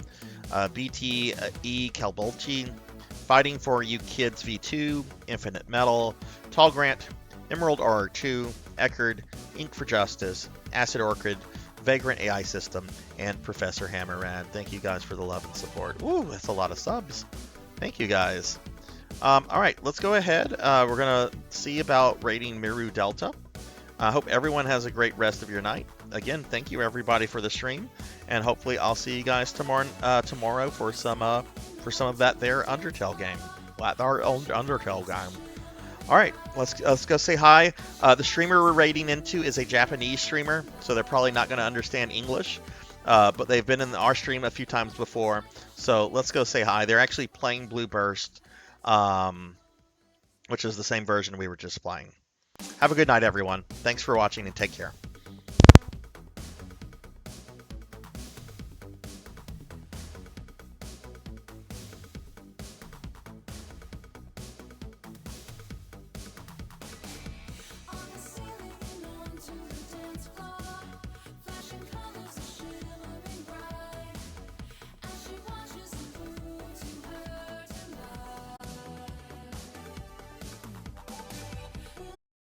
BTE Kalbolchi, Fighting for You Kids V2, Infinite Metal, Tall Grant, Emerald RR2, Eckerd, Ink for Justice, Acid Orchid, Vagrant AI System, and Professor Hammerrad. Thank you guys for the love and support. Ooh, that's a lot of subs. Thank you guys. All right, let's go ahead. We're going to see about raiding Miru Delta. I hope everyone has a great rest of your night. Again, thank you everybody for the stream, and hopefully I'll see you guys tomorrow for some of that there Undertale game. Our own Undertale game. All right, let's go say hi. The streamer we're raiding into is a Japanese streamer, so they're probably not going to understand English, but they've been in our stream a few times before. So let's go say hi. They're actually playing Blue Burst, which is the same version we were just playing. Have a good night, everyone. Thanks for watching, and take care.